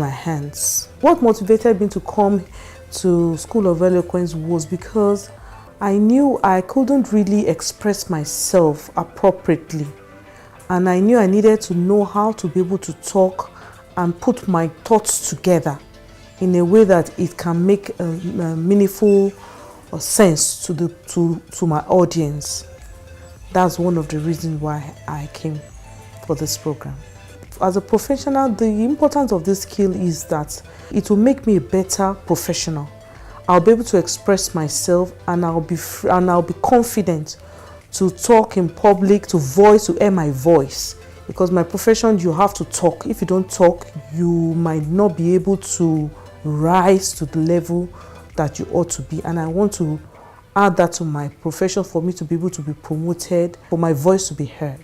my hands. What motivated me to come to School of Eloquence was because I knew I couldn't really express myself appropriately, and I knew I needed to know how to be able to talk and put my thoughts together in a way that it can make a meaningful sense to my audience. That's one of the reasons why I came for this program. As a professional, the importance of this skill is that it will make me a better professional. I'll be able to express myself, and I'll be confident to talk in public, to air my voice. Because my profession, you have to talk. If you don't talk, you might not be able to rise to the level that you ought to be. And I want to add that to my profession for me to be able to be promoted, for my voice to be heard.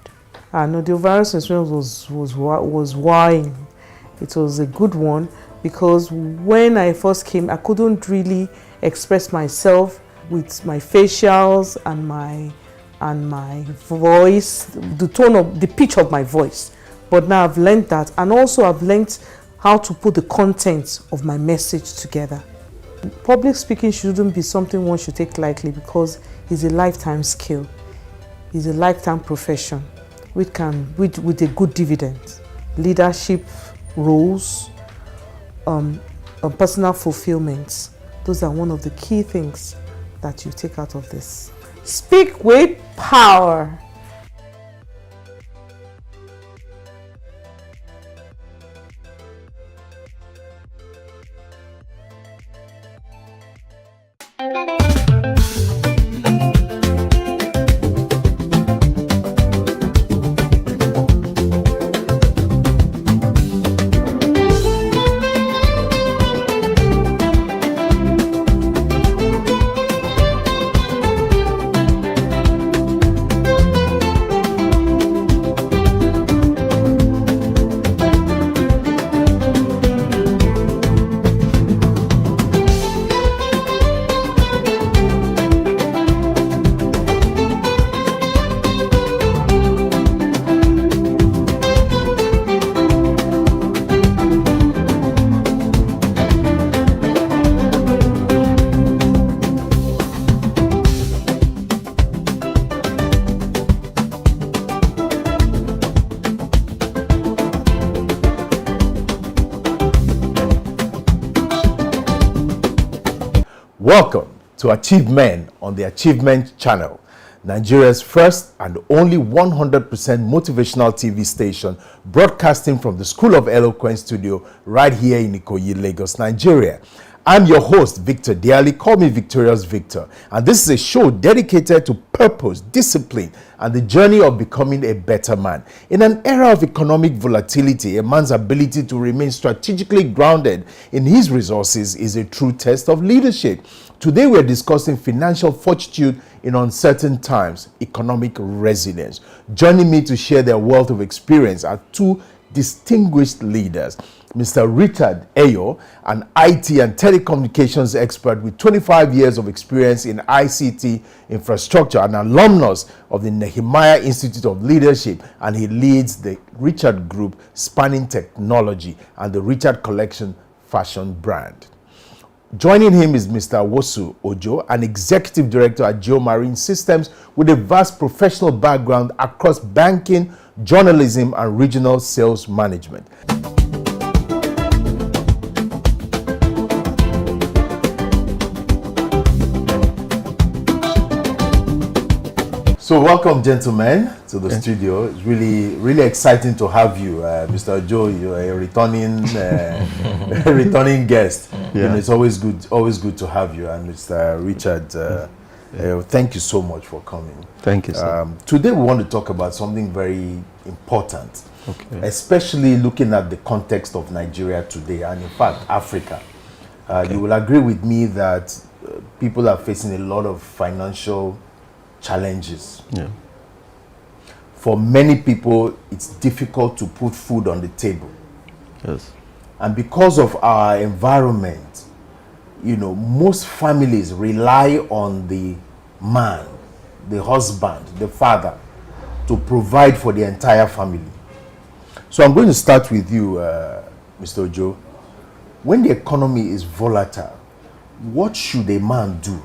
I know the virus experience was wine. It was a good one because when I first came, I couldn't really express myself with my facials and my voice, the pitch of my voice. But now I've learned that, and also I've learned how to put the content of my message together. Public speaking shouldn't be something one should take lightly because it's a lifetime skill. It's a lifetime profession with a good dividend. Leadership roles, personal fulfillment. Those are one of the key things that you take out of this. Speak with power. Welcome to Achievement on the Achievement Channel, Nigeria's first and only 100% motivational TV station, broadcasting from the School of Eloquence studio right here in Ikoyi, Lagos, Nigeria. I'm your host, Victor Diali. Call me Victorious Victor. And this is a show dedicated to purpose, discipline, and the journey of becoming a better man. In an era of economic volatility, a man's ability to remain strategically grounded in his resources is a true test of leadership. Today, we're discussing financial fortitude in uncertain times, economic resilience. Joining me to share their wealth of experience are two distinguished leaders. Mr. Richard Ayo, an IT and telecommunications expert with 25 years of experience in ICT infrastructure, an alumnus of the Nehemiah Institute of Leadership, and he leads the Richard Group spanning technology and the Richard Collection fashion brand. Joining him is Mr. Wosu Ojo, an executive director at Geomarine Systems with a vast professional background across banking, journalism, and regional sales management. So welcome, gentlemen, to the studio. It's really exciting to have you, Mr. Joe. You're a returning guest. Yeah. You know, it's always good to have you. And Mr. Richard, thank you so much for coming. Thank you, sir. Today we want to talk about something very important, especially looking at the context of Nigeria today, and in fact Africa. You will agree with me that people are facing a lot of financial challenges. Yeah. For many people, it's difficult to put food on the table. Yes. And because of our environment, you know, most families rely on the man, the husband, the father, to provide for the entire family. So I'm going to start with you, Mr. Ojo. when the economy is volatile, what should a man do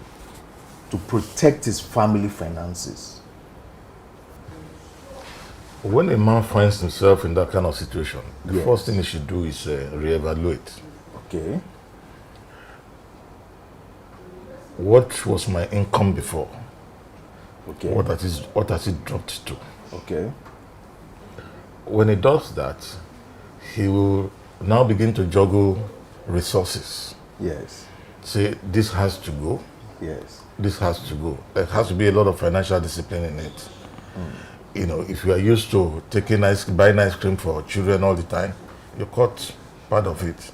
to protect his family finances? When a man finds himself in that kind of situation, the Yes. first thing he should do is reevaluate. Okay. What was my income before? Okay. What has it dropped to? Okay. When he does that, he will now begin to juggle resources. Yes. Say, this has to go, Yes. this has to go. There has to be a lot of financial discipline in it. You know, if you are used to buying ice cream for children all the time, you cut part of it.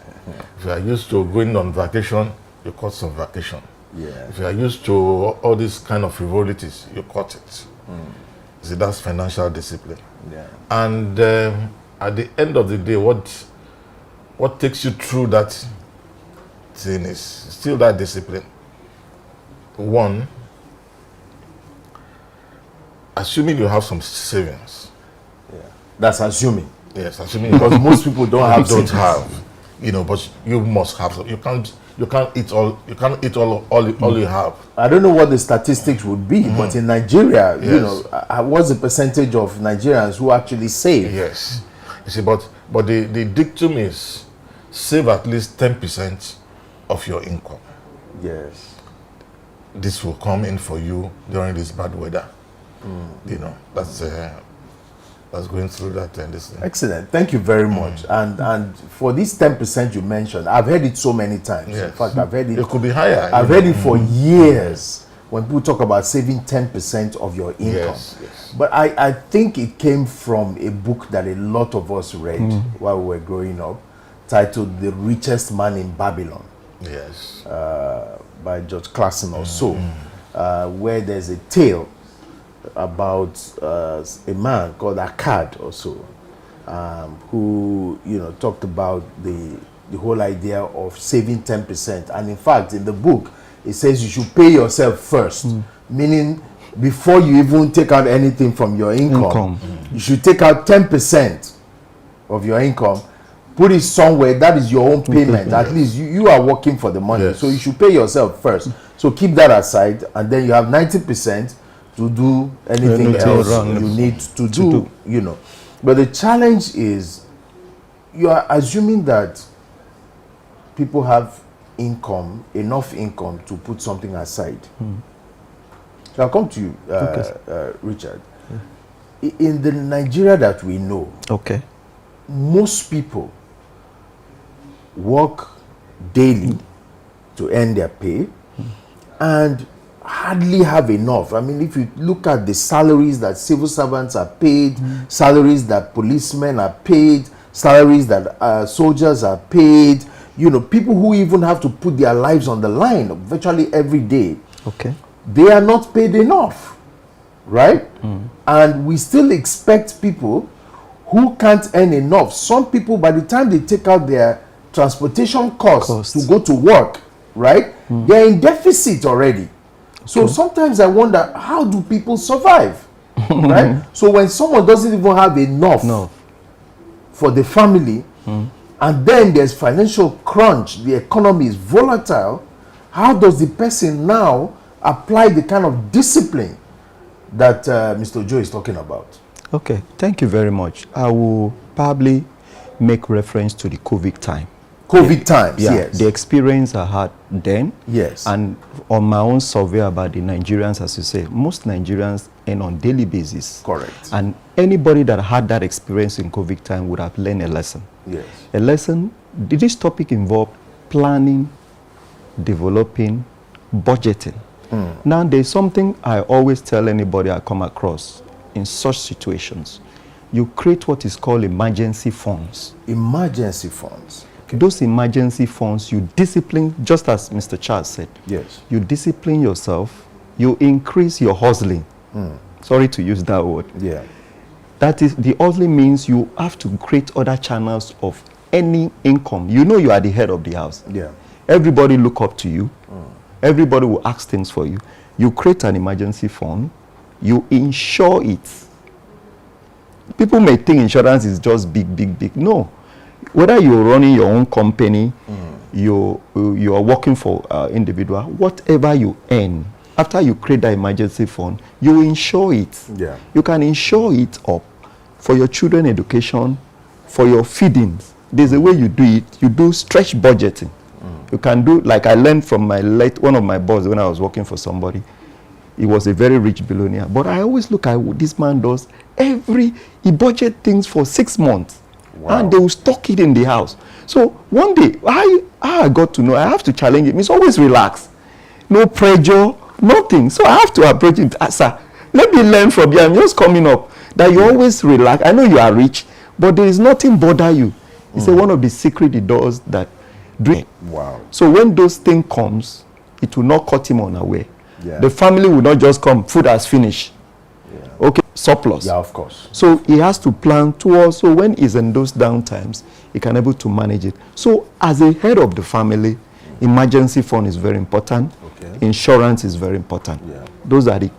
If you are used to going on vacation, you cut some vacation. Yeah. If you are used to all these kind of frivolities, you cut it. See, that's financial discipline. Yeah. And at the end of the day, what takes you through that thing is still that discipline. One, assuming you have some savings. Yeah. That's assuming. Yes, assuming Because most people don't have don't savings. have, you know, but you must have. You can't eat all. You can't eat all you have. I don't know what the statistics would be, but in Nigeria, you Yes. know, what's the percentage of Nigerians who actually save? Yes, you see, but the dictum is save at least 10% of your income. Yes. This will come in for you during this bad weather. You know, that's going through that and this thing. Excellent. Thank you very much. And for this 10% you mentioned, I've heard it so many times. In Yes. fact, I've heard it. It could be higher. I've heard it for years when people talk about saving 10% of your income. Yes, yes. But I think it came from a book that a lot of us read while we were growing up, titled The Richest Man in Babylon, Yes. by George Clason or so, where there's a tale about a man called Akkad or so, who, you know, talked about the whole idea of saving 10%. And in fact, in the book, it says you should pay yourself first, meaning before you even take out anything from your income. You should take out 10% of your income, put it somewhere that is your own payment. At least you are working for the money. Yes. So you should pay yourself first. So keep that aside, and then you have 90% to do anything Anything else wrong. you need to do, you know. But the challenge is you are assuming that people have income, enough income to put something aside. So I'll come to you, Richard. In the Nigeria that we know, Okay. most people work daily to earn their pay and hardly have enough. I mean, if you look at the salaries that civil servants are paid, salaries that policemen are paid, salaries that soldiers are paid, you know, people who even have to put their lives on the line virtually every day, Okay. they are not paid enough, right? And we still expect people who can't earn enough. Some people, by the time they take out their transportation costs to go to work, right, they're in deficit already. So sometimes I wonder, how do people survive, right? So when someone doesn't even have enough for the family, and then there's financial crunch, the economy is volatile, how does the person now apply the kind of discipline that Mr. Joe is talking about? Okay, thank you very much. I will probably make reference to the COVID time. COVID times, Yeah, yes. the experience I had then. Yes. And on my own survey about the Nigerians, as you say, most Nigerians earn on daily basis. Correct. And anybody that had that experience in COVID time would have learned a lesson. Yes. A lesson, this topic involved planning, developing, budgeting. Now, there's something I always tell anybody I come across in such situations. You create what is called emergency funds. Emergency funds. Those emergency funds, you discipline, just as Mr. Charles said. Yes. You discipline yourself, you increase your hustling. Sorry to use that word. Yeah. That is, the hustling means you have to create other channels of any income. You know you are the head of the house. Yeah. Everybody look up to you. Everybody will ask things for you. You create an emergency fund. You insure it. People may think insurance is just big. No. Whether you're running your own company, you are working for individual, whatever you earn, after you create that emergency fund, you insure it. Yeah. You can insure it up for your children education, for your feedings. There's a way you do it. You do stretch budgeting. You can do, like I learned from one of my boss when I was working for somebody. He was a very rich billionaire. But I always look at what this man does. He budget things for 6 months. Wow. And they will stock it in the house. So one day, how I got to know, I have to challenge him. He's always relaxed. No pressure, nothing. So I have to approach him. Sir, let me learn from you. I'm just coming up. That you always relax. I know you are rich, but there is nothing bother you. He said one of the secret he does that drink. Wow. So when those things comes, it will not cut him unaware. Yeah. The family will not just come, food has finished. Yeah. Okay, surplus. Yeah, of course. So he has to plan towards, so when he's in those down times, he can able to manage it. So as a head of the family, emergency fund is very important. Okay. Insurance is very important. Yeah. Those are the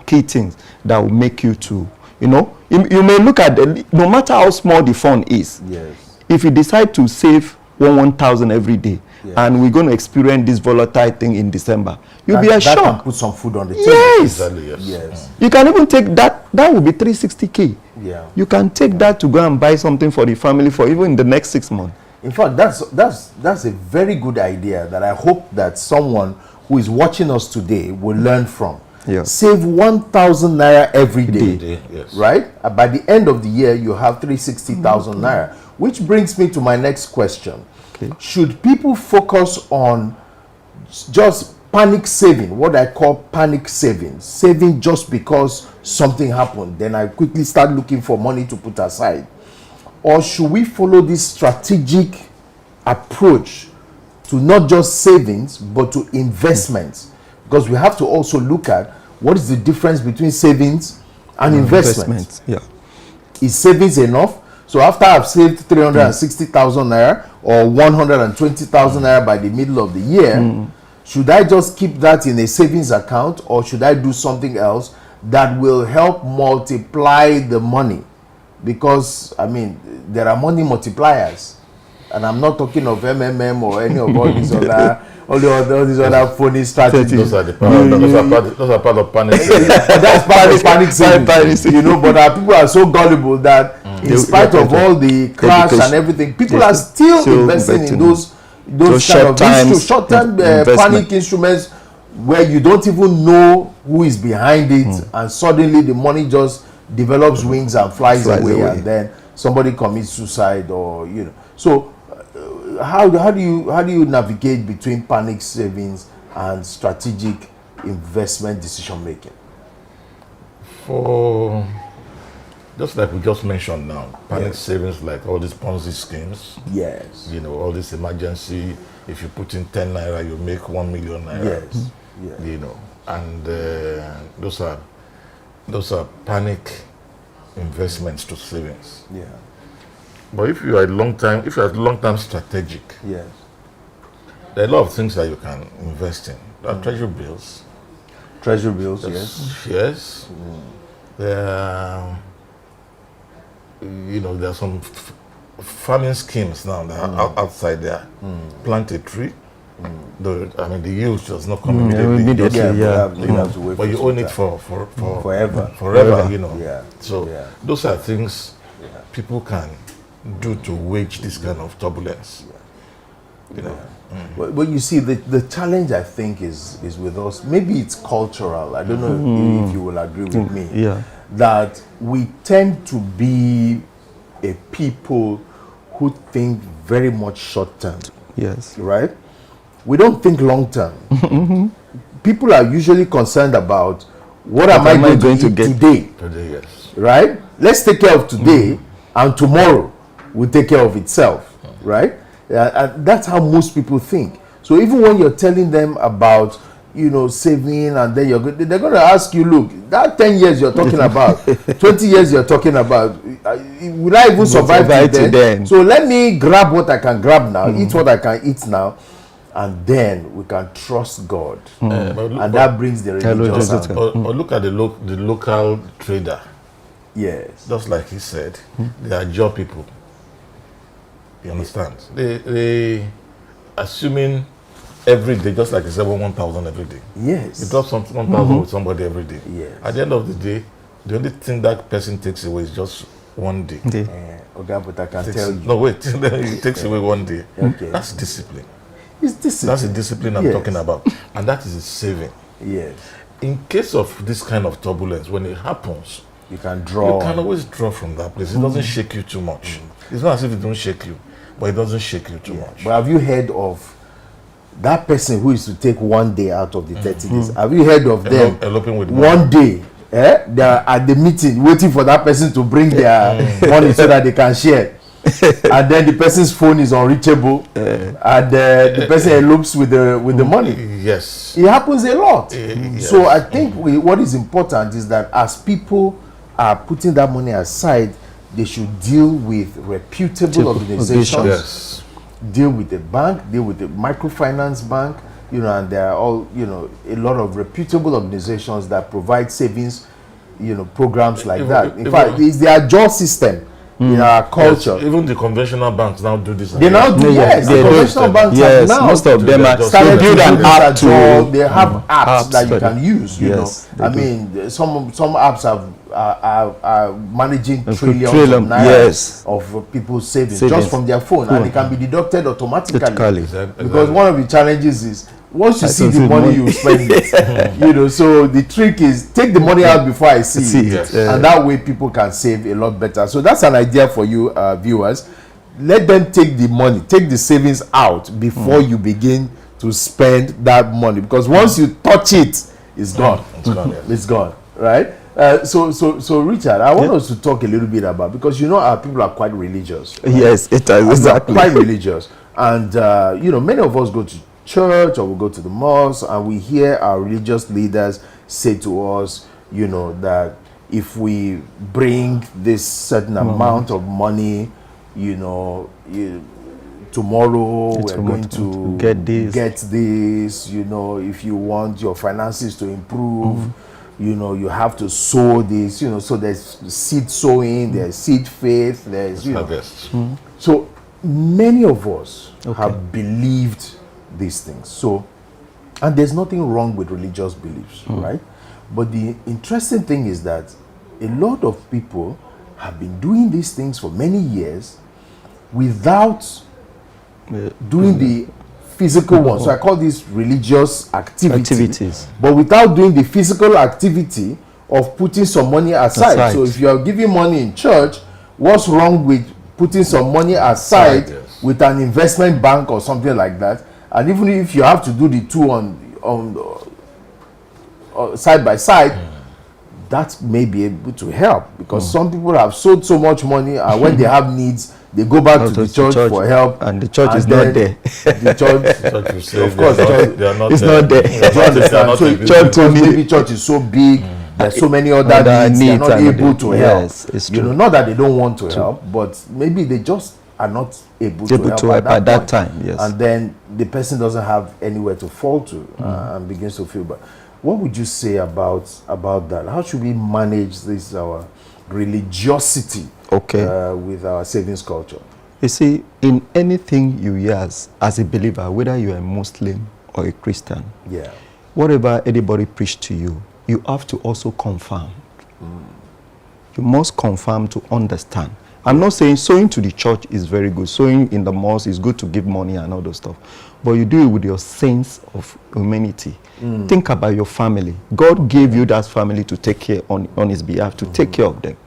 key things that will make you to, you may look at, no matter how small the fund is, Yes. if you decide to save 1,000 every day, Yeah. and we're going to experience this volatile thing in December, you'll be That can assured. put some food on the table. Yes. Exactly, yes. Yes. You can even take that will be 360K. Yeah. You can take that to go and buy something for the family for even the next 6 months. In fact, that's a very good idea that I hope that someone who is watching us today will learn from. Yeah. Save 1,000 naira every day, Day, yes. right? By the end of the year, you have 360,000 naira. Which brings me to my next question. Okay. Should people focus on just panic saving, what I call panic saving just because something happened, then I quickly start looking for money to put aside? Or should we follow this strategic approach to not just savings but to investments? Because we have to also look at what is the difference between savings and investments. Yeah. Is savings enough? So after I've saved 360,000 naira or 120,000 naira by the middle of the year, should I just keep that in a savings account, or should I do something else that will help multiply the money? Because I mean, there are money multipliers, and I'm not talking of MMM or any of all these other all these other phony strategies. Those are part of panic. That's part of panic saving, you know. But our people are so gullible that, in spite of all the crash and everything, people are still investing in those kind of short-term panic instruments where you don't even know who is behind it, and suddenly the money just develops wings and flies away, and then somebody commits suicide, or So how do you navigate between panic savings and strategic investment decision making? For just like we just mentioned now, panic savings, like all these Ponzi schemes. Yes. All this emergency. If you put in 10 naira, you make 1 million naira. Yes. Yeah. And those are panic investments to savings. Yeah. But if you are long-term strategic, Yes. there are a lot of things that you can invest in. There are treasury bills. Treasury bills. There's Yes. shares. There are, there are some farming schemes now that are outside there. Plant a tree. The yield does not come immediately. You have to wait But for you some own it time. for Forever. Yeah. So Yeah. those are things people can do to wage this kind of turbulence. But you see, the challenge, I think, is with us. Maybe it's cultural. I don't know if you will agree with me. Yeah. That we tend to be a people who think very much short term. Yes. Right? We don't think long term. People are usually concerned about what am I going to get today? Today, yes. Right? Let's take care of today, and tomorrow will take care of itself. Right? And that's how most people think. So even when you're telling them about saving, and then they're going to ask you, look, that 10 years you're talking about, 20 years you're talking about, will I even survive till then? So let me grab what I can grab now, eat what I can eat now, and then we can trust God. And that brings the religious out. Or look at the local trader. Yes. Just like he said, they are job people. You understand? They assuming every day, just like you said, 1,000 every day. Yes. You drop something 1,000 with somebody every day. Yes. At the end of the day, the only thing that person takes away is just one day. Okay, but I can tell you. No, wait. It takes away one day. Okay. That's discipline. It's discipline. That's the discipline I'm Yes. talking about. And that is a saving. Yes. In case of this kind of turbulence, when it happens, You can draw. you can always draw from that place. It doesn't shake you too much. It's not as if it don't shake you, but it doesn't shake you too much. But have you heard of that person who used to take one day out of the 30 days? Have you heard of them? Eloping with One day, they are at the meeting waiting for that person to bring their money so that they can share. And then the person's phone is unreachable, and the person elopes with the money. Yes. It happens a lot. Yes. So I think what is important is that as people are putting that money aside, they should deal with reputable organizations. Yes. Deal with the bank, deal with the microfinance bank, and there are all, a lot of reputable organizations that provide savings, programs like that. In fact, it's the Ajor system in our culture. Yes, even the conventional banks now do this. They now do, yes. The conventional banks have now most of them are started to build do an this app as well. to They have apps that you for can use. Yes, they I do. mean, some apps are managing trillions trillion, of naira yes. of people's savings Savings. just from their phone, and it can be deducted automatically. Automatically. Because one of the challenges is once you I see don't the see money, money. you spend it. So the trick is take the money out before I see it, Yes. and that way people can save a lot better. So that's an idea for you, viewers. Let them take the money, take the savings out before you begin to spend that money, because once you touch it, it's gone. It's gone, yes. It's gone, right? So Richard, I want us to talk a little bit about, because our people are quite religious. Yes, it is exactly. Quite religious, and many of us go to church or we go to the mosque, and we hear our religious leaders say to us, that if we bring this certain amount of money, tomorrow we're going to get this. If you want your finances to improve, you have to sow this. So there's seed sowing, there's seed faith, there's Harvest. So many of us have believed these things. So, and there's nothing wrong with religious beliefs, right? But the interesting thing is that a lot of people have been doing these things for many years without doing the physical ones. So I call these religious activities. But without doing the physical activity of putting some money aside. So if you are giving money in church, what's wrong with putting some money aside Yes. with an investment bank or something like that? And even if you have to do the two on side by side, that may be able to help, because some people have sold so much money, and when they have needs, they go back to the church for help, and the church is not there. The church, Church will say of course, they are not it's there. not there. do you understand? So Church because maybe church is so big, there's so many other needs, they're not able to help. Yes, it's true. Not that they don't want to help, but maybe they just are not able to help at that point. time. Yes. And then the person doesn't have anywhere to fall to, and begins to feel bad. What would you say about that? How should we manage this, our religiosity, with our savings culture? You see, in anything you hear as a believer, whether you are a Muslim or a Christian, whatever anybody preach to you, you have to also confirm. You must confirm to understand. I'm not saying sowing to the church is very good. Sowing in the mosque is good to give money and all those stuff. But you do it with your sense of humanity. Think about your family. God gave you that family to take care on his behalf, to take care of them.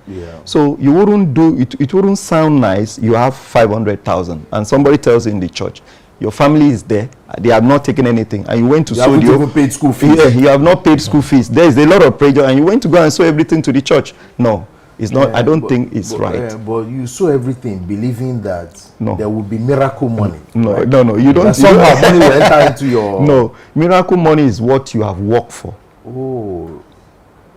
So you wouldn't do it. It wouldn't sound nice. You have 500,000 and somebody tells you in the church, your family is there, they have not taken anything, and you went to sow. You haven't paid school fees. Yeah, you have not paid school fees. There is a lot of pressure, and you went to go and sow everything to the church. No, it's not. I don't think it's right. But you sow everything believing that there will be miracle money. No, right? no, you don't. That somehow money will enter into your. No, miracle money is what you have worked for. Oh,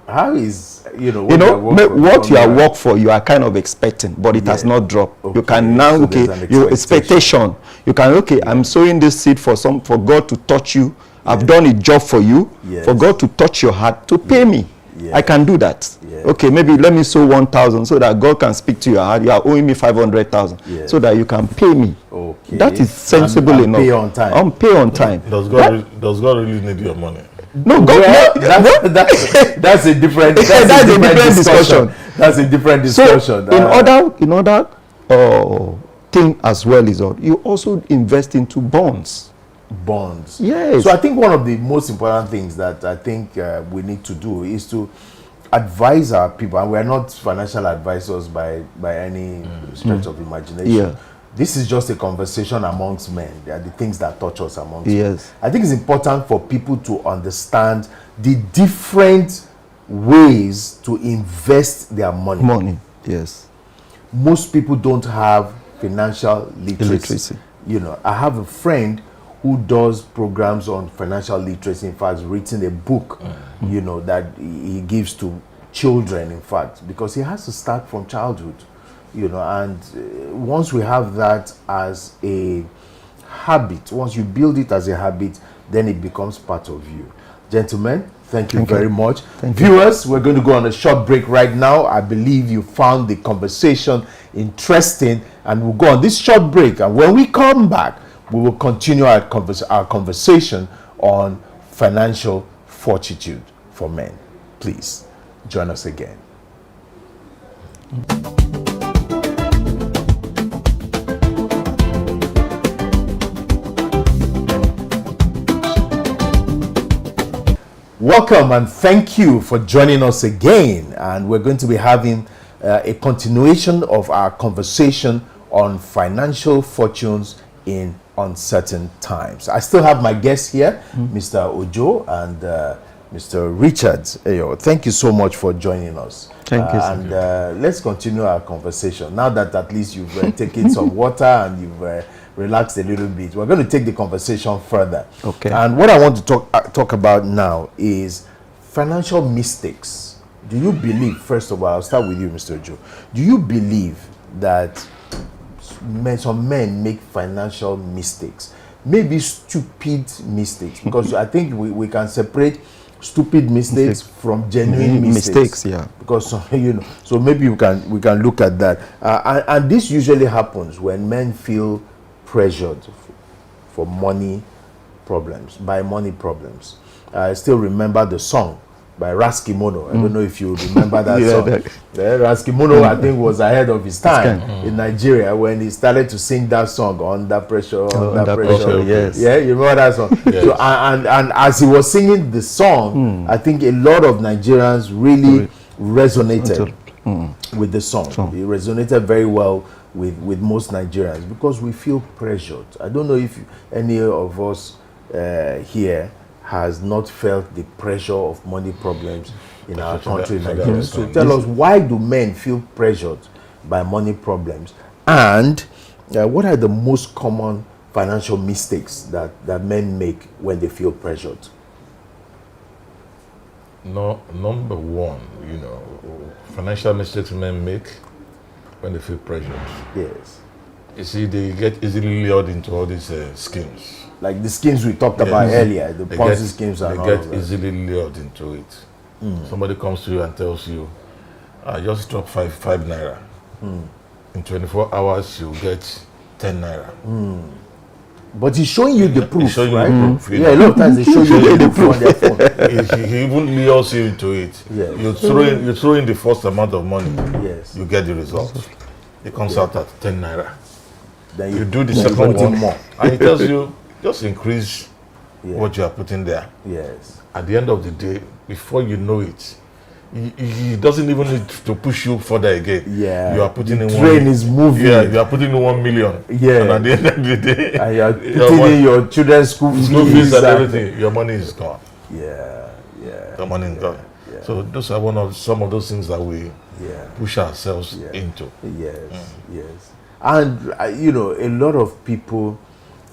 how is what you have worked for, you are kind of expecting, but it has not dropped. You can now your expectation. You can I'm sowing this seed for God to touch you. I've done a job for you, for God to touch your heart to pay me. I can do that. Okay, maybe let me sow 1,000 so that God can speak to your heart. You are owing me 500,000 so that you can pay me. Okay. That is sensible and enough. Pay on time. Pay on time. Does God really need your money? No, God. Well, that's a different. That's a different discussion. That's a different discussion. So in other thing as well is you also invest into bonds. Bonds. Yes. So I think one of the most important things that I think we need to do is to advise our people, and we are not financial advisors by any stretch of imagination. Yeah. This is just a conversation amongst men. They are the things that touch us amongst men. Yes. I think it's important for people to understand the different ways to invest their money. Money, yes. Most people don't have financial literacy. You know, I have a friend who does programs on financial literacy. In fact, written a book, you know, that he gives to children, in fact, because he has to start from childhood, you know, and once we have that as a habit, once you build it as a habit, then it becomes part of you. Gentlemen, thank you very much. Viewers, we're going to go on a short break right now. I believe you found the conversation interesting, and we'll go on this short break, and when we come back, we will continue our conversation on financial fortitude for men. Please join us again. Welcome and thank you for joining us again. And we're going to be having a continuation of our conversation on financial fortunes in uncertain times. I still have my guests here, Mr. Ojo and Mr. Richards. Thank you so much for joining us. Thank you. And let's continue our conversation. Now that at least you've taken some water and you've relaxed a little bit, we're going to take the conversation further. Okay. And what I want to talk about now is financial mistakes. Do you believe, first of all, I'll start with you, Mr. Ojo. Do you believe that some men make financial mistakes, maybe stupid mistakes? Because I think we can separate stupid mistakes from genuine mistakes. Yeah. Because you know, so maybe we can look at that. And this usually happens when men feel pressured for money problems, by money problems. I still remember the song by Raskimono. I don't know if you remember that song. Raskimono, I think, was ahead of his time in Nigeria when he started to sing that song, Under Pressure, Under Pressure. Yes. Yeah, you remember that song? Yes. So, and as he was singing the song, I think a lot of Nigerians really resonated with the song. It resonated very well with most Nigerians because we feel pressured. I don't know if any of us here has not felt the pressure of money problems in our country, Nigeria. So tell us, why do men feel pressured by money problems? And what are the most common financial mistakes that men make when they feel pressured? No, number one, you know, financial mistakes men make when they feel pressured. Yes. You see, they get easily lured into all these schemes. Like the schemes we talked about earlier, the Ponzi schemes and all they of get that. easily lured into it. Somebody comes to you and tells you, just drop five naira. In 24 hours, you'll get 10 naira. But he's showing you the proof, He's showing right? you the proof. Yeah, a lot of times they show you the proof on their phone. He even lures you into it. Yes. You throw in the first amount of money. Yes. You get the result. It comes out at 10 naira. Then You do the then second put in one, more. and he tells you, just increase what you are putting there. Yes. At the end of the day, before you know it, he doesn't even need to push you further again. Yeah. You are putting in Train is moving. Yeah, you are putting in 1 million. Yeah. And at the end of the day, And you're putting in your children's school fees and everything, your money is gone. Yeah. Your money is gone. So those are some of those things that we push ourselves into. Yes. And you know, a lot of people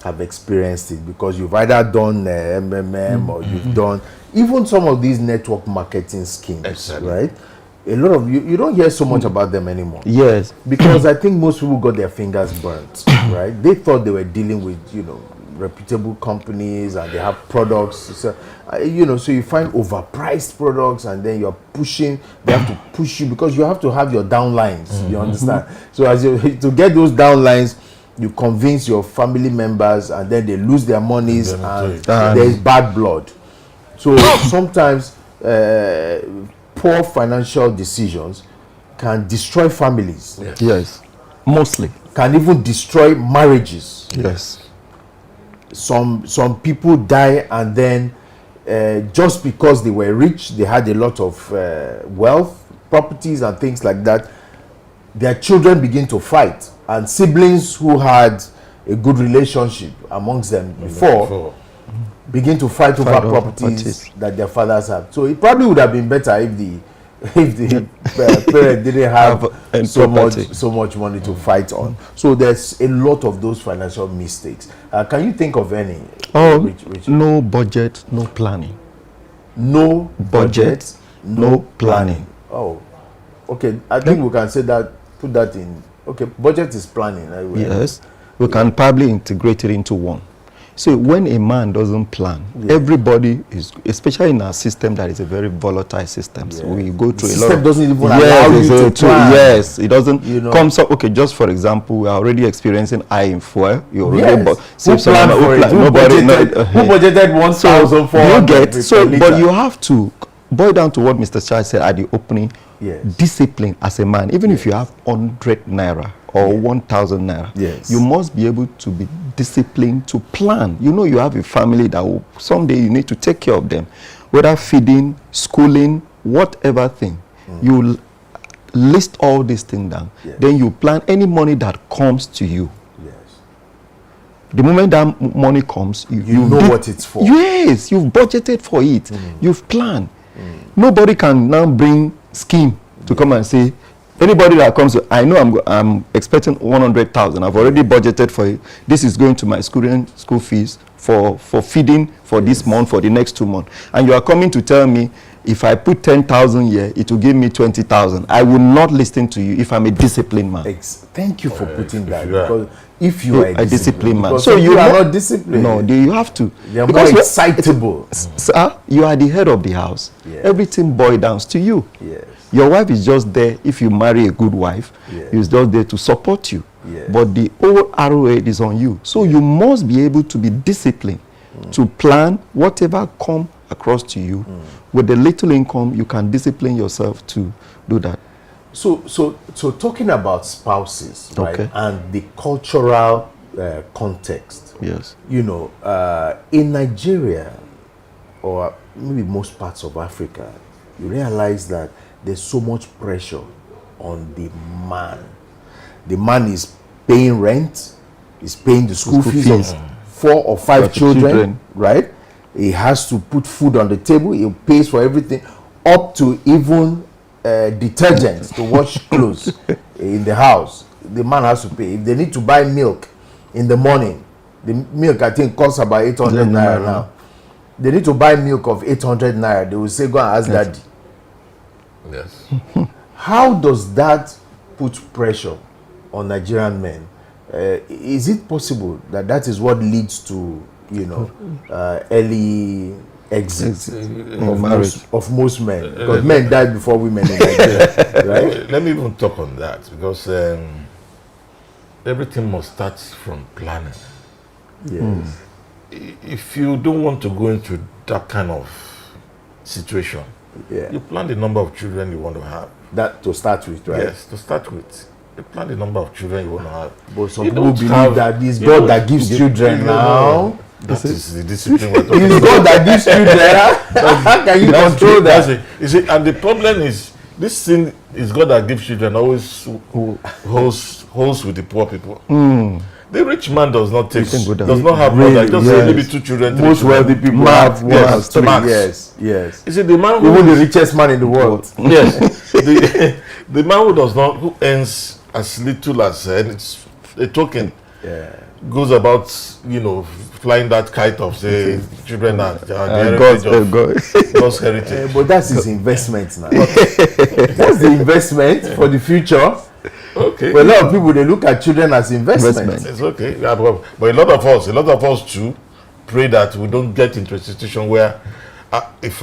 have experienced it because you've either done MMM or you've done even some of these network marketing schemes, Exactly. right? A lot of you don't hear so much about them anymore. Yes. Because I think most people got their fingers burnt, right? They thought they were dealing with, reputable companies and they have products. So, you know, so you find overpriced products and then you're pushing, they have to push you because you have to have your downlines, you understand? So as you, to get those downlines, you convince your family members and then they lose their monies and there's bad blood. So sometimes poor financial decisions can destroy families. Yes. Mostly. Can even destroy marriages. Yes. Some people die and then just because they were rich, they had a lot of wealth, properties and things like that, their children begin to fight, and siblings who had a good relationship amongst them before begin to fight over properties that their fathers have. So it probably would have been better if the parent didn't have so much money to fight on. So there's a lot of those financial mistakes. Can you think of any? Richard? No budget, no planning. No budget, no planning. Oh, okay. I think we can say that. Put that in. Okay, budget is planning. Yes, we can probably integrate it into one. So when a man doesn't plan, everybody is, especially in our system that is a very volatile system. So we go through a lot of... doesn't even allow you to plan. Yes, it doesn't come so... Okay, just for example, we are already experiencing high in fuel. You already who planned for it? Who budgeted 1,400? You get, so, but you have to boil down to what Mr. Charles said at the opening. Discipline as a man, even if you have 100 naira or 1,000 naira, you must be able to be disciplined to plan. You know, you have a family that will, someday you need to take care of them, whether feeding, schooling, whatever thing. You list all these things down. Then you plan any money that comes to you. The moment that money comes, you know what it's for. Yes, you've budgeted for it. You've planned. Nobody can now bring scheme to come and say, anybody that comes to, I know I'm expecting 100,000. I've already budgeted for it. This is going to my school fees for feeding for this month, for the next 2 months. And you are coming to tell me, if I put 10,000 here, it will give me 20,000. I will not listen to you if I'm a disciplined man. Thank you for putting that. Because if you are a disciplined man, so you are not disciplined. No, you have to. You're more excitable. Sir, you are the head of the house. Everything boils down to you. Your wife is just there. If you marry a good wife, she's just there to support you. But the whole arrowhead is on you. So you must be able to be disciplined to plan whatever comes across to you. With the little income, you can discipline yourself to do that. So talking about spouses, right, and the cultural context. Yes. You know, in Nigeria, or maybe most parts of Africa, you realize that there's so much pressure on the man. The man is paying rent, is paying the school fees of 4 or 5 children, right? He has to put food on the table. He pays for everything, up to even detergents to wash clothes in the house. The man has to pay. If they need to buy milk in the morning, the milk I think costs about 800 naira now. They need to buy milk of 800 naira. They will say, go and ask daddy. Yes. How does that put pressure on Nigerian men? Is it possible that that is what leads to, you know, early exit of most men? Because men died before women in Nigeria, right? Let me even talk on that, because everything must start from planning. Yes. If you don't want to go into that kind of situation, you plan the number of children you want to have. That to start with, right? Yes, to start with. You plan the number of children you want to have. But some people believe that it's God that gives children now. That is the discipline we're talking It's about. God that gives children. How can you control that? You see, and the problem is, this thing is God that gives children always holds with the poor people. The rich man does not have more than just maybe 2 children. Most wealthy people have 1 or 3. Yes. You see, the man even the richest man in the world. Yes. the man who earns as little as a token, goes about, you know, flying that kite of say children are God's heritage. But that's his investment now. That's the investment for the future. Okay. okay. But a lot of people, they look at children as investment. Investment. It's okay. Yeah, but a lot of us too, pray that we don't get into a situation where if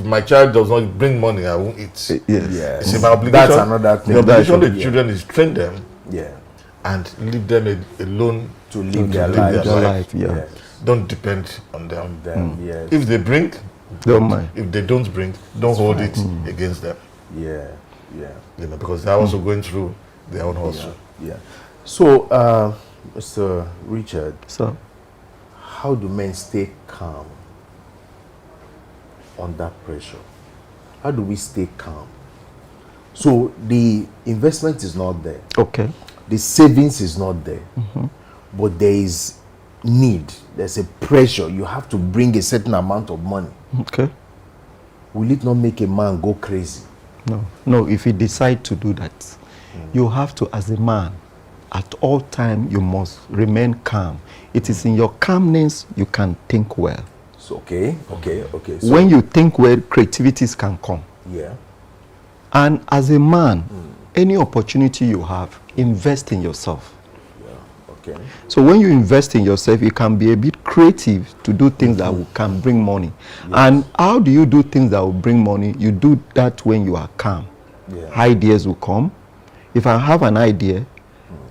my child does not bring money, I won't eat. Yes. See, my obligation, That's another thing. the obligation of the children is train them Yeah. and leave them alone To live their live life. their Yeah. Yes. Don't depend on them. Yes. If they bring, Don't mind. if they don't bring, don't hold it against them. Yeah. Yeah. You know, because they're also going through their own hustle. Yeah. So, Mr. Richard, So, how do men stay calm under pressure? How do we stay calm? So the investment is not there, okay. the savings is not there, but there is need. There's a pressure. You have to bring a certain amount of money. Okay. Will it not make a man go crazy? No, if you decide to do that, you have to, as a man, at all time, you must remain calm. It is in your calmness you can think well. So, okay. So, When you think well, creativities can come. yeah. And as a man, any opportunity you have, invest in yourself. Okay. So when you invest in yourself, you can be a bit creative to do things that can bring money. And how do you do things that will bring money? You do that when you are calm. Yeah. Ideas will come. If I have an idea,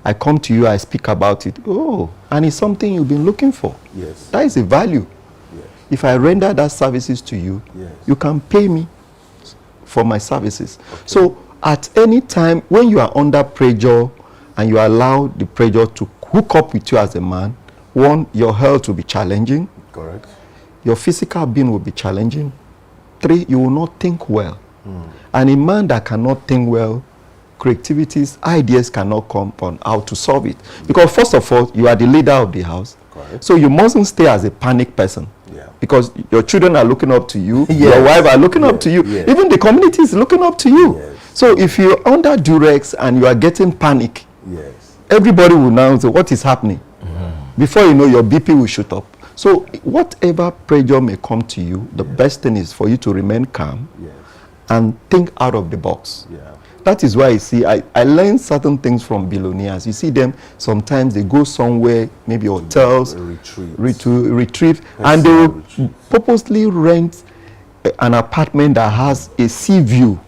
I come to you, I speak about it. Oh, and it's something you've been looking for. Yes. That is a value. Yes. If I render that services to you, Yes. you can pay me for my services. So at any time when you are under pressure and you allow the pressure to hook up with you as a man, one, your health will be challenging. Correct. Your physical being will be challenging. Three, you will not think well. And a man that cannot think well, creativities, ideas cannot come on how to solve it. Because first of all, you are the leader of the house. Correct. So you mustn't stay as a panic person. Yeah. Because your children are looking up to you, Yes. your wife are looking up Yes. to you, Yes. even the community is looking up to you. Yes. So if you're under duress and you are getting panic, Yes. everybody will now say, what is happening? Before you know, your BP will shoot up. So whatever pressure may come to you, the best thing is for you to remain calm Yes. and think out of the box. Yeah. That is why I see, I learned certain things from billionaires. You see them, sometimes they go somewhere, maybe hotels, retreat, and they will purposely rent an apartment that has a sea view.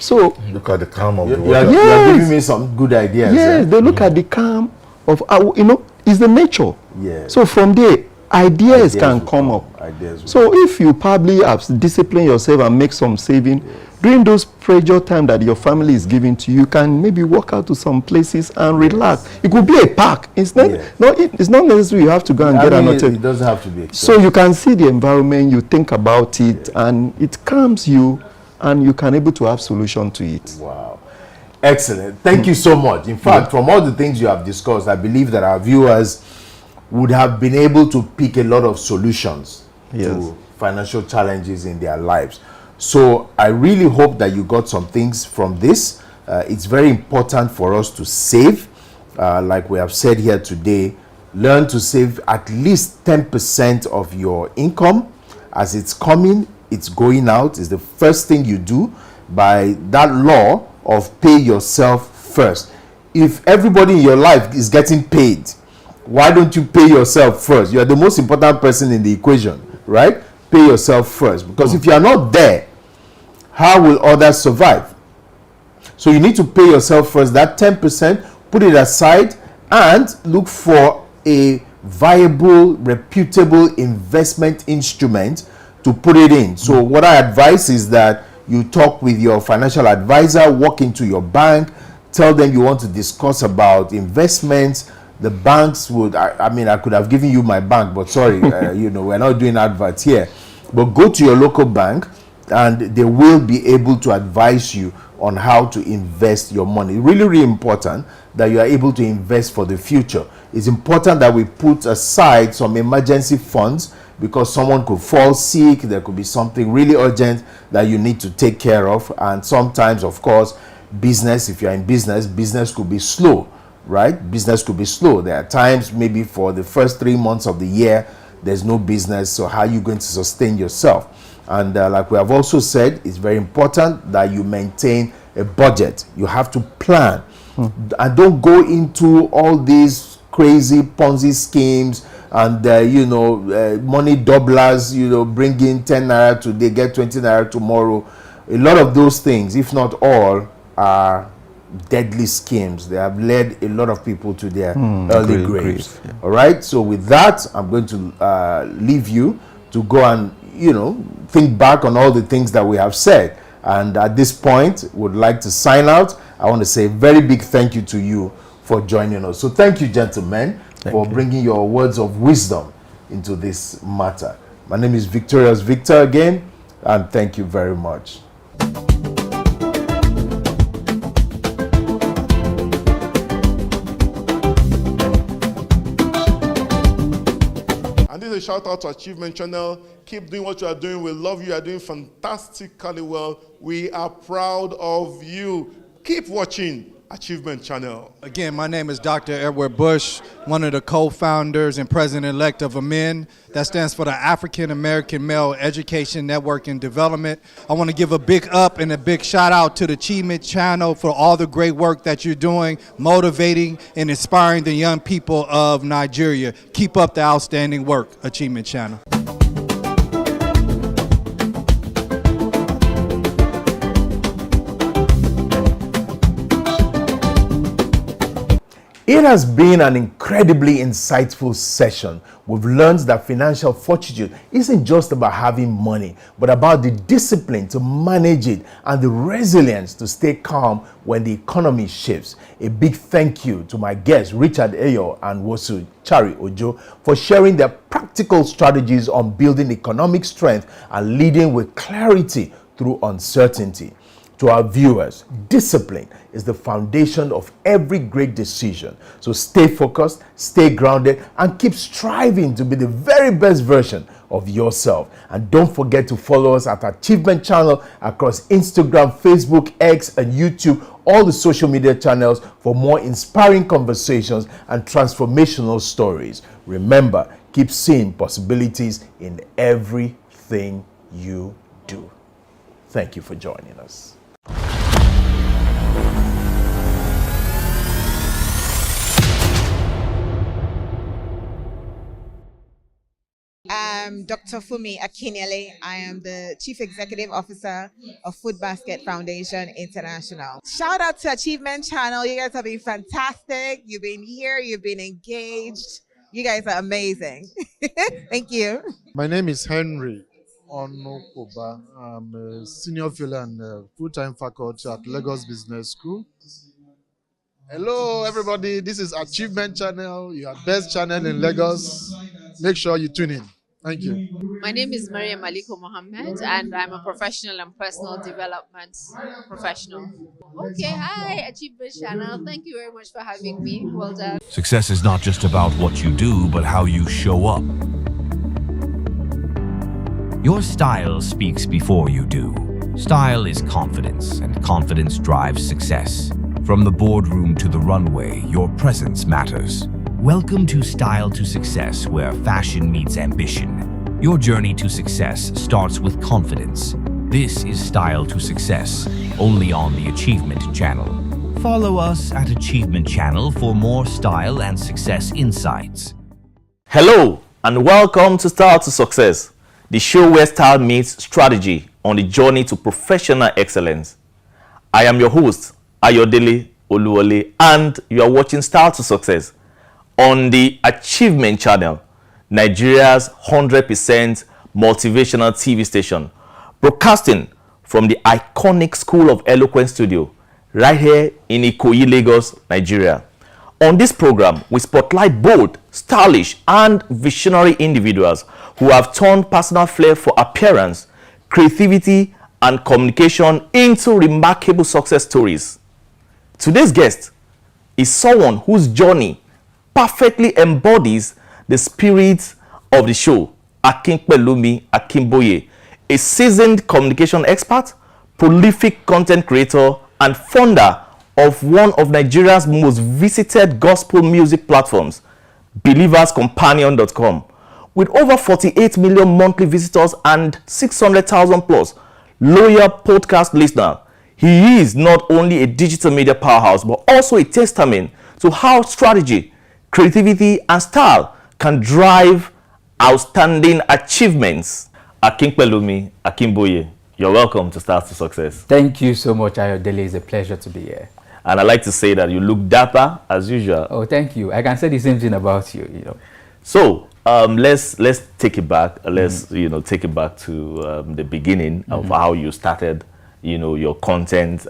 So, Look at the calm of the You water. are, you are Yes. giving me some good ideas. yes, they look at the calm of, it's the nature. Yes. So from there, ideas Ideas can will come up. Ideas will So if you probably have disciplined yourself and make some saving, during those pressure time that your family is giving to you, you can maybe walk out to some places and relax. It could be a park. It's not, Yes. it's not necessary you have to go and get an hotel. It doesn't have to be So you can see the environment, you think about it, and it calms you, and you can able to have solution to it. Wow. Excellent. Thank you so much. In fact, from all the things you have discussed, I believe that our viewers would have been able to pick a lot of solutions Yes. to financial challenges in their lives. So I really hope that you got some things from this. It's very important for us to save. Like we have said here today, learn to save at least 10% of your income. As it's coming, it's going out. It's the first thing you do by that law of pay yourself first. If everybody in your life is getting paid, why don't you pay yourself first? You are the most important person in the equation, right? Pay yourself first. Because if you are not there, how will others survive? So you need to pay yourself first. That 10%, put it aside and look for a viable, reputable investment instrument to put it in. So what I advise is that you talk with your financial advisor, walk into your bank, tell them you want to discuss about investments. The banks would, I mean, I could have given you my bank, but sorry, we're not doing adverts here. But go to your local bank and they will be able to advise you on how to invest your money. Really, really important that you are able to invest for the future. It's important that we put aside some emergency funds because someone could fall sick, there could be something really urgent that you need to take care of. And sometimes, of course, business, if you're in business, business could be slow, right? Business could be slow. There are times maybe for the first 3 months of the year, there's no business. So how are you going to sustain yourself? And like we have also said, it's very important that you maintain a budget. You have to plan. And don't go into all these crazy Ponzi schemes and money doublers, bring in 10 naira today, get 20 naira tomorrow. A lot of those things, if not all, are deadly schemes. They have led a lot of people to their early graves. Yeah. All right. So with that, I'm going to leave you to go and think back on all the things that we have said. And at this point, would like to sign out. I want to say a very big thank you to you for joining us. So thank you, gentlemen, for bringing your words of wisdom into this matter. My name is Victorious Victor again, and thank you very much. And this is a shout out to Achievement Channel. Keep doing what you are doing. We love you. You are doing fantastically well. We are proud of you. Keep watching Achievement Channel. Again, my name is Dr. Edward Bush, one of the co-founders and president-elect of AMEN. That stands for the African American Male Education Network and Development. I want to give a big up and a big shout out to the Achievement Channel for all the great work that you're doing, motivating and inspiring the young people of Nigeria. Keep up the outstanding work, Achievement Channel. It has been an incredibly insightful session. We've learned that financial fortitude isn't just about having money, but about the discipline to manage it and the resilience to stay calm when the economy shifts. A big thank you to my guests, Richard Ayo and Wosu Chari Ojo, for sharing their practical strategies on building economic strength and leading with clarity through uncertainty. To our viewers, discipline is the foundation of every great decision. So stay focused, stay grounded, and keep striving to be the very best version of yourself. And don't forget to follow us at Achievement Channel across Instagram, Facebook, X, and YouTube, all the social media channels for more inspiring conversations and transformational stories. Remember, keep seeing possibilities in everything you do. Thank you for joining us. I'm Dr. Fumi Akinyele. I am the Chief Executive Officer of Food Basket Foundation International. Shout out to Achievement Channel. You guys have been fantastic. You've been here. You've been engaged. You guys are amazing. Thank you. My name is Henry Onokoba. I'm a senior fellow and full-time faculty at Lagos Business School. Hello, everybody. This is Achievement Channel, your best channel in Lagos. Make sure you tune in. Thank you. My name is Mariam Aliko Mohammed, and I'm a professional and personal development professional. Okay, hi, Achievement Channel. Thank you very much for having me. Well done. Success is not just about what you do, but how you show up. Your style speaks before you do. Style is confidence, and confidence drives success. From the boardroom to the runway, your presence matters. Welcome to Style to Success, where fashion meets ambition. Your journey to success starts with confidence. This is Style to Success, only on the Achievement Channel. Follow us at Achievement Channel for more style and success insights. Hello, and welcome to Style to Success, the show where style meets strategy on the journey to professional excellence. I am your host, Ayodele Oluwole, and you are watching Style to Success on the Achievement Channel, Nigeria's 100% motivational TV station, broadcasting from the iconic School of Eloquence studio right here in Ikoyi, Lagos, Nigeria. On this program, we spotlight bold, stylish, and visionary individuals who have turned personal flair for appearance, creativity, and communication into remarkable success stories. Today's guest is someone whose journey perfectly embodies the spirit of the show, Akinpelumi Akinboye, a seasoned communication expert, prolific content creator, and founder of one of Nigeria's most visited gospel music platforms, BelieversCompanion.com. With over 48 million monthly visitors and 600,000 plus loyal podcast listeners, He is not only a digital media powerhouse, but also a testament to how strategy, creativity, and style can drive outstanding achievements. Akinpelumi Akinboye, you're welcome to Start to Success. Thank you so much, Ayodele. It's a pleasure to be here. And I like to say that you look dapper as usual. Oh, thank you. I can say the same thing about you. So let's take it back. Let's take it back to the beginning of how you started, your content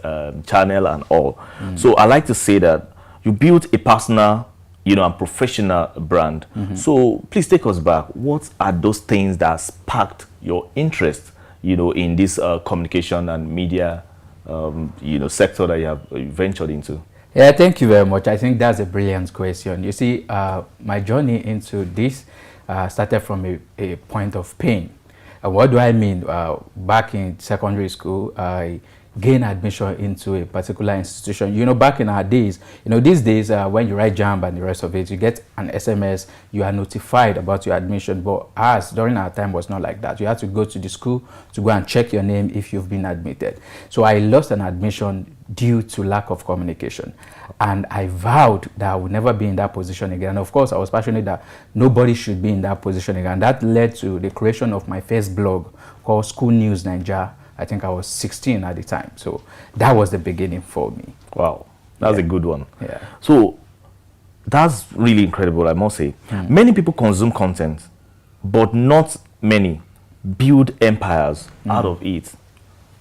channel and all. So I like to say that you built a personal, and professional brand. So please take us back. What are those things that sparked your interest, in this communication and media, sector that you have ventured into? Yeah, thank you very much. I think that's a brilliant question. You see, my journey into this started from a point of pain. What do I mean? Back in secondary school, I gained admission into a particular institution. Back in our days, these days, when you write JAMB and the rest of it, you get an SMS, you are notified about your admission. But ours, during our time, was not like that. You had to go to the school to go and check your name if you've been admitted. So I lost an admission due to lack of communication. And I vowed that I would never be in that position again. And of course, I was passionate that nobody should be in that position again. And that led to the creation of my first blog called School News Nigeria. I think I was 16 at the time. So that was the beginning for me. Wow, that's a good one. Yeah. So that's really incredible, I must say. Many people consume content, but not many build empires out of it.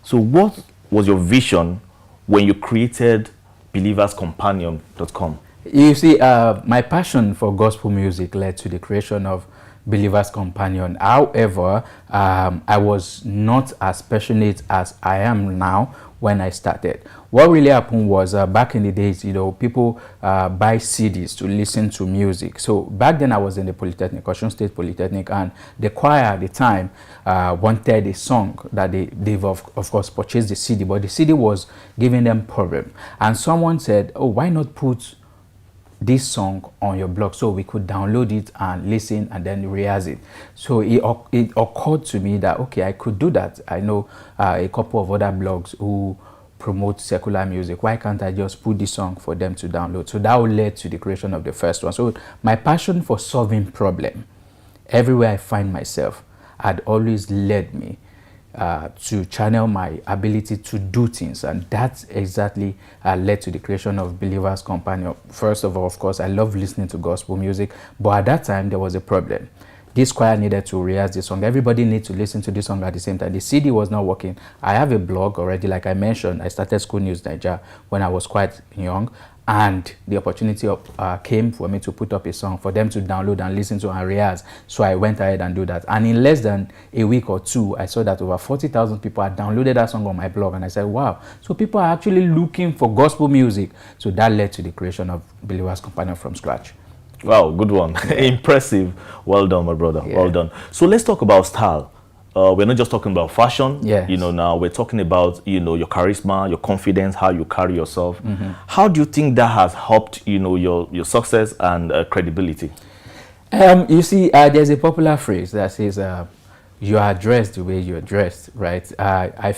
So what was your vision when you created believerscompanion.com? You see, my passion for gospel music led to the creation of Believer's Companion. However, I was not as passionate as I am now when I started. What really happened was back in the days, people buy CDs to listen to music. So back then I was in the Polytechnic, Osun State Polytechnic, and the choir at the time wanted a song that they've of course purchased the CD, but the CD was giving them problem. And someone said, oh, why not put this song on your blog so we could download it and listen and then rehearse it. So it occurred to me that, okay, I could do that. I know a couple of other blogs who promote secular music. Why can't I just put this song for them to download? So that led to the creation of the first one. So my passion for solving problem, everywhere I find myself, had always led me to channel my ability to do things, and that exactly led to the creation of Believer's Companion. First of all, of course, I love listening to gospel music, but at that time there was a problem. This choir needed to rehearse the song. Everybody needs to listen to this song at the same time. The CD was not working. I have a blog already, like I mentioned. I started School News Nigeria when I was quite young, and the opportunity came for me to put up a song for them to download and listen to and rehearse. So I went ahead and do that. And in less than a week or two, I saw that over 40,000 people had downloaded that song on my blog. And I said, wow, so people are actually looking for gospel music. So that led to the creation of Believer's Companion from scratch. Wow, good one. Yeah. Impressive. Well done, my brother. Yeah. Well done. So let's talk about style. We're not just talking about fashion. Yes. Now we're talking about, your charisma, your confidence, how you carry yourself. How do you think that has helped, your success and credibility? You see, there's a popular phrase that says, you are dressed the way you're dressed, right? I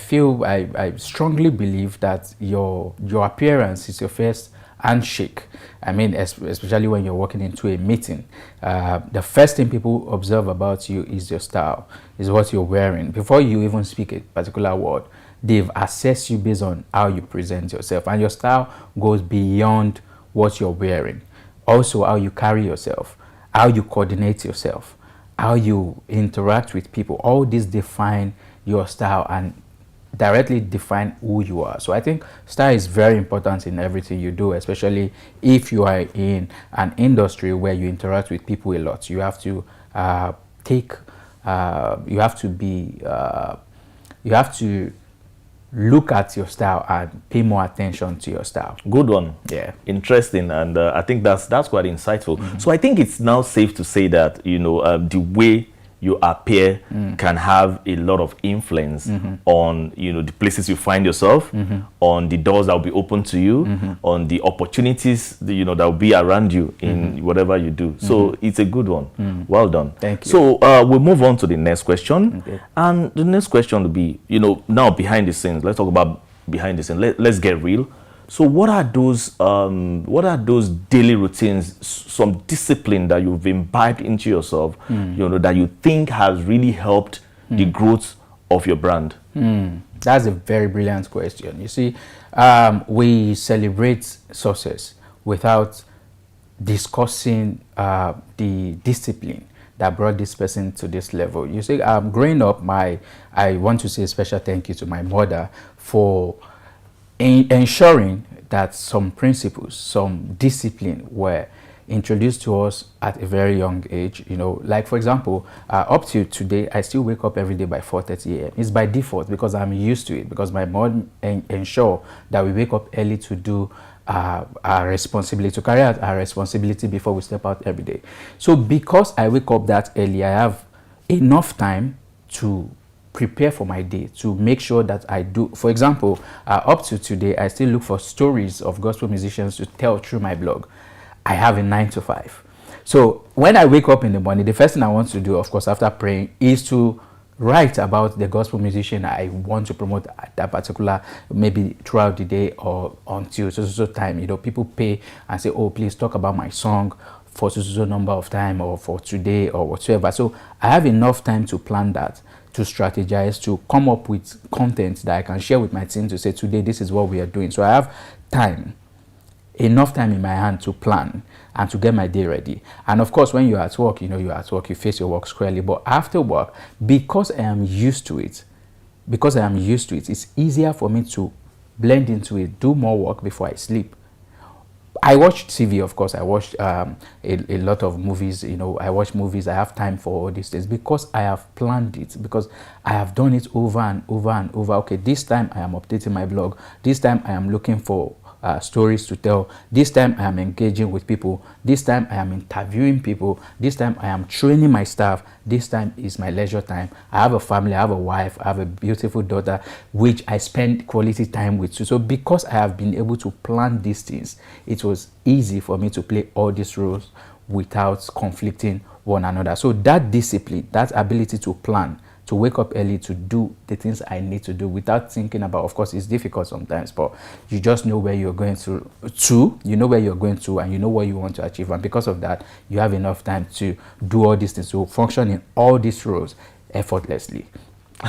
strongly believe that your appearance is your first handshake. I mean, especially when you're walking into a meeting, the first thing people observe about you is your style, is what you're wearing. Before you even speak a particular word, they've assessed you based on how you present yourself. And your style goes beyond what you're wearing. Also, how you carry yourself, how you coordinate yourself, how you interact with people. All these define your style and directly define who you are. So I think style is very important in everything you do, especially if you are in an industry where you interact with people a lot. You have to you have to look at your style and pay more attention to your style. Good one. Yeah. Interesting. And I think that's quite insightful. So I think it's now safe to say that, the way you appear can have a lot of influence on the places you find yourself, on the doors that will be open to you, on the opportunities that will be around you in whatever you do. So it's a good one. Well done. Thank you. So we'll move on to the next question. Okay. And the next question will be, now behind the scenes, let's talk about behind this, and let's get real. So what are those daily routines, some discipline that you've imbibed into yourself, that you think has really helped the growth of your brand? That's a very brilliant question. You see, we celebrate success without discussing the discipline that brought this person to this level. You see, growing up, I want to say a special thank you to my mother for ensuring that some principles, some discipline were introduced to us at a very young age. Like for example, up to today, I still wake up every day by 4:30 a.m. It's by default because I'm used to it, because my mom ensure that we wake up early to do our responsibility, to carry out our responsibility before we step out every day. So because I wake up that early, I have enough time to prepare for my day, to make sure that I do. For example, up to today, I still look for stories of gospel musicians to tell through my blog. I have a 9 to 5. So when I wake up in the morning, the first thing I want to do, of course, after praying, is to write about the gospel musician I want to promote at that particular, maybe throughout the day or until so time. People pay and say, oh, please talk about my song for so number of time or for today or whatsoever. So I have enough time to plan that, to strategize, to come up with content that I can share with my team to say, today, this is what we are doing. So I have enough time in my hand to plan and to get my day ready. And of course, when you're at work, you're at work, you face your work squarely. But after work, because I am used to it, it's easier for me to blend into it, do more work before I sleep. I watch TV, of course. I watch a lot of movies. I watch movies. I have time for all these things because I have planned it, because I have done it over and over and over. Okay, this time I am updating my blog. This time I am looking for stories to tell. This time I am engaging with people. This time I am interviewing people. This time I am training my staff. This time is my leisure time. I have a family, I have a wife, I have a beautiful daughter, which I spend quality time with too. So because I have been able to plan these things, it was easy for me to play all these roles without conflicting one another. So that discipline, that ability to plan, to wake up early, to do the things I need to do without thinking about, of course, it's difficult sometimes, but you just know where you're going you know where you're going to, and you know what you want to achieve. And because of that, you have enough time to do all these things, to function in all these roles effortlessly.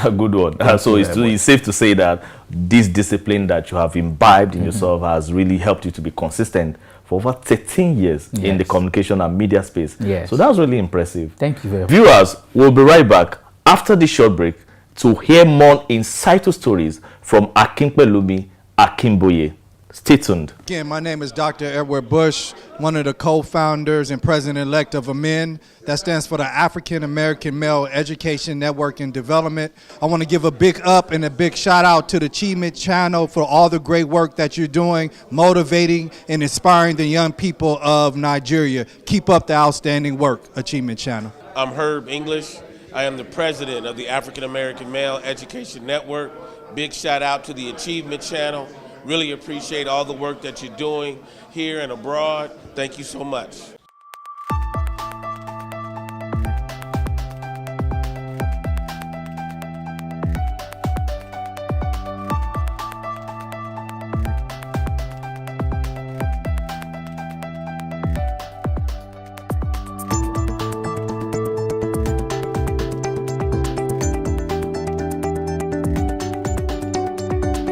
A good one. So it's safe to say that this discipline that you have imbibed in yourself has really helped you to be consistent for over 13 years in the communication and media space. So that's really impressive. Thank you very much. Viewers, we'll be right back after this short break to hear more insightful stories from Akinpelumi Akinboye. Stay tuned. Again, my name is Dr. Edward Bush, one of the co-founders and president-elect of AMEN. That stands for the African American Male Education Network and Development. I want to give a big up and a big shout out to the Achievement Channel for all the great work that you're doing, motivating and inspiring the young people of Nigeria. Keep up the outstanding work, Achievement Channel. I'm Herb English. I am the president of the African American Male Education Network. Big shout out to the Achievement Channel. Really appreciate all the work that you're doing here and abroad. Thank you so much.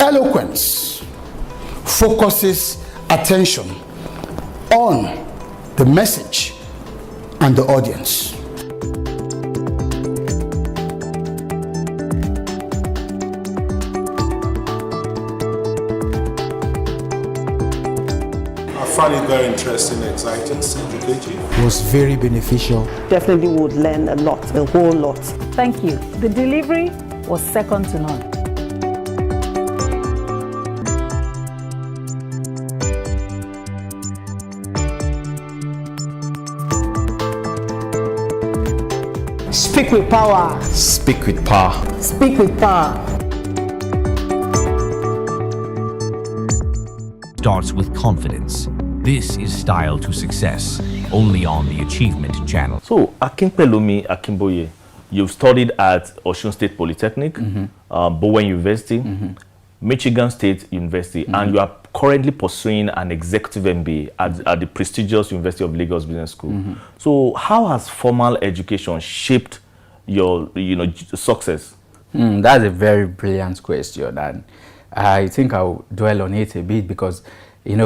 Eloquence focuses attention on the message and the audience. I find it very interesting, exciting, educative. It was very beneficial. Definitely would learn a lot, a whole lot. Thank you. The delivery was second to none. Speak with power. Speak with power. Speak with power. Starts with confidence. This is Style to Success, only on the Achievement Channel. So, Akinpelumi Akinboye, you've studied at Osun State Polytechnic, Bowen University. Michigan State University, and you are currently pursuing an executive MBA at the prestigious University of Lagos Business School. So how has formal education shaped your success? That's a very brilliant question, and I think I'll dwell on it a bit because, a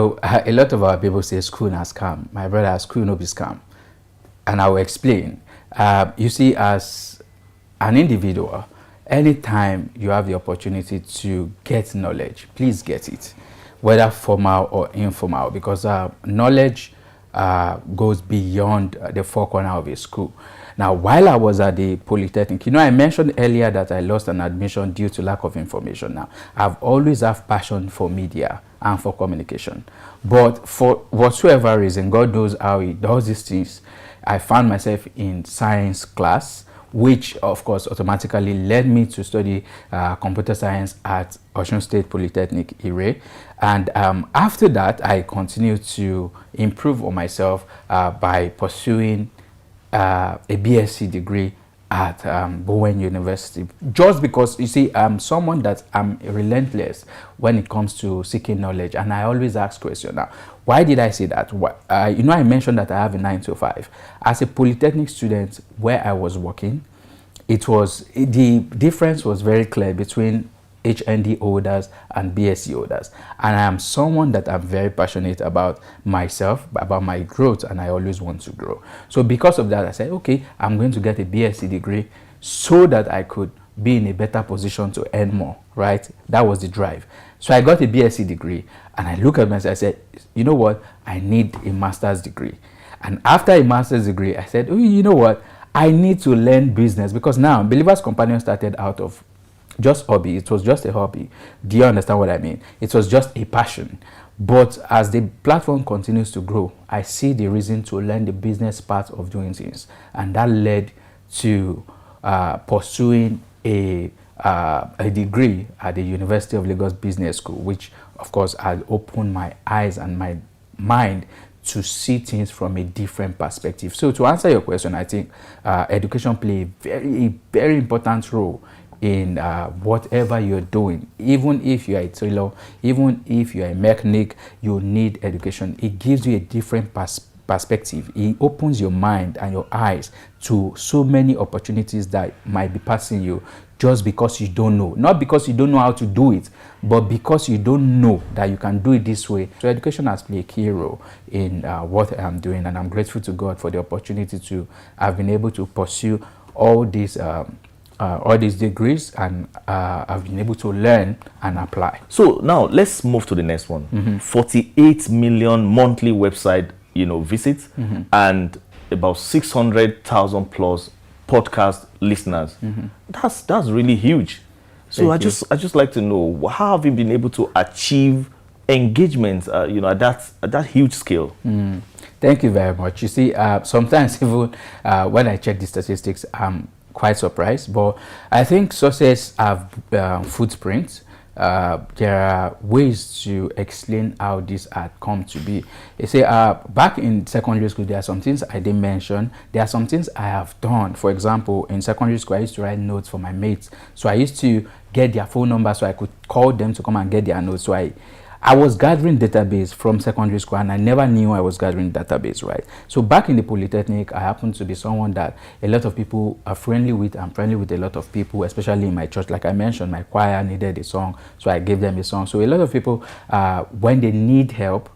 lot of our people say school na scam. My brother, school no be scam. And I will explain. You see, as an individual, anytime you have the opportunity to get knowledge, please get it, whether formal or informal, because knowledge goes beyond the four corners of a school. Now, while I was at the Polytechnic, I mentioned earlier that I lost an admission due to lack of information. Now, I've always have passion for media and for communication. But for whatsoever reason, God knows how He does these things, I found myself in science class, which of course automatically led me to study computer science at Osun State Polytechnic, Ire. And after that, I continued to improve on myself by pursuing a BSc degree at Bowen University. Just because, you see, I'm someone that I'm relentless when it comes to seeking knowledge, and I always ask questions. Now, why did I say that? I mentioned that I have a 9 to 5. As a Polytechnic student where I was working, the difference was very clear between HND holders and BSc holders. And I am someone that I'm very passionate about myself, about my growth, and I always want to grow. So because of that, I said, okay, I'm going to get a BSc degree so that I could be in a better position to earn more, right? That was the drive. So I got a BSc degree, and I look at myself, I said, you know what? I need a master's degree. And after a master's degree, I said, oh, you know what? I need to learn business, because now Believers Companion started out of just hobby. It was just a hobby. Do you understand what I mean? It was just a passion. But as the platform continues to grow, I see the reason to learn the business part of doing things. And that led to pursuing a degree at the University of Lagos Business School, which of course had opened my eyes and my mind to see things from a different perspective. So to answer your question, I think education plays a very important role in whatever you're doing. Even if you're a tailor, even if you're a mechanic, you need education. It gives you a different perspective. It opens your mind and your eyes to so many opportunities that might be passing you just because you don't know. Not because you don't know how to do it, but because you don't know that you can do it this way. So education has played a key role in what I'm doing, and I'm grateful to God for the opportunity to have been able to pursue all these degrees, and I've been able to learn and apply. So now let's move to the next one. 48 million monthly website visits, and about 600,000 plus podcast listeners. That's really huge. So I just like to know, how have you been able to achieve engagement at that huge scale? Thank you very much. You see, sometimes even when I check the statistics, I'm quite surprised, but I think success have footprints. There are ways to explain how this had come to be. You say, back in secondary school, there are some things I didn't mention. There are some things I have done. For example, in secondary school, I used to write notes for my mates. So I used to get their phone number so I could call them to come and get their notes. So I was gathering database from secondary school, and I never knew I was gathering database, right? So back in the Polytechnic, I happened to be someone that a lot of people are friendly with. I'm friendly with a lot of people, especially in my church. Like I mentioned, my choir needed a song, so I gave them a song. So a lot of people, when they need help,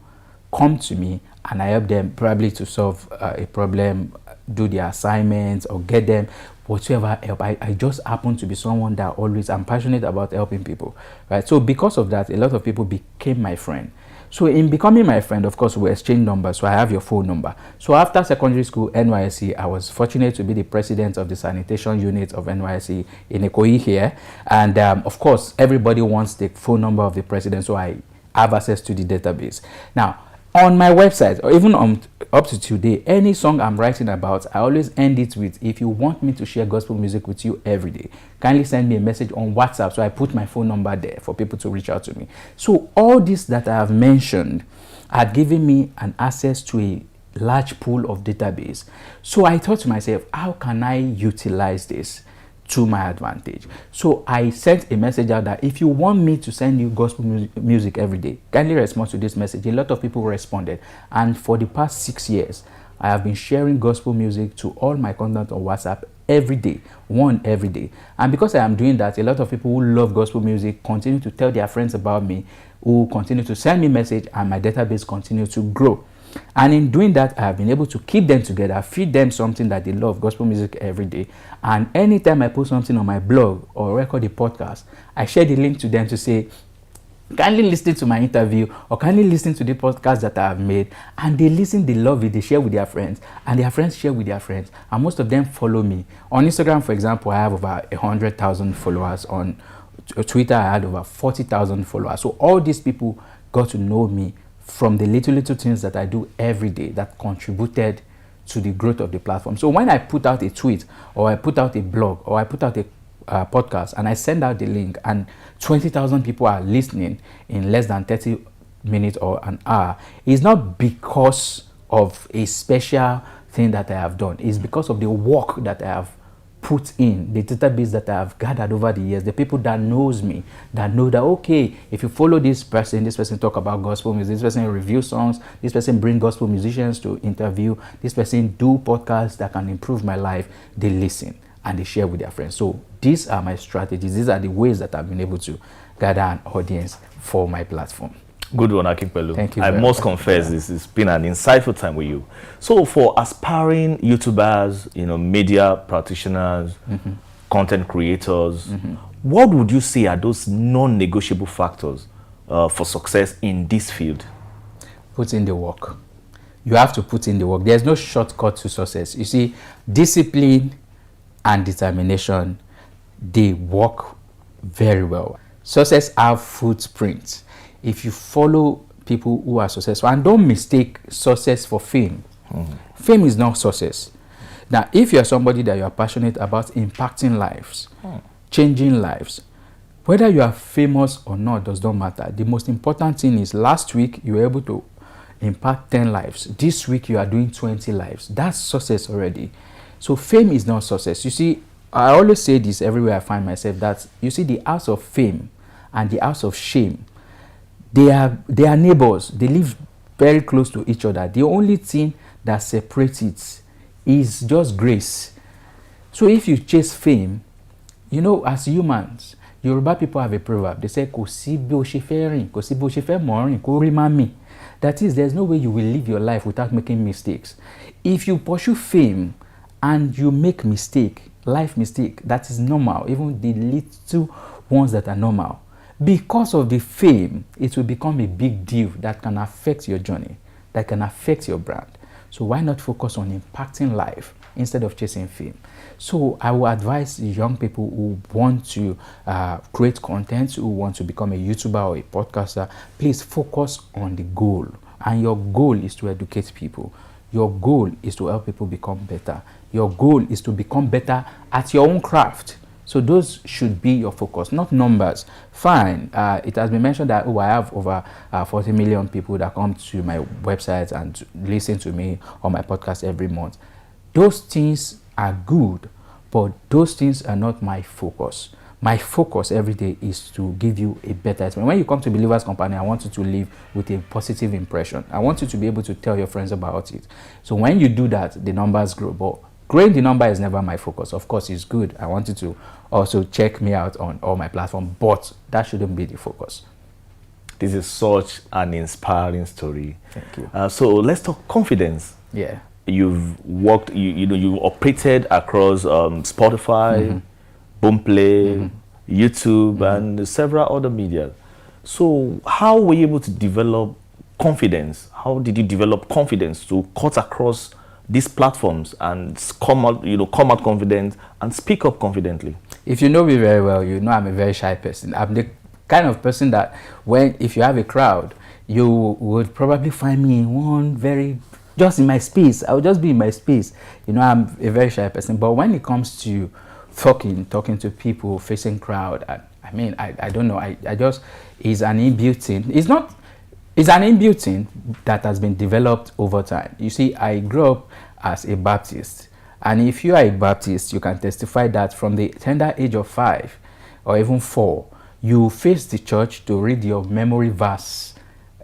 come to me, and I help them probably to solve a problem, do their assignments, or get them whatever help. I just happen to be someone that I'm passionate about helping people, right? So because of that, a lot of people became my friend. So in becoming my friend, of course, we exchange numbers. So I have your phone number. So after secondary school, NYSC, I was fortunate to be the president of the sanitation unit of NYSC in Ikoyi here. And of course, everybody wants the phone number of the president, so I have access to the database. Now, on my website, or even up to today, any song I'm writing about, I always end it with, if you want me to share gospel music with you every day, kindly send me a message on WhatsApp. So I put my phone number there for people to reach out to me. So all this that I have mentioned are giving me an access to a large pool of database. So I thought to myself, how can I utilize this to my advantage. So I sent a message out that if you want me to send you gospel music every day, kindly respond to this message. A lot of people responded, and for the past 6 years I have been sharing gospel music to all my content on WhatsApp every day, one every day. And because I am doing that, a lot of people who love gospel music continue to tell their friends about me, who continue to send me message, and my database continues to grow. And in doing that, I have been able to keep them together, feed them something that they love, gospel music, every day. And anytime I post something on my blog or record a podcast, I share the link to them to say, kindly listen to my interview or kindly listen to the podcast that I have made. And they listen, they love it, they share with their friends, and their friends share with their friends. And most of them follow me. On Instagram, for example, I have over 100,000 followers. On Twitter, I had over 40,000 followers. So all these people got to know me from the little things that I do every day that contributed to the growth of the platform. So when I put out a tweet, or I put out a blog, or I put out a podcast, and I send out the link, and 20,000 people are listening in less than 30 minutes or an hour, it's not because of a special thing that I have done. It's because of the work that I have put in, the database that I have gathered over the years, the people that knows me, that know that, okay, if you follow this person talk about gospel music, this person review songs, this person bring gospel musicians to interview, this person do podcasts that can improve my life, they listen and they share with their friends. So these are my strategies. These are the ways that I've been able to gather an audience for my platform. Good one, Akinpelu. Thank you. I must confess, this has been an insightful time with you. So for aspiring YouTubers, media practitioners, content creators, what would you say are those non-negotiable factors for success in this field? Put in the work. You have to put in the work. There's no shortcut to success. You see, discipline and determination, they work very well. Success have footprints. If you follow people who are successful, and don't mistake success for fame. Fame is not success. Now, if you are somebody that you are passionate about impacting lives, changing lives, whether you are famous or not does not matter. The most important thing is last week you were able to impact 10 lives. This week you are doing 20 lives. That's success already. So fame is not success. You see, I always say this everywhere I find myself, that you see the house of fame and the house of shame, they are neighbors. They live very close to each other. The only thing that separates it is just grace. So if you chase fame, as humans, Yoruba people have a proverb. They say, "Kò sí bí o ṣe fẹ́ rìn, kò sí bí o ṣe fẹ́ mọ̀ rìn, kó rí má mì." That is, there's no way you will live your life without making mistakes. If you pursue fame and you make life mistake, that is normal, even the little ones that are normal. Because of the fame, it will become a big deal that can affect your journey, that can affect your brand. So why not focus on impacting life instead of chasing fame? So I will advise young people who want to create content, who want to become a YouTuber or a podcaster, please focus on the goal. And your goal is to educate people. Your goal is to help people become better. Your goal is to become better at your own craft. So those should be your focus, not numbers. Fine, it has been mentioned that, I have over 40 million people that come to my website and listen to me on my podcast every month. Those things are good, but those things are not my focus. My focus every day is to give you a better experience. When you come to Believers Company, I want you to live with a positive impression. I want you to be able to tell your friends about it. So when you do that, the numbers grow. But growing the number is never my focus. Of course, it's good. I want you to also check me out on all my platforms, but that shouldn't be the focus. This is such an inspiring story. Thank you. So let's talk confidence. Yeah. You've worked, you operated across Spotify, Boomplay, YouTube, and several other media. So how were you able to develop confidence? How did you develop confidence to cut across these platforms and come out confident and speak up confidently? If you know me very well, you know I'm a very shy person. I'm the kind of person that if you have a crowd, you would probably find me in just in my space. I would just be in my space. I'm a very shy person. But when it comes to talking to people, facing crowd, I don't know. It's an inbuilt thing. It's an inbuilt thing that has been developed over time. You see, I grew up as a Baptist, And if you are a Baptist, you can testify that from the tender age of 5 or even 4, you face the church to read your memory verse.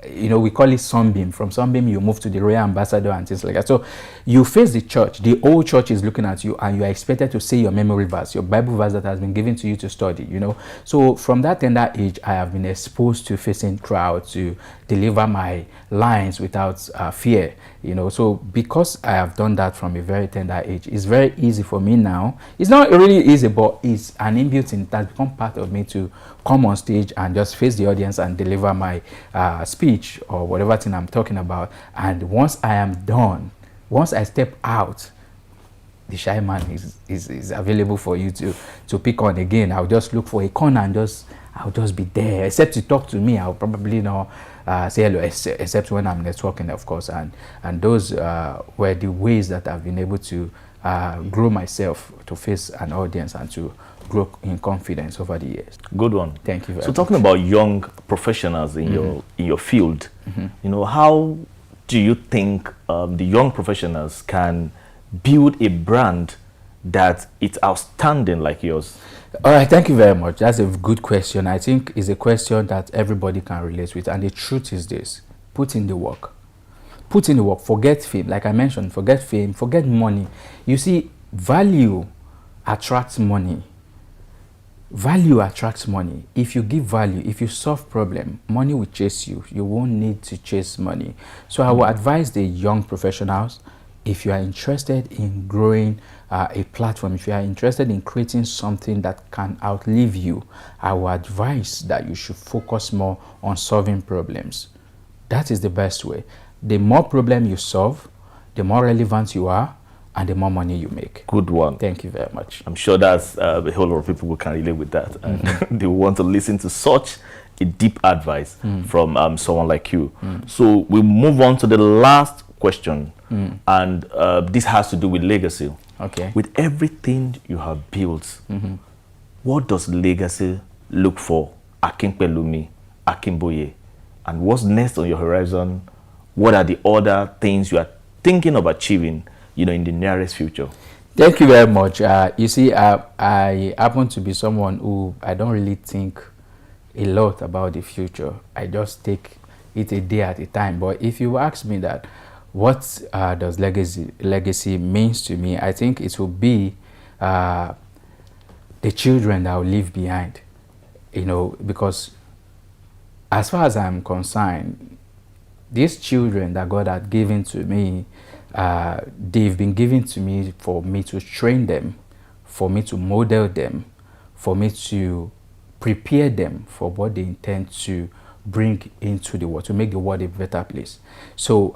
You know, we call it Sunbeam. From Sunbeam, you move to the Royal Ambassador and things like that. So you face the church. The whole church is looking at you, and you are expected to say your memory verse, your Bible verse that has been given to you to study, you know. So from that tender age, I have been exposed to facing crowds, to deliver my lines without fear, you know. So because I have done that from a very tender age, it's very easy for me now. It's not really easy, but it's an inbuilt in that become part of me to come on stage and just face the audience and deliver my speech or whatever thing I'm talking about. And once I am done, once I step out, the shy man is available for you to pick on again. I'll just look for a corner and I'll just be there. Except to talk to me, I'll probably not say hello, except when I'm networking, of course. And those were the ways that I've been able to grow myself to face an audience and to grow in confidence over the years. Good one. Thank you very much. So talking about young professionals in your field, you know, how do you think the young professionals can build a brand that it's outstanding like yours? All right, thank you very much. That's a good question. I think it's a question that everybody can relate with. And the truth is this: put in the work. Put in the work. Forget fame. Like I mentioned, forget fame, forget money. You see, value attracts money. Value attracts money. If you give value, if you solve problem, money will chase you. You won't need to chase money. So I will advise the young professionals, if you are interested in growing a platform, if you are interested in creating something that can outlive you, I will advise that you should focus more on solving problems. That is the best way. The more problem you solve, the more relevant you are, and the more money you make. Good one. Thank you very much. I'm sure that's a whole lot of people who can relate with that. And they want to listen to such a deep advice from someone like you. So we'll move on to the last question. And this has to do with legacy. Okay. With everything you have built, what does legacy look for? Akinpelumi, Akinboye. And what's next on your horizon? What are the other things you are thinking of achieving, you know, in the nearest future? Thank you very much. You see, I happen to be someone who I don't really think a lot about the future. I just take it a day at a time. But if you ask me that, what does legacy means to me, I think it will be the children that I will leave behind. You know, because as far as I'm concerned, these children that God had given to me, they've been given to me for me to train them, for me to model them, for me to prepare them for what they intend to bring into the world, to make the world a better place. So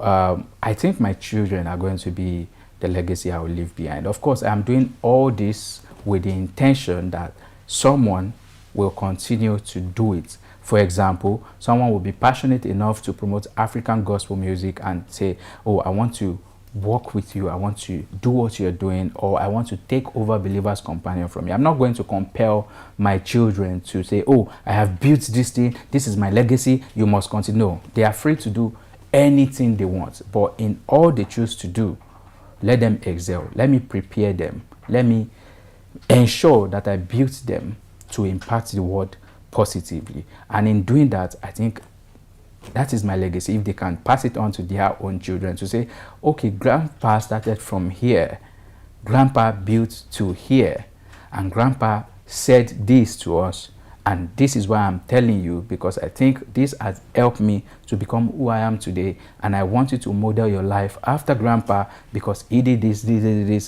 I think my children are going to be the legacy I will leave behind. Of course, I'm doing all this with the intention that someone will continue to do it. For example, someone will be passionate enough to promote African gospel music and say, oh, I want to work with you, I want to do what you're doing, or I want to take over Believer's Companion from you. I'm not going to compel my children to say, oh, I have built this thing, this is my legacy, you must continue. No, they are free to do anything they want, but in all they choose to do, let them excel. Let me prepare them. Let me ensure that I built them to impact the world positively. And in doing that, I think that is my legacy. If they can pass it on to their own children, to say, okay, grandpa started from here, grandpa built to here, and grandpa said this to us, and this is why I'm telling you, because I think this has helped me to become who I am today, and I want you to model your life after grandpa, because he did this,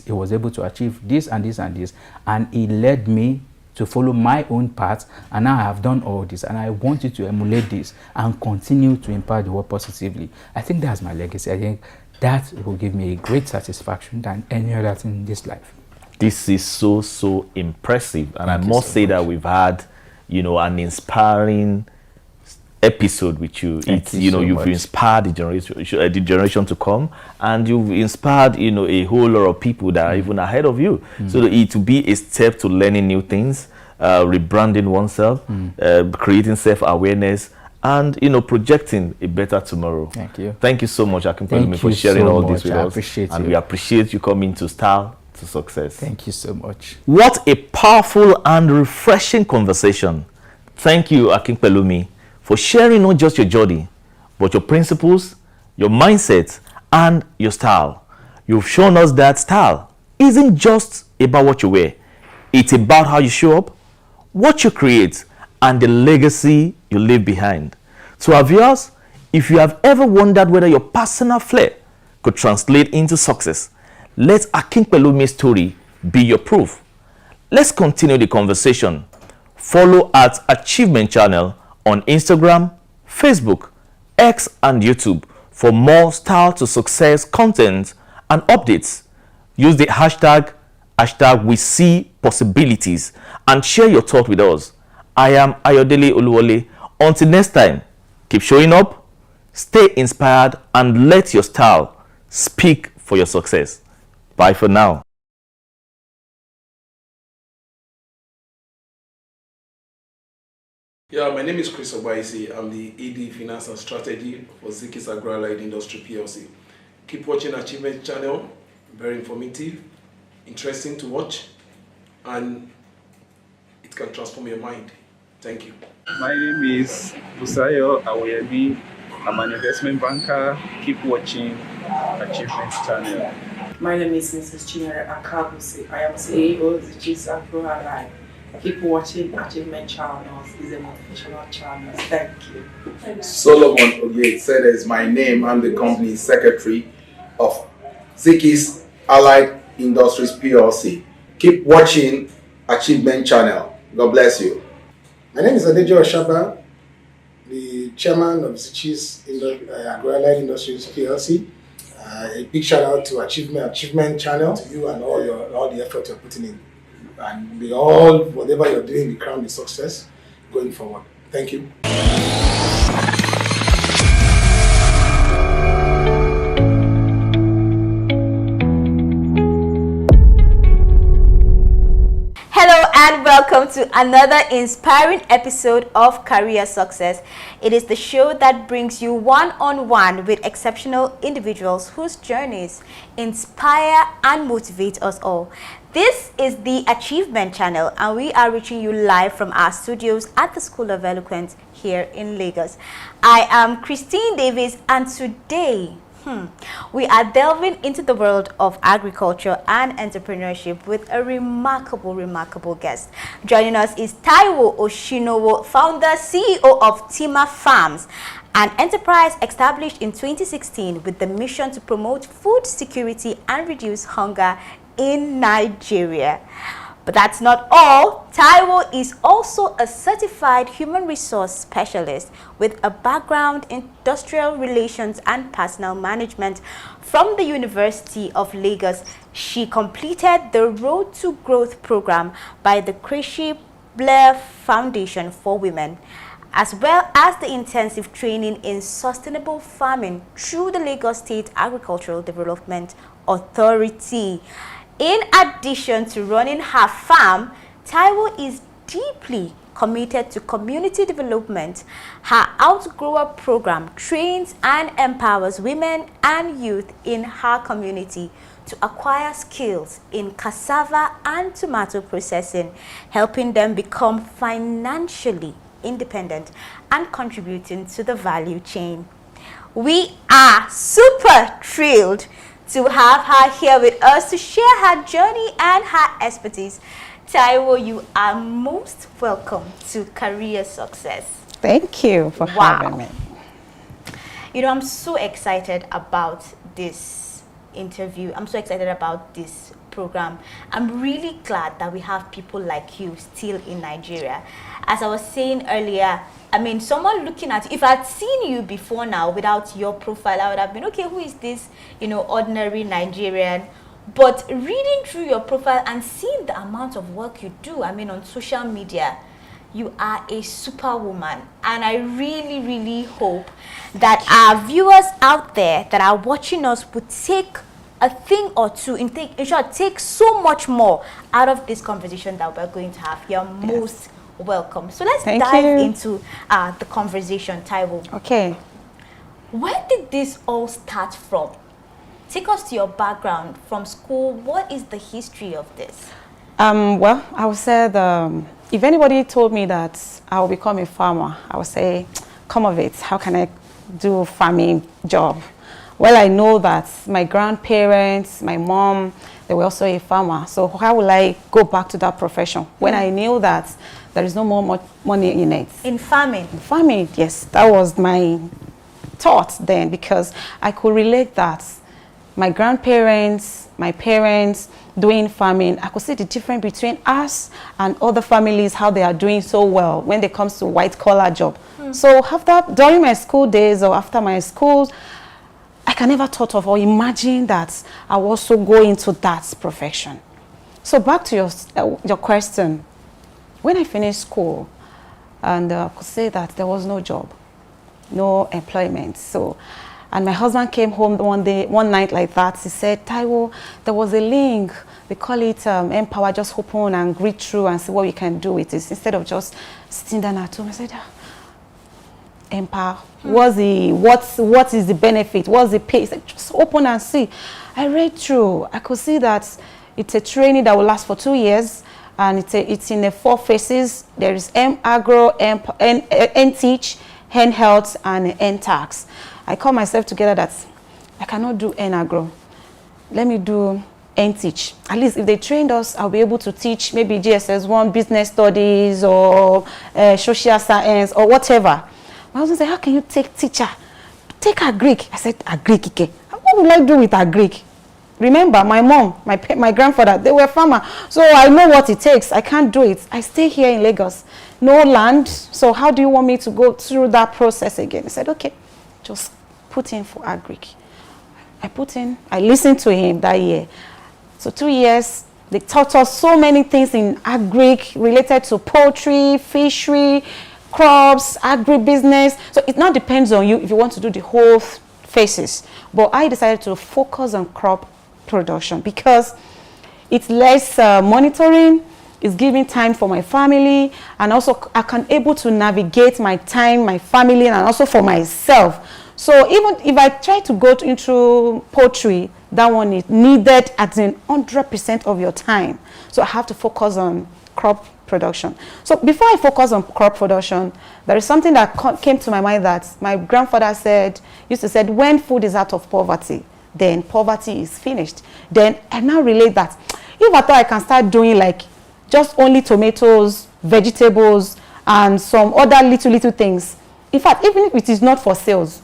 he was able to achieve this and this and this, and he led me to follow my own path, and now I have done all this, and I want you to emulate this and continue to impact the world positively. I think that's my legacy. I think that will give me a great satisfaction than any other thing in this life. This is so impressive, and I must say that we've had, you know, an inspiring episode with you. You've inspired the generation to come, and you've inspired, you know, a whole lot of people that are even ahead of you. So it will be a step to learning new things, rebranding oneself, creating self-awareness, and, you know, projecting a better tomorrow. Thank you. Thank you so much, Akinpelumi, for sharing all this with us. I appreciate and you. we appreciate you coming to Style to Success. Thank you so much. What a powerful and refreshing conversation. Thank you, Akinpelumi, for sharing not just your journey, but your principles, your mindset, and your style. You've shown us that style isn't just about what you wear. It's about how you show up, what you create, and the legacy you leave behind. To our viewers, if you have ever wondered whether your personal flair could translate into success, let Akinpelumi's story be your proof. Let's continue the conversation. Follow at Achievement Channel on Instagram, Facebook, X, and YouTube for more Style to Success content and updates. Use the hashtag we see possibilities and share your thought with us. I am Ayodele Oluwole. Until next time, keep showing up, stay inspired, and let your style speak for your success. Bye for now. Yeah, my name is Chris Obaisi. I'm the ED Finance and Strategy for Zikis Agro-Allied Industry PLC. Keep watching Achievement Channel. Very informative, interesting to watch, and it can transform your mind. Thank you. My name is Busayo Awoyemi. I'm an investment banker. Keep watching Achievement Channel. My name is Mrs. Chinyere Akabusi. I am CEO of Zikis Agro-Allied. Keep watching Achievement Channels. It's a motivational channel. Thank you. Solomon Oye said is my name. I'm the company secretary of Zikis Allied Industries PLC. Keep watching Achievement Channel. God bless you. My name is Adejo Oshaba, the chairman of Zikis Agro-Allied Industries PLC. A big shout out to Achievement Channel, to you and all the effort you're putting in. And we all, whatever you're doing, we crown the success going forward. Thank you. Hello and welcome to another inspiring episode of Career Success. It is the show that brings you one-on-one with exceptional individuals whose journeys inspire and motivate us all. This is the Achievement Channel, and we are reaching you live from our studios at the School of Eloquence here in Lagos. I am Christine Davis, and today we are delving into the world of agriculture and entrepreneurship with a remarkable guest. Joining us is Taiwo Oshinowo, founder, CEO of Tima Farms, an enterprise established in 2016 with the mission to promote food security and reduce hunger in Nigeria. But that's not all. Taiwo is also a certified human resource specialist with a background in industrial relations and personnel management from the University of Lagos. She completed the Road to Growth program by the Creshi Blair Foundation for Women, as well as the intensive training in sustainable farming through the Lagos State Agricultural Development Authority. In addition to running her farm, Taiwo is deeply committed to community development. Her Outgrower program trains and empowers women and youth in her community to acquire skills in cassava and tomato processing, helping them become financially independent and contributing to the value chain. We are super thrilled to have her here with us to share her journey and her expertise. Taiwo, you are most welcome to Career Success. Thank you for having me. You know, I'm so excited about this interview. I'm so excited about this program. I'm really glad that we have people like you still in Nigeria. As I was saying earlier, I mean, someone looking at you, if I'd seen you before now without your profile, I would have been, okay, who is this, ordinary Nigerian? But reading through your profile and seeing the amount of work you do, I mean, on social media, you are a superwoman. And I really, really hope that our viewers out there that are watching us would take a thing or two, in short, take so much more out of this conversation that we're going to have. You're most welcome. So let's dive into the conversation, Taiwo. Okay. Where did this all start from? Take us to your background from school. What is the history of this? Well, I would say if anybody told me that I will become a farmer, I would say, come of it. How can I do a farming job? Well, I know that my grandparents, my mom, they were also a farmer. So how will I go back to that profession when I knew that there is no more money in it? In farming? In farming, yes. That was my thought then, because I could relate that. My grandparents, my parents doing farming, I could see the difference between us and other families, how they are doing so well when it comes to white collar job. So during my school days or after my schools, I can never thought of or imagine that I will also go into that profession. So back to your question, when I finished school, and I could say that there was no job, no employment. And my husband came home one night like that. He said, Taiwo, there was a link. They call it Empower. Just open and read through and see what we can do with it. Instead of just sitting down at home, I said, Empower. What is the benefit? What's the pay? He said, just open and see. I read through. I could see that it's a training that will last for 2 years. And it's in the 4 phases. There is M-Agro, N-Teach, N-Health, and N-Tax. I call myself together that I cannot do N-Agro. Let me do N-Teach. At least if they trained us, I'll be able to teach maybe GSS1, business studies, or social science, or whatever. My husband said, how can you take teacher? Take Agric. I said, Agric, what will I do with Agric? Remember, my mom, my grandfather, they were farmer. So I know what it takes. I can't do it. I stay here in Lagos. No land. So how do you want me to go through that process again? I said, okay, just put in for Agric. I listened to him that year. So 2 years, they taught us so many things in Agric related to poultry, fishery, crops, agribusiness. So it now depends on you if you want to do the whole phases. But I decided to focus on crop production because it's less monitoring, it's giving time for my family, and also I can able to navigate my time, my family, and also for myself. So even if I try to go into poultry, that one is needed at 100% of your time. So I have to focus on crop production. So before I focus on crop production, there is something that came to my mind that my grandfather used to say, when food is out of poverty, then poverty is finished. Then I now relate that if I thought I can start doing like just only tomatoes, vegetables, and some other little things. In fact, even if it is not for sales,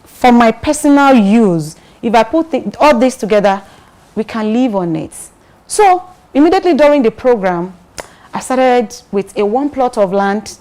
for my personal use, if I put all this together, we can live on it. So immediately during the program, I started with a 1 plot of land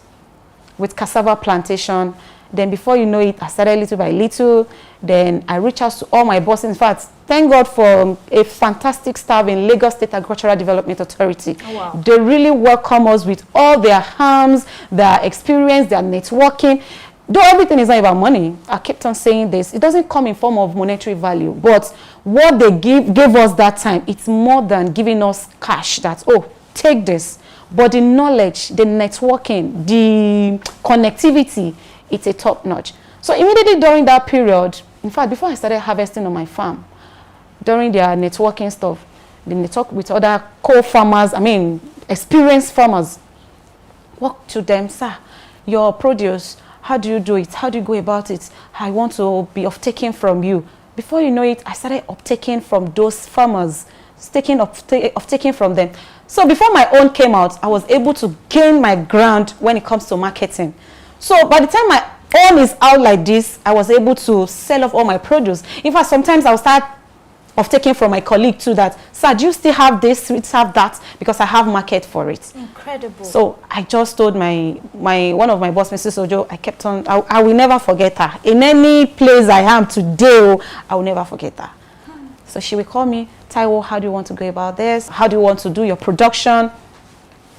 with cassava plantation. Then before you know it, I started little by little. Then I reached out to all my bosses. In fact, thank God for a fantastic staff in Lagos State Agricultural Development Authority. Oh, wow. They really welcome us with all their harms, their experience, their networking. Though everything is not about money, I kept on saying this. It doesn't come in form of monetary value, but what they gave us that time, it's more than giving us cash. That, oh, take this. But the knowledge, the networking, the connectivity, it's a top notch. So immediately during that period, in fact, before I started harvesting on my farm, during their networking stuff, they talk with other co-farmers, experienced farmers. Walk to them, sir, your produce, how do you do it? How do you go about it? I want to be off-taking from you. Before you know it, I started off-taking from those farmers, off-taking from them. So before my own came out, I was able to gain my ground when it comes to marketing. So by the time my own is out like this, I was able to sell off all my produce. In fact, sometimes I'll start off-taking from my colleague too that, sir, do you still have this, do you have that? Because I have market for it. Incredible. So I just told one of my boss, Mrs. Ojo, I kept on, I will never forget her. In any place I am today, I will never forget her. So she will call me, Taiwo, how do you want to go about this? How do you want to do your production?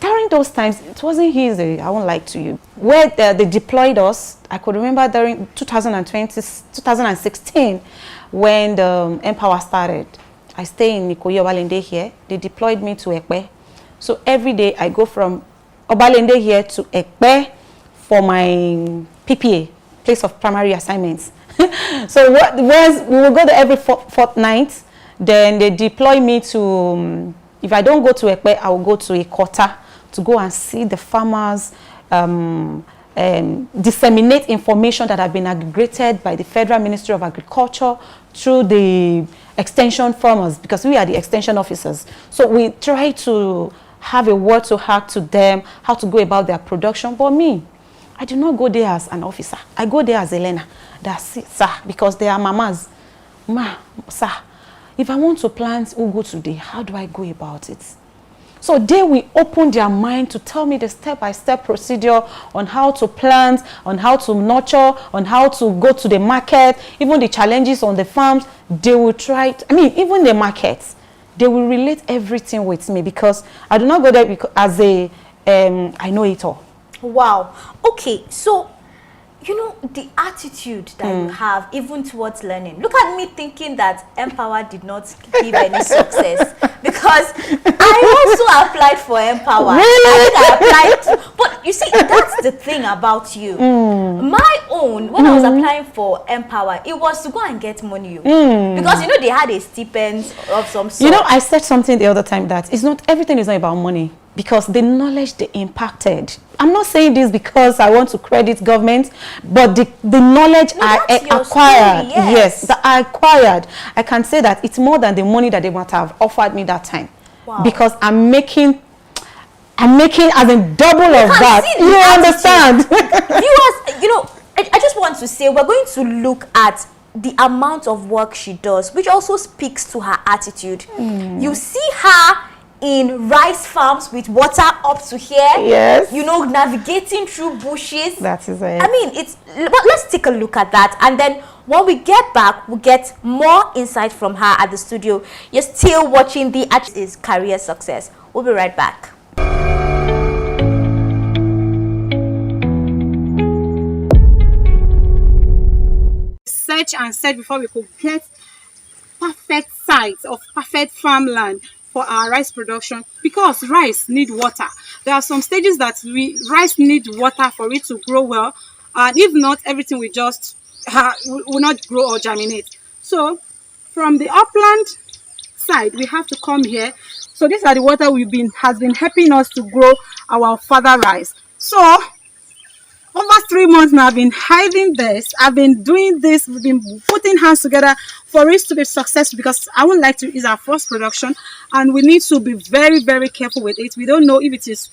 During those times, it wasn't easy, I won't lie to you. Where they deployed us, I could remember during 2016, when the Empower started. I stay in Ikoyi Obalende here. They deployed me to Ekpe. So every day I go from Obalende here to Ekpe for my PPA, place of primary assignments. So we will go there every fortnight. Then they deploy me to, if I don't go to Ekpe, I will go to Ikota to go and see the farmers, disseminate information that have been aggregated by the Federal Ministry of Agriculture through the extension farmers, because we are the extension officers. So we try to have a word to heart to them, how to go about their production. But me, I do not go there as an officer. I go there as a learner. That's it, sir, because they are mamas. Ma, sir, if I want to plant ugu today, how do I go about it? So they will open their mind to tell me the step-by-step procedure on how to plant, on how to nurture, on how to go to the market, even the challenges on the farms. They will try it. I mean, even the markets, they will relate everything with me, because I do not go there because as a, I know it all. Wow. Okay, so you know the attitude that you have even towards learning. Look at me thinking that Empower did not give any success, because I also applied for Empower. Really? I think I applied but you see, that's the thing about you. My own, when I was applying for Empower, it was to go and get money. Because you know they had a stipend of some sort. You know, I said something the other time that it's not, everything is not about money, because the knowledge they impacted. I'm not saying this because I want to credit government, but the knowledge I acquired, yes, that I acquired, I can say that it's more than the money that they might have offered me that time. Wow. Because I'm making as in double of that. You understand? Viewers, you know, I just want to say we're going to look at the amount of work she does, which also speaks to her attitude. You see her in rice farms with water up to here. Yes. You know, navigating through bushes. That is it. I mean, but let's take a look at that. And then when we get back, we'll get more insight from her at the studio. You're still watching the is Career Success. We'll be right back. Search and search before we could get perfect sites of perfect farmland for our rice production, because rice need water. There are some stages that rice need water for it to grow well, and if not, everything will just will not grow or germinate. So from the upland side, we have to come here. So these are the water has been helping us to grow our further rice. So over 3 months now, I've been hiding this. I've been doing this. We've been putting hands together for it to be successful, because I would like to. It's our first production, and we need to be very, very careful with it. We don't know if it's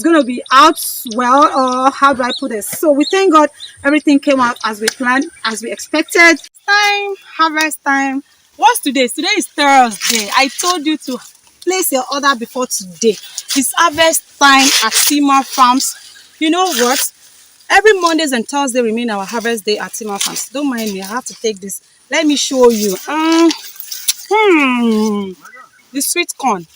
going to be out well, or how do I put this. So we thank God everything came out as we planned, as we expected. Time, harvest time. What's today? Today is Thursday. I told you to place your order before today. It's harvest time at Timor Farms. You know what? Every Mondays and Thursdays remain our harvest day at Timor Farms. Don't mind me, I have to take this. Let me show you. The sweet corn.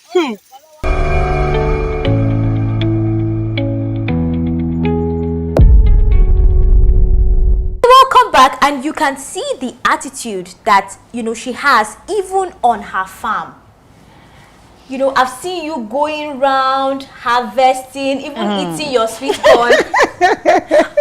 Welcome back, and you can see the attitude that, you know, she has even on her farm. You know, I've seen you going around harvesting, even eating your sweet corn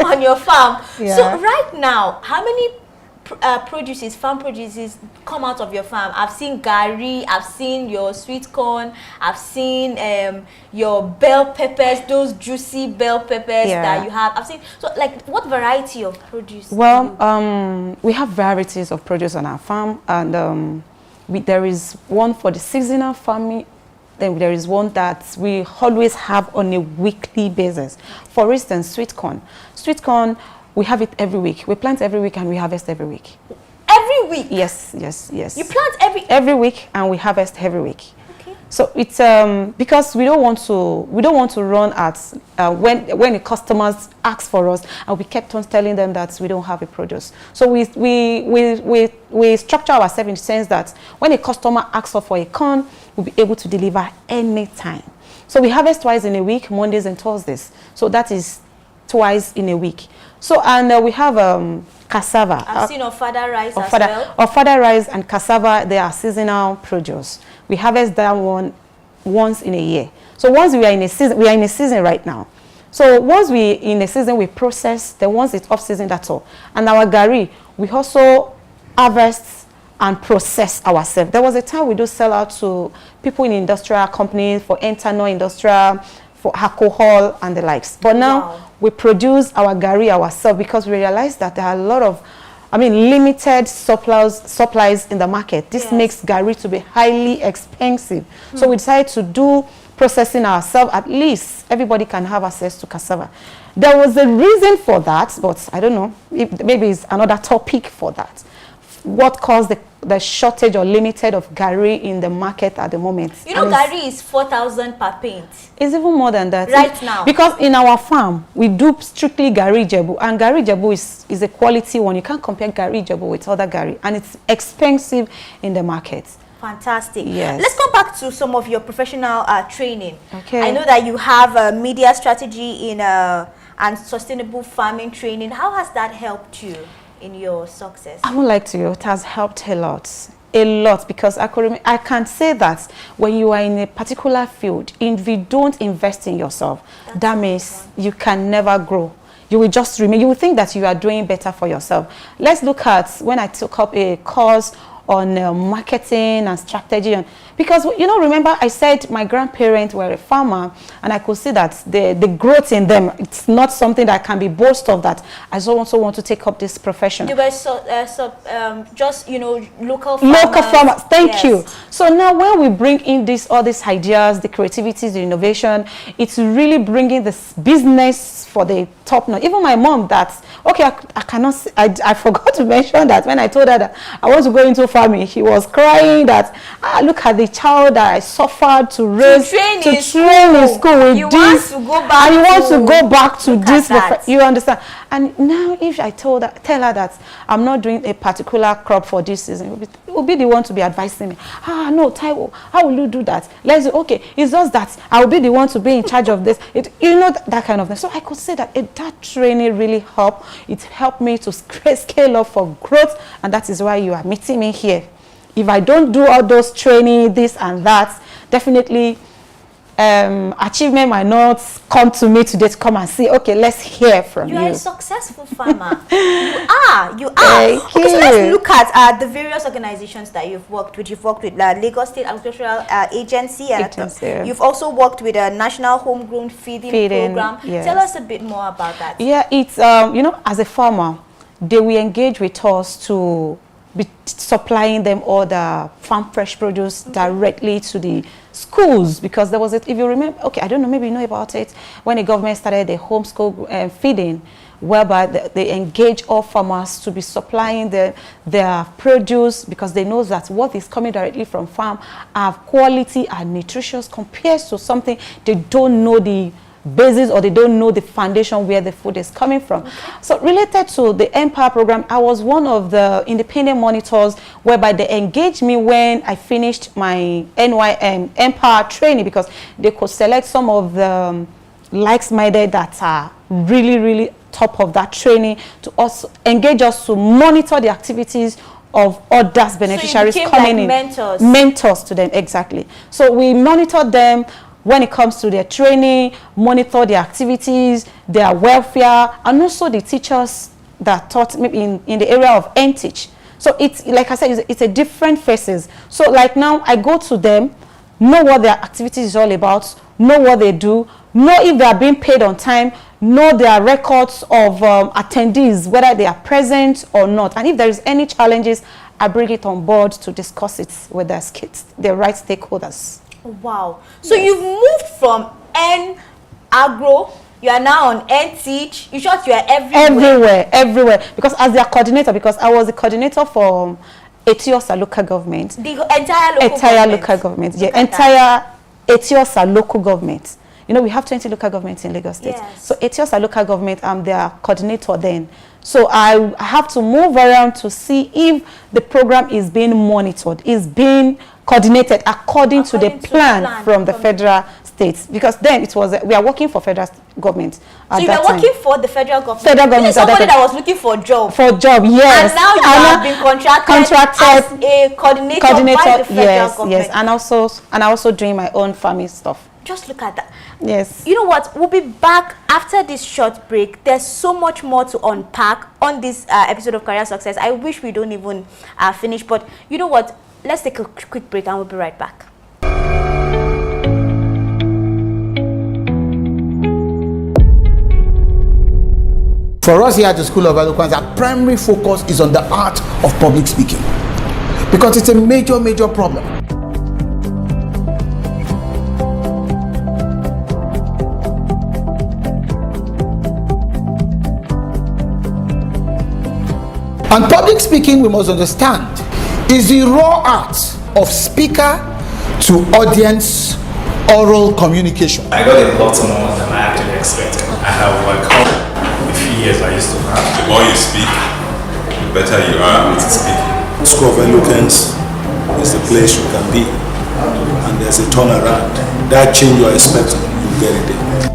on your farm. Yeah. So right now, how many farm produces come out of your farm? I've seen gari, I've seen your sweet corn, I've seen your bell peppers, those juicy bell peppers that you have. I've seen, so like, what variety of produce? Well, we have varieties of produce on our farm, and there is one for the seasonal farming. Then there is one that we always have on a weekly basis. For instance, sweet corn. Sweet corn, we have it every week. We plant every week and we harvest every week. Every week? Yes. You plant every week and we harvest every week. Okay. So it's because we don't want to run at when the customers ask for us, and we kept on telling them that we don't have a produce. So we structure ourselves in the sense that when a customer asks for a corn, we'll be able to deliver anytime. So we harvest twice in a week, Mondays and Thursdays. So that is twice in a week. So, and we have cassava. I've seen ofada rice as well. Ofada rice and cassava, they are seasonal produce. We harvest that one once in a year. So once we are in a season right now. So once we in a season we process, then once it's off season, that's all. And our gari, we also harvest and process ourselves. There was a time we do sell out to people in industrial companies for internal industrial, for alcohol and the likes. But now we produce our gari ourselves because we realize that there are a lot of, limited supplies in the market. This makes gari to be highly expensive. So we decided to do processing ourselves. At least everybody can have access to cassava. There was a reason for that, but I don't know, maybe it's another topic for that. What caused the shortage or limited of gari in the market at the moment? You know, gari is 4,000 per pint. It's even more than that. Right now. Because in our farm, we do strictly gari jebu. And gari jebu is a quality one. You can't compare gari jebu with other gari. And it's expensive in the market. Fantastic. Yes. Let's go back to some of your professional training. Okay. I know that you have media strategy in and sustainable farming training. How has that helped you in your success? I would like to. It has helped a lot, because I can say that when you are in a particular field, if you don't invest in yourself, that means you can never grow. You will just remain. You will think that you are doing better for yourself. Let's look at when I took up a course on marketing and strategy, because remember I said my grandparents were a farmer, and I could see that the growth in them, it's not something that can be boast of, that I also want to take up this profession. You were just local farmers. Thank you. So now when we bring in all these ideas, the creativity, the innovation, it's really bringing this business for the top notch. Even my mom, I forgot to mention that when I told her that I want to go into farming, she was crying that, look at the child that I suffered to raise, to train in school with you this, want to go back and you want to go back to look this. at that. You understand? And now if I tell her that I'm not doing a particular crop for this season, it will be the one to be advising me. No, Taiwo, how will you do that? Let's do, okay, it's just that I will be the one to be in charge of this. That kind of thing. So I could say that that training really helped. It helped me to scale up for growth, and that is why you are meeting me here. If I don't do all those training, this and that, definitely achievement might not come to me today to come and say, okay, let's hear from you. You are a successful farmer. You are. Thank okay, so you. let's look at the various organizations that you've worked with. You've worked with Lagos State Agricultural Agency. You've also worked with a National Homegrown Feeding Program. Yes. Tell us a bit more about that. Yeah, it's, as a farmer, they will engage with us to be supplying them all the farm fresh produce directly to the schools, because there was if you remember, okay, I don't know, maybe you know about it, when the government started the homeschool feeding, whereby they engage all farmers to be supplying their produce, because they know that what is coming directly from farm are quality and nutritious compared to something they don't know the basis, or they don't know the foundation where the food is coming from. So related to the Empower program, I was one of the independent monitors whereby they engaged me when I finished my NYM Empower training, because they could select some of the likes-minded that are really top of that training to also engage us to monitor the activities of others beneficiaries coming in. Mentors to them, exactly. So we monitor them when it comes to their training, monitor their activities, their welfare, and also the teachers that taught maybe in the area of NTeach. So it's, like I said, it's a different phases. So like now, I go to them, know what their activities is all about, know what they do, know if they are being paid on time, know their records of attendees, whether they are present or not. And if there is any challenges, I bring it on board to discuss it with the right stakeholders. Wow. So you've moved from N-Agro, you are now on NTeach. In short, you are everywhere. Everywhere. Because as their coordinator, because I was the coordinator for Etiosa local government. The entire local government. Yeah, entire Etiosa local government. You know, we have 20 local governments in Lagos State. Yes. So Etiosa local government, I'm their coordinator then. So I have to move around to see if the program is being monitored, is being coordinated according to the plan from the federal states, because then it was we are working for federal government at so you that were working for the federal government. Federal government. Somebody that was looking for a job. Yes. And now you have been contracted as a coordinator by the federal government. Yes. And I also doing my own farming stuff. Just look at that. Yes. You know what? We'll be back after this short break. There's so much more to unpack on this episode of Career Success. I wish we don't even finish, but you know what? Let's take a quick break and we'll be right back. For us here at the School of Eloquence, our primary focus is on the art of public speaking because it's a major problem. And public speaking, we must understand, is the raw art of speaker to audience oral communication. I got a lot more than I actually expected. I have overcome the fears I used to have. The more you speak, the better you are at speaking. School of Eloquence is the place you can be, and there's a turnaround. That change you are expecting, you get it there.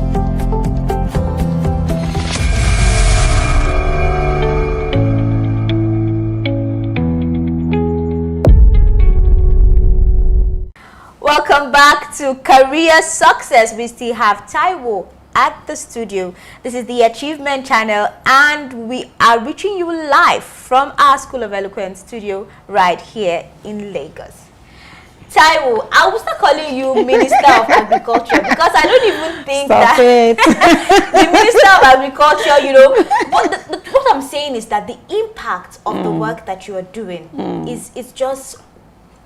Welcome back to Career Success. We still have Taiwo at the studio. This is the Achievement Channel, and we are reaching you live from our School of Eloquence studio right here in Lagos. Taiwo, I will start calling you Minister of Agriculture because I don't even think the Minister of Agriculture, you know, but what I'm saying is that the impact of the work that you are doing is just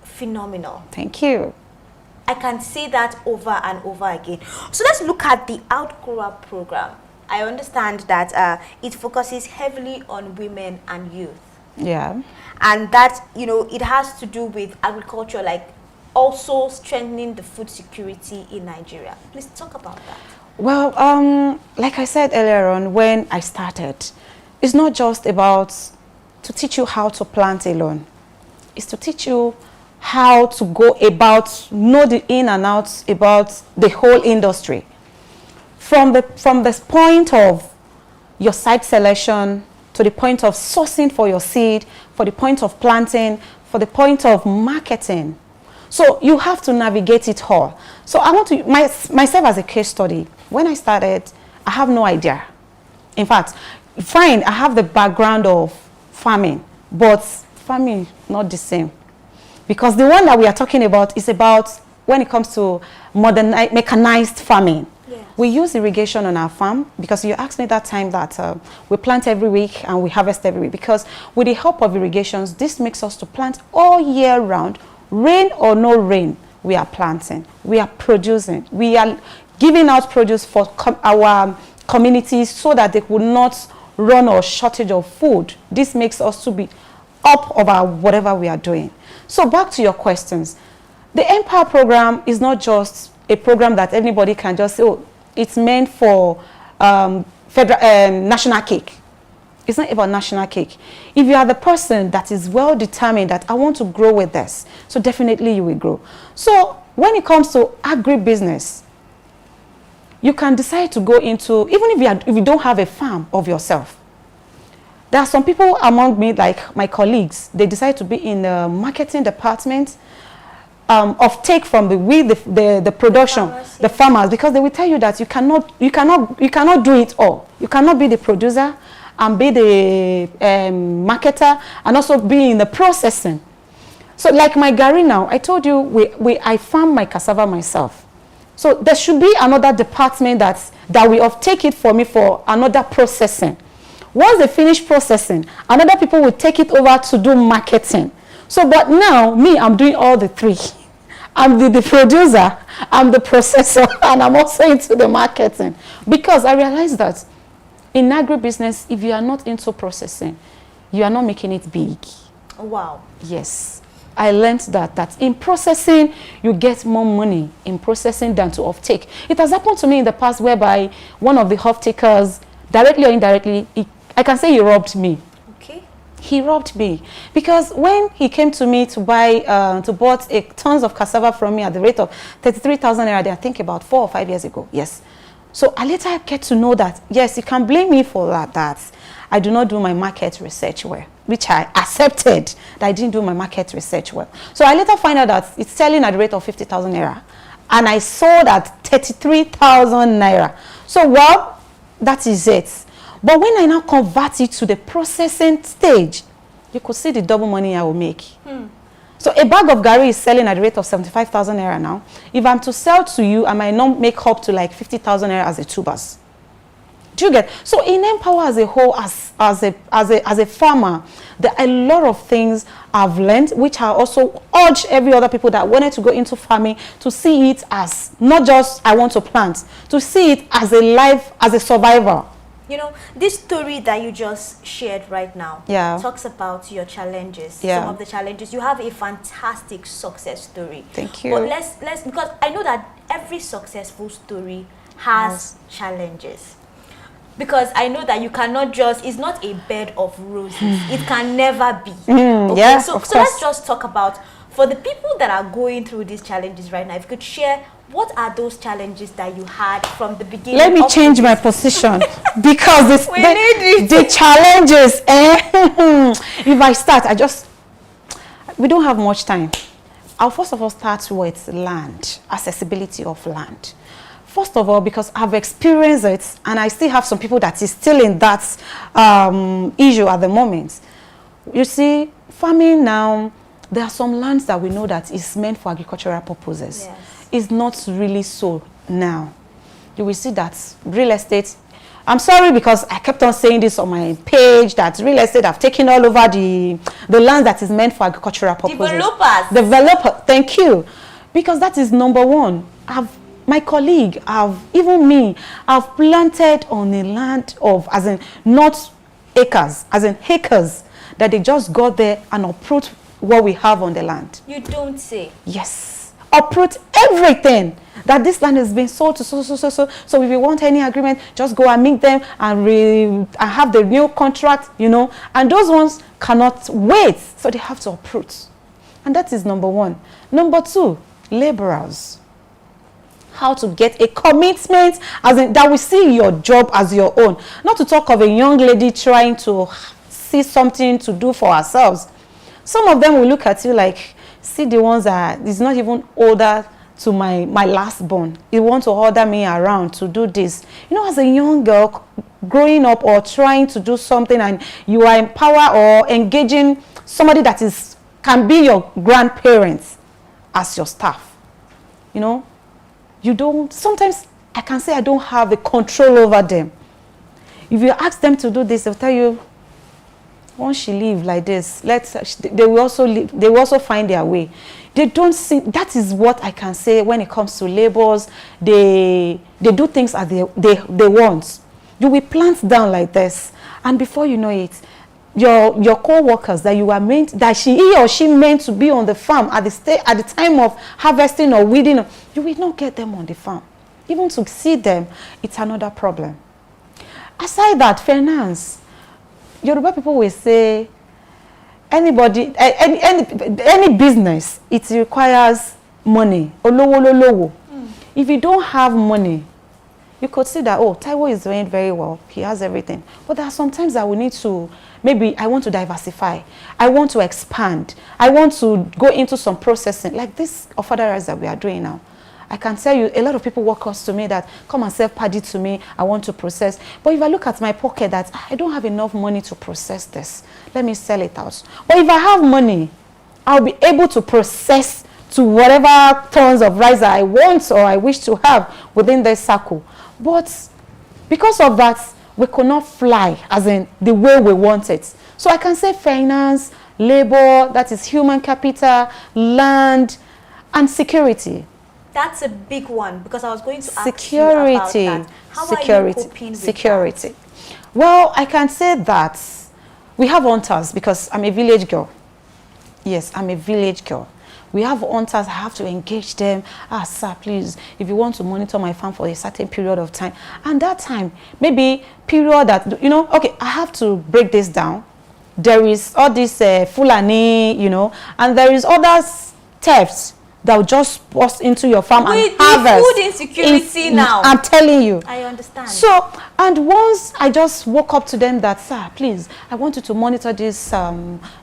phenomenal. Thank you. I can say that over and over again. So let's look at the Outgrower program. I understand that it focuses heavily on women and youth. Yeah. And that, you know, it has to do with agriculture, like also strengthening the food security in Nigeria. Please talk about that. Well, like I said earlier on, when I started, it's not just about to teach you how to plant alone. It's to teach you how to go about, know the in and outs about the whole industry. From the point of your site selection, to the point of sourcing for your seed, for the point of planting, for the point of marketing. So you have to navigate it all. So I want to, myself as a case study, when I started, I have no idea. In fact, fine, I have the background of farming, but farming not the same. Because the one that we are talking about is about when it comes to modern mechanized farming. Yes. We use irrigation on our farm because you asked me that time that we plant every week and we harvest every week. Because with the help of irrigations, this makes us to plant all year round. Rain or no rain, we are planting, we are producing, we are giving out produce for our communities so that they would not run or shortage of food. This makes us to be up of our whatever we are doing. So back to your questions. The Empower program is not just a program that anybody can just say, oh, it's meant for national cake. It's not about national cake. If you are the person that is well determined that I want to grow with this, so definitely you will grow. So when it comes to agribusiness, you can decide to go into, even if you don't have a farm of yourself. There are some people among me, like my colleagues, they decide to be in the marketing department of take from the production, the farmers, because they will tell you that you cannot do it all. You cannot be the producer and be the marketer and also be in the processing. So like my Gary now, I told you I farm my cassava myself. So there should be another department that will take it for me for another processing. Once they finish processing, another people will take it over to do marketing. So, but now, me, I'm doing all the three. I'm the producer, I'm the processor, and I'm also into the marketing. Because I realized that in agribusiness, if you are not into processing, you are not making it big. Oh, wow. Yes. I learned that in processing, you get more money in processing than to offtake. It has happened to me in the past whereby one of the offtakers, directly or indirectly, I can say he robbed me. Okay. He robbed me because when he came to me to buy, to bought tons of cassava from me at the rate of 33,000 naira, I think about 4 or 5 years ago. Yes. So I later get to know that, yes, you can blame me for that I do not do my market research well, which I accepted that I didn't do my market research well. So I later find out that it's selling at the rate of 50,000 naira. and I sold at 33,000 naira. So, well, that is it. But when I now convert it to the processing stage, you could see the double money I will make. So a bag of gari is selling at the rate of 75,000 naira now. If I'm to sell to you, I might not make up to like 50,000 naira as a tubers. Do you get? So in Empower as a whole, as a farmer, there are a lot of things I've learned, which I also urge every other people that wanted to go into farming to see it as not just I want to plant, to see it as a life, as a survivor. You know, this story that you just shared right now talks about your challenges, some of the challenges. You have a fantastic success story. Thank you. But let's because I know that every successful story has challenges. Because I know that you cannot just, it's not a bed of roses. It can never be. Okay? So let's just talk about, for the people that are going through these challenges right now, if you could share, what are those challenges that you had from the beginning? Let me change my position because the challenges, if I start, we don't have much time. I'll first of all start with land, accessibility of land. First of all, because I've experienced it and I still have some people that is still in that issue at the moment. You see, farming now, there are some lands that we know that is meant for agricultural purposes. It's not really so now. You will see that real estate, I'm sorry because I kept on saying this on my page, that real estate have taken all over the land that is meant for agricultural purposes. Developers, thank you. Because that is number one. My colleague, even me, I've planted on a land of, as in not acres, as in acres, that they just got there and uproot what we have on the land. You don't say. Yes. Uproot everything. That this land has been sold to so. So if you want any agreement, just go and meet them and have the new contract, you know. And those ones cannot wait. So they have to uproot. And that is number one. Number two, laborers. How to get a commitment as in that we see your job as your own. Not to talk of a young lady trying to see something to do for ourselves. Some of them will look at you like, see the ones that is not even older to my last born. You want to order me around to do this. You know, as a young girl growing up or trying to do something and you are in power or engaging somebody that can be your grandparents as your staff. You know, sometimes I can say I don't have the control over them. If you ask them to do this, they'll tell you, once she leave like this, they will also find their way. They don't see, that is what I can say when it comes to labors. They do things as they want. You will plant down like this, and before you know it, your co-workers that he or she meant to be on the farm at the time of harvesting or weeding, you will not get them on the farm. Even to see them, it's another problem. Aside that, finance, Yoruba people will say anybody, any business, it requires money. If you don't have money, you could see that, oh, Taiwo is doing very well. He has everything. But there are sometimes that we need to, maybe I want to diversify. I want to expand. I want to go into some processing. Like this ofada rice that we are doing now. I can tell you, a lot of people walk us to me that, come and sell paddy to me. I want to process. But if I look at my pocket that I don't have enough money to process this, let me sell it out. But if I have money, I'll be able to process to whatever tons of rice that I want or I wish to have within this circle. But because of that, we could not fly as in the way we want it. So I can say finance, labor, that is human capital, land, and security. That's a big one because I was going to ask you about that. How are you coping with security. Well, I can say that we have hunters because I'm a village girl. Yes, I'm a village girl. We have hunters, I have to engage them. Sir, please, if you want to monitor my farm for a certain period of time. And that time, maybe period that, you know, okay, I have to break this down. There is all this Fulani, you know, and there is other thefts that will just burst into your farm With and the harvest. food insecurity now. I'm telling you. I understand. So, and once I just woke up to them that, sir, please, I want you to monitor this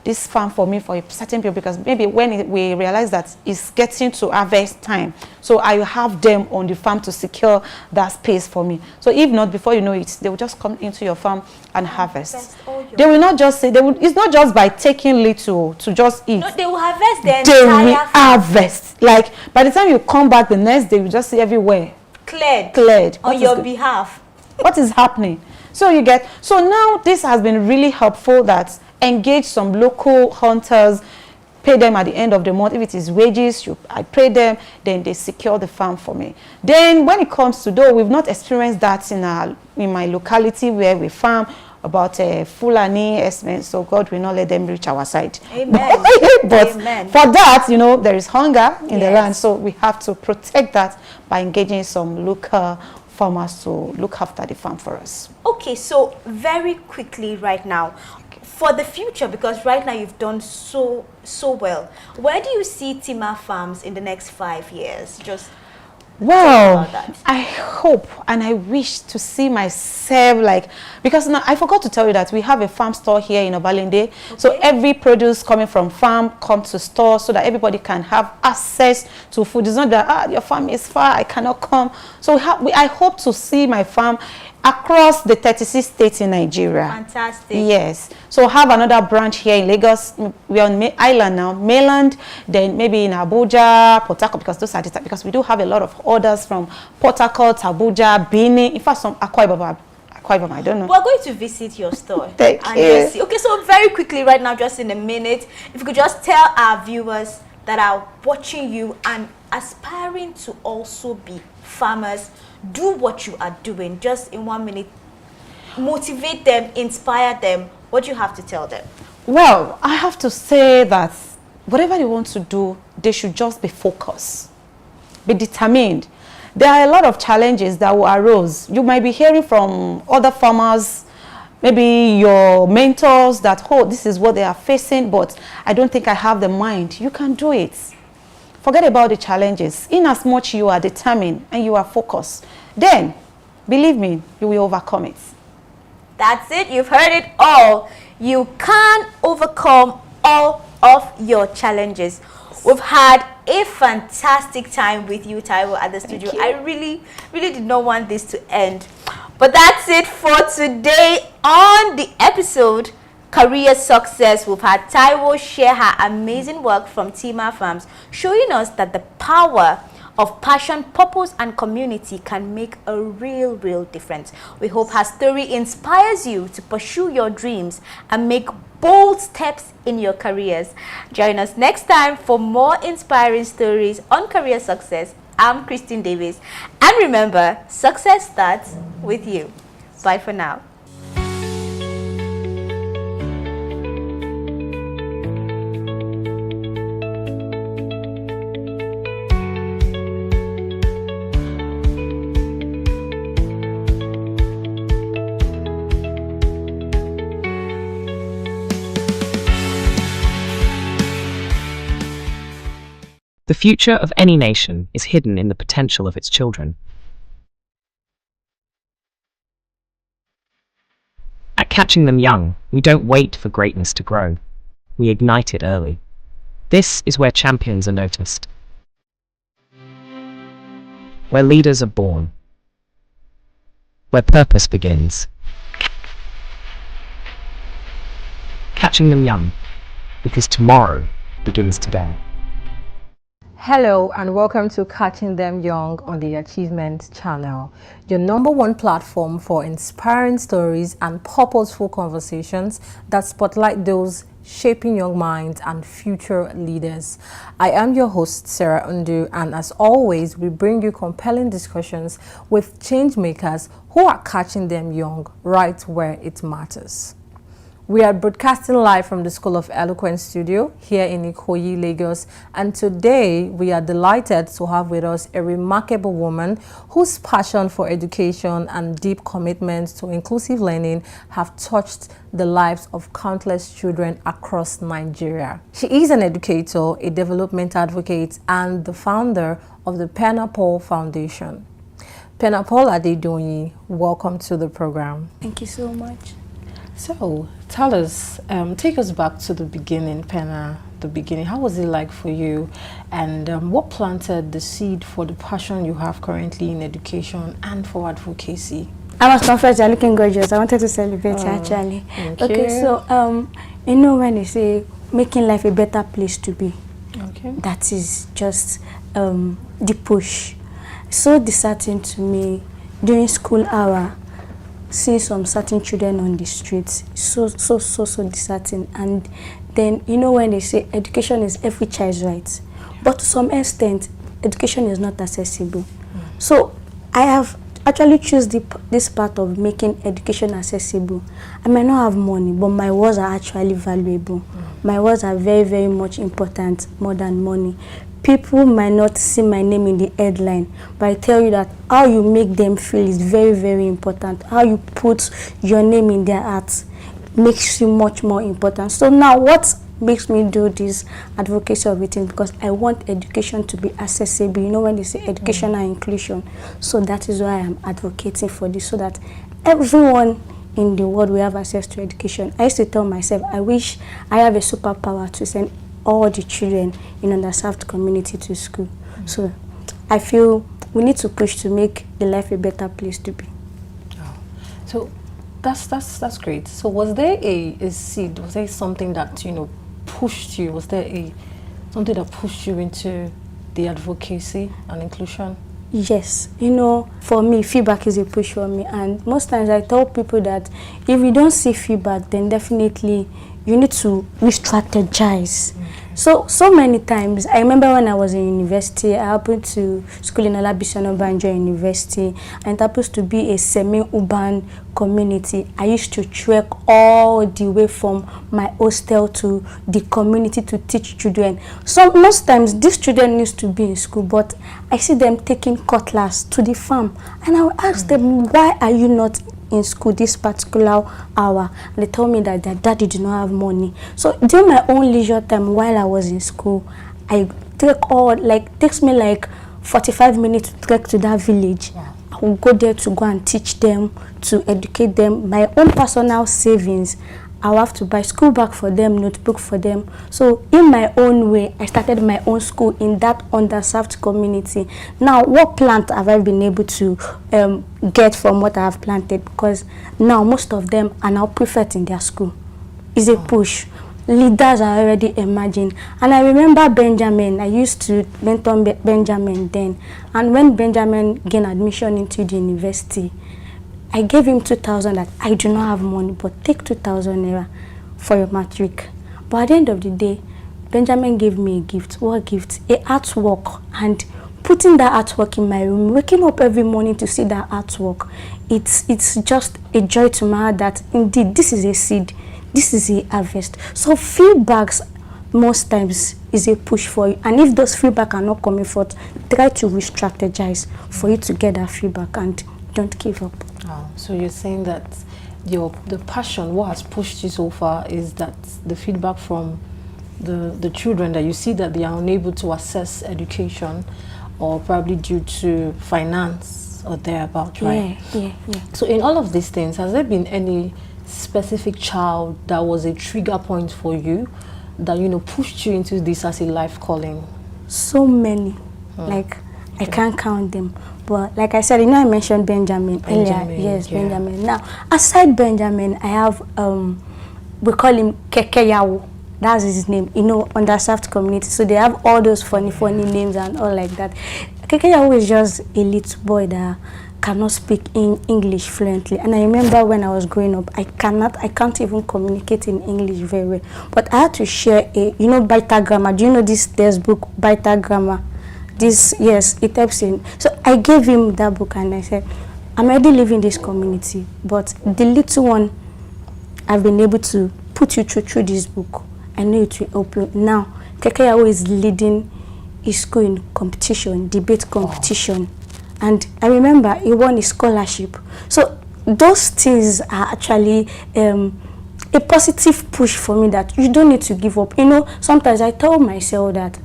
this farm for me for a certain period, because maybe when we realize that it's getting to harvest time, so I have them on the farm to secure that space for me. So if not, before you know it, they will just come into your farm and harvest. They will not just say, it's not just by taking little to just eat. No, they will harvest the They entire will harvest. Like, by the time you come back the next day, you just see everywhere cleared on your behalf. What is happening? So you get, so now this has been really helpful, that engage some local hunters, pay them at the end of the month. If it is wages, I pay them, then they secure the farm for me. Then when it comes to, though we've not experienced that in my locality where we farm, about Fulani esmen, so God will not let them reach our side. Amen. But Amen. for that, there is hunger in the land, so we have to protect that by engaging some local farmers to look after the farm for us. Okay, so very quickly right now, for the future, because right now you've done so well, where do you see Tima Farms in the next 5 years? Just well, I hope and I wish to see myself because now I forgot to tell you that we have a farm store here in Obalende. So every produce coming from farm comes to store, so that everybody can have access to food. It's not that your farm is far, I cannot come. So I hope to see my farm across the 36 states in Nigeria. Fantastic. Yes. So have another branch here in Lagos. We're on island now, mainland, then maybe in Abuja, Port Harcourt, because those are because we do have a lot of orders from Port Harcourt, Abuja, Benin, in fact some Akwa Ibom, I don't know. We're going to visit your store. Thank you. Just see. Okay, so very quickly right now, just in a minute, if you could just tell our viewers that are watching you and aspiring to also be farmers, do what you are doing, just in 1 minute. Motivate them, inspire them. What do you have to tell them? Well, I have to say that whatever they want to do, they should just be focused, be determined. There are a lot of challenges that will arise. You might be hearing from other farmers, maybe your mentors, that, oh, this is what they are facing, but I don't think I have the mind. You can do it. Forget about the challenges. In as much you are determined and you are focused, then, believe me, you will overcome it. That's it. You've heard it all. You can overcome all of your challenges. We've had a fantastic time with you, Taiwo, at the studio. I really did not want this to end. But that's it for today on the episode Career Success. We've had Taiwo share her amazing work from Tima Farms, showing us that the power of passion, purpose, and community can make a real difference. We hope her story inspires you to pursue your dreams and make bold steps in your careers. Join us next time for more inspiring stories on Career Success. I'm Christine Davis. And remember, success starts with you. Bye for now. The future of any nation is hidden in the potential of its children. At Catching Them Young, we don't wait for greatness to grow. We ignite it early. This is where champions are noticed, where leaders are born, where purpose begins. Catching Them Young, because tomorrow begins today. Hello and welcome to Catching Them Young on the Achievement Channel, your #1 platform for inspiring stories and purposeful conversations that spotlight those shaping young minds and future leaders. I am your host, Sarah Undu, and as always, we bring you compelling discussions with change makers who are catching them young right where it matters. We are broadcasting live from the School of Eloquence studio here in Ikoyi, Lagos. And today we are delighted to have with us a remarkable woman whose passion for education and deep commitment to inclusive learning have touched the lives of countless children across Nigeria. She is an educator, a development advocate, and the founder of the Penapole Foundation. Penapole Adedoyin, welcome to the program. Thank you so much. So, tell us, take us back to the beginning, Penna, the beginning. How was it like for you? And what planted the seed for the passion you have currently in education and for advocacy? I was confessed, you're looking gorgeous. I wanted to celebrate actually. Okay, so, you know when they say making life a better place to be, that is just the push. So disheartening to me during school hour, seeing some certain children on the streets, so disheartening. And then, you know, when they say education is every child's right, but to some extent, education is not accessible. So I have actually choose this part of making education accessible. I may not have money, but my words are actually valuable. My words are very, very much important, more than money. People might not see my name in the headline, but I tell you that how you make them feel is very, very important. How you put your name in their hearts makes you much more important. So now what makes me do this advocacy of it is because I want education to be accessible. You know when they say education and inclusion, so that is why I am advocating for this, so that everyone in the world will have access to education. I used to tell myself, I wish I have a superpower to send all the children in underserved community to school. So I feel we need to push to make the life a better place to be. So that's great. So was there a seed? Was there something that, you know, pushed you? Was there something that pushed you into the advocacy and inclusion? Yes, you know, for me, feedback is a push for me, and most times I tell people that if you don't see feedback, then definitely you need to re-strategize. So many times, I remember when I was in university, I happened to school in Olabisi Onabanjo University, and it happens to be a semi-urban community. I used to trek all the way from my hostel to the community to teach children. So most times, these children need to be in school, but I see them taking cutlass to the farm, and I will ask them, why are you not in school this particular hour? And they told me that their daddy did not have money. So during my own leisure time while I was in school, I takes me like 45 minutes to trek to that village. I will go there to go and teach them, to educate them. My own personal savings, I'll have to buy school bag for them, notebook for them. So in my own way, I started my own school in that underserved community. Now, what plant have I been able to get from what I have planted? Because now most of them are now prefect in their school. It's a push. Leaders are already emerging. And I remember Benjamin. I used to mentor Benjamin then. And when Benjamin gained admission into the university, I gave him 2,000 that I do not have money, but take 2,000 naira for your matric. But at the end of the day, Benjamin gave me a gift. What gift? A artwork. And putting that artwork in my room, waking up every morning to see that artwork, it's just a joy to my heart that indeed this is a seed, this is a harvest. So feedbacks most times is a push for you. And if those feedback are not coming forth, try to re-strategize for you to get that feedback and don't give up. So you're saying that the passion, what has pushed you so far, is that the feedback from the children, that you see that they are unable to access education, or probably due to finance or thereabout, right? Yeah. So in all of these things, has there been any specific child that was a trigger point for you, that, you know, pushed you into this as a life calling? So many, like I can't count them. But like I said, you know, I mentioned Benjamin earlier. Yes, Benjamin. Now, aside Benjamin, I have, we call him Kekeyawo. That's his name, you know, underserved community. So they have all those funny names and all like that. Kekeyawo is just a little boy that cannot speak in English fluently. And I remember when I was growing up, I can't even communicate in English very well. But I had to share Baita Grammar. Do you know this textbook, Baita Grammar? Yes, it helps him. So I gave him that book and I said, I'm already living in this community, but the little one, I've been able to put you through this book. I know it will help you. Now, Kekeyawo is leading his school in competition, debate competition. And I remember he won a scholarship. So those things are actually a positive push for me that you don't need to give up. You know, sometimes I tell myself that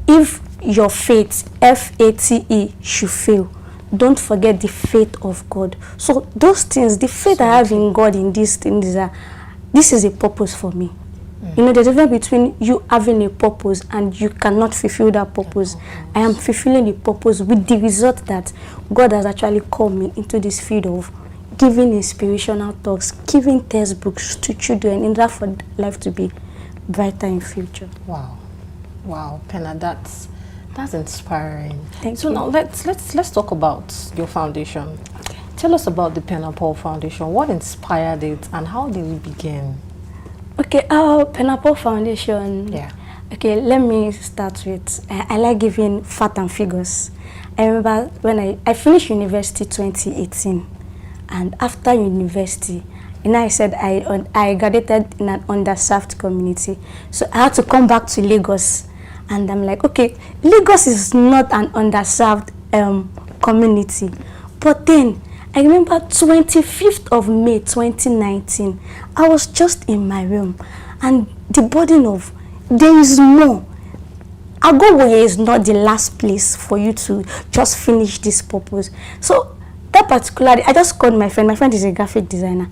if your faith, F-A-T-E, should fail, don't forget the faith of God. So those things, the faith I have in God in these things, this is a purpose for me. You know, the difference between you having a purpose and you cannot fulfill that purpose. I am fulfilling a purpose with the result that God has actually called me into this field of giving inspirational talks, giving textbooks to children in order for life to be brighter in future. Wow. Wow, Penna, that's inspiring. Thank so you. now let's talk about your foundation. Okay. Tell us about the Penna Paul Foundation. What inspired it and how did it begin? Okay, Penna Paul Foundation. Yeah. Okay, let me start with, I like giving facts and figures. I remember when I finished university 2018, and after university, and I said I graduated in an underserved community. So I had to come back to Lagos, and I'm like, okay, Lagos is not an underserved community. But then I remember 25th of May 2019, I was just in my room, and the burden of there is more. Agowoye is not the last place for you to just finish this purpose. So that particular day, I just called my friend. My friend is a graphic designer.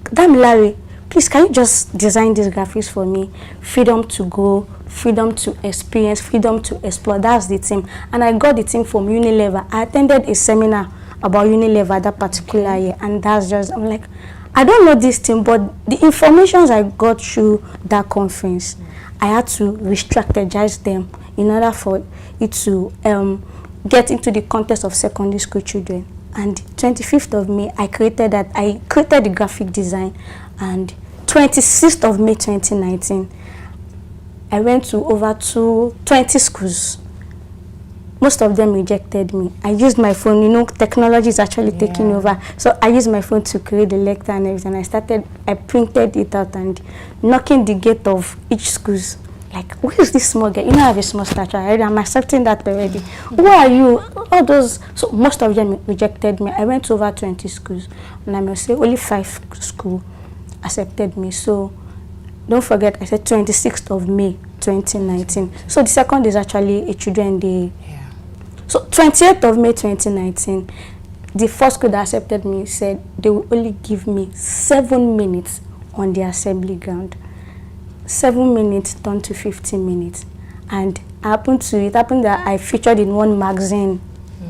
Damilare, please, can you just design these graphics for me? Freedom to go, freedom to experience, freedom to explore. That's the theme. And I got the theme from Unilever. I attended a seminar about Unilever that particular year, and that's just, I'm like, I don't know this thing, but the information I got through that conference, I had to re-strategize them in order for it to get into the context of secondary school children. And 25th of May, I created the graphic design, and 26th of May 2019, I went to over 20 schools. Most of them rejected me. I used my phone, you know, technology is actually taking over. So I used my phone to create the lecture and everything. I printed it out and knocking the gate of each schools. Like, where is this small guy? You know, I have a small stature already. I'm accepting that already. Who are you? All those. So most of them rejected me. I went to over 20 schools, and I must say only 5 schools accepted me. So don't forget, I said 26th of May 2019. So the second is actually a children day. So 28th of May 2019, the first school that accepted me said they will only give me 7 minutes on the assembly ground. 7 minutes turned to 15 minutes. And it happened that I featured in one magazine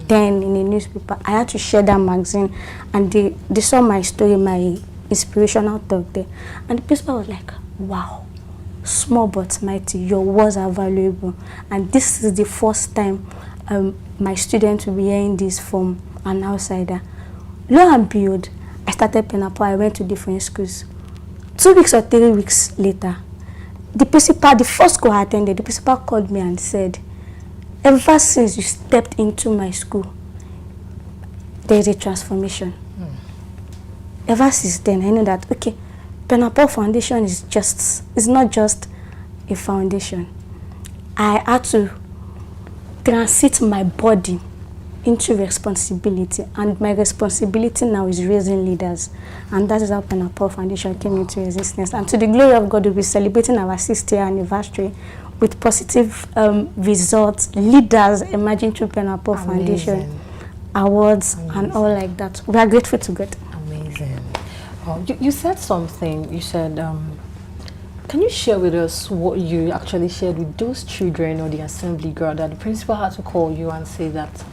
then in a newspaper. I had to share that magazine, and they saw my story, my inspirational talk there. And the principal was like, wow, small but mighty, your words are valuable. And this is the first time my students will be hearing this from an outsider. Lo and behold, I started Penna Paul. I went to different schools. 2 weeks or 3 weeks later, the first school I attended, the principal called me and said, ever since you stepped into my school, there is a transformation. Ever since then, I know that, okay, Penna Paul Foundation is not just a foundation. I had to transit my body into responsibility, and my responsibility now is raising leaders, and that is how Penna Paul Foundation came into existence. And to the glory of God, we'll be celebrating our 6th year anniversary with positive results, leaders emerging through Penna Paul Foundation, awards, and all like that. We are grateful to God. Amazing. Oh, you said something. You said, can you share with us what you actually shared with those children or the assembly girl that the principal had to call you and say that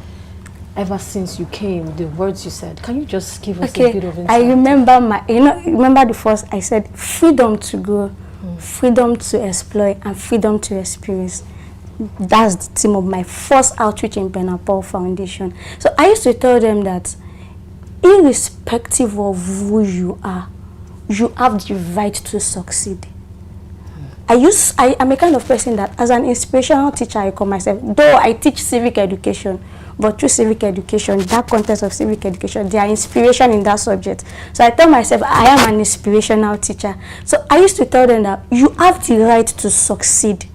ever since you came, the words you said? Can you just give us a bit of insight? I remember remember the first, I said freedom to go, freedom to exploit, and freedom to experience. That's the theme of my first outreach in Penna Paul Foundation. So I used to tell them that irrespective of who you are, you have the right to succeed. I'm a kind of person that as an inspirational teacher, I call myself, though I teach civic education, but through civic education, that context of civic education, their inspiration in that subject. So I tell myself I am an inspirational teacher. So I used to tell them that you have the right to succeed,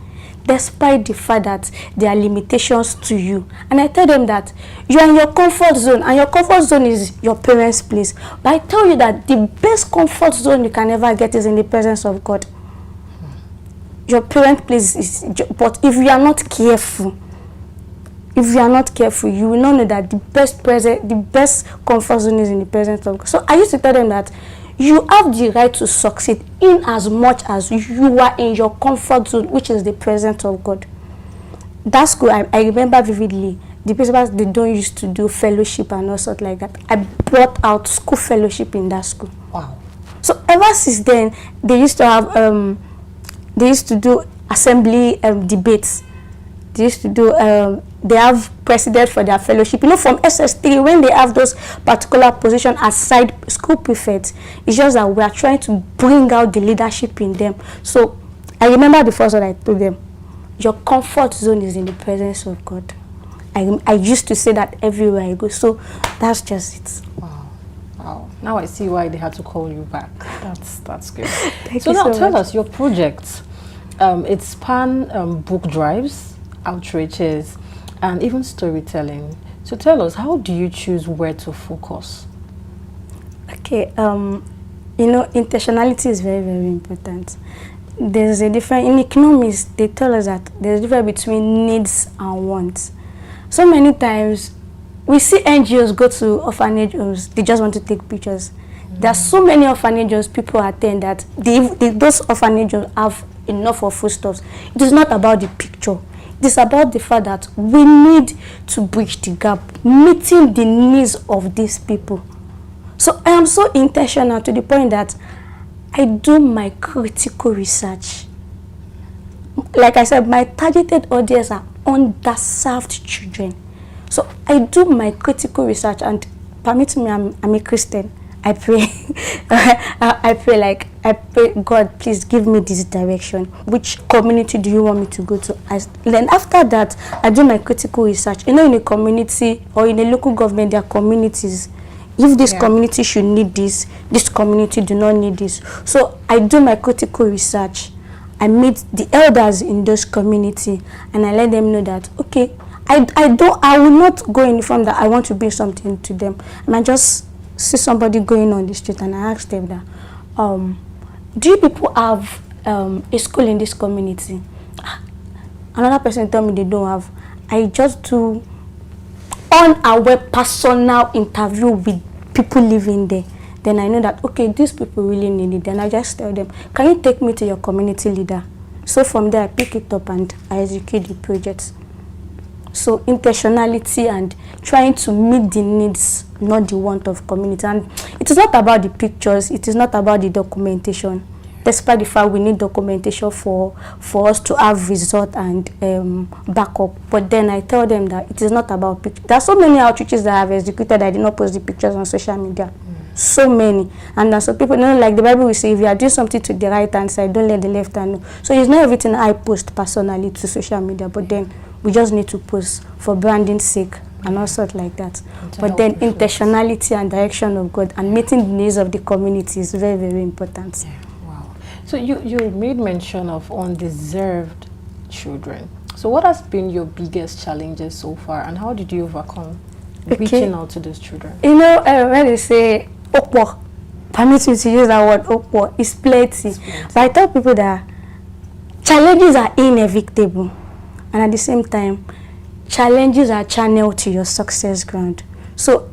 despite the fact that there are limitations to you. And I tell them that you are in your comfort zone, and your comfort zone is your parents' place. But I tell you that the best comfort zone you can ever get is in the presence of God. Your parent place is, but if you are not careful, you will not know that the best comfort zone is in the presence of God. So I used to tell them that you have the right to succeed in as much as you are in your comfort zone, which is the presence of God. That school, I remember vividly, the principals, they don't used to do fellowship and all sort like that. I brought out school fellowship in that school. Wow. So ever since then, they used to have, they used to do assembly debates. They used to do, they have president for their fellowship. You know, from SS3, when they have those particular positions aside school prefects, it's just that we are trying to bring out the leadership in them. So I remember the first one I told them, your comfort zone is in the presence of God. I used to say that everywhere I go. So that's just it. Wow. Now I see why they had to call you back. That's good. Thank So you now so tell much. us your project. It span book drives, outreaches, and even storytelling. So tell us, how do you choose where to focus? Okay, you know, intentionality is very, very important. There's a difference, in economics, they tell us that there's a difference between needs and wants. So many times, we see NGOs go to orphanage homes, they just want to take pictures. There are so many orphanages people attend that those orphanages have enough of foodstuffs. It is not about the picture. It is about the fact that we need to bridge the gap, meeting the needs of these people. So I am so intentional to the point that I do my critical research. Like I said, my targeted audience are underserved children. So I do my critical research, and permit me, I'm a Christian. I pray, I pray, God, please give me this direction. Which community do you want me to go to? Then after that, I do my critical research. You know, in a community or in a local government, there are communities. If this community should need this community do not need this. So I do my critical research. I meet the elders in those community, and I let them know that, okay, I will not go in front that I want to bring something to them. And I just see somebody going on the street, and I ask them that, do you people have a school in this community? Another person tell me they don't have. I just do unaware personal interview with people living there. Then I know that, okay, these people really need it. Then I just tell them, can you take me to your community leader? So from there, I pick it up and I execute the projects. So intentionality and trying to meet the needs, not the want of community. And it is not about the pictures, it is not about the documentation. Despite the fact we need documentation for us to have result and backup. But then I tell them that it is not about pictures. There are so many outreaches that I have executed that I did not post the pictures on social media. So many. And so people know, like the Bible will say, if you are doing something to the right hand side, don't let the left hand know. So it's not everything I post personally to social media, but then we just need to post for branding's sake and all sorts like that. But then intentionality and direction of God and meeting the needs of the community is very, very important. Yeah. Wow. So you made mention of undeserved children. So what has been your biggest challenges so far, and how did you overcome reaching out to those children? You know, when they say Okpo, permit me to use that word Okpo, it's plenty. But I tell people that challenges are inevitable, and at the same time, challenges are channeled to your success ground. So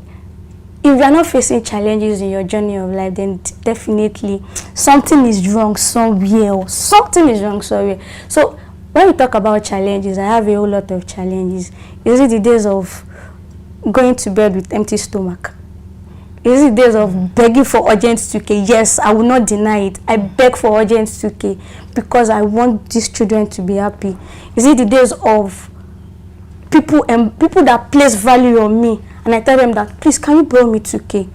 if you are not facing challenges in your journey of life, then definitely something is wrong somewhere. Or something is wrong somewhere. So when we talk about challenges, I have a whole lot of challenges. Is it the days of going to bed with empty stomach? Is it days of begging for urgent 2K? Yes, I will not deny it. I beg for urgent 2K because I want these children to be happy. Is it the days of people that place value on me, and I tell them that, please, can you borrow me 2K?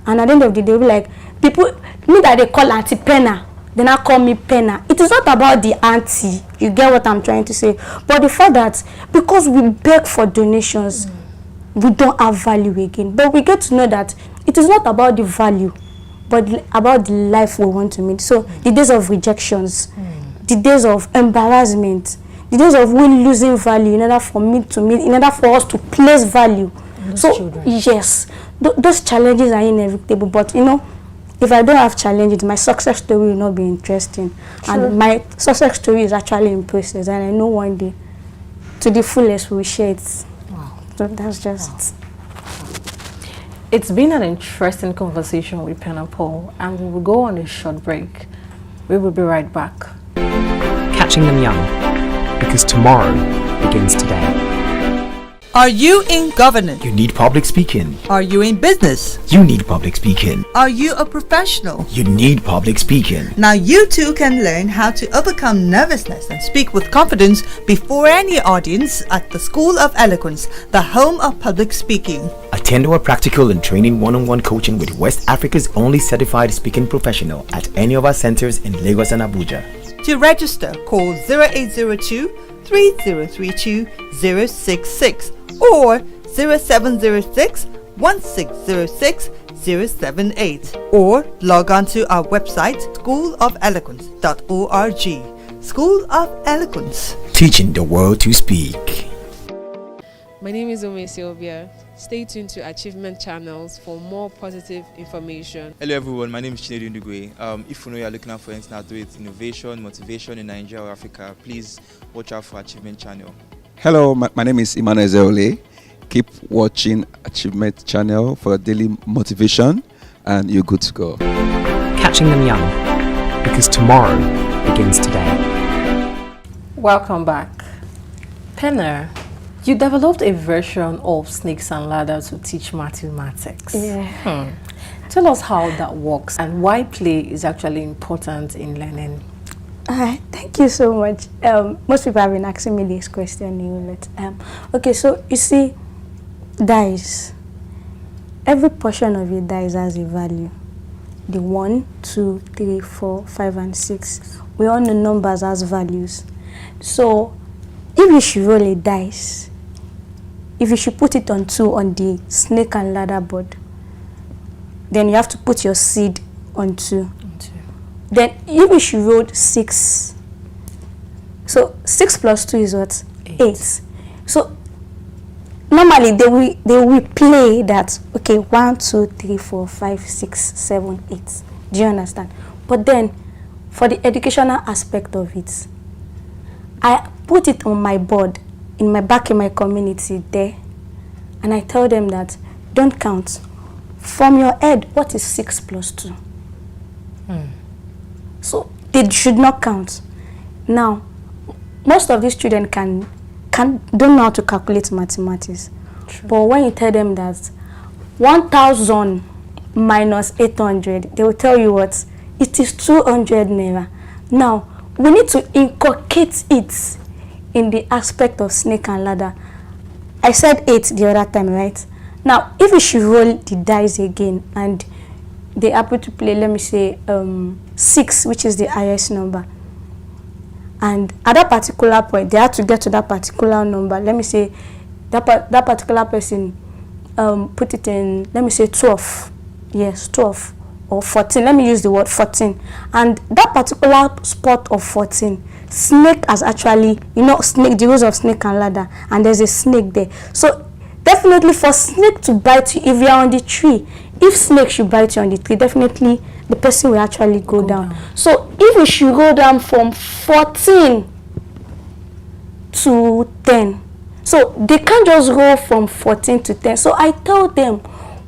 And at the end of the day, they'll be like, people, me that they call Auntie Penna, they now call me Penna. It is not about the auntie, you get what I'm trying to say, but the fact that because we beg for donations, we don't have value again. But we get to know that it is not about the value, but about the life we want to meet. So the days of rejections, the days of embarrassment, the days of we losing value in order for me to meet, in order for us to place value. Yes, those challenges are inevitable. But you know, if I don't have challenges, my success story will not be interesting. And my success story is actually in process, and I know one day, to the fullest, we'll share it. Wow. So that's just it. It's been an interesting conversation with Pen and Paul, and we will go on a short break. We will be right back. Catching them young, because tomorrow begins today. Are you in governance? You need public speaking. Are you in business? You need public speaking. Are you a professional? You need public speaking. Now you too can learn how to overcome nervousness and speak with confidence before any audience at the School of Eloquence, the home of public speaking. Attend our practical and training one-on-one coaching with West Africa's only certified speaking professional at any of our centers in Lagos and Abuja. To register, call 0802 3032 066 or 0706 1606 078, or log on to our website schoolofeloquence.org. School of Eloquence, teaching the world to speak. My name is Ome Sylvia. Stay tuned to Achievement Channels for more positive information. Hello everyone, my name is Chinedu Ndugwe. If you know you are looking out for anything to do with innovation, motivation in Nigeria or Africa, please watch out for Achievement Channel. Hello, my name is Emmanuel Zeole. Keep watching Achievement Channel for daily motivation and you're good to go. Catching them young, because tomorrow begins today. Welcome back. Penner, you developed a version of Snakes and Ladders to teach mathematics. Yeah. Tell us how that works and why play is actually important in learning. Thank you so much. Most people have been asking me this question. Okay, so you see, dice. Every portion of your dice has a value. The 1, 2, 3, 4, 5, and 6. We all know numbers as values. So if you should roll a dice, if you should put it on 2 on the snake and ladder board, then you have to put your seed on 2. Then if you should roll 6, so 6 plus 2 is what? 8. So normally they will play that, okay, 1, 2, 3, 4, 5, 6, 7, 8. Do you understand? But then for the educational aspect of it, I put it on my board in my community there, and I tell them that don't count. From your head, what is 6 plus 2? So they should not count. Now, most of these children don't know how to calculate mathematics. True. But when you tell them that 1,000 minus 800, they will tell you what? It is 200 naira. Now, we need to inculcate it in the aspect of snake and ladder. I said 8 the other time, right? Now, if you should roll the dice again and they happen to play, let me say, 6, which is the highest number. And at that particular point, they have to get to that particular number. Let me say, that particular person put it in, let me say, 12. Yes, 12 or 14. Let me use the word 14. And that particular spot of 14, snake has actually, snake, the rules of snake and ladder, and there's a snake there. So definitely for snake to bite you, if you are on the tree, if snake should bite you on the tree, definitely the person will actually go down. So if you should go down from 14 to 10, so they can't just go from 14 to 10. So I tell them,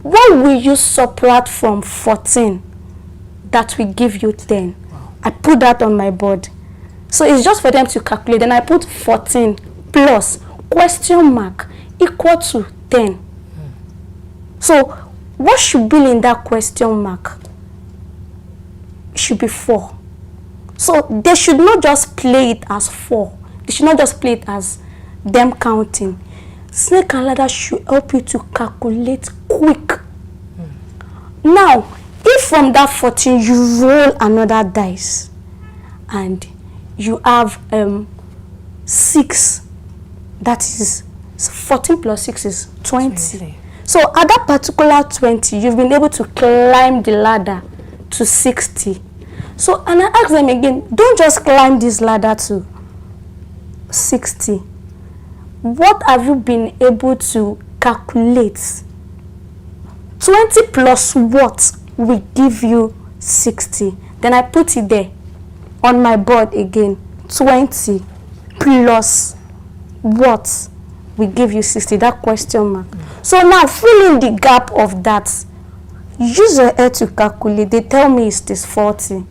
what will you subtract from 14 that will give you 10? I put that on my board. So it's just for them to calculate. Then I put 14 plus question mark equal to 10. So what should be in that question mark? It should be 4. So they should not just play it as 4. They should not just play it as them counting. Snake and ladder should help you to calculate quick. Now, if from that 14 you roll another dice and you have 6, that is So 14 plus 6 is 20. So at that particular 20, you've been able to climb the ladder to 60. So, and I ask them again, don't just climb this ladder to 60. What have you been able to calculate? 20 plus what will give you 60? Then I put it there on my board again. 20 plus what will give you 60? That question mark. So now fill in the gap of that. Use your head to calculate. They tell me it is 40.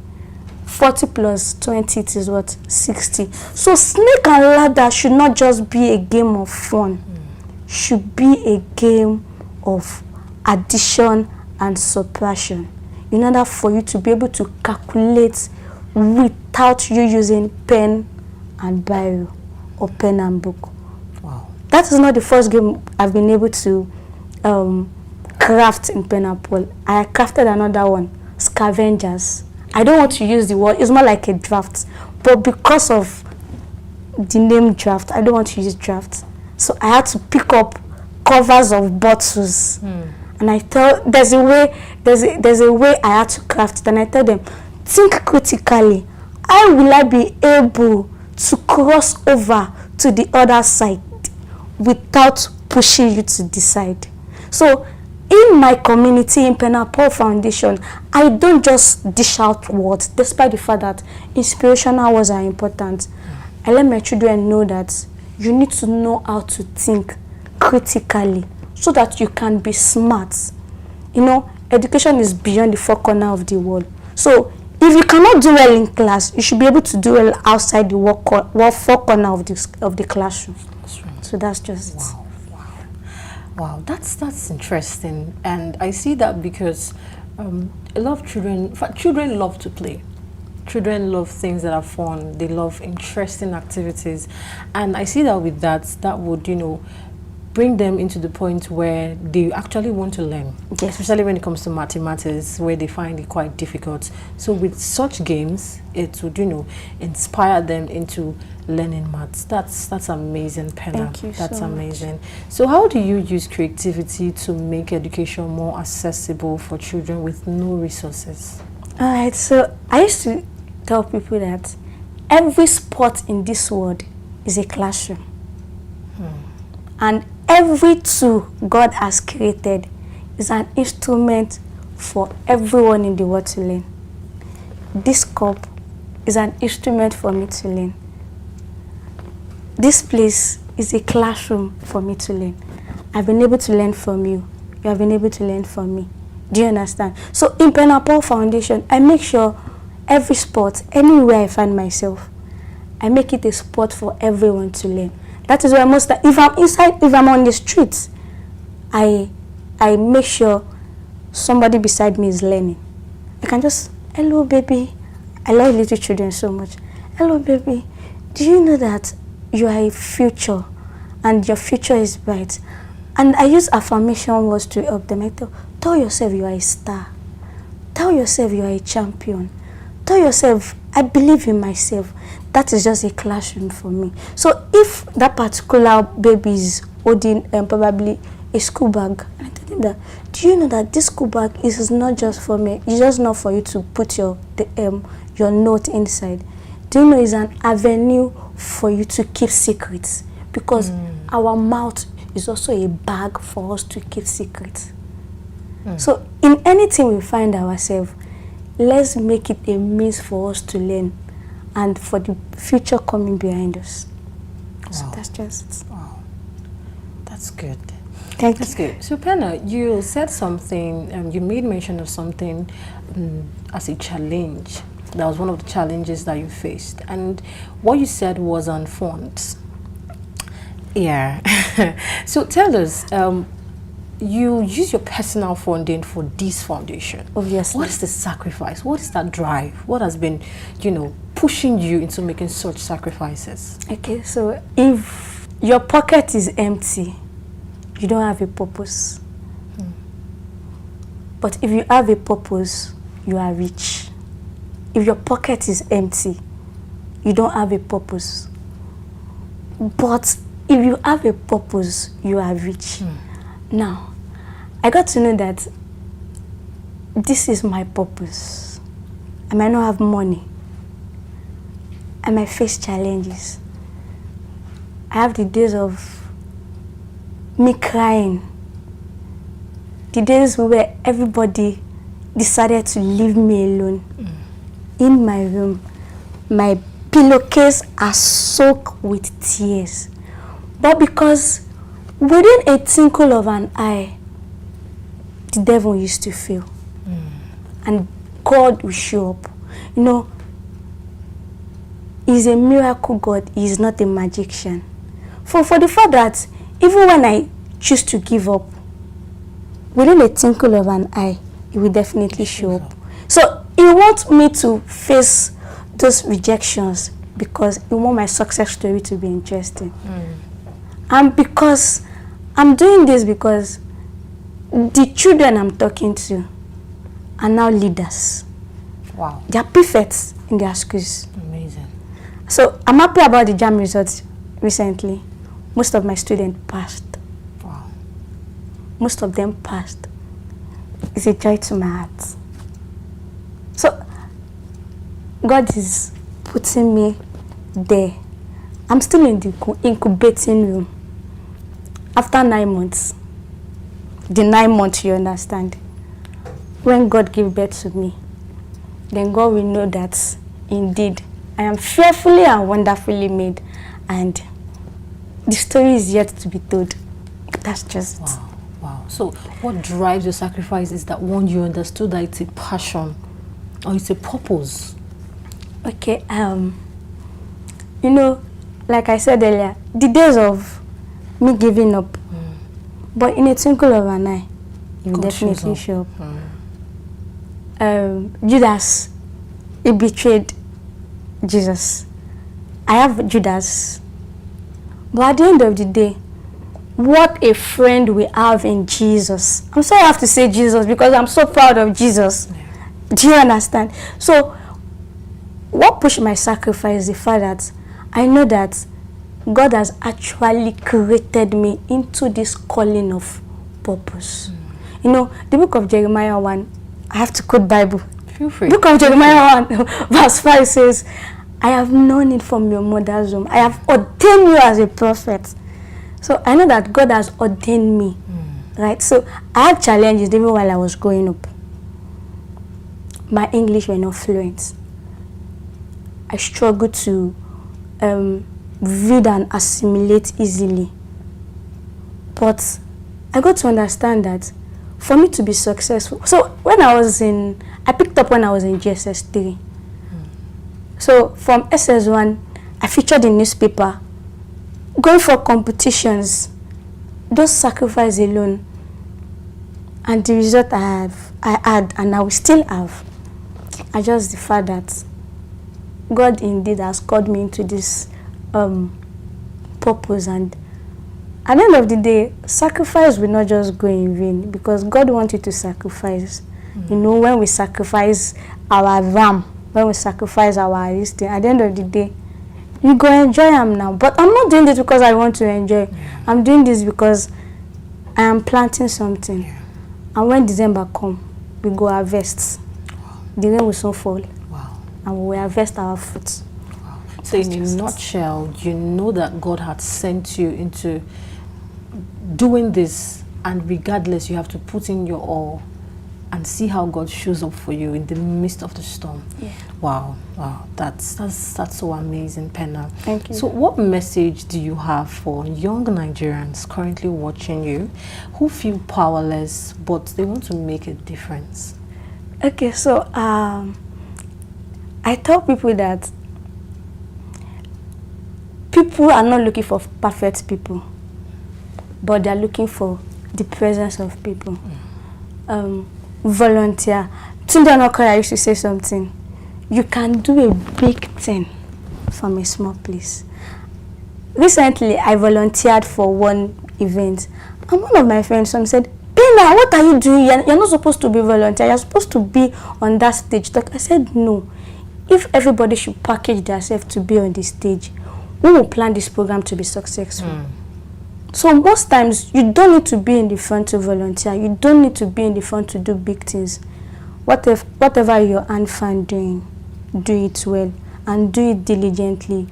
40 plus 20, it is what? 60. So snake and ladder should not just be a game of fun. Should be a game of addition and subtraction, in order for you to be able to calculate without you using pen and biro or pen and book. Wow. That is not the first game I've been able to craft in pen and ball. I crafted another one, Scavengers. I don't want to use the word, it's more like a draft, but because of the name draft, I don't want to use draft. So I had to pick up covers of bottles. And I thought there's a way I had to craft it, and I tell them, think critically. How will I be able to cross over to the other side without pushing you to decide? So in my community, in Pen and Ball Foundation, I don't just dish out words, despite the fact that inspirational words are important. I let my children know that you need to know how to think critically so that you can be smart. You know, education is beyond the four corners of the world. So if you cannot do well in class, you should be able to do well outside the four corners of the classroom. That's right. So that's just it. Wow, that's interesting, and I see that because a lot of children love to play. Children love things that are fun. They love interesting activities, and I see that with that would, you know, bring them into the point where they actually want to learn, especially when it comes to mathematics, where they find it quite difficult. So with such games, it would, you know, inspire them into learning maths. That's amazing, Penna. Thank you That's so amazing. So how do you use creativity to make education more accessible for children with no resources? All right, so I used to tell people that every sport in this world is a classroom. And every tool God has created is an instrument for everyone in the world to learn. This cup is an instrument for me to learn. This place is a classroom for me to learn. I've been able to learn from you. You have been able to learn from me. Do you understand? So in Pen and Ball Foundation, I make sure every sport, anywhere I find myself, I make it a sport for everyone to learn. That is why if I'm on the streets, I make sure somebody beside me is learning. I can just, hello baby. I love little children so much. Hello baby, do you know that you are a future and your future is bright? And I use affirmation words to help them. I tell yourself you are a star. Tell yourself you are a champion. Tell yourself, I believe in myself. That is just a classroom for me. So if that particular baby is holding probably a school bag, and I tell them that, do you know that this school bag is not just for me, it's just not for you to put your note inside. Do you know it's an avenue for you to keep secrets? Because our mouth is also a bag for us to keep secrets. So in anything we find ourselves, let's make it a means for us to learn and for the future coming behind us. Wow. So that's just it. Wow. That's good. Thank That's you. good. So Penna, you said something, you made mention of something as a challenge. That was one of the challenges that you faced. And what you said was on funds. Yeah. So tell us, you use your personal funding for this foundation. Obviously. What is the sacrifice? What is that drive? What has been, you know, pushing you into making such sacrifices? Okay, so if your pocket is empty, you don't have a purpose. But if you have a purpose, you are rich. If your pocket is empty, you don't have a purpose. But if you have a purpose, you are rich. Now, I got to know that this is my purpose. I might not have money. I might face challenges. I have the days of me crying. The days where everybody decided to leave me alone. In my room, my pillowcase are soaked with tears. But because within a twinkle of an eye, the devil used to fail. And God will show up. You know, He's a miracle God. He is not a magician. For the fact that even when I choose to give up, within a twinkle of an eye, He will definitely show up. So He wants me to face those rejections because He wants my success story to be interesting. And because I'm doing this because the children I'm talking to are now leaders. Wow. They are prefects in their schools. Amazing. So I'm happy about the JAMB results recently. Most of my students passed. Wow. Most of them passed. It's a joy to my heart. So God is putting me there. I'm still in the incubating room. After 9 months, the 9 months, you understand, when God gave birth to me, then God will know that indeed I am fearfully and wonderfully made, and the story is yet to be told. That's just Wow. So what drives your sacrifice is that one, you understood that it's a passion or it's a purpose. Okay, you know, like I said earlier, the days of me giving up, but in a twinkle of an eye, you will God definitely shows show up. Judas, he betrayed Jesus. I have Judas. But at the end of the day, what a friend we have in Jesus. I'm sorry I have to say Jesus because I'm so proud of Jesus. Do you understand? So, what pushed my sacrifice is the fact that I know that God has actually created me into this calling of purpose. You know, the book of Jeremiah 1, I have to quote Bible. Feel free. Book of Jeremiah 1, verse 5 says, I have known it from your mother's womb. I have ordained you as a prophet. So I know that God has ordained me. Right? So I had challenges even while I was growing up. My English were not fluent. I struggled to read and assimilate easily. But I got to understand that for me to be successful, so I picked up when I was in GSS 3. So from SS1, I featured in newspaper, going for competitions, those sacrifice alone, and the result I had and I will still have, are just the fact that God indeed has called me into this purpose, and at the end of the day, sacrifice will not just go in vain because God wants you to sacrifice. You know, when we sacrifice our ram, when we sacrifice our listing, at the end of the day, you go enjoy them now. But I'm not doing this because I want to enjoy. I'm doing this because I am planting something. And when December comes, we go harvest. The rain will soon fall. And we will harvest our fruits. So in a nutshell, you know that God had sent you into doing this, and regardless, you have to put in your all and see how God shows up for you in the midst of the storm. Yeah. Wow, that's so amazing, Penna. Thank you. So what message do you have for young Nigerians currently watching you who feel powerless but they want to make a difference? Okay, so I tell people that people are not looking for perfect people, but they're looking for the presence of people. Volunteer. Tunde Onakoya used to say something. You can do a big thing from a small place. Recently, I volunteered for one event, and one of my friends said, Penna, what are you doing? You're not supposed to be volunteer. You're supposed to be on that stage. I said, no. If everybody should package themselves to be on the stage, who will plan this program to be successful? So most times, you don't need to be in the front to volunteer. You don't need to be in the front to do big things. Whatever your hand find doing, do it well and do it diligently.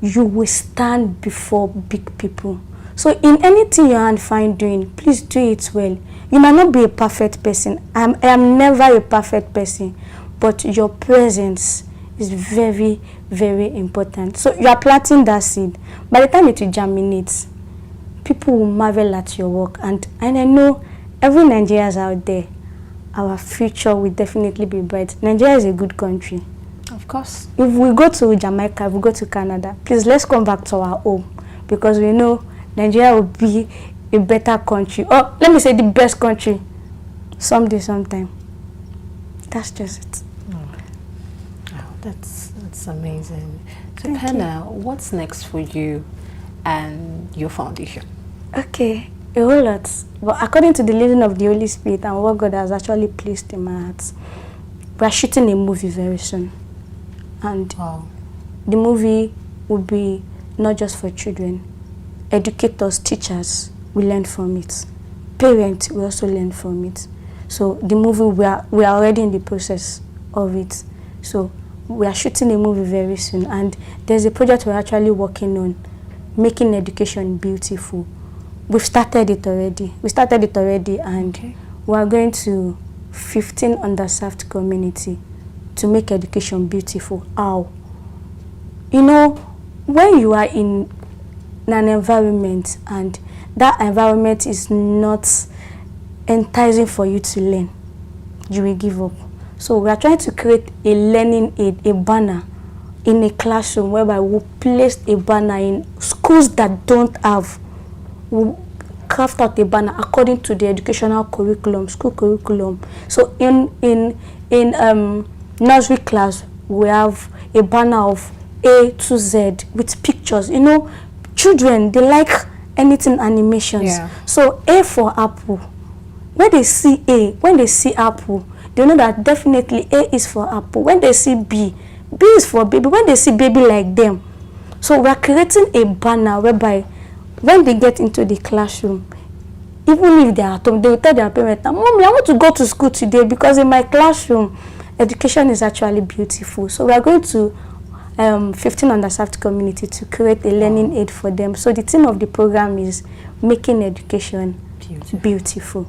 You will stand before big people. So in anything your hand find doing, please do it well. You might not be a perfect person. I am never a perfect person, but your presence is very, very important. So you are planting that seed. By the time it will germinate, people will marvel at your work. And I know every Nigerians out there, our future will definitely be bright. Nigeria is a good country. Of course. If we go to Jamaica, if we go to Canada, please let's come back to our home, because we know Nigeria will be a better country, or let me say the best country someday, sometime. That's just it. That's amazing. So Thank Penna, what's next for you and your foundation? Okay, a whole lot. But according to the leading of the Holy Spirit and what God has actually placed in my heart, we are shooting a movie very soon. And the movie will be not just for children. Educators, teachers will learn from it. Parents will also learn from it. So the movie, we are already in the process of it. So we are shooting a movie very soon. And there's a project we're actually working on, making education beautiful. We've started it already. And we are going to 15 underserved community to make education beautiful. How? You know, when you are in an environment and that environment is not enticing for you to learn, you will give up. So we are trying to create a learning aid, a banner in a classroom whereby we'll place a banner in schools that don't have. We'll craft out a banner according to the educational curriculum, school curriculum. So in nursery class, we have a banner of A to Z with pictures. You know, children, they like anything animations. Yeah. So A for apple. When they see A, when they see apple, they know that definitely A is for apple. When they see B, B is for baby. When they see baby like them. So we are creating a banner whereby when they get into the classroom, even if they are at home, they will tell their parents, Mommy, I want to go to school today because in my classroom, education is actually beautiful. So we are going to 15 underserved community to create a learning aid for them. So the theme of the program is making education beautiful.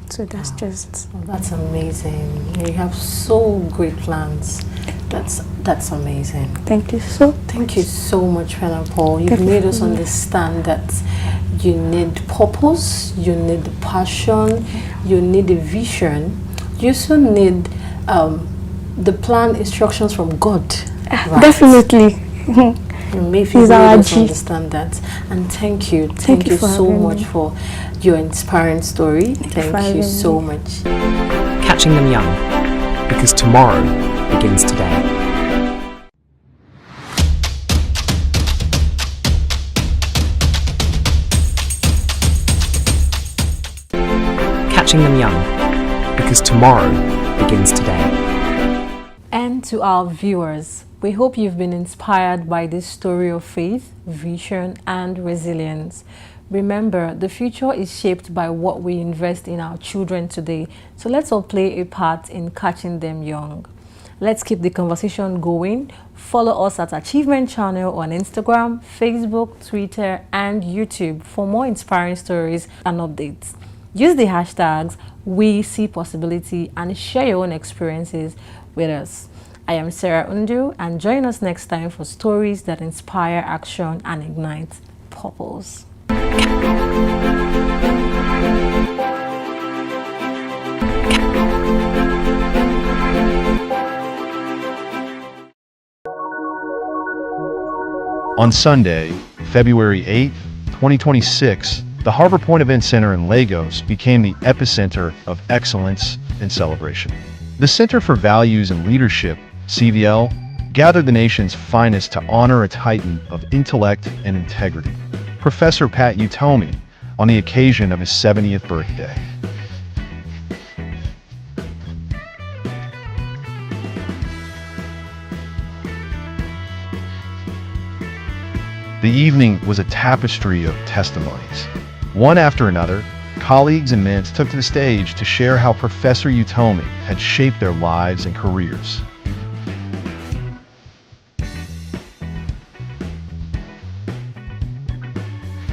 So that's just. Well, that's amazing. You have so great plans. That's amazing. Thank you Thank you so much, Penna Paul. You've made us understand that you need purpose, you need passion, you need a vision. You also need the plan instructions from God. Right? Definitely. Maybe you understand that. And thank you so much for your inspiring story. Thank you so much. Catching them young, because tomorrow begins today. Catching them young, because tomorrow begins today. And to our viewers, we hope you've been inspired by this story of faith, vision, and resilience. Remember, the future is shaped by what we invest in our children today. So let's all play a part in catching them young. Let's keep the conversation going. Follow us at Achievement Channel on Instagram, Facebook, Twitter, and YouTube for more inspiring stories and updates. Use the hashtags #WeSeePossibility and share your own experiences with us. I am Sarah Undu, and join us next time for stories that inspire action and ignite purpose. On Sunday, February 8th, 2026, the Harbor Point Event Center in Lagos became the epicenter of excellence and celebration. The Center for Values and Leadership, CVL, gathered the nation's finest to honor a titan of intellect and integrity, Professor Pat Utomi, on the occasion of his 70th birthday. The evening was a tapestry of testimonies. One after another, colleagues and mentors took to the stage to share how Professor Utomi had shaped their lives and careers.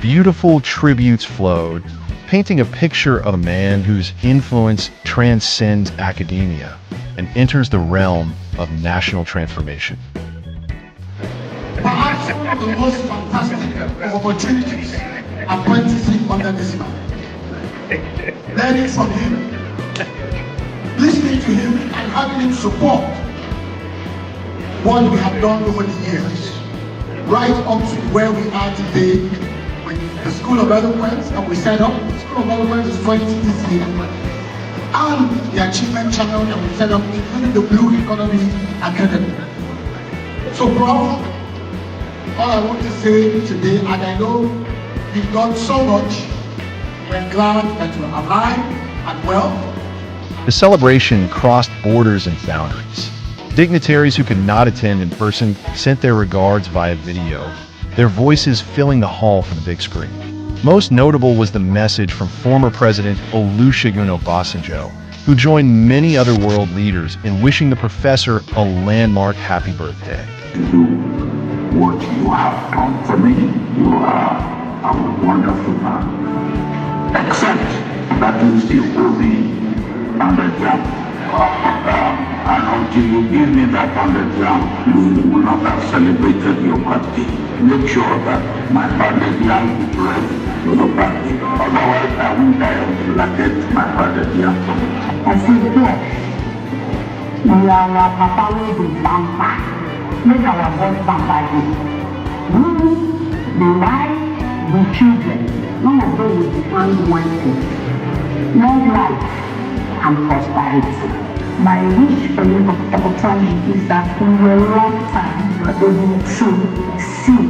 Beautiful tributes flowed, painting a picture of a man whose influence transcends academia and enters the realm of national transformation. Perhaps one of the most fantastic opportunities apprenticing under this man. Learning from him, listening to him, and having him support what we have done over the years, right up to where we are today with the School of Eloquence that we set up. The School of Eloquence is 20 this year. And the Achievement Channel that we set up, including the Blue Economy Academy. So, Prof, all I want to say today, and I know you've done so much, we're glad that you're alive and well. The celebration crossed borders and boundaries. Dignitaries who could not attend in person sent their regards via video, their voices filling the hall from the big screen. Most notable was the message from former President Olusegun Obasanjo, who joined many other world leaders in wishing the professor a landmark happy birthday. What you have done for me, you are a wonderful man. Except that you still owe me $100. And until you give me that $100, we will not have celebrated your birthday. Make sure that my father's young is ready for the birthday. Otherwise, I won't die until I get my father's young. I said, yes, we are our papa will be vampire. Make our boys vampire. We, the wife, the children, none of them will be found one thing. Long life and prosperity. My wish for you, Dr. Otani, is that in your lifetime you are able to see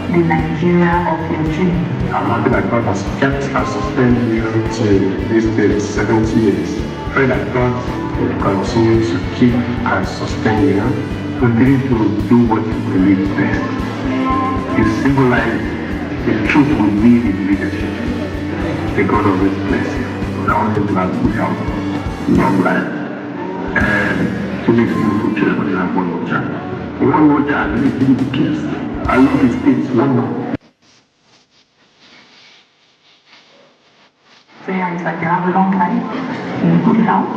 the Nigeria of your dream. I'm happy that God has kept and sustained you to this day, 70 years. Pray that God will continue to keep and sustain you, continue to do what you believe best. You symbolize the truth we need in leadership. The God of this bless you. Not only that we have long life. And to make beautiful children, you have one more child. One more child, and it's the kids. I love his kids, one more. Prayer is that you have a long life, in good health,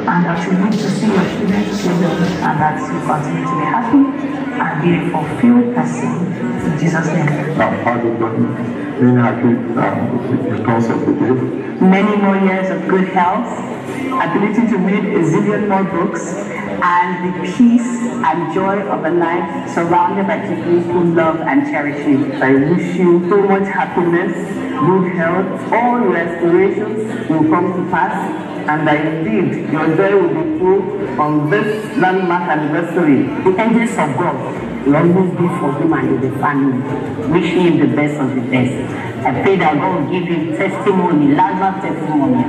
and that you need to see your children together, and that you continue to be happy and be a fulfilled person. In Jesus' name. Many more years of good health, ability to read a zillion more books, and the peace and joy of a life surrounded by people who love and cherish you. I wish you so much happiness, good health, all your aspirations will come to pass, and that indeed your joy will be full on this landmark anniversary. The angels of God will always be for him and the family, wishing him the best of the best. I pray that God will give him testimony, landmark testimony,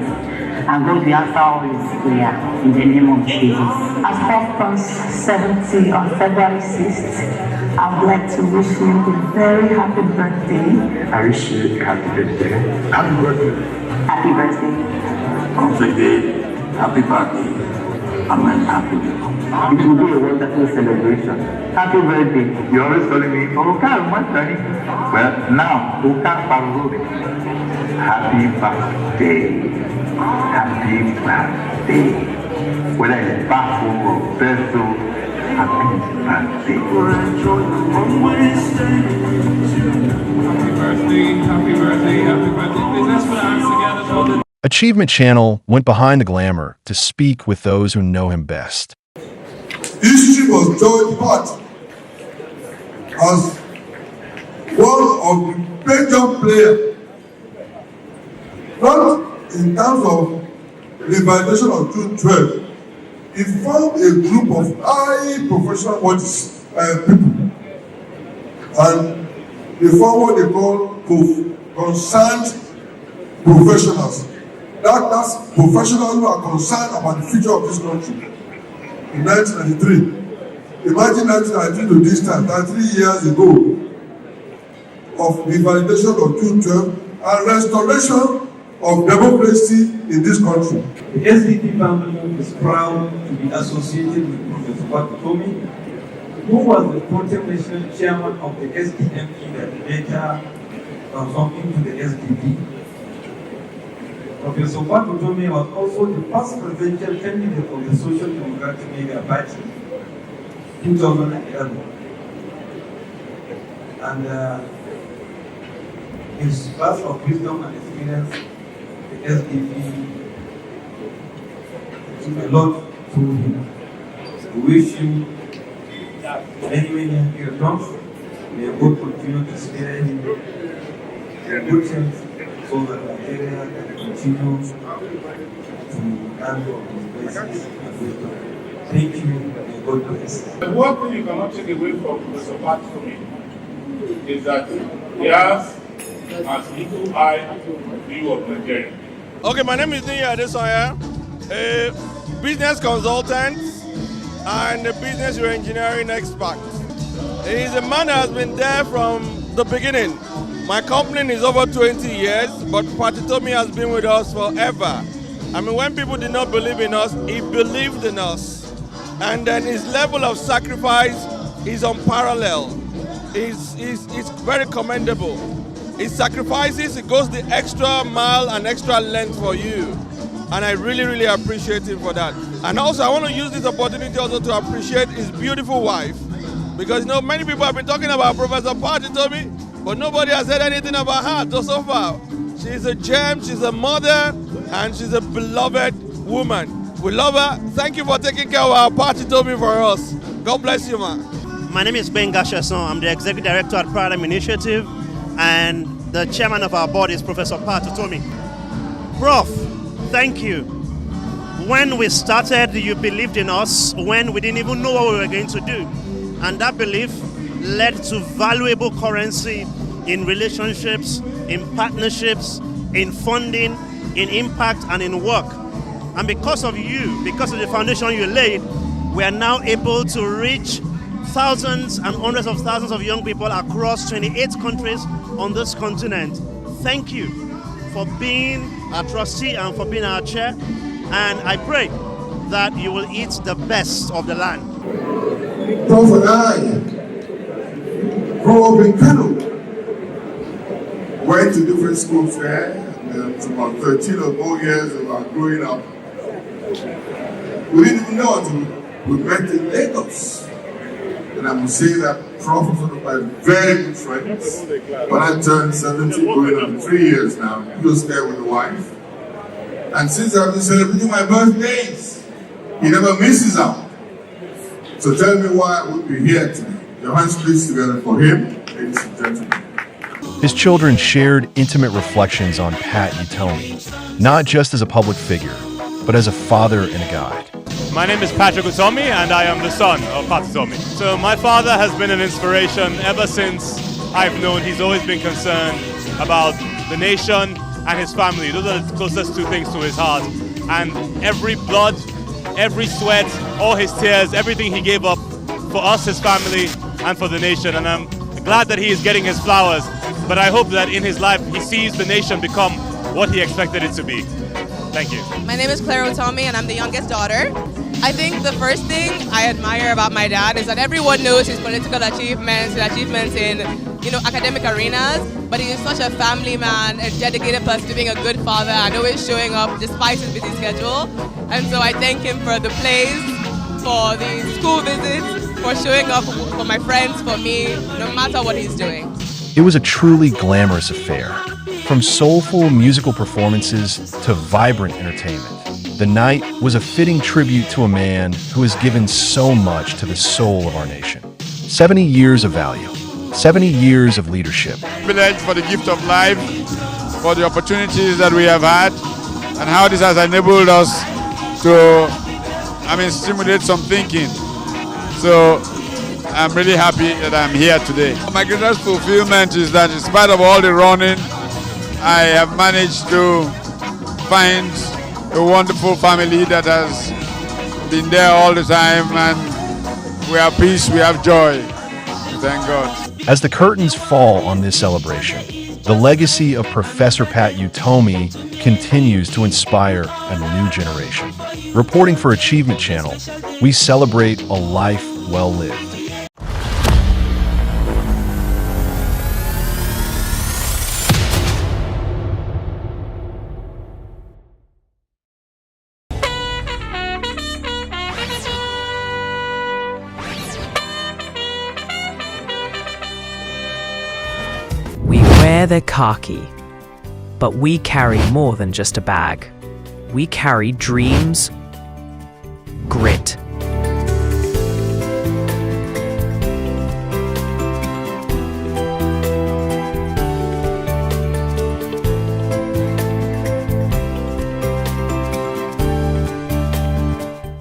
and God will answer all his prayer in the name of Jesus. As Prof turns 70 on February 6th, I would like to wish him a very happy birthday. I wish you a happy birthday. Happy birthday. Happy birthday. Once again, happy birthday. I'm happy. It will be a wonderful celebration. Happy birthday. You're always calling me, Oka, what's that? Well, now, Oka Paruri. Happy birthday. Happy birthday. Whether it's bathroom or bedroom, happy birthday. Happy birthday, happy birthday. Please let's put our hands together for the Achievement Channel went behind the glamour to speak with those who know him best. History was George Hart as one of the major players, not in terms of the violation of June 12. He formed a group of high professional bodies, people, and they formed what they call concerned professionals. That's professionals who are concerned about the future of this country. In 1993, imagine 1993 to this time, 33 years ago, of the validation of June 12 and restoration of democracy in this country. The SDP family is proud to be associated with Professor Patutomi, who was the contemplational chairman of the SDMP that later transformed into the SDP. Professor Patutomi was also the first presidential candidate of the Social Democratic Labour Party, 2011. And his wealth of wisdom and experience, the SDP took a lot through him. We wish you many years long. May God continue to spare him good health so that Nigeria can continue to handle his blessings and wisdom. Thank you. May God bless. The one thing you cannot take away from Professor Patutomi is that he has as equal eye view of Nigeria. Okay, my name is Niya Adesanya, a business consultant and a business engineering expert. He's a man that has been there from the beginning. My company is over 20 years, but Patutomi has been with us forever. I mean, when people did not believe in us, he believed in us. And then his level of sacrifice is unparalleled. It's very commendable. He sacrifices, he goes the extra mile and extra length for you. And I really appreciate him for that. And also, I want to use this opportunity also to appreciate his beautiful wife. Because, you know, many people have been talking about Professor Patutomi, but nobody has said anything about her so far. She's a gem, she's a mother, and she's a beloved woman. We love her. Thank you for taking care of our Patutomi for us. God bless you, man. My name is Ben Gashasson. I'm the Executive Director at Paradigm Initiative, and the chairman of our board is Professor Patutomi. Prof, thank you. When we started, you believed in us when we didn't even know what we were going to do. And that belief led to valuable currency in relationships, in partnerships, in funding, in impact, and in work. And because of you, because of the foundation you laid, we are now able to reach thousands and hundreds of thousands of young people across 28 countries on this continent. Thank you for being our trustee and for being our chair. And I pray that you will eat the best of the land. Prof and I grew up in Kano. Went to different schools there. And it's about 13 or more years of our growing up. We didn't even know until we met in Lagos. And I must say that Prof was one of my very good friends. When I turned 70, going on 3 years now, he was there with the wife. And since I've been celebrating my birthdays, he never misses out. So tell me why I would be here today. Your hands please together for him, ladies and gentlemen. His children shared intimate reflections on Pat Utomi, not just as a public figure, but as a father and a guide. My name is Patrick Utomi, and I am the son of Patutomi. So my father has been an inspiration ever since I've known. He's always been concerned about the nation and his family. Those are the closest two things to his heart. And every blood, every sweat, all his tears, everything he gave up for us, his family, and for the nation. And I'm glad that he is getting his flowers. But I hope that in his life, he sees the nation become what he expected it to be. Thank you. My name is Claire Utomi, and I'm the youngest daughter. I think the first thing I admire about my dad is that everyone knows his political achievements, his achievements in, academic arenas, but he is such a family man, a dedicated person to being a good father, and always showing up despite his busy schedule. And so I thank him for the plays, for the school visits, for showing up for my friends, for me, no matter what he's doing. It was a truly glamorous affair. From soulful musical performances to vibrant entertainment, the night was a fitting tribute to a man who has given so much to the soul of our nation. 70 years of value, 70 years of leadership. Privileged for the gift of life, for the opportunities that we have had, and how this has enabled us to, stimulate some thinking. So I'm really happy that I'm here today. My greatest fulfillment is that in spite of all the running, I have managed to find a wonderful family that has been there all the time, and we have peace, we have joy. Thank God. As the curtains fall on this celebration, the legacy of Professor Pat Utomi continues to inspire a new generation. Reporting for Achievement Channel, we celebrate a life well lived. We wear the khaki, but we carry more than just a bag. We carry dreams, grit,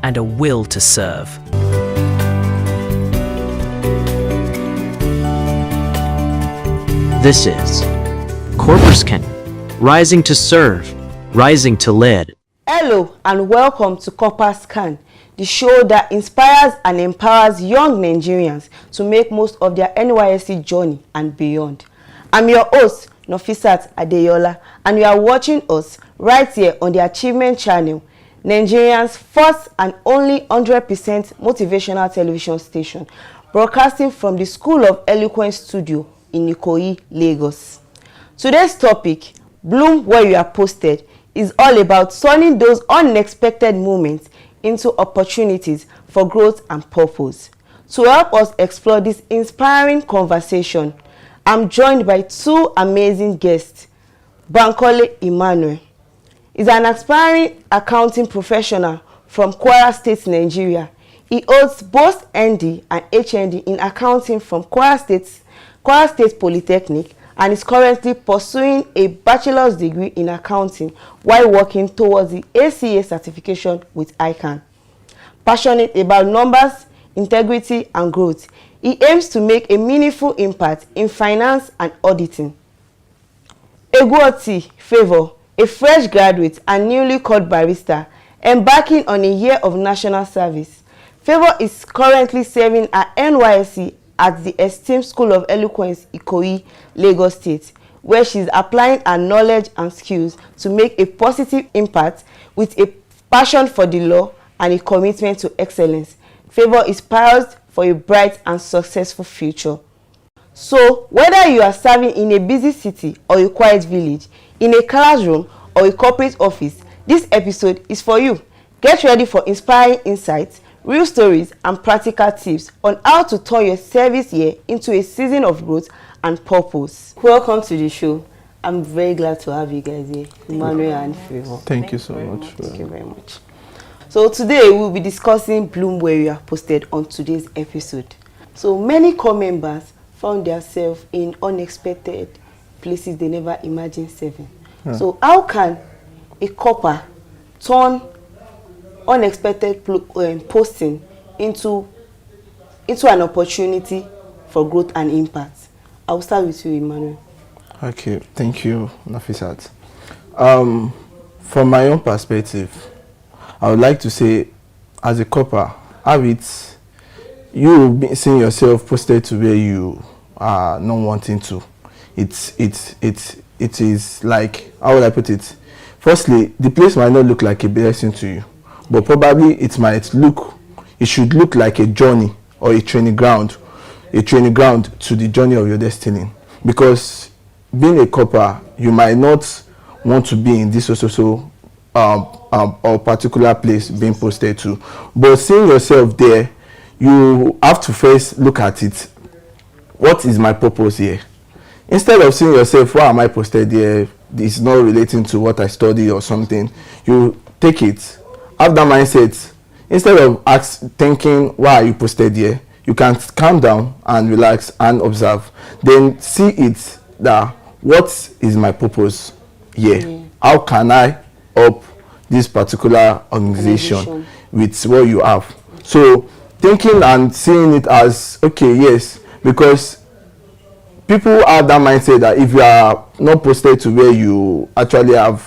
and a will to serve. This is Corpuscan, rising to serve, rising to lead. Hello and welcome to Corpuscan, the show that inspires and empowers young Nigerians to make most of their NYSC journey and beyond. I'm your host, Nofisat Adeyola, and you are watching us right here on the Achievement Channel, Nigeria's first and only 100% motivational television station, broadcasting from the School of Eloquence Studio in Ikoyi, Lagos. Today's topic, Bloom Where You Are Posted, is all about turning those unexpected moments into opportunities for growth and purpose. To help us explore this inspiring conversation, I'm joined by two amazing guests. Bankole Emmanuel is an aspiring accounting professional from Kwara State, Nigeria. He holds both ND and HND in accounting from Kwara State Polytechnic and is currently pursuing a bachelor's degree in accounting while working towards the ACA certification with ICANN. Passionate about numbers, integrity, and growth, he aims to make a meaningful impact in finance and auditing. Egwuoti Favour, a fresh graduate and newly called barrister, embarking on a year of national service. Favour is currently serving at NYSC at the esteemed School of Eloquence, Ikoyi, Lagos State, where she is applying her knowledge and skills to make a positive impact with a passion for the law and a commitment to excellence. Favour is poised for a bright and successful future. So, whether you are serving in a busy city or a quiet village, in a classroom or a corporate office, this episode is for you. Get ready for inspiring insights, real stories, and practical tips on how to turn your service year into a season of growth and purpose. Welcome to the show. I'm very glad to have you guys here, Emmanuel and Favour. Thank you so much. Thank you very much. So today we'll be discussing Bloom Where You Are Posted on today's episode. So many core members found themselves in unexpected places they never imagined serving. Yeah. So how can a corper turn unexpected posting into an opportunity for growth and impact? I'll start with you, Emmanuel. Okay, thank you, Nafisat. From my own perspective, I would like to say, as a corper, have it, you seeing yourself posted to where you are not wanting to. It is like, how would I put it? Firstly, the place might not look like a blessing to you, but probably it should look like a journey or a training ground to the journey of your destiny. Because being a corper, you might not want to be in this or particular place being posted to, but seeing yourself there, you have to first look at it. What is my purpose here? Instead of seeing yourself, why am I posted here? It's not relating to what I study or something. You take it, have that mindset. Instead of thinking, why are you posted here? You can calm down and relax and observe. Then see it that what is my purpose here? How can I help this particular organization with what you have? So thinking and seeing it as, okay, yes, because people have that mindset that if you are not posted to where you actually have,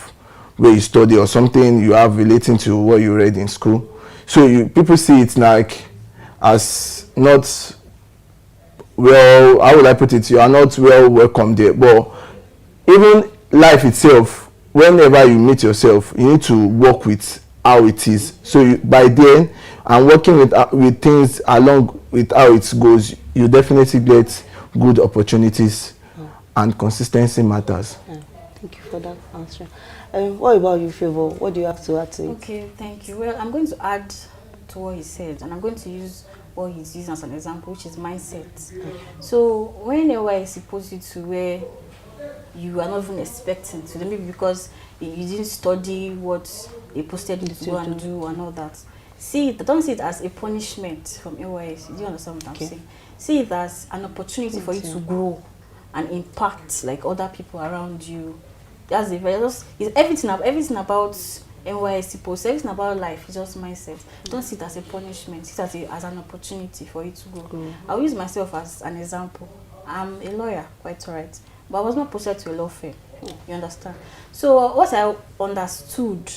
where you study or something you have relating to what you read in school, so people see it like as not well, how would I put it? You are not well welcome there. But even life itself, whenever you meet yourself, you need to work with how it is. So by then, and working with things along with how it goes, you definitely get good opportunities, and consistency matters. Thank you for that answer. What about you, Favor? What do you have to add to it? Okay, thank you. Well, I'm going to add to what he said, and I'm going to use what he's using as an example, which is mindset. So when NYSC puts you to where you are not even expecting to, maybe because you didn't study what they posted you to go and do and all that. Don't see it as a punishment from NYSC. Do you understand what I'm saying? See it as an opportunity for you to grow and impact like other people around you. That's everything about NYSC posts, everything about life is just mindset. Don't see it as a punishment, see it as an opportunity for you to grow. I'll use myself as an example. I'm a lawyer, quite alright, but I was not posted to a law firm. You understand? So what I understood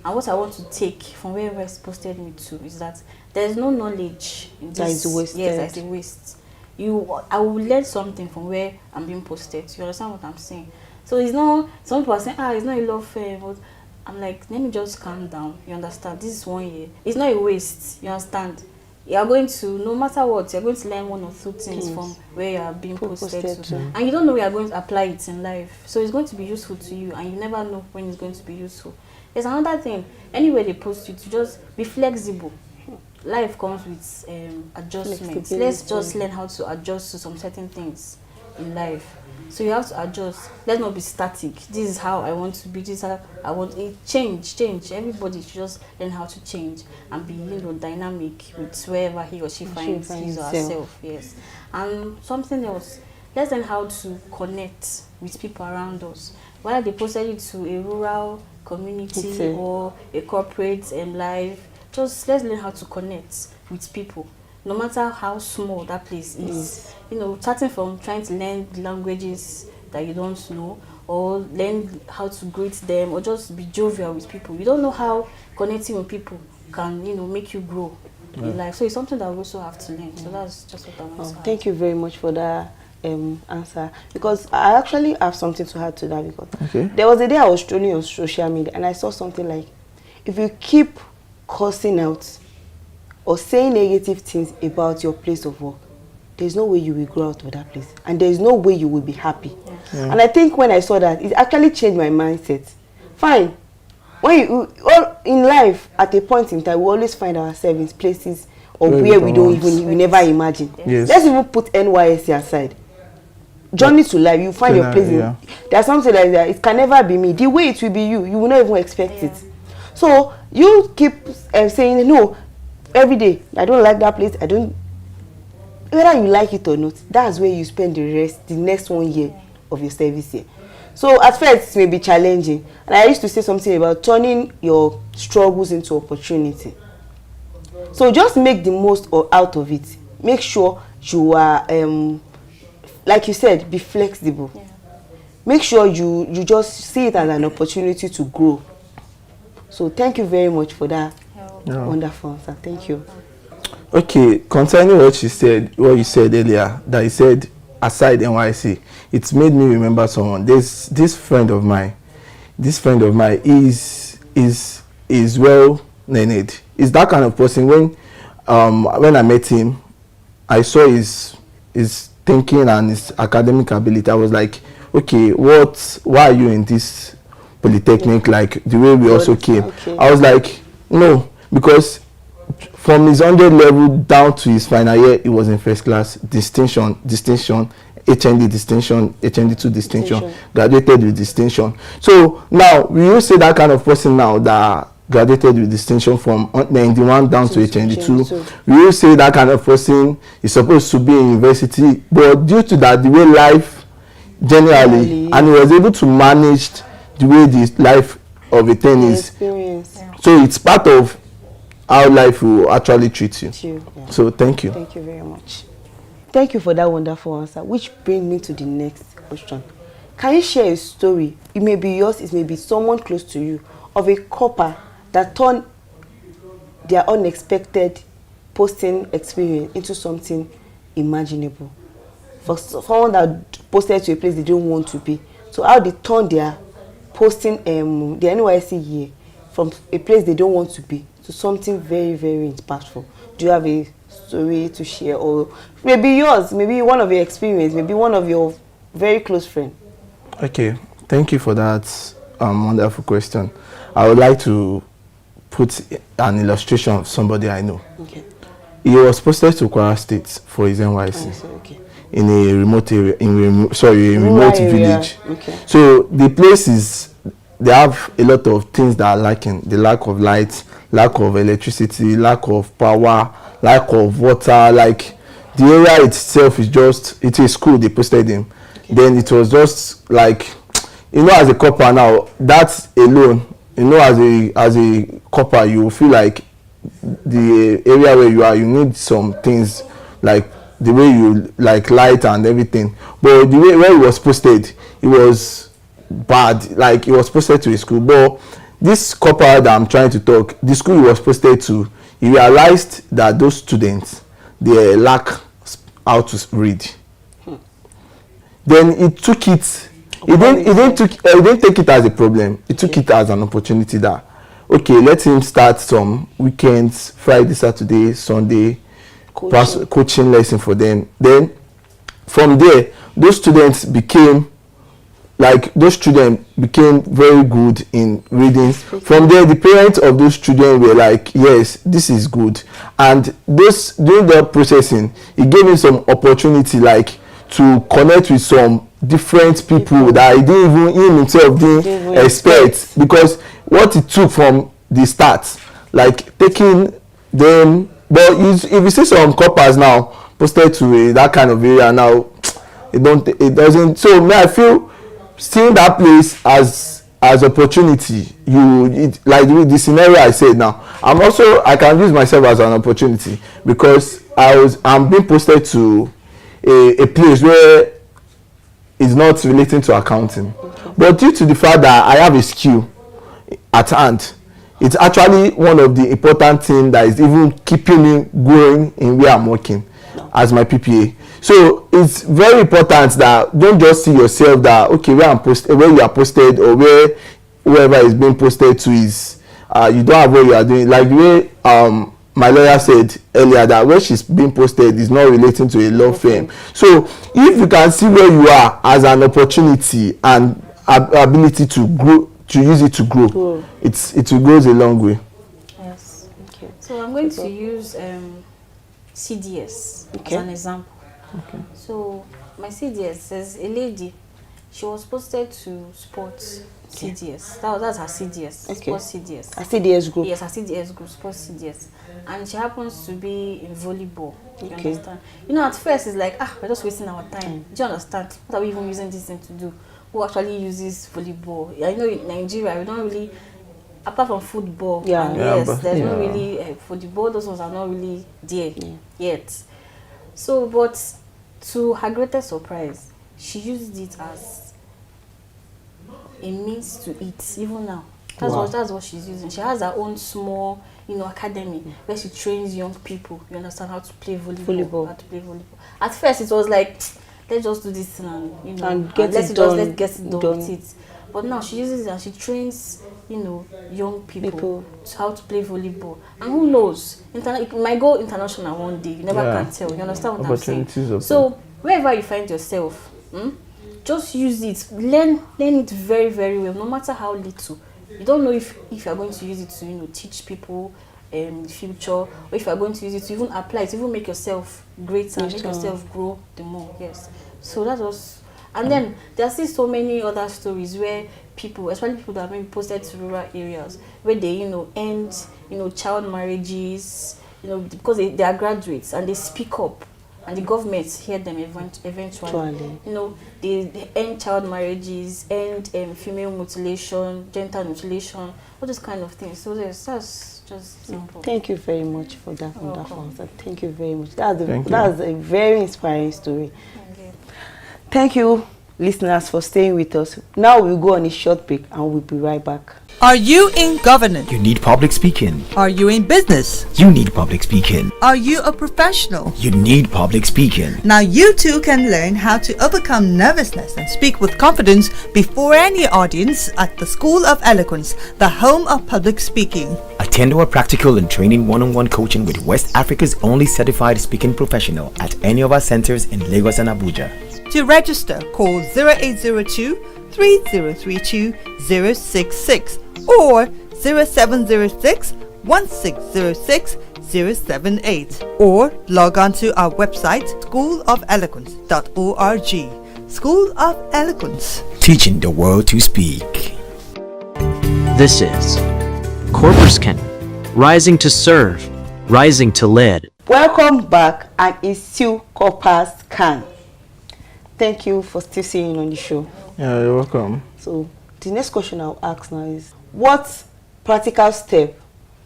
and what I want to take from where NYSC posted me to is that there is no knowledge in this. That is wasted. Yes, that's a waste. I will learn something from where I'm being posted. You understand what I'm saying? So it's not, some people are saying, it's not a law firm. But I'm like, let me just calm down. You understand? This is 1 year. It's not a waste. You understand? You are going to, no matter what, you're going to learn 1 or 2 things from where you are being posted to. And you don't know where you're going to apply it in life. So it's going to be useful to you, and you never know when it's going to be useful. There's another thing. Anywhere they post you, to just be flexible. Life comes with adjustments. Let's just learn how to adjust to some certain things in life. So you have to adjust. Let's not be static. This is how I want to be. This is how I want it. Change. Everybody should just learn how to change and be, dynamic with wherever he or she finds his or herself. Yes. And something else. Let's learn how to connect with people around us. Whether they posted it to a rural community or a corporate life, just let's learn how to connect with people. No matter how small that place is, starting from trying to learn languages that you don't know, or learn how to greet them, or just be jovial with people. You don't know how connecting with people can, make you grow in life. So it's something that we also have to learn. So that's just what I want to add. Thank you very much for that answer, because I actually have something to add to that. Because there was a day I was strolling on social media and I saw something like, if you keep cursing out or saying negative things about your place of work, there's no way you will grow out of that place, and there's no way you will be happy. And I think when I saw that, it actually changed my mindset. Fine, when in life, at a point in time, we always find ourselves in places or where we never imagine. Let's even put NYSC aside. Journey to life, you find your place in. There's something like that. It can never be me. The way it will be you will not even expect it. So you keep saying no every day. I don't like that place. I don't. Whether you like it or not, that's where you spend the next 1 year of your service here. So at first it may be challenging, and I used to say something about turning your struggles into opportunity. So just make the most out of it. Make sure you are, like you said, be flexible. Make sure you just see it as an opportunity to grow. So thank you very much for that wonderful answer. Thank you. Okay, concerning what you said earlier, that you said aside NYSC, it made me remember someone. There's this friend of mine. This friend of mine is well learned. Is that kind of person. When I met him, I saw his thinking and his academic ability. I was like, okay, why are you in this polytechnic like the way we also came? I was like, no, because from his 100 level down to his final year, he was in first class, distinction, HND distinction, HND2 distinction, graduated with distinction. So now, we will say that kind of person now that graduated with distinction from 91 down to HND2, we will say that kind of person is supposed to be in university, but due to that, the way life generally, and he was able to manage the way the life of a thing is. So it's part of how life will actually treat you. So thank you. Thank you very much. Thank you for that wonderful answer, which brings me to the next question. Can you share a story? It may be yours, it may be someone close to you, of a couple that turned their unexpected posting experience into something imaginable. for someone that posted to a place they don't want to be. So how they turn their posting the NYSC year from a place they don't want to be to something very, very impactful. Do you have a story to share, or maybe yours, maybe one of your experience, maybe one of your very close friend? Okay, thank you for that wonderful question. I would like to put an illustration of somebody I know. Okay. He was posted to Kwara State for his NYSC. Okay. In a remote area, a remote village. Okay. So the place is, they have a lot of things that are lacking: the lack of light, lack of electricity, lack of power, lack of water. Like the area itself is just, it's a school they posted him. Okay. Then it was just like, you know, as a copper now, that alone, you know, as a copper, you feel like the area where you are, you need some things like the way you like light and everything. But the way where it was posted, it was bad. Like it was posted to a school. But this copper that I'm trying to talk, the school it was posted to, he realized that those students, they lack how to read. Then he took it. He didn't take it as a problem. He took it as an opportunity that, okay, let him start some weekends, Friday, Saturday, Sunday, coaching lesson for them. Then from there, those students became very good in reading. From there, the parents of those children were like, yes, this is good. And this, during the processing, it gave him some opportunity, like to connect with some different people that he didn't even himself didn't expect, because what it took from the start, like taking them. But if you see some coppers now posted to that kind of area now, it doesn't. So me, I feel seeing that place as opportunity, like the scenario I said now, I can use myself as an opportunity, because I'm being posted to a place where it's not relating to accounting. Okay. But due to the fact that I have a skill at hand, it's actually one of the important things that is even keeping me going in where I'm working as my PPA. So it's very important that don't just see yourself that, okay, where you are posted, or wherever is being posted to is you don't have what you are doing. Like the way my lawyer said earlier, that where she's being posted is not relating to a law firm. So if you can see where you are as an opportunity and ability to grow, to use it to grow, it will go a long way. Yes. Okay. So I'm going to use CDS as an example. Okay. So my CDS says a lady, she was posted to sports CDS. That's her CDS. Okay. Sports CDS. A CDS group. Yes, a CDS group, sports CDS. And she happens to be in volleyball. You Okay. understand? You know, at first it's like, we're just wasting our time. Do you understand? What are we even using this thing to do? Who actually uses volleyball? I know in Nigeria we don't really, apart from football, Yeah. and Yeah, yes, there's not really football. Those ones are not really there yet. So, but to her greatest surprise, she used it as a means to eat. Even now, that's what she's using. She has her own small, academy where she trains young people. You understand how to play volleyball. How to play volleyball. At first, it was like, let's just do this and And get let's it just done. get it done with it. But now she uses it and she trains, young people how to play volleyball. And who knows, it might go international one day. You never can tell. You understand what I'm saying? So wherever you find yourself, just use it. Learn it very, very well, no matter how little. You don't know if you're going to use it to teach people in the future, or if you're going to use it to even apply it, to even make yourself greater, make yourself grow the more. Yes. So that was, and then there are still so many other stories where people, especially people that have been posted to rural areas, where they end child marriages, because they are graduates and they speak up, and the government hear them eventually. They end child marriages, end female mutilation, genital mutilation, all those kind of things. So that's just simple. Thank you very much for that wonderful answer. Thank you very much. That's a very inspiring story. Thank you, listeners for staying with us. Now we'll go on a short break and we'll be right back. Are you in governance? You need public speaking. Are you in business? You need public speaking. Are you a professional? You need public speaking. Now you too can learn how to overcome nervousness and speak with confidence before any audience at the School of Eloquence, the home of public speaking. Attend our practical and training one-on-one coaching with West Africa's only certified speaking professional at any of our centers in Lagos and Abuja. To register, call 0802 3032 066 or 0706 1606 078 or log on to our website schoolofeloquence.org. School of Eloquence, teaching the world to speak. This is Corpus Can, rising to serve, rising to lead. Welcome back, and it's still Corpus Can. Thank you for still seeing on the show. Yeah, you're welcome. So the next question I'll ask now is, what practical step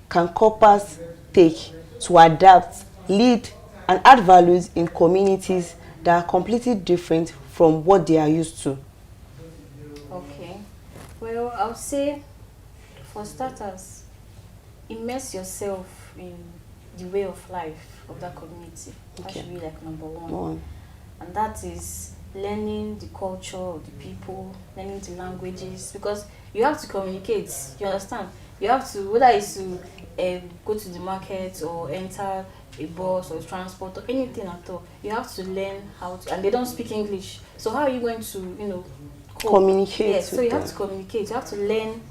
can Corpus take to adapt, lead, and add values in communities that are completely different from what they are used to? Okay. Well, I'll say, for starters, immerse yourself in the way of life of that community. That should be like number one. And that is learning the culture of the people, learning the languages, because you have to communicate, you understand? You have to, whether it's to go to the market or enter a bus or transport or anything at all, you have to learn how to, and they don't speak English. So how are you going to, communicate? Yes, so you have to communicate, you have to learn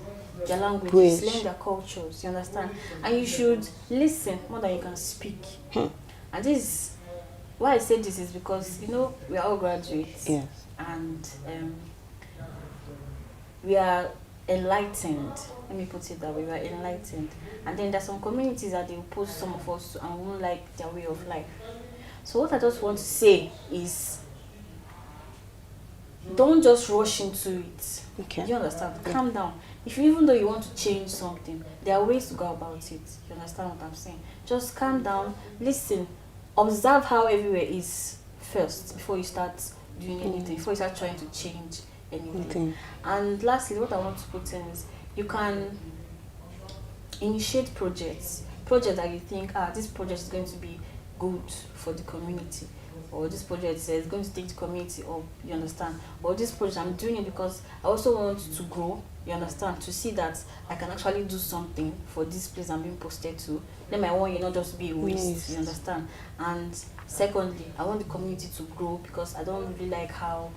their languages, learn their cultures, you understand? And you should listen more than you can speak. And this is, why I say this is because, we are all graduates. Yes. And we are enlightened. Let me put it that way, we are enlightened. And then there's some communities that they will post some of us to and won't like their way of life. So what I just want to say is, don't just rush into it. Okay. You understand? Yeah. Calm down. Even though you want to change something, there are ways to go about it. You understand what I'm saying? Just calm down, listen, observe how everywhere is first before you start doing anything, before you start trying to change anything. And lastly, what I want to put in is, you can initiate projects that you think, this project is going to be good for the community, or this project is going to take the community up, you understand? Or this project, I'm doing it because I also want to grow, you understand? To see that I can actually do something for this place I'm being posted to. Then my 1 year not just be a waste, you understand? And secondly, I want the community to grow because I don't really like how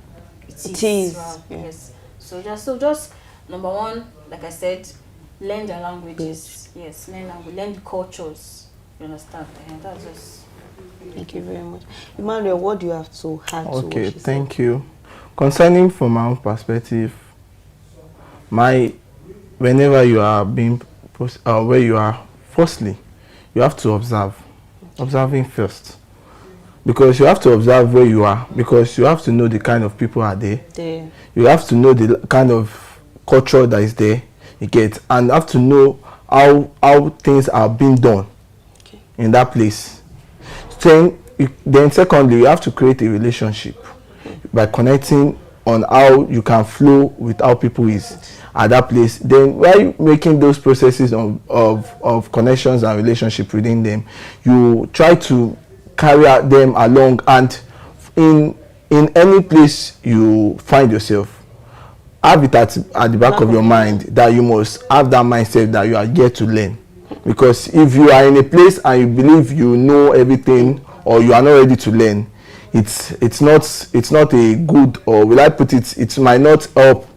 it is. Yes. So just number one, like I said, learn their languages. Yes, learn language, learn the cultures. You understand? And that's just. Thank you very much. Emmanuel, what do you have to add to what Okay, she thank you. Concerning from my own perspective, whenever you are being where you are, firstly, you have to observing first, because you have to observe where you are, because you have to know the kind of people are there. You have to know the kind of culture that is there, you get, and have to know how things are being done in that place. Then secondly, you have to create a relationship by connecting on how you can flow with how people is at that place. Then while making those processes of connections and relationship within them, you try to carry them along, and in any place you find yourself, have it at the back of your mind that you must have that mindset that you are here to learn. Because if you are in a place and you believe you know everything, or you are not ready to learn, it's not a good, or will I put it might not help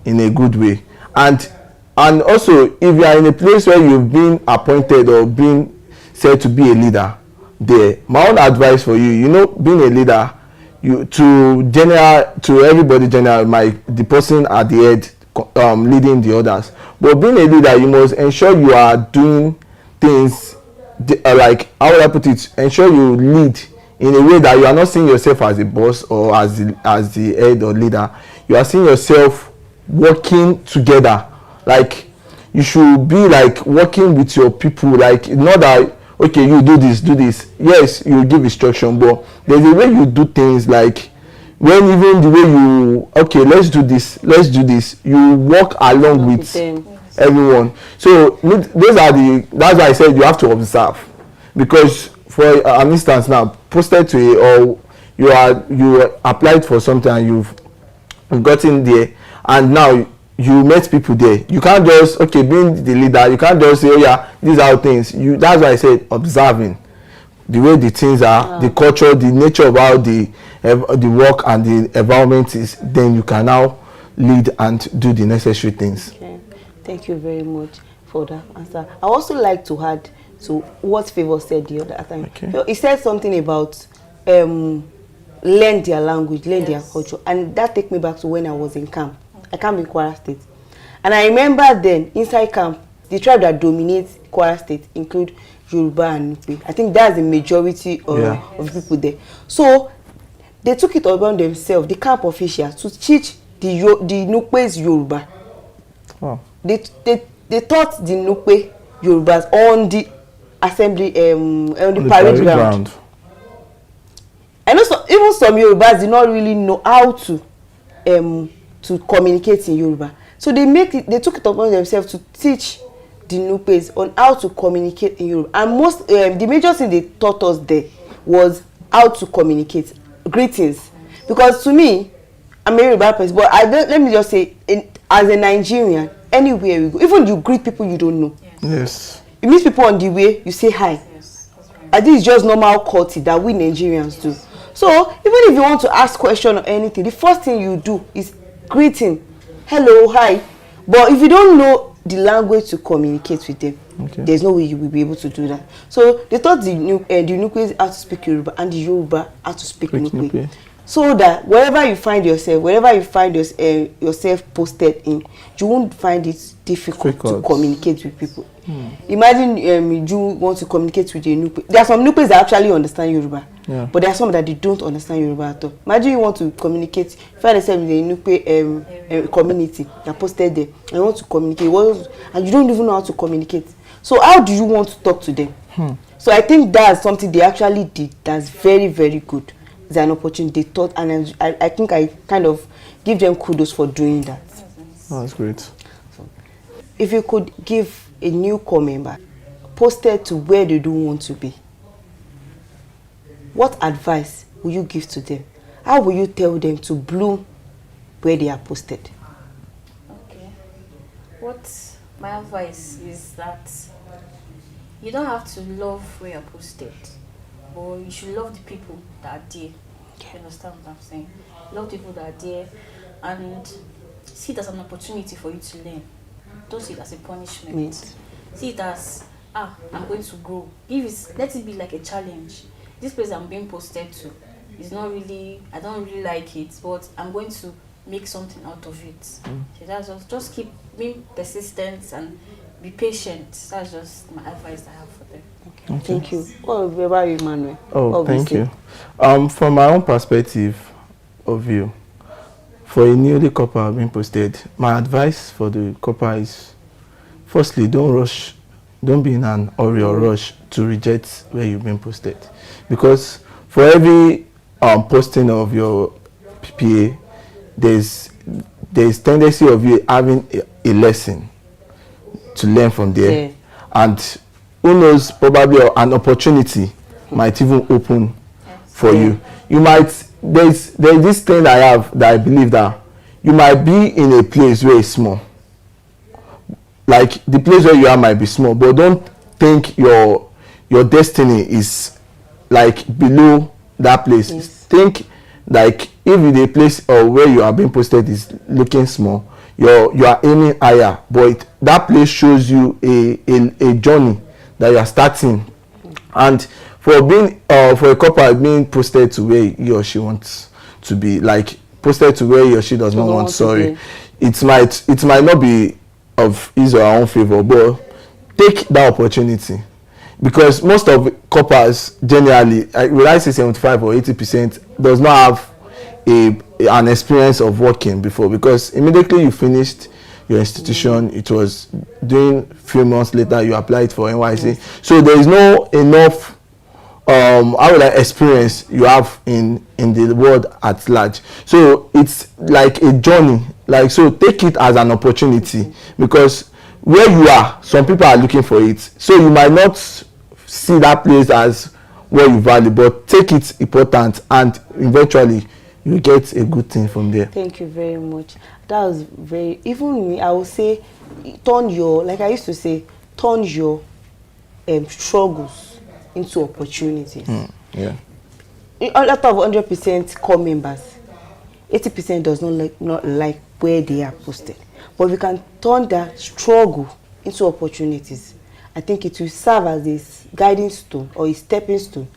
in a good way. And also, if you are in a place where you've been appointed or been said to be a leader there, my own advice for you, being a leader, to everybody general, the person at the head leading the others. But being a leader, you must ensure you are doing things like, how would I put it, ensure you lead in a way that you are not seeing yourself as a boss or as the head or leader. You are seeing yourself working together. Like, you should be like working with your people, like, not that, okay, you do this. Yes, you give instruction, but there's a way you do things, like when even the way you, okay, let's do this, you walk along with everyone. So those are that's why I said you have to observe, because for an instance now, posted to a, or you applied for something and you've gotten there, and now you met people there. You can't just, okay, being the leader, you can't just say, oh yeah, these are things. That's why I said observing the way the things are, the culture, the nature of how the work and the environment is. Then you can now lead and do the necessary things. Okay. Thank you very much for that answer. I also like to add to what Favour said the other time. Okay. So he said something about learn their language, learn their culture, and that takes me back to when I was in camp. I camp in Kwara State, and I remember then inside camp, the tribe that dominates Kwara State include Yoruba and Nupe. I think that's the majority of people there. So they took it upon themselves, the camp officials, to teach the Nupes Yoruba. Wow. They taught the Nupe Yorubas on the assembly, on the parade ground. And also, even some Yorubas did not really know how to communicate in Yoruba. So they took it upon themselves to teach the Nupes on how to communicate in Yoruba. And the major thing they taught us there was how to communicate, greetings. Because to me, I'm a Yoruba person, but let me just say, as a Nigerian, anywhere we go, even you greet people you don't know. Yes. You meet people on the way, you say hi. Yes, I think it's just normal courtesy that we Nigerians do. So even if you want to ask question or anything, the first thing you do is greeting, hello, hi. But if you don't know the language to communicate with them, there's no way you will be able to do that. So they taught the Nupes how to speak Yoruba and the Yoruba how to speak Nupe. So that wherever you find yourself, posted in, you won't find it difficult to communicate with people. Imagine you want to communicate with a Nupe. There are some Nupes that actually understand Yoruba, but there are some that they don't understand Yoruba at all. Imagine you want to communicate, find yourself in the Nupe community that posted there, and you want to communicate, and you don't even know how to communicate. So how do you want to talk to them? So I think that's something they actually did that's very, very good. It's an opportunity they taught, and I think I kind of give them kudos for doing that. Oh, that's great. So, if you could give a new corps member posted to where they don't want to be, what advice will you give to them? How will you tell them to bloom where they are posted? Okay. What my advice is that you don't have to love where you're posted, but you should love the people that are there. You understand what I'm saying? Love people that are there and see it as an opportunity for you to learn. Don't see it as a punishment. See it as, I'm going to grow. Let it be like a challenge. This place I'm being posted to is not really, I don't really like it, but I'm going to make something out of it. So that's just keep being persistent and be patient. That's just my advice I have for them. Okay. Thank you. What about you, Manuel? Oh, thank you. From my own perspective of view, for a newly corper being posted, my advice for the corper is, firstly, don't rush, don't be in an hurry or rush to reject where you've been posted, because for every posting of your PPA, there's tendency of you having a lesson to learn from there, and who knows, probably an opportunity might even open for you. You might, there's this thing that I believe that you might be in a place where it's small. Like the place where you are might be small, but don't think your destiny is like below that place. Think like if the place or where you are being posted is looking small, you are aiming higher, but that place shows you a journey that you are starting. And for being for a couple being posted to where he or she wants to be, like posted to where he or she does not want, it might not be of his or her own favor, but take that opportunity, because most of coppers generally, will I say 75 or 80%, does not have an experience of working before, because immediately you finished your institution, it was doing few months later you applied for NYSC. So there is no enough how would I experience you have in the world at large. So it's like a journey, like, so take it as an opportunity, because where you are, some people are looking for it, so you might not see that place as where you value, but take it important, and eventually you get a good thing from there. Thank you very much. That was very, even me, I would say, turn your, like I used to say, turn your struggles into opportunities. Yeah. Out of 100% core members, 80% does not like where they are posted. But we can turn that struggle into opportunities. I think it will serve as a guiding stone or a stepping stone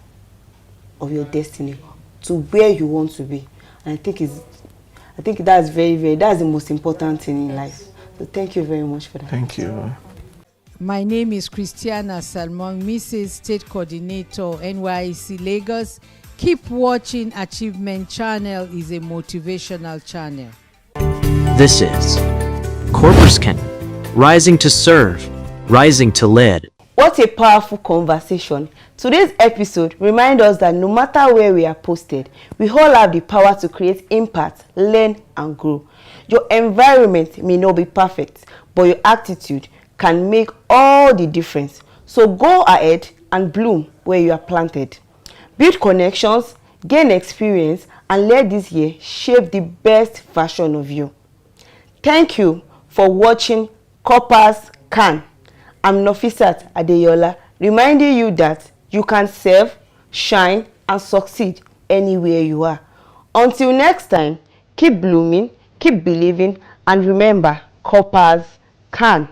of your destiny to where you want to be. And I think that's that's the most important thing in life. So thank you very much for that. Thank you. My name is Christiana Salmon, Mrs. State Coordinator, NYSC Lagos. Keep watching Achievement Channel, is a motivational channel. This is Corpus Ken, rising to serve, rising to lead. What a powerful conversation. Today's episode reminds us that no matter where we are posted, we all have the power to create impact, learn and grow. Your environment may not be perfect, but your attitude can make all the difference. So go ahead and bloom where you are planted. Build connections, gain experience, and let this year shape the best version of you. Thank you for watching Corpus Can. I'm Nofisat Adeyola, reminding you that you can serve, shine, and succeed anywhere you are. Until next time, keep blooming, keep believing, and remember, Corpus Can.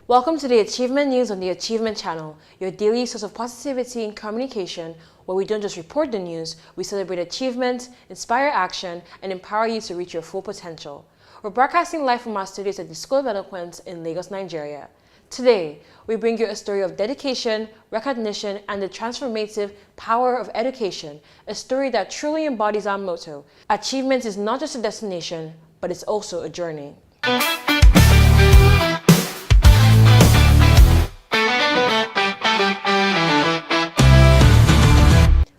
Welcome to the Achievement News on the Achievement Channel, your daily source of positivity and communication, where we don't just report the news, we celebrate achievement, inspire action, and empower you to reach your full potential. We're broadcasting live from our studios at the School of Eloquence in Lagos, Nigeria. Today, we bring you a story of dedication, recognition, and the transformative power of education, a story that truly embodies our motto: achievement is not just a destination, but it's also a journey.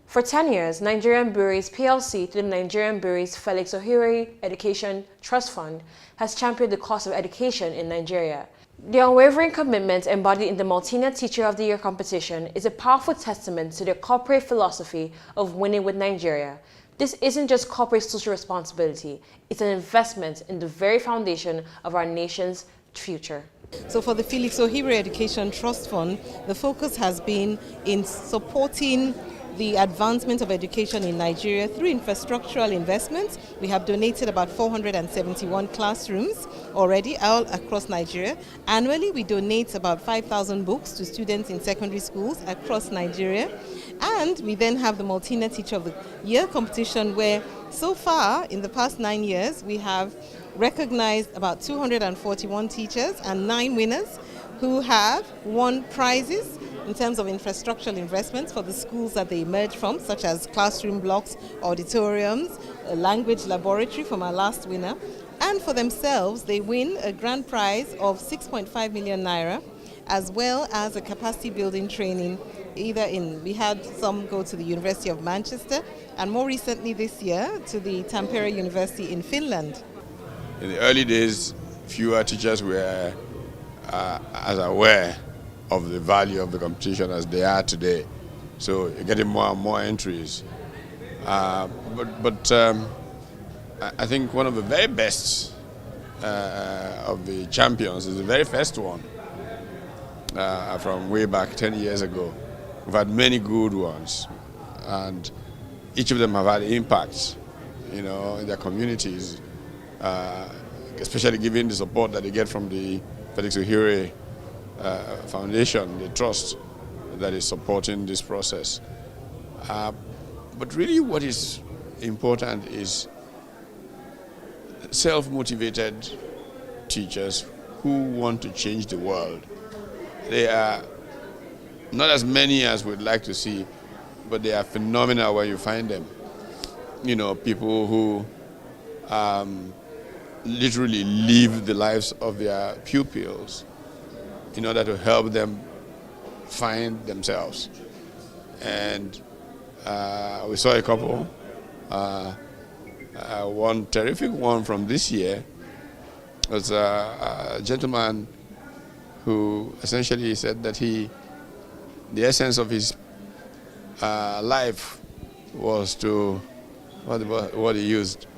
For 10 years, Nigerian Breweries PLC, through the Nigerian Breweries Felix Ohiwere Education Trust Fund, has championed the cause of education in Nigeria. Their unwavering commitment, embodied in the Maltina Teacher of the Year competition, is a powerful testament to their corporate philosophy of winning with Nigeria. This isn't just corporate social responsibility, it's an investment in the very foundation of our nation's future. So for the Felix Ohiwere Education Trust Fund, the focus has been in supporting the advancement of education in Nigeria through infrastructural investments. We have donated about 471 classrooms already all across Nigeria. Annually, we donate about 5,000 books to students in secondary schools across Nigeria. And we then have the Maltina Teacher of the Year competition, where so far in the past 9 years, we have recognized about 241 teachers and 9 winners who have won prizes in terms of infrastructural investments for the schools that they emerge from, such as classroom blocks, auditoriums, a language laboratory from our last winner. And for themselves, they win a grand prize of 6.5 million naira, as well as a capacity building training. We had some go to the University of Manchester, and more recently this year to the Tampere University in Finland. In the early days, fewer teachers were as aware of the value of the competition as they are today. So you're getting more and more entries. But I think one of the very best of the champions is the very first one from way back 10 years ago. We've had many good ones, and each of them have had impact, in their communities, especially given the support that they get from the Felix Ohiwere Foundation, the trust that is supporting this process. But really what is important is self-motivated teachers who want to change the world. They are not as many as we'd like to see, but they are phenomenal when you find them. You know, people who literally live the lives of their pupils in order to help them find themselves. And we saw a couple. One terrific one from this year was a gentleman who essentially said that the essence of his life was to, what he used,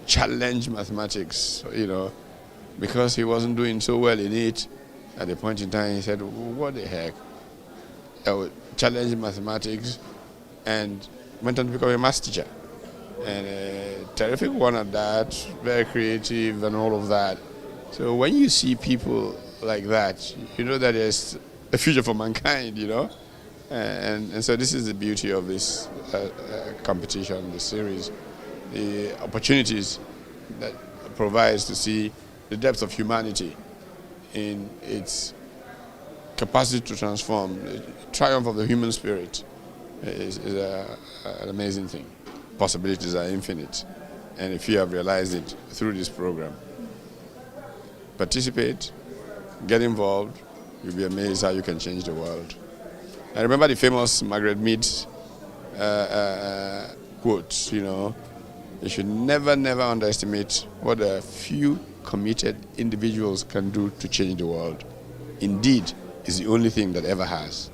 challenge mathematics, you know, because he wasn't doing so well in it. At a point in time, he said, what the heck? I would challenge mathematics, and went on to become a maths teacher. And a terrific one at that, very creative and all of that. So when you see people like that, you know that there's a future for mankind, you know? And so this is the beauty of this competition, this series, the opportunities that it provides to see the depth of humanity in its capacity to transform. The triumph of the human spirit is an amazing thing. Possibilities are infinite, and if you have realized it through this program, participate, get involved, you'll be amazed how you can change the world. I remember the famous Margaret Mead quote, you know, you should never underestimate what a few committed individuals can do to change the world. Indeed, it's the only thing that ever has.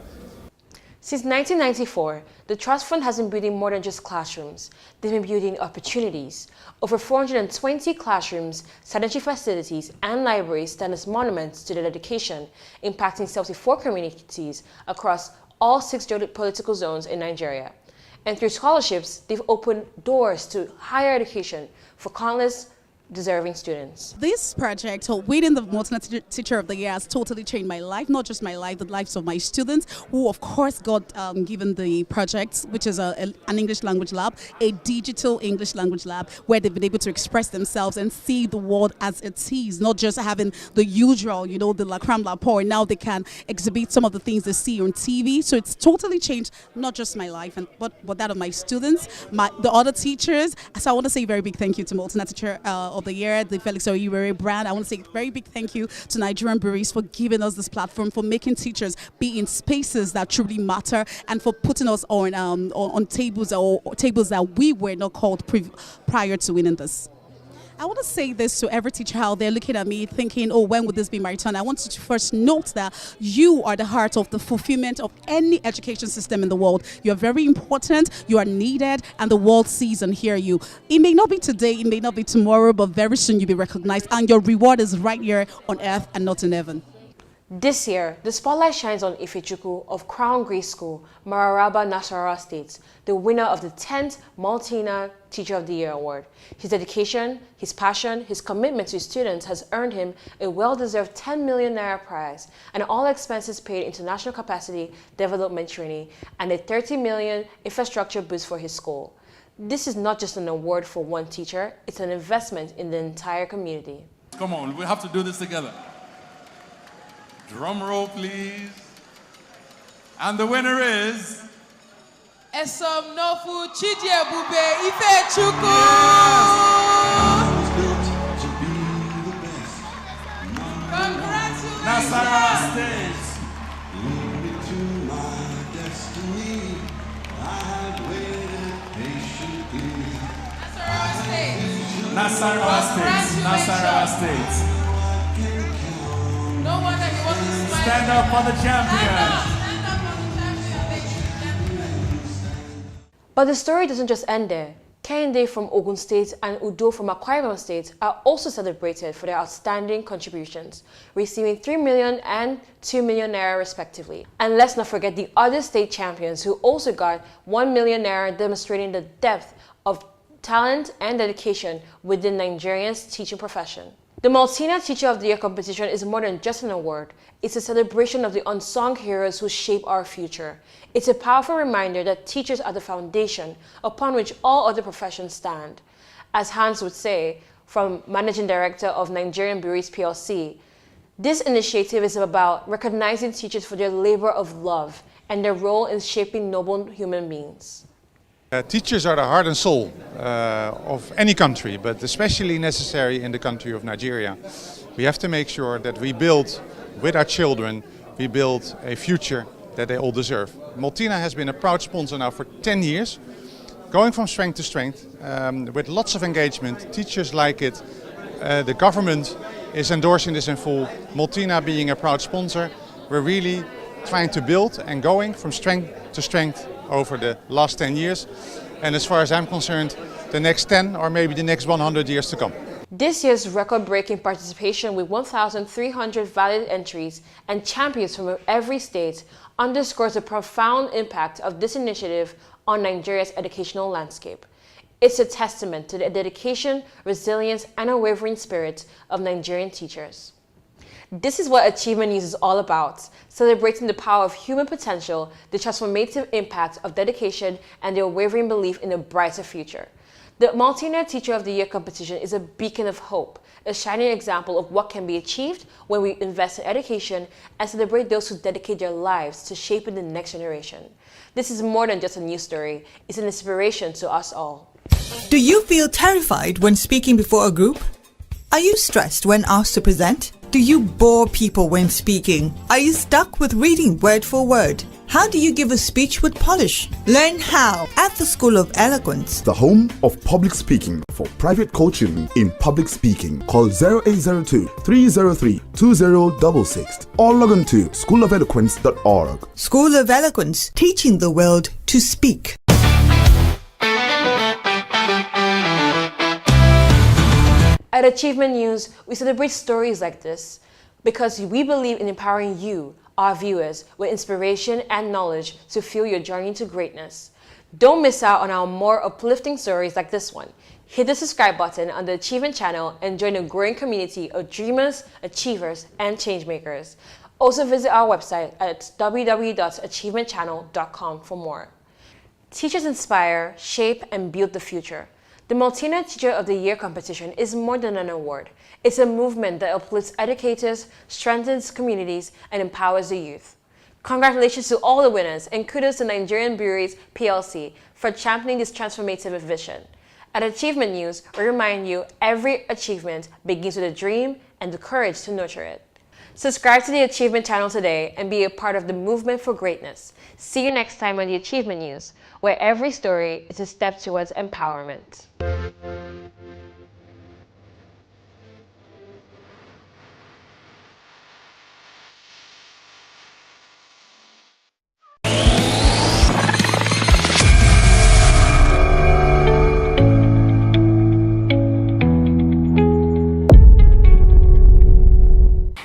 Since 1994, the Trust Fund has been building more than just classrooms. They've been building opportunities. Over 420 classrooms, sanitary facilities, and libraries stand as monuments to their dedication, impacting 74 communities across all 6 political zones in Nigeria. And through scholarships, they've opened doors to higher education for countless deserving students. This project, winning the Multinational Teacher of the Year, has totally changed my life, not just my life, the lives of my students, who of course got given the project, which is an English language lab, a digital English language lab, where they've been able to express themselves and see the world as it is, not just having the usual, you know, the la crème la pour. Now they can exhibit some of the things they see on TV. So it's totally changed not just my life, but that of my students, the other teachers. So I want to say a very big thank you to Multinational Teacher of the Year, the Felix Oyiwere brand. I want to say a very big thank you to Nigerian Breweries for giving us this platform, for making teachers be in spaces that truly matter, and for putting us on tables or tables that we were not called prior to winning this. I want to say this to every teacher out there looking at me thinking, oh, when would this be my turn? I want you to first note that you are the heart of the fulfillment of any education system in the world. You are very important, you are needed, and the world sees and hears you. It may not be today, it may not be tomorrow, but very soon you'll be recognized, and your reward is right here on earth and not in heaven. This year, the spotlight shines on Ifechukwu of Crown Grace School, Mararaba, Nasarawa State, the winner of the 10th Multina Teacher of the Year Award. His dedication, his passion, his commitment to his students has earned him a well-deserved 10 million Naira prize, and all expenses paid international capacity development training, and a 30 million infrastructure boost for his school. This is not just an award for one teacher, it's an investment in the entire community. Come on, we have to do this together. Drum roll, please. And the winner is... Esom Nofu Chidiebube Ifechukwu. Congratulations. Nasarawa State. Nasarawa State. No wonder he wasn't smiling. Stand up for the champion. But the story doesn't just end there. Kehinde from Ogun State and Udo from Akwa Ibom State are also celebrated for their outstanding contributions, receiving 3 million and 2 million Naira respectively. And let's not forget the other state champions who also got 1 million Naira, demonstrating the depth of talent and dedication within Nigeria's teaching profession. The Multina Teacher of the Year competition is more than just an award. It's a celebration of the unsung heroes who shape our future. It's a powerful reminder that teachers are the foundation upon which all other professions stand. As Hans would say, from Managing Director of Nigerian Breweries PLC. This initiative is about recognizing teachers for their labor of love and their role in shaping noble human beings. Teachers are the heart and soul of any country, but especially necessary in the country of Nigeria. We have to make sure that we build with our children, we build a future that they all deserve. Maltina has been a proud sponsor now for 10 years, going from strength to strength, with lots of engagement. Teachers like it. The government is endorsing this in full. Maltina being a proud sponsor, we're really trying to build and going from strength to strength over the last 10 years. And as far as I'm concerned, the next 10 or maybe the next 100 years to come. This year's record-breaking participation with 1,300 valid entries and champions from every state underscores the profound impact of this initiative on Nigeria's educational landscape. It's a testament to the dedication, resilience, and unwavering spirit of Nigerian teachers. This is what Achievement News is all about, celebrating the power of human potential, the transformative impact of dedication, and the unwavering belief in a brighter future. The Maltina Teacher of the Year competition is a beacon of hope, a shining example of what can be achieved when we invest in education and celebrate those who dedicate their lives to shaping the next generation. This is more than just a news story, it's an inspiration to us all. Do you feel terrified when speaking before a group? Are you stressed when asked to present? Do you bore people when speaking? Are you stuck with reading word for word? How do you give a speech with polish? Learn how at the School of Eloquence, the home of public speaking. For private coaching in public speaking, call 0802 303 2066 or log on to schoolofeloquence.org. School of Eloquence, teaching the world to speak. At Achievement News, we celebrate stories like this because we believe in empowering you, our viewers, with inspiration and knowledge to fuel your journey to greatness. Don't miss out on our more uplifting stories like this one. Hit the subscribe button on the Achievement channel and join a growing community of dreamers, achievers, and changemakers. Also visit our website at www.achievementchannel.com for more. Teachers inspire, shape, and build the future. The Maltina Teacher of the Year competition is more than an award. It's a movement that uplifts educators, strengthens communities, and empowers the youth. Congratulations to all the winners, and kudos to Nigerian Breweries PLC for championing this transformative vision. At Achievement News, we remind you every achievement begins with a dream and the courage to nurture it. Subscribe to the Achievement channel today and be a part of the movement for greatness. See you next time on the Achievement News, where every story is a step towards empowerment.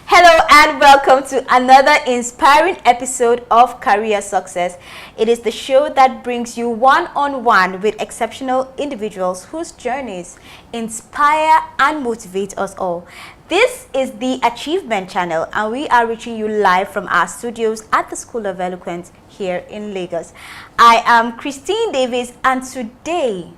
Hello and welcome to another inspiring episode of Career Success. It is the show that brings you one-on-one with exceptional individuals whose journeys inspire and motivate us all. This is the Achievement channel and we are reaching you live from our studios at the School of Eloquence here in Lagos. I am Christine Davis and today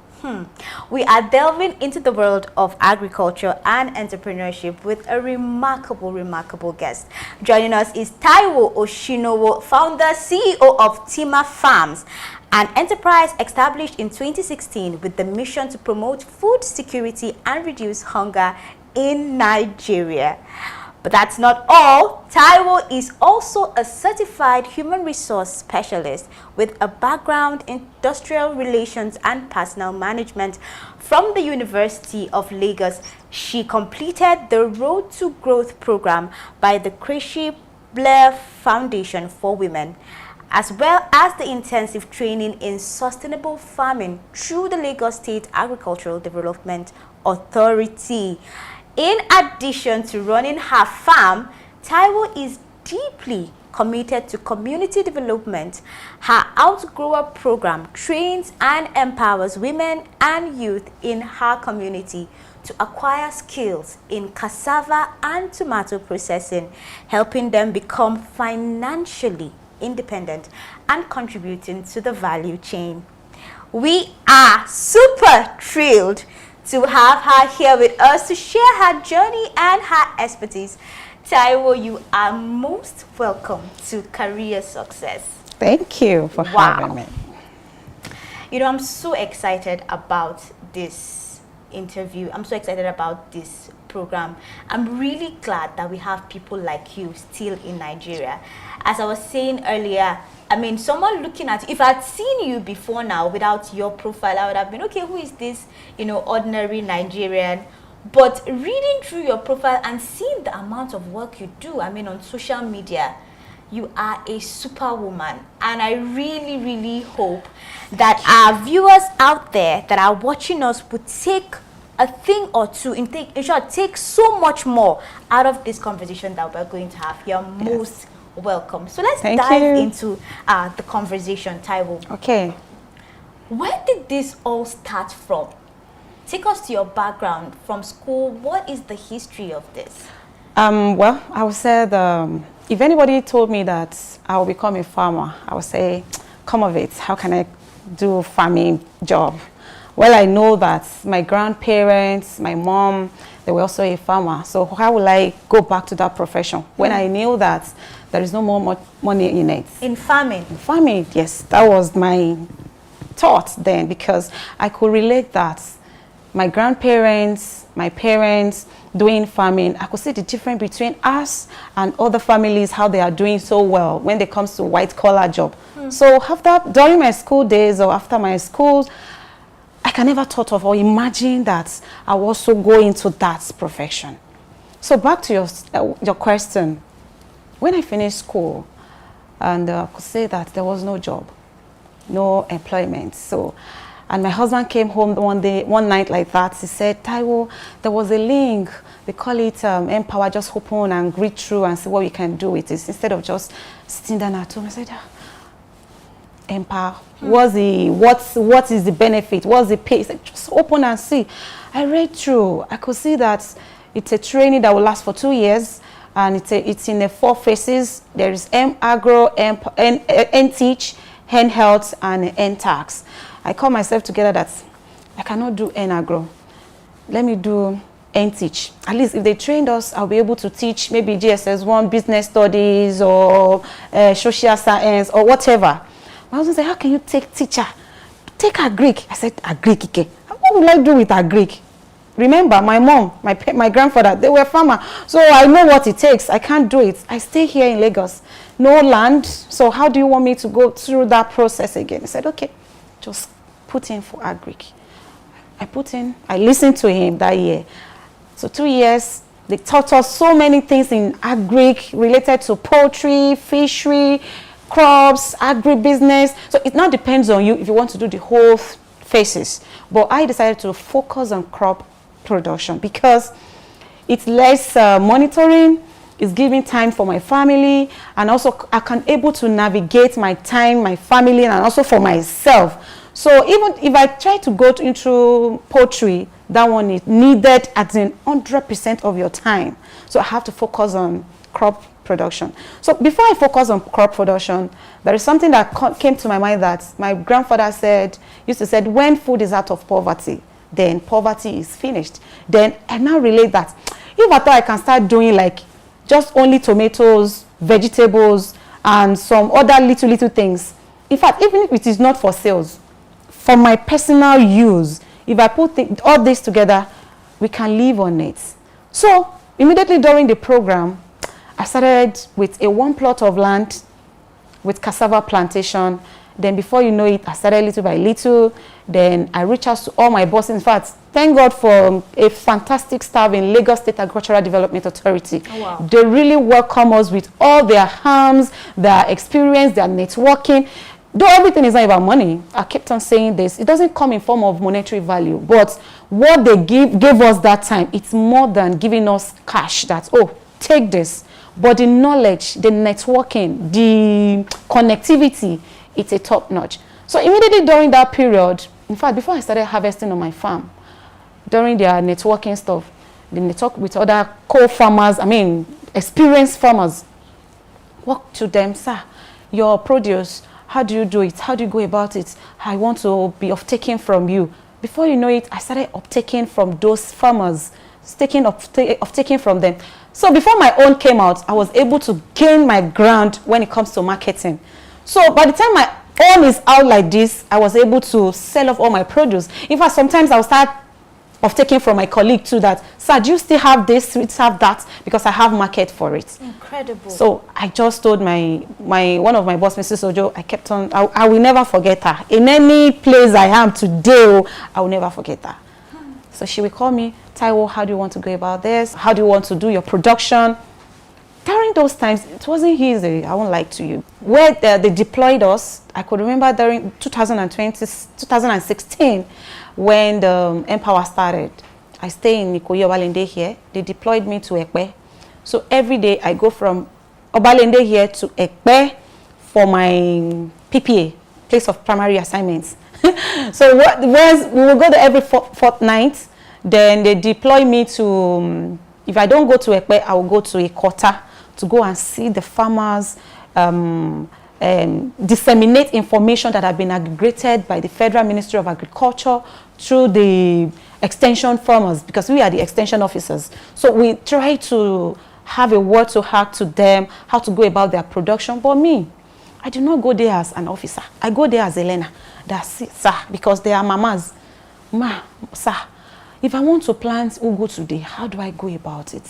we are delving into the world of agriculture and entrepreneurship with a remarkable guest. Joining us is Taiwo Oshinowo, founder, CEO of Tima Farms, an enterprise established in 2016 with the mission to promote food security and reduce hunger in Nigeria. But that's not all. Taiwo is also a certified human resource specialist with a background in industrial relations and personnel management from the University of Lagos. She completed the Road to Growth program by the Creshi Blair Foundation for Women, as well as the intensive training in sustainable farming through the Lagos State Agricultural Development Authority. In addition to running her farm, Taiwo is deeply committed to community development. Her Outgrower program trains and empowers women and youth in her community to acquire skills in cassava and tomato processing, helping them become financially independent and contributing to the value chain. We are super thrilled to have her here with us to share her journey and her expertise. Taiwo, you are most welcome to Career Success. Thank you for having me. You know, I'm so excited about this interview. I'm so excited about this program. I'm really glad that we have people like you still in Nigeria. As I was saying earlier, I mean, someone looking at you, if I'd seen you before now without your profile, I would have been, okay, who is this, you know, ordinary Nigerian? But reading through your profile and seeing the amount of work you do, I mean, on social media, you are a superwoman. And I really, really hope that our viewers out there that are watching us would take a thing or two, in short, take so much more out of this conversation that we're going to have. You're most welcome. So let's dive into the conversation, Taiwo. Okay. Where did this all start from? Take us to your background from school. What is the history of this? Well, I would say if anybody told me that I will become a farmer, I would say, come of it, how can I do a farming job? Well, I know that my grandparents, my mom, they were also a farmer. So how will I go back to that profession when I knew that there is no more money in it? In farming? In farming, yes. That was my thought then, because I could relate that. My grandparents, my parents doing farming, I could see the difference between us and other families, how they are doing so well when it comes to white collar job. So during my school days or after my schools, I can never thought of or imagine that I will also go into that profession. So back to your question. When I finished school, and I could say that there was no job, no employment. And my husband came home one night like that. He said, Taiwo, there was a link. They call it Empower. Just open and read through and see what we can do with it. Instead of just sitting down at home, I said, Empower. What is the benefit? What's the pay? He said, just open and see. I read through. I could see that it's a training that will last for 2 years. And it's in the 4 phases. There is M-Agro, N-Teach, N-Health, and N-Tax. I call myself together that I cannot do N-Agro. Let me do N-Teach. At least if they trained us, I'll be able to teach maybe GSS1, business studies, or social science, or whatever. My husband said, how can you take teacher? Take Agric. I said, Agric, okay. What will I do with Agric? Remember, my mom, my grandfather, they were farmer. So I know what it takes. I can't do it. I stay here in Lagos. No land. So how do you want me to go through that process again? He said, okay, just put in for Agric. I listened to him that year. So 2 years, they taught us so many things in Agric related to poultry, fishery, crops, agribusiness. So it now depends on you if you want to do the whole phases. But I decided to focus on crop production because it's less monitoring, it's giving time for my family, and also I can able to navigate my time, my family, and also for myself. So even if I try to go into poultry, that one is needed at 100% of your time. So I have to focus on crop production. So before I focus on crop production, there is something that came to my mind that my grandfather used to say, when food is out of poverty, then poverty is finished. Then I now relate that if I thought I can start doing like just only tomatoes, vegetables, and some other little things. In fact, even if it is not for sales, for my personal use, if I put all this together, we can live on it. So immediately during the program, I started with a 1 plot of land with cassava plantation. Then before you know it, I started little by little. Then I reached out to all my bosses. In fact, thank God for a fantastic staff in Lagos State Agricultural Development Authority. Oh, wow. They really welcome us with all their harms, their experience, their networking. Though everything is not about money, I kept on saying this, it doesn't come in form of monetary value, but what they gave us that time, it's more than giving us cash that, oh, take this. But the knowledge, the networking, the connectivity, it's a top notch. So immediately during that period, in fact, before I started harvesting on my farm, during their networking stuff, then they talk with other co-farmers, experienced farmers. Walk to them, sir, your produce, how do you do it? How do you go about it? I want to be off-taking from you. Before you know it, I started uptaking from those farmers, taking from them. So before my own came out, I was able to gain my ground when it comes to marketing. So by the time my own is out like this, I was able to sell off all my produce. In fact, sometimes I'll start taking from my colleague too that, sir, do you still have this, sweets have that? Because I have market for it. Incredible. So I just told one of my boss, Mrs. Ojo, I kept on, I will never forget her. In any place I am today, I will never forget her. So she will call me, Taiwo, how do you want to go about this? How do you want to do your production? During those times, it wasn't easy, I won't lie to you. Where they deployed us, I could remember during 2016, when the Empower started. I stay in Ikoyi Obalende here. They deployed me to Ekpe. So every day I go from Obalende here to Ekpe for my PPA, place of primary assignments. So we will go there every fortnight. Then they deploy me to, if I don't go to Ekpe, I will go to Ikota to go and see the farmers, disseminate information that have been aggregated by the Federal Ministry of Agriculture through the extension farmers, because we are the extension officers. So we try to have a word to heart to them, how to go about their production. But me, I do not go there as an officer. I go there as a learner. That's it, sir, because they are mamas. Ma, sir, if I want to plant ugu today, how do I go about it?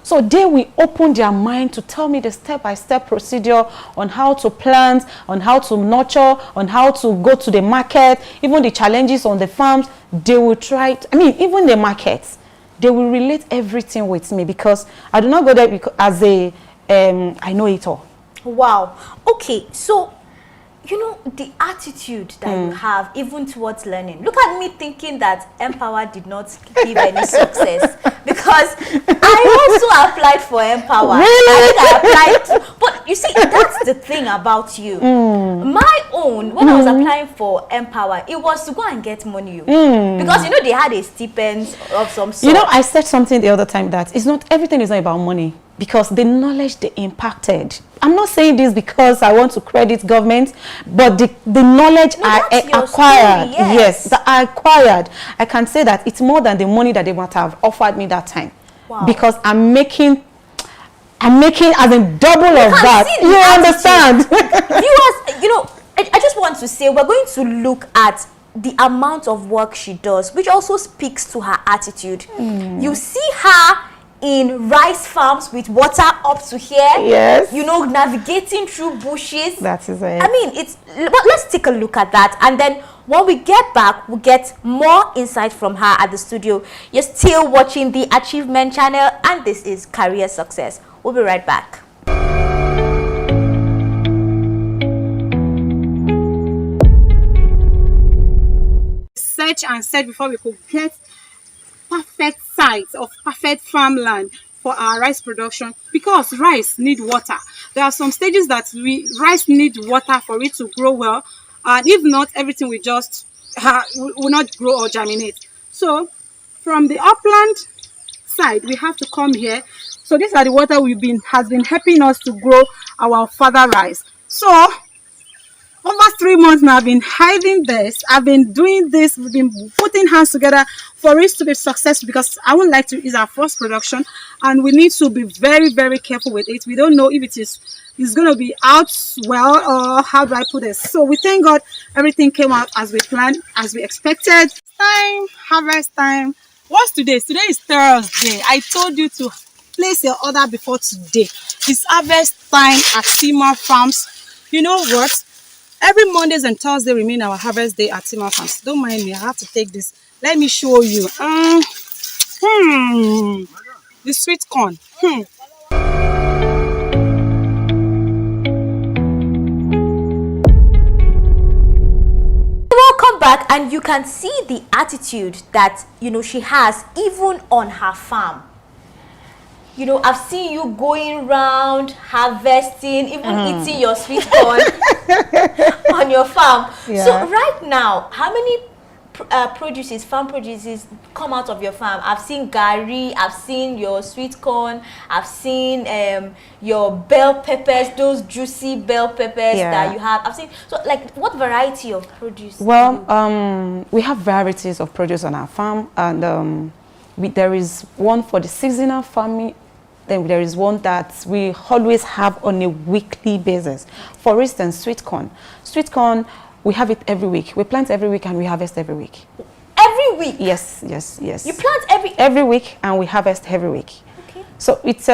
So they will open their mind to tell me the step-by-step procedure on how to plant, on how to nurture, on how to go to the market, even the challenges on the farms. They will try, even the markets, they will relate everything with me, because I do not go there because as a, I know it all. Wow. Okay, so you know, the attitude that you have even towards learning. Look at me thinking that Empower did not give any success, because I also applied for Empower. Really? I think I applied to, but you see, that's the thing about you. My own, when I was applying for Empower, it was to go and get money. Because, you know, they had a stipend of some sort. You know, I said something the other time that it's not, everything is not about money. Because the knowledge they impacted. I'm not saying this because I want to credit government, but the knowledge I acquired, yes, that I acquired, I can say that it's more than the money that they might have offered me that time. Wow. Because I'm making as in double of that. You understand? Viewers, you know, I just want to say we're going to look at the amount of work she does, which also speaks to her attitude. You see her in rice farms with water up to here. Yes. You know, navigating through bushes. That is it. I mean, let's take a look at that. And then when we get back, we'll get more insight from her at the studio. You're still watching the Achievement Channel, and this is Career Success. We'll be right back. Search and search before we could get perfect sites of perfect farmland for our rice production, because rice need water. There are some stages that rice need water for it to grow well, and if not, everything will just will not grow or germinate. So from the upland side, we have to come here. So these are the water has been helping us to grow our further rice. So over 3 months now, I've been hiding this. I've been doing this. We've been putting hands together for it to be successful, because I would like to use our first production, and we need to be very, very careful with it. We don't know if it's going to be out well, or how do I put this. So we thank God everything came out as we planned, as we expected. Time, harvest time. What's today? Today is Thursday. I told you to place your order before today. It's harvest time at Timor Farms. You know what? Every Mondays and Thursday remain our harvest day at Timor Farms. Don't mind me, I have to take this. Let me show you. The sweet corn. Welcome back, and you can see the attitude that, you know, she has even on her farm. You know, I've seen you going around, harvesting, even eating your sweet corn on your farm. Yeah. So right now, how many produces, farm produces come out of your farm? I've seen gari, I've seen your sweet corn, I've seen your bell peppers, those juicy bell peppers that you have. I've seen, so like, what variety of produce? Well, we have varieties of produce on our farm, and there is one for the seasonal farming. Then there is one that we always have on a weekly basis. For instance, sweet corn. Sweet corn, we have it every week. We plant every week and we harvest every week. Every week? Yes, yes, yes. You plant every week and we harvest every week. Okay. So it's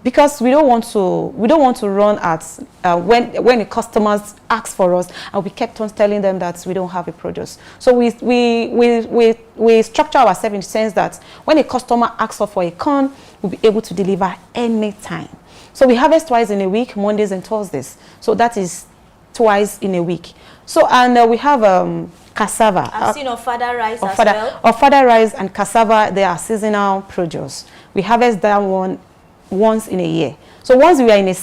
because we don't want to run at when the customers ask for us, and we kept on telling them that we don't have a produce. So we structure ourselves in the sense that when a customer asks for a corn, we'll be able to deliver anytime. So we harvest twice in a week, Mondays and Thursdays. So that is twice in a week. So and we have cassava. I've seen ofada rice as well. Ofada rice and cassava, they are seasonal produce. We harvest that one once in a year. So once we are in a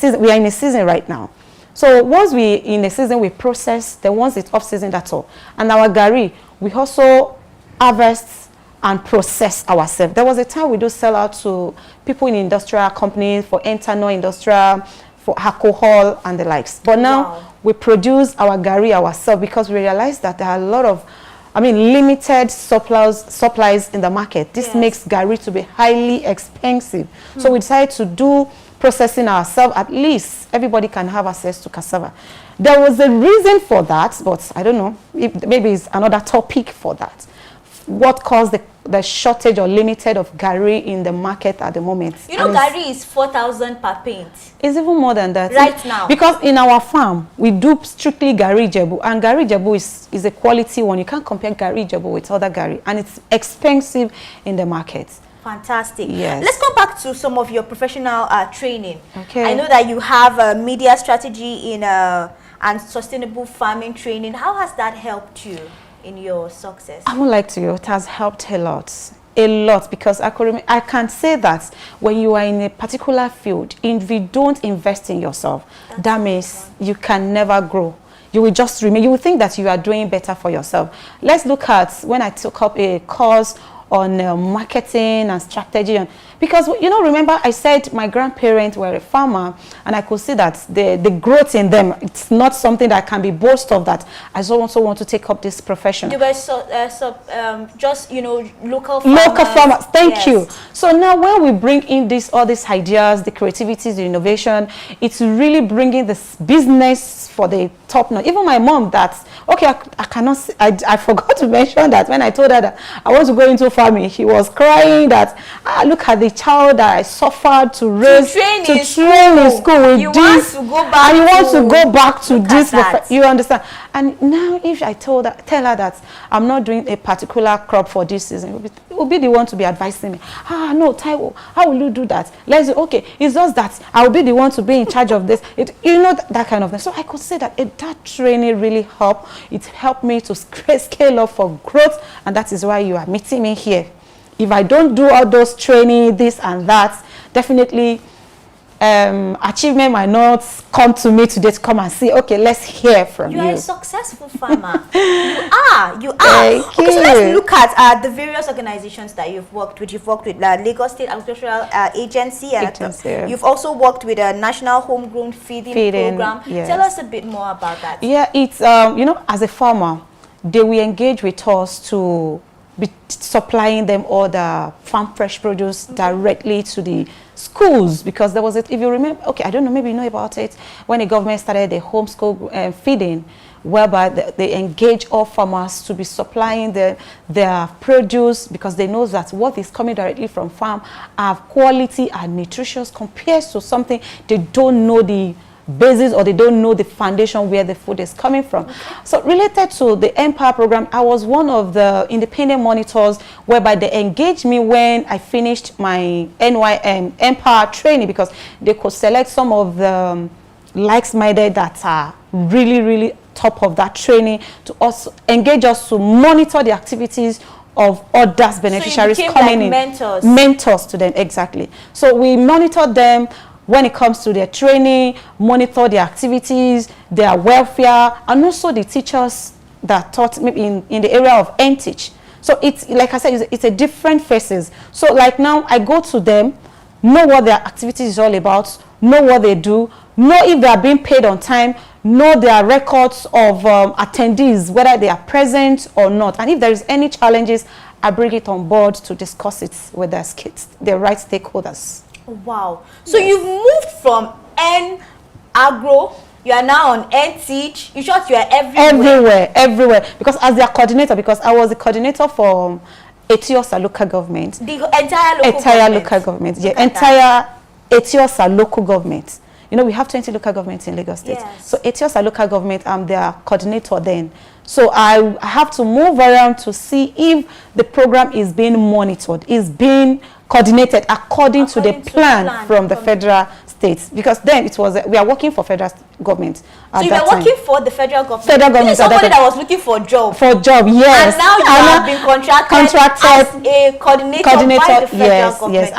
season right now. So once we in a season, we process. Then once it's off season, that's all. And our gari, we also harvest and process ourselves. There was a time we do sell out to people in industrial companies for internal industrial, for alcohol and the likes. But now we produce our gari ourselves because we realize that there are a lot of, limited supplies in the market. This makes gari to be highly expensive. So we decided to do processing ourselves. At least everybody can have access to cassava. There was a reason for that, but I don't know. Maybe it's another topic for that. What caused the shortage or limited of gari in the market at the moment? You know, gari is 4,000 per pint. It's even more than that. Right now. Because in our farm, we do strictly gari jebu. And gari jebu is a quality one. You can't compare gari jebu with other gari. And it's expensive in the market. Fantastic. Yes. Let's go back to some of your professional training. Okay. I know that you have media strategy in and sustainable farming training. How has that helped you in your success? I would like to. It has helped a lot, because I can say that when you are in a particular field, if you don't invest in yourself, that means you can never grow. You will just remain. You will think that you are doing better for yourself. Let's look at when I took up a course on marketing and strategy, because remember I said my grandparents were a farmer, and I could see that the growth in them, it's not something that can be boasted of, that I also want to take up this profession. You were just local farmers. Thank you. So now when we bring in all these ideas, the creativity, the innovation, it's really bringing this business for the top notch. Even my mom, I forgot to mention that when I told her that I want to go into farming, she was crying that look at the child that I suffered to raise, to train in school with you this, want to go back and you want to go back to look this. at that. You understand? And now if I tell her that I'm not doing a particular crop for this season, it will be the one to be advising me. No, Taiwo, how will you do that? Let's say, okay, it's just that I will be the one to be in charge of this. That kind of thing. So I could say that that training really helped. It helped me to scale up for growth, and that is why you are meeting me here. If I don't do all those training, this and that, definitely achievement might not come to me today to come and say, okay, let's hear from you. You are a successful farmer. You are. Thank Okay, so you. let's look at the various organizations that you've worked with. You've worked with Lagos State Agricultural Agency. You've also worked with a National Homegrown Feeding Program. Yes. Tell us a bit more about that. Yeah, it's, as a farmer, they will engage with us to be supplying them all the farm fresh produce directly to the schools, because there was if you remember, okay, I don't know, maybe you know about it, when the government started the homeschool feeding, whereby they engage all farmers to be supplying their produce, because they know that what is coming directly from farm are quality and nutritious compared to something they don't know the basis, or they don't know the foundation where the food is coming from. So related to the Empower program, I was one of the independent monitors whereby they engaged me when I finished my NYM Empower training, because they could select some of the like-minded that are really top of that training to also engage us to monitor the activities of others beneficiaries coming in. Mentors to them, exactly. So we monitor them when it comes to their training, monitor their activities, their welfare, and also the teachers that taught maybe in the area of NTeach. So it's, like I said, it's a different faces. So like now I go to them, know what their activity is all about, know what they do, know if they are being paid on time, know their records of attendees, whether they are present or not. And if there is any challenges, I bring it on board to discuss it with the right stakeholders. Wow. So you've moved from N-Agro, you are now on NTeach. In short, you are everywhere. Everywhere. Because as their coordinator, because I was the coordinator for Etiosa local government. The entire local government. Yeah, entire Etiosa local government. You know, we have 20 local governments in Lagos State. Yes. So Etiosa local government, I'm their coordinator then. So I have to move around to see if the program is being monitored, is being coordinated according to the plan from the federal states. Because then it was, we are working for federal government. So you were working for the federal government? Federal government. Somebody that was looking for a job? For a job, yes. And now you have been contracted as a coordinator by the federal government. Yes,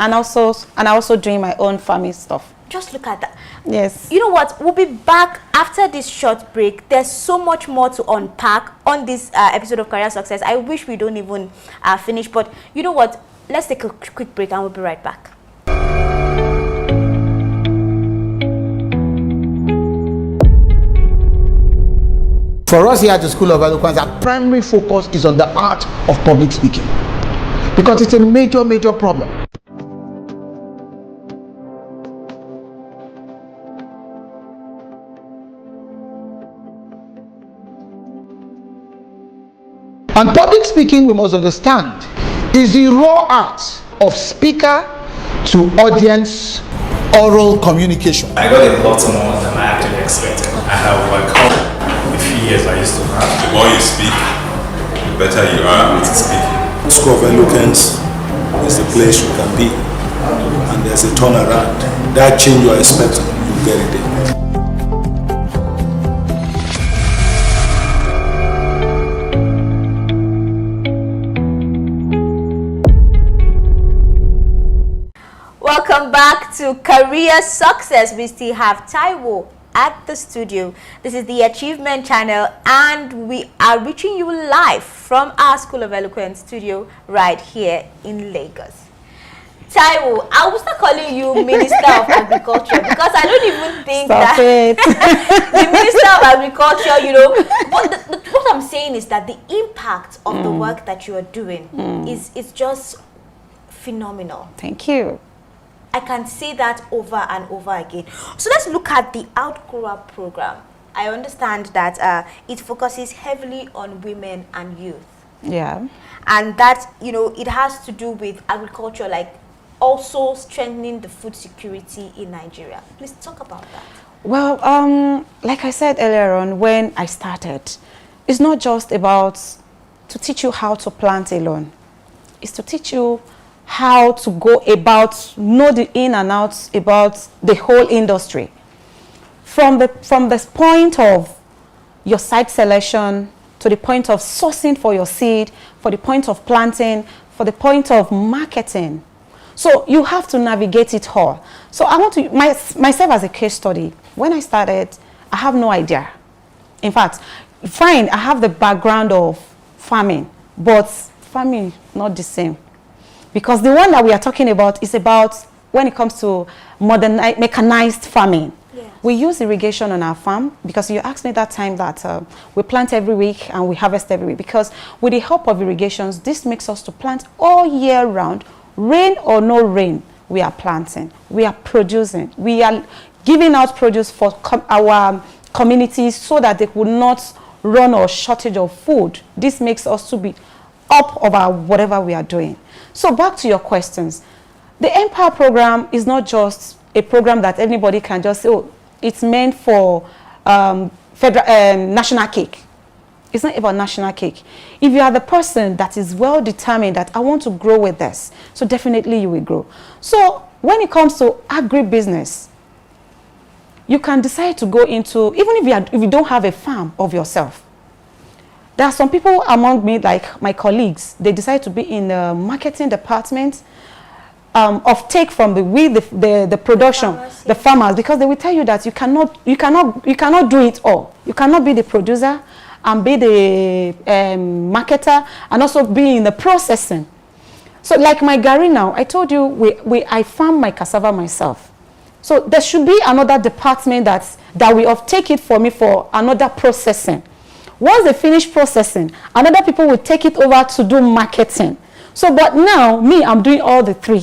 and I also doing my own farming stuff. Just look at that. Yes. You know what? We'll be back after this short break. There's so much more to unpack on this episode of Career Success. I wish we don't even finish, but you know what? Let's take a quick break and we'll be right back. For us here at the School of Eloquence, our primary focus is on the art of public speaking because it's a major problem. And public speaking, we must understand, is the raw art of speaker to audience oral communication. I got a lot more than I actually expected. I have overcome the few years I used to have. The more you speak, the better you are at speaking. School of Eloquence is the place you can be, and there's a turnaround. That change you are expecting, you get it there. Welcome back to Career Success. We still have Taiwo at the studio. This is the Achievement Channel, and we are reaching you live from our School of Eloquence studio right here in Lagos. Taiwo, I will start calling you Minister of Agriculture because I don't even think the Minister of Agriculture, you know, but what I'm saying is that the impact of the work that you are doing is just phenomenal. Thank you. I can say that over and over again. So let's look at the Outgrower program. I understand that it focuses heavily on women and youth. Yeah. And that, you know, it has to do with agriculture, like also strengthening the food security in Nigeria. Please talk about that. Well, like I said earlier on, when I started, it's not just about to teach you how to plant alone. It's to teach you how to go about, know the in and outs about the whole industry. From the point of your site selection, to the point of sourcing for your seed, for the point of planting, for the point of marketing. So you have to navigate it all. So I want to, myself as a case study, when I started, I have no idea. In fact, fine, I have the background of farming, but farming not the same. Because the one that we are talking about is about when it comes to modern mechanized farming. Yes. We use irrigation on our farm because you asked me that time that we plant every week and we harvest every week. Because with the help of irrigations, this makes us to plant all year round, rain or no rain, we are planting, we are producing, we are giving out produce for our communities so that they would not run or shortage of food. This makes us to be up about whatever we are doing. So back to your questions. The Empower program is not just a program that anybody can just say, oh, it's meant for national cake. It's not about national cake. If you are the person that is well determined that I want to grow with this, so definitely you will grow. So when it comes to agribusiness, you can decide to go into, even if you don't have a farm of yourself. There are some people among me, like my colleagues, they decide to be in the marketing department of take from the production, the farmers, because they will tell you that you cannot do it all. You cannot be the producer and be the marketer and also be in the processing. So like my Gary now, I told you I farm my cassava myself. So there should be another department that will take it for me for another processing. Once they finish processing, another people will take it over to do marketing. So but now me, I'm doing all the three.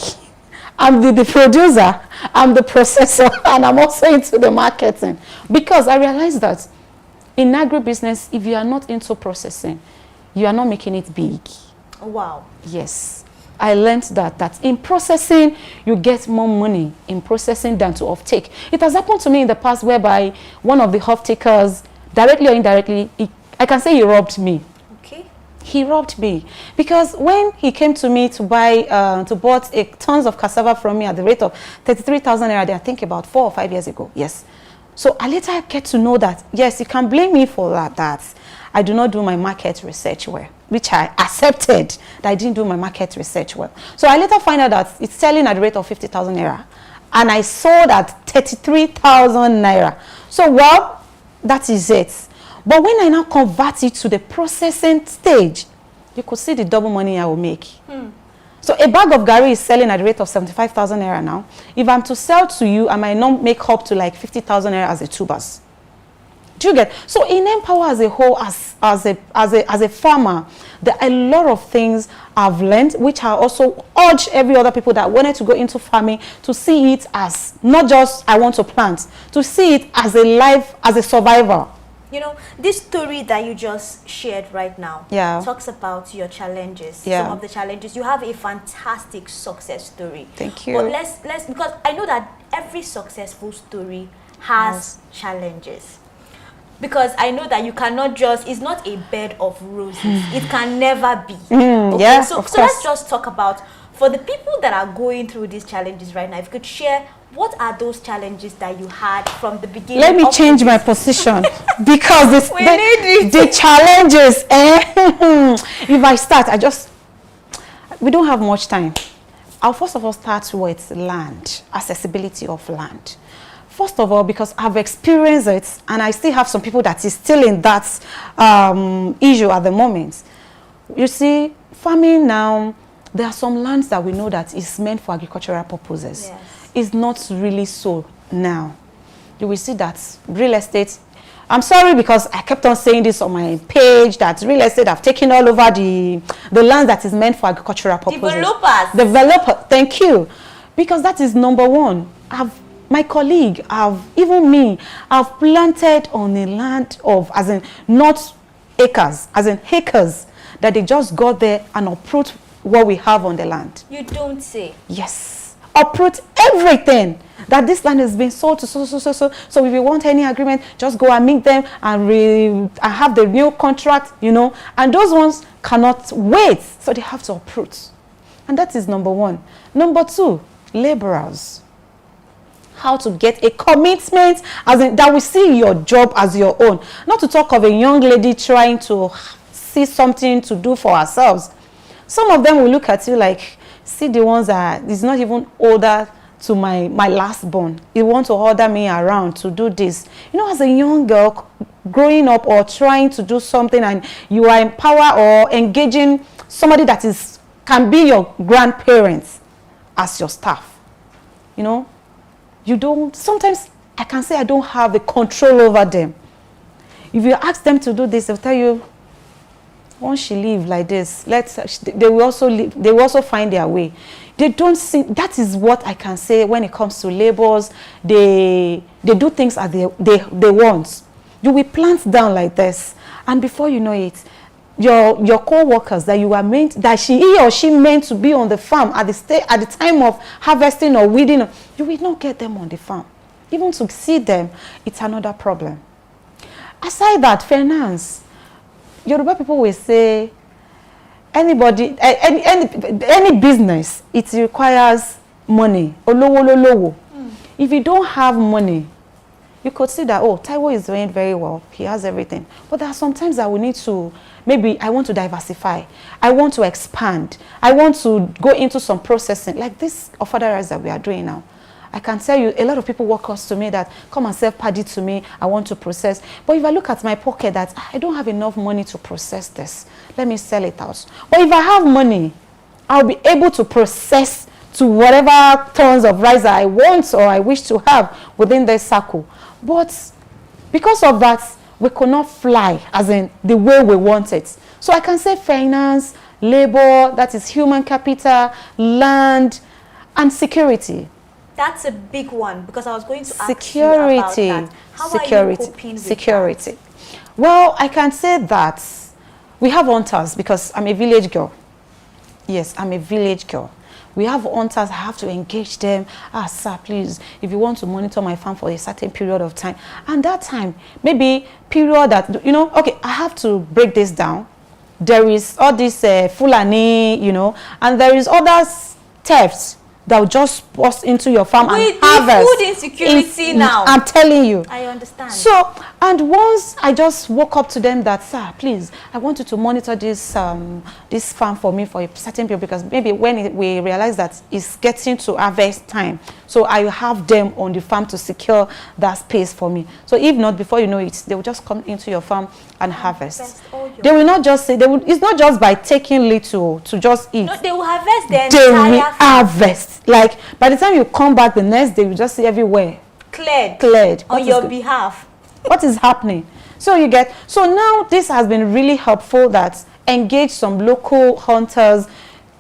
I'm the producer, I'm the processor, and I'm also into the marketing. Because I realized that in agribusiness, if you are not into processing, you are not making it big. Wow. Yes. I learned that in processing, you get more money in processing than to off-take. It has happened to me in the past whereby one of the off-takers, directly or indirectly, I can say he robbed me. Okay. He robbed me because when he came to me to buy, to bought tons of cassava from me at the rate of 33,000 naira, I think about 4 or 5 years ago. Yes. So I later get to know that, yes, you can blame me for that I do not do my market research well, which I accepted that I didn't do my market research well. So I later find out that it's selling at the rate of 50,000 naira. And I sold at 33,000 naira. So, well, that is it. But when I now convert it to the processing stage, you could see the double money I will make. So a bag of Gary is selling at the rate of 75,000 naira now. If I'm to sell to you, I might not make up to like 50,000 naira as a tubers. Do you get? So in Empower as a whole, as a farmer, there are a lot of things I've learned, which I also urge every other people that wanted to go into farming to see it as not just I want to plant, to see it as a life, as a survivor. You know, this story that you just shared right now talks about your challenges, some of the challenges. You have a fantastic success story. Thank you. But let's because I know that every successful story has challenges. Because I know that you cannot just, it's not a bed of roses. It can never be. Okay? So let's just talk about, for the people that are going through these challenges right now, if you could share, what are those challenges that you had from the beginning? Let me change my position because the challenges, if I start, we don't have much time. I'll first of all start with land, accessibility of land. First of all, because I've experienced it and I still have some people that is still in that issue at the moment. You see, farming now, there are some lands that we know that is meant for agricultural purposes. Yes. It's not really so now. You will see that real estate, I'm sorry because I kept on saying this on my page, that real estate have taken all over the land that is meant for agricultural purposes. Developers, thank you. Because that is number one. My colleague, even me, I've planted on a land of, as in not acres, as in acres, that they just got there and uproot what we have on the land. You don't say. Yes. Uproot everything that this land has been sold to so if you want any agreement, just go and meet them and have the new contract, you know, and those ones cannot wait, so they have to uproot. And that is number one. Number two, laborers. How to get a commitment as in that we see your job as your own. Not to talk of a young lady trying to see something to do for ourselves. Some of them will look at you like, see the ones that is not even older to my last born. You want to order me around to do this. You know, as a young girl growing up or trying to do something and you are in power or engaging somebody that can be your grandparents as your staff. You know, sometimes I can say I don't have the control over them. If you ask them to do this, they'll tell you, once she leave like this, they will also find their way. They don't see, that is what I can say when it comes to labors. They do things as they want. You will plant down like this, and before you know it, your co-workers that you are meant, that he or she meant to be on the farm at the time of harvesting or weeding, you will not get them on the farm. Even to see them, it's another problem. Aside that, finance, Yoruba people will say, anybody, any business, it requires money. If you don't have money, you could see that, oh, Taiwo is doing very well. He has everything. But there are sometimes that we need to, maybe I want to diversify. I want to expand. I want to go into some processing. Like this ofada rice that we are doing now. I can tell you, a lot of people walk across to me that, come and sell paddy to me, I want to process. But if I look at my pocket that I don't have enough money to process this, let me sell it out. But if I have money, I'll be able to process to whatever tons of rice I want or I wish to have within this circle. But because of that, we could not fly as in the way we want it. So I can say finance, labor, that is human capital, land, and security. That's a big one, because I was going to ask you about that. How are you coping with security? That? Well, I can say that we have hunters, because I'm a village girl. Yes, I'm a village girl. We have hunters, I have to engage them. Sir, please, if you want to monitor my farm for a certain period of time. And that time, maybe period that, you know, okay, I have to break this down. There is all this Fulani, you know, and there is other thefts that will just burst into your farm and harvest. Food insecurity now. I'm telling you. I understand. So, and once I just woke up to them that, sir, please, I want you to monitor this this farm for me for a certain period, because maybe when we realize that it's getting to harvest time, so I have them on the farm to secure that space for me. So if not, before you know it, they will just come into your farm and harvest. They will not just say, they will, it's not just by taking little to just eat. No, they will harvest the they entire will harvest. Like, by the time you come back the next day, you just see everywhere cleared on your behalf. What is happening? So you get, so now this has been really helpful, that engage some local hunters,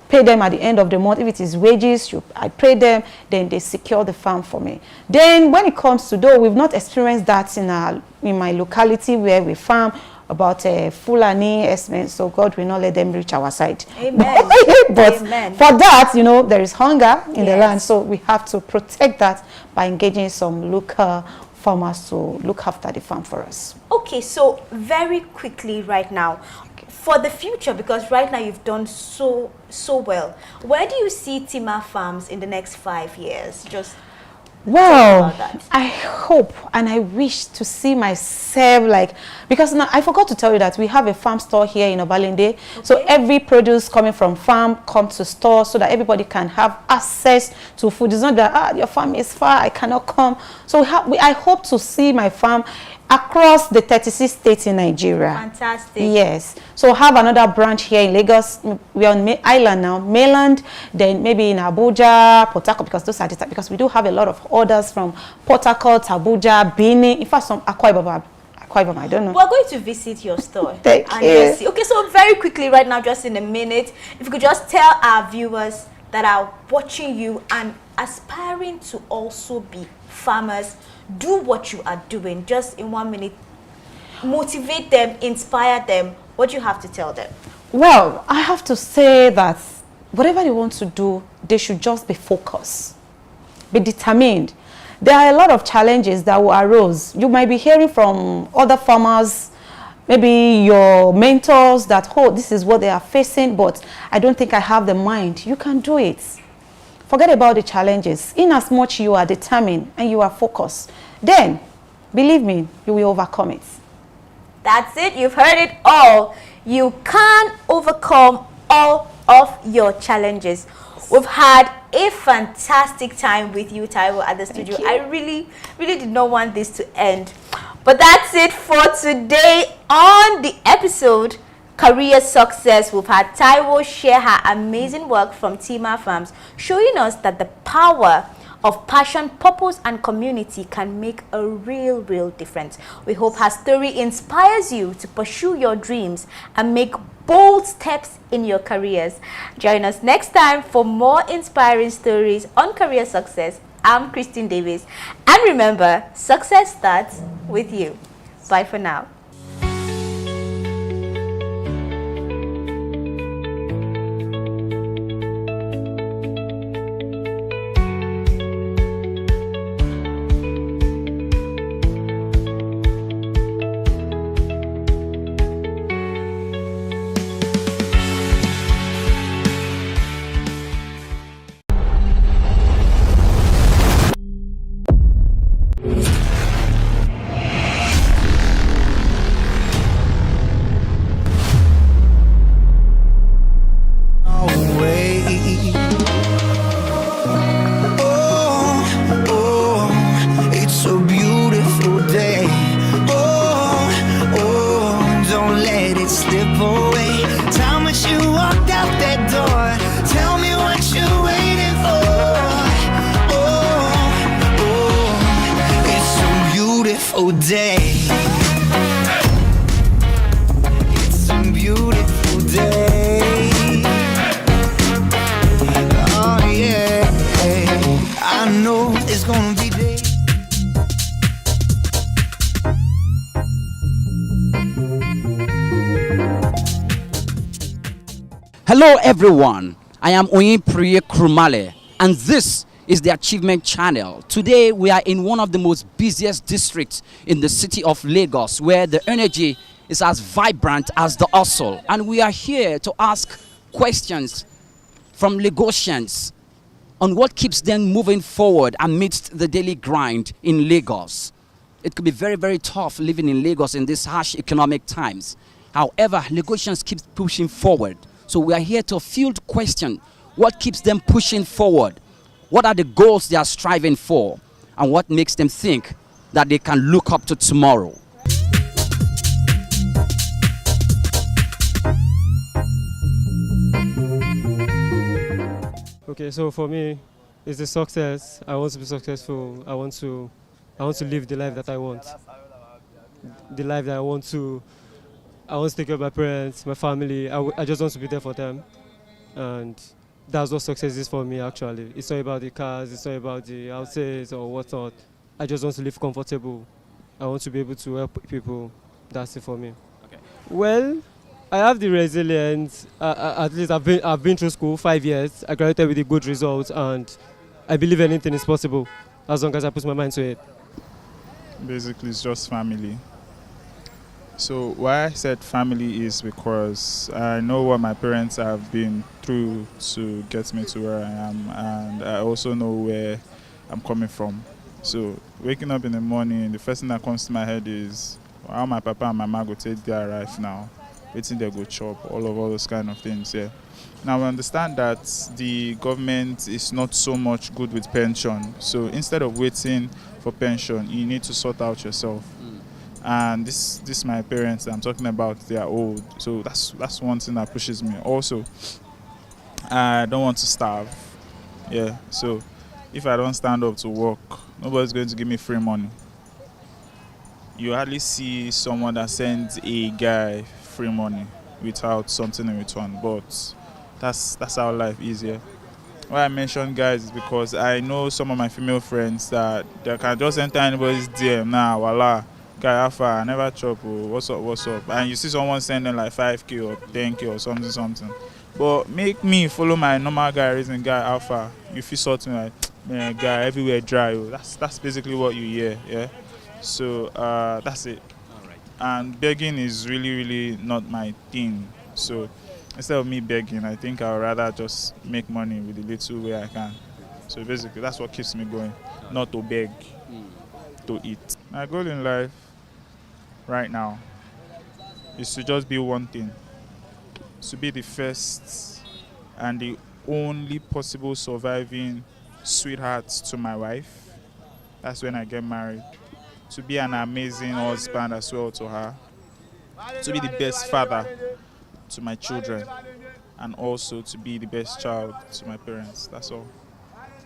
pay them at the end of the month. If it is wages, I pay them, then they secure the farm for me. Then when it comes to, though we've not experienced that in my locality where we farm, about Fulani esmen, so God will not let them reach our side. Amen. But Amen. for that, you know, there is hunger in the land, so we have to protect that by engaging some local farmers to look after the farm for us. Okay, so very quickly right now, for the future, because right now you've done so well, where do you see Tima Farms in the next 5 years? Just well, I hope and I wish to see myself like, because now I forgot to tell you that we have a farm store here in Obalende. Okay. So every produce coming from farm comes to store so that everybody can have access to food. It's not that, your farm is far, I cannot come. So I hope to see my farm across the 36 states in Nigeria. Fantastic. Yes. So have another branch here in Lagos. We're on island now, mainland, then maybe in Abuja, Port Harcourt, because those are the, because we do have a lot of orders from Port Harcourt, Abuja, Benin, in fact some Akwa Ibom, I don't know. We're going to visit your store. Thank you. Just see. Okay, so very quickly right now, just in a minute, if you could just tell our viewers that are watching you and aspiring to also be farmers, do what you are doing, just in 1 minute. Motivate them, inspire them. What do you have to tell them? Well, I have to say that whatever they want to do, they should just be focused, be determined. There are a lot of challenges that will arise. You might be hearing from other farmers, maybe your mentors, that, oh, this is what they are facing, but I don't think I have the mind. You can do it. Forget about the challenges. In as much you are determined and you are focused, then, believe me, you will overcome it. That's it. You've heard it all. You can overcome all of your challenges. We've had a fantastic time with you, Taiwo, at the studio. I really did not want this to end. But that's it for today on the episode Career Success. We've had Taiwo share her amazing work from Tima Farms, showing us that the power of passion, purpose, and community can make a real difference. We hope her story inspires you to pursue your dreams and make bold steps in your careers. Join us next time for more inspiring stories on Career Success. I'm Christine Davis. And remember, success starts with you. Bye for now. beautiful day. It's a beautiful day. Oh yeah, I know it's gonna be day. Hello everyone, I am Oyin Priye Krumale and this is the Achievement Channel. Today we are in one of the most busiest districts in the city of Lagos where the energy is as vibrant as the hustle, and we are here to ask questions from Lagosians on what keeps them moving forward amidst the daily grind in Lagos. It could be very, very tough living in Lagos in these harsh economic times. However, Lagosians keep pushing forward. So we are here to field question what keeps them pushing forward, what are the goals they are striving for, and what makes them think that they can look up to tomorrow. Okay, so for me, it's the success. I want to be successful. I want to live the life that I want. The life that I want to take care of my parents, my family. I just want to be there for them. And that's what success is for me, actually. It's not about the cars, it's not about the houses or whatnot. I just want to live comfortable. I want to be able to help people. That's it for me. Okay. Well, I have the resilience. At least I've been through school 5 years. I graduated with a good result, and I believe anything is possible as long as I put my mind to it. Basically, it's just family. So why I said family is because I know what my parents have been through to get me to where I am, and I also know where I'm coming from. So waking up in the morning, the first thing that comes to my head is how my papa and my mama go take their life now, waiting they go chop, all those kind of things. Yeah. Now I understand that the government is not so much good with pension. So instead of waiting for pension, you need to sort out yourself. And this my parents that I'm talking about, they are old, so that's one thing that pushes me. Also, I don't want to starve. Yeah, so if I don't stand up to work, nobody's going to give me free money. You hardly see someone that sends a guy free money without something in return, but that's how life is. Yeah. Why I mention guys is because I know some of my female friends that they can just enter anybody's DM now, voila. Guy, how far? I never chop. Oh, what's up? And you see someone sending like 5K or 10K or something. But make me follow my normal guy reason, guy, how far? You feel something like, man, guy, everywhere dry. Oh. That's basically what you hear, yeah? So that's it. All right. And begging is really, really not my thing. So instead of me begging, I think I would rather just make money with the little way I can. So basically, that's what keeps me going, not to beg, to eat. My goal in life right now is to just be one thing, to be the first and the only possible surviving sweetheart to my wife. That's when I get married. To be an amazing husband as well to her, to be the best father to my children, and also to be the best child to my parents. That's all.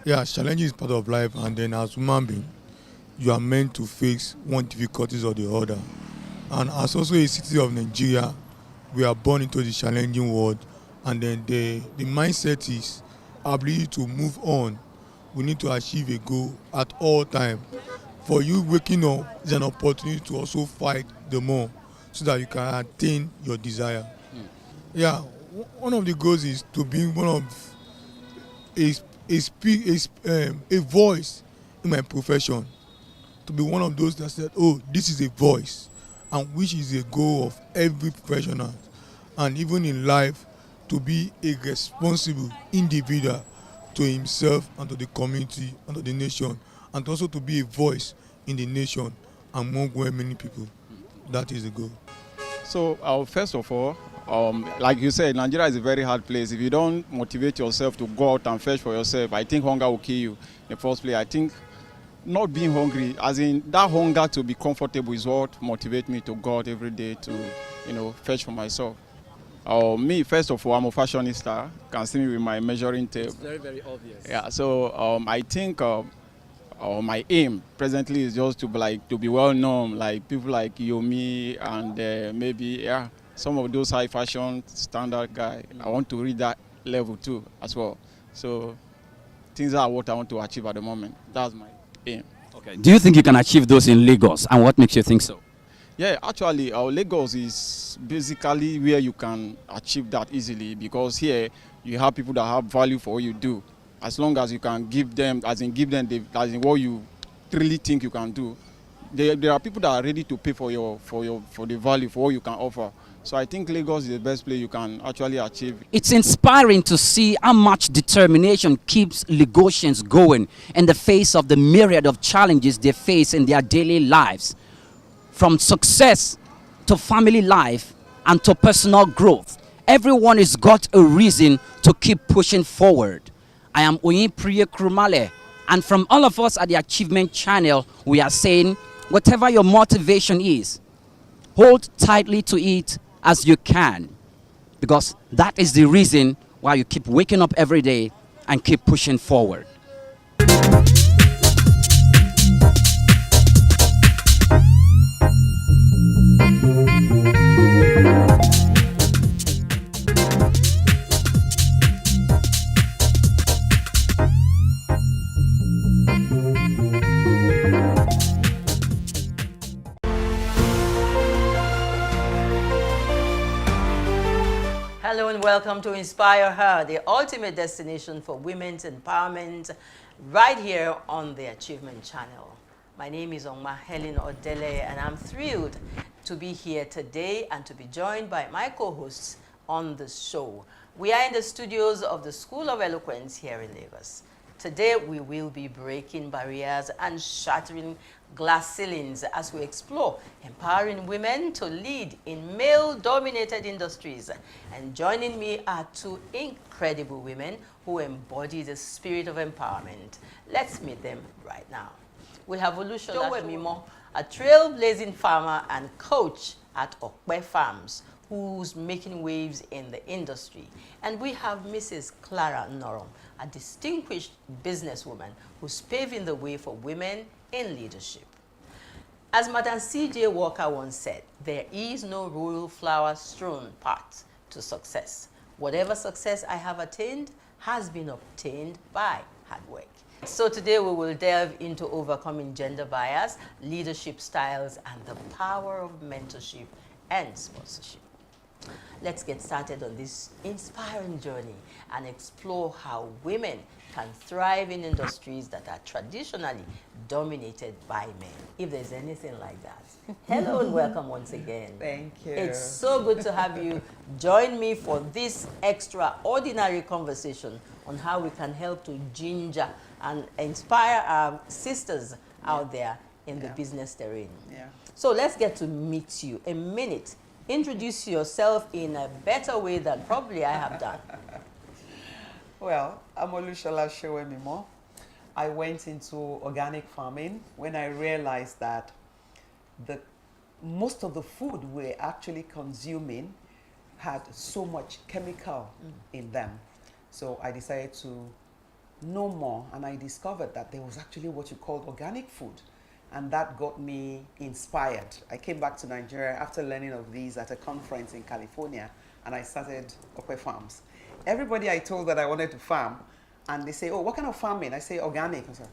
Yeah, challenge is part of life, and then as human being, you are meant to face one difficulties or the other. And as also a citizen of Nigeria, we are born into the challenging world, and then the mindset is ability to move on. We need to achieve a goal at all times. For you waking up is an opportunity to also fight the more so that you can attain your desire. Yeah, one of the goals is to be one of a voice in my profession. To be one of those that said, oh, this is a voice, and which is a goal of every professional. And even in life, to be a responsible individual to himself and to the community and to the nation, and also to be a voice in the nation among many people. That is the goal. So first of all, like you said, Nigeria is a very hard place. If you don't motivate yourself to go out and fetch for yourself, I think hunger will kill you in the first place. I think not being hungry, as in that hunger to be comfortable, is what motivates me to go out every day to, fetch for myself. Me, first of all, I'm a fashionista. You can see me with my measuring tape. It's very, very obvious. Yeah, so I think or my aim presently is just to be well known, like people like Yomi and maybe some of those high fashion standard guy. I want to reach that level too as well. So things are what I want to achieve at the moment. That's my aim. Okay. Do you think you can achieve those in Lagos, and what makes you think so? Yeah, actually, Lagos is basically where you can achieve that easily, because here you have people that have value for what you do. As long as you can give them what you really think you can do. There are people that are ready to pay for the value for what you can offer. So I think Lagos is the best place you can actually achieve. It's inspiring to see how much determination keeps Lagosians going in the face of the myriad of challenges they face in their daily lives. From success to family life and to personal growth, everyone has got a reason to keep pushing forward. I am Oyin Priye Krumale, and from all of us at the Achievement Channel, we are saying, whatever your motivation is, hold tightly to it as you can, because that is the reason why you keep waking up every day and keep pushing forward. Hello and welcome to Inspire Her, the ultimate destination for women's empowerment, right here on the Achievement Channel. My name is Ongma Helen Odele, and I'm thrilled to be here today and to be joined by my co-hosts on the show. We are in the studios of the School of Eloquence here in Lagos. Today we will be breaking barriers and shattering glass ceilings as we explore empowering women to lead in male-dominated industries. And joining me are two incredible women who embody the spirit of empowerment. Let's meet them right now. We have Olushola Mimo, a trailblazing farmer and coach at Okpe Farms, who's making waves in the industry. And we have Mrs. Clara Norom, a distinguished businesswoman who's paving the way for women in leadership. As Madam C.J. Walker once said, there is no royal flower-strewn path to success. Whatever success I have attained has been obtained by hard work. So today we will delve into overcoming gender bias, leadership styles, and the power of mentorship and sponsorship. Let's get started on this inspiring journey and explore how women can thrive in industries that are traditionally dominated by men, if there's anything like that. Hello and welcome once again. Thank you. It's so good to have you join me for this extraordinary conversation on how we can help to ginger and inspire our sisters out there in the business terrain. Yeah. So let's get to meet you. A minute. Introduce yourself in a better way than probably I have done. Well, I'm Olushola Shewemimo. I went into organic farming when I realized that most of the food we're actually consuming had so much chemical in them. So I decided to know more, and I discovered that there was actually what you called organic food. And that got me inspired. I came back to Nigeria after learning of these at a conference in California, and I started Okpe Farms. Everybody I told that I wanted to farm, and they say, oh, what kind of farming? I say organic. I said,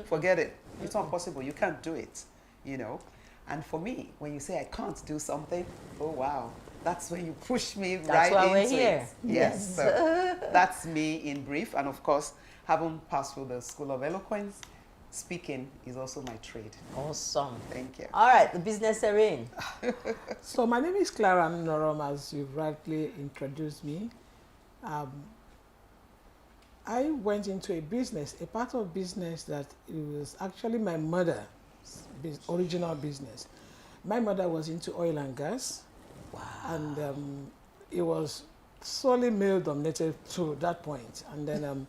forget it. It's not possible. You can't do it, you know. And for me, when you say I can't do something, oh, wow. That's when you push me right into it. That's why we're here. Yes. So that's me in brief. And of course, having passed through the School of Eloquence, speaking is also my trade. Awesome. Thank you. All right, the business terrain. So my name is Clara Norom, as you've rightly introduced me. I went into a business, a part of business that it was actually my mother's original business. My mother was into oil and gas. Wow. And it was solely male dominated to that point. And then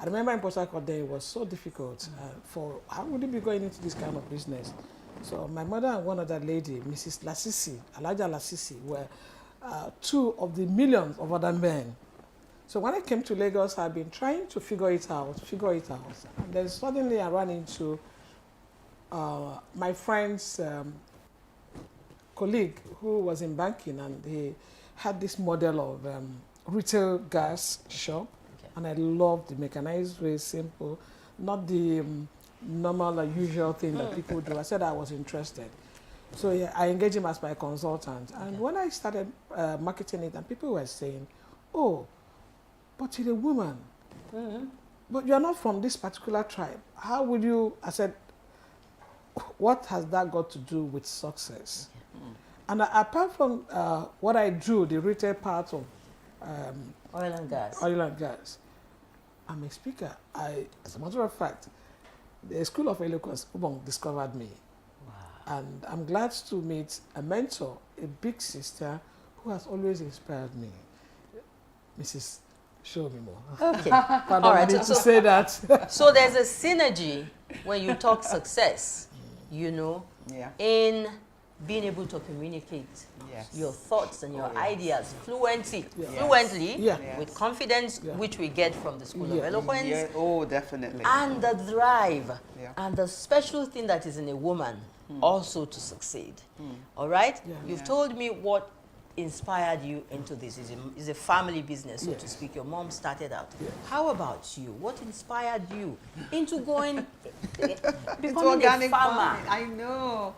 I remember in Port Harcourt then it was so difficult for how would you be going into this kind of business? So my mother and one other lady, Mrs. Lasisi, Elijah Lasisi, were two of the millions of other men. So when I came to Lagos, I've been trying to figure it out. And then suddenly I ran into my friend's colleague who was in banking, and he had this model of retail gas shop, and I loved the mechanized way, simple, not the normal or usual thing that people do. I said I was interested. So yeah, I engaged him as my consultant. And when I started marketing it, and people were saying, oh, but you're a woman, but you're not from this particular tribe. How would you? I said, what has that got to do with success? And apart from what I do, the retail part of oil and gas. Oil and gas, I'm a speaker. As a matter of fact, the School of Eloquence discovered me. And I'm glad to meet a mentor, a big sister, who has always inspired me, Mrs. Show Me More. Okay. Pardon, All right. I need to say that. So there's a synergy when you talk success, you know, in being able to communicate your thoughts and your ideas fluently, with confidence, which we get from the School of Eloquence. Yeah. Oh, definitely. And the drive and the special thing that is in a woman also to succeed. All right? You've told me what inspired you into this. It's a family business, so to speak. Your mom started out. How about you? What inspired you into going, becoming a farmer? I know.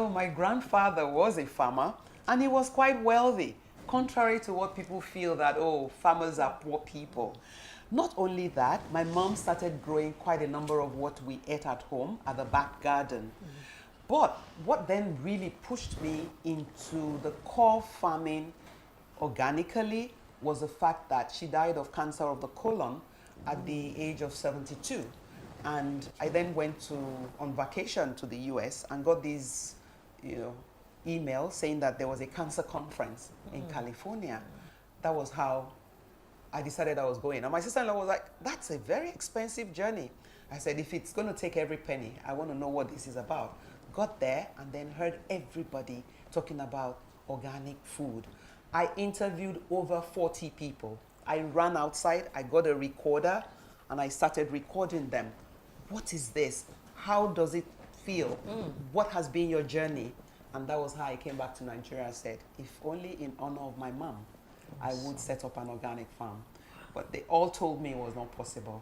My grandfather was a farmer, and he was quite wealthy, contrary to what people feel that, oh, farmers are poor people. Not only that, my mom started growing quite a number of what we ate at home at the back garden. But what then really pushed me into the core farming organically was the fact that she died of cancer of the colon at the age of 72. And I then went on vacation to the US and got these, emails saying that there was a cancer conference in California. That was how I decided I was going. And my sister-in-law was like, that's a very expensive journey. I said, if it's going to take every penny, I want to know what this is about. Got there and then heard everybody talking about organic food. I interviewed over 40 people. I ran outside, I got a recorder, and I started recording them. What is this? How does it feel? What has been your journey? And that was how I came back to Nigeria and said, if only in honor of my mom, I would set up an organic farm. But they all told me it was not possible.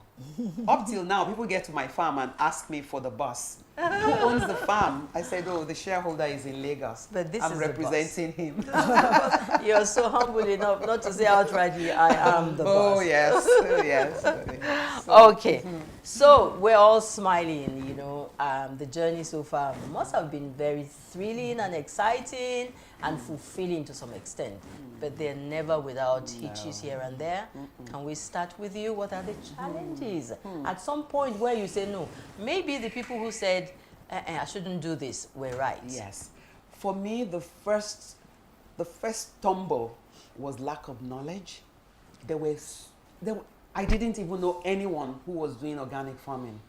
Up till now, people get to my farm and ask me for the bus. Who owns the farm? I said, oh, the shareholder is in Lagos. But this I'm is representing him. You're so humble enough not to say outrightly, I am the boss. Oh, yes. yes. Okay. So we're all smiling, the journey so far must have been very thrilling and exciting and fulfilling to some extent. But they're never without hitches here and there. Can we start with you? What are the challenges? At some point where you say, no, maybe the people who said, I shouldn't do this, were right. Yes. For me, the first stumble was lack of knowledge. I didn't even know anyone who was doing organic farming.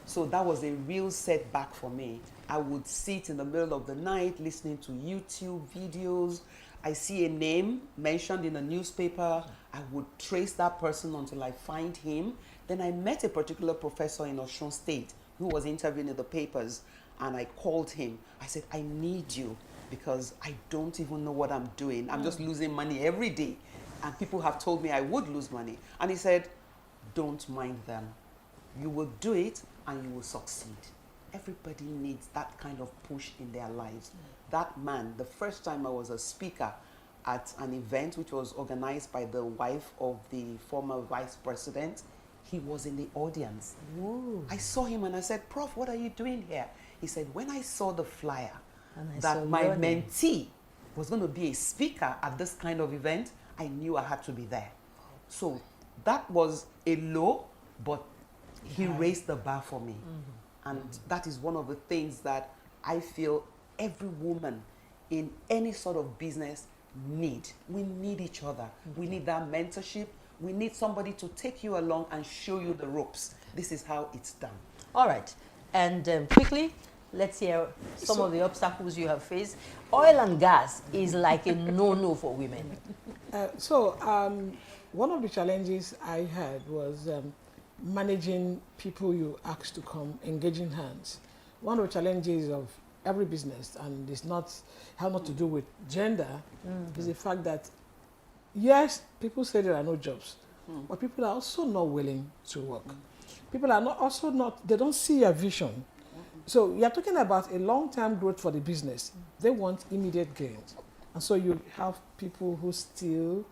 So that was a real setback for me. I would sit in the middle of the night listening to YouTube videos. I see a name mentioned in a newspaper. I would trace that person until I find him. Then I met a particular professor in Osun State who was interviewing in the papers, and I called him. I said, I need you because I don't even know what I'm doing. I'm just losing money every day. And people have told me I would lose money. And he said, don't mind them. You will do it and you will succeed. Everybody needs that kind of push in their lives. That man, the first time I was a speaker at an event which was organized by the wife of the former vice president, he was in the audience. Whoa. I saw him and I said, Prof, what are you doing here? He said, when I saw the flyer And that my mentee was going to be a speaker at this kind of event, I knew I had to be there. So that was a low, but he raised the bar for me. And that is one of the things that I feel every woman in any sort of business need. We need each other. We need that mentorship. We need somebody to take you along and show you the ropes. This is how it's done. All right. And quickly, let's hear some of the obstacles you have faced. Oil and gas is like a no-no for women. One of the challenges I had was managing people you asked to come, engaging hands. one of the challenges of every business, and it's not have not to do with gender, is the fact that yes, people say there are no jobs, but people are also not willing to work. People are they don't see a vision. So you're talking about a long-term growth for the business. They want immediate gains. And so you have people who steal,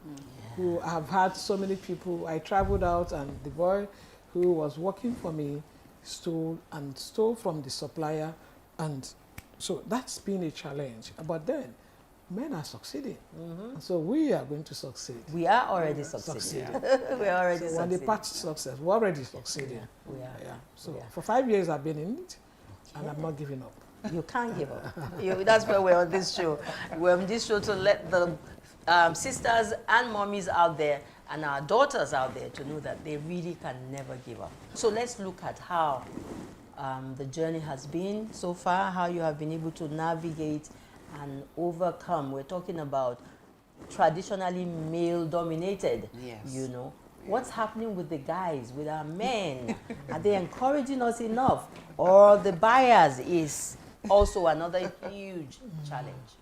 who have had so many people. I traveled out and the boy who was working for me stole from the supplier. And so that's been a challenge. But then men are succeeding. And so we are going to succeed. We are already succeeding. We are already so on the succeeding. path to success, we're already succeeding. We are. Yeah. So for 5 years I've been in it, and I'm not giving up. You can't give up. That's why we're on this show. We're on this show to let the sisters and mommies out there and our daughters out there to know that they really can never give up. So let's look at how the journey has been so far, how you have been able to navigate and overcome. We're talking about traditionally male-dominated, you know. What's happening with the guys, with our men? Are they encouraging us enough? Or the buyers is also another huge challenge?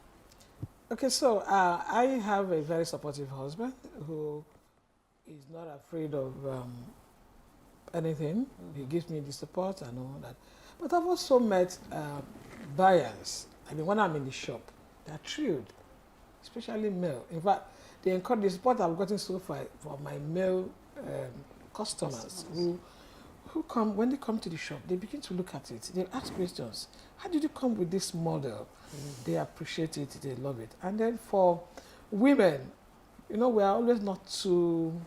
Okay, so I have a very supportive husband who is not afraid of anything. He gives me the support and all that. But I've also met buyers. I mean, when I'm in the shop, they're thrilled, especially male. In fact, they encourage the support I've gotten so far for my male customers who come, when they come to the shop, they begin to look at it. They ask questions. How did you come with this model? They appreciate it, they love it. And then for women, you know, we are always not too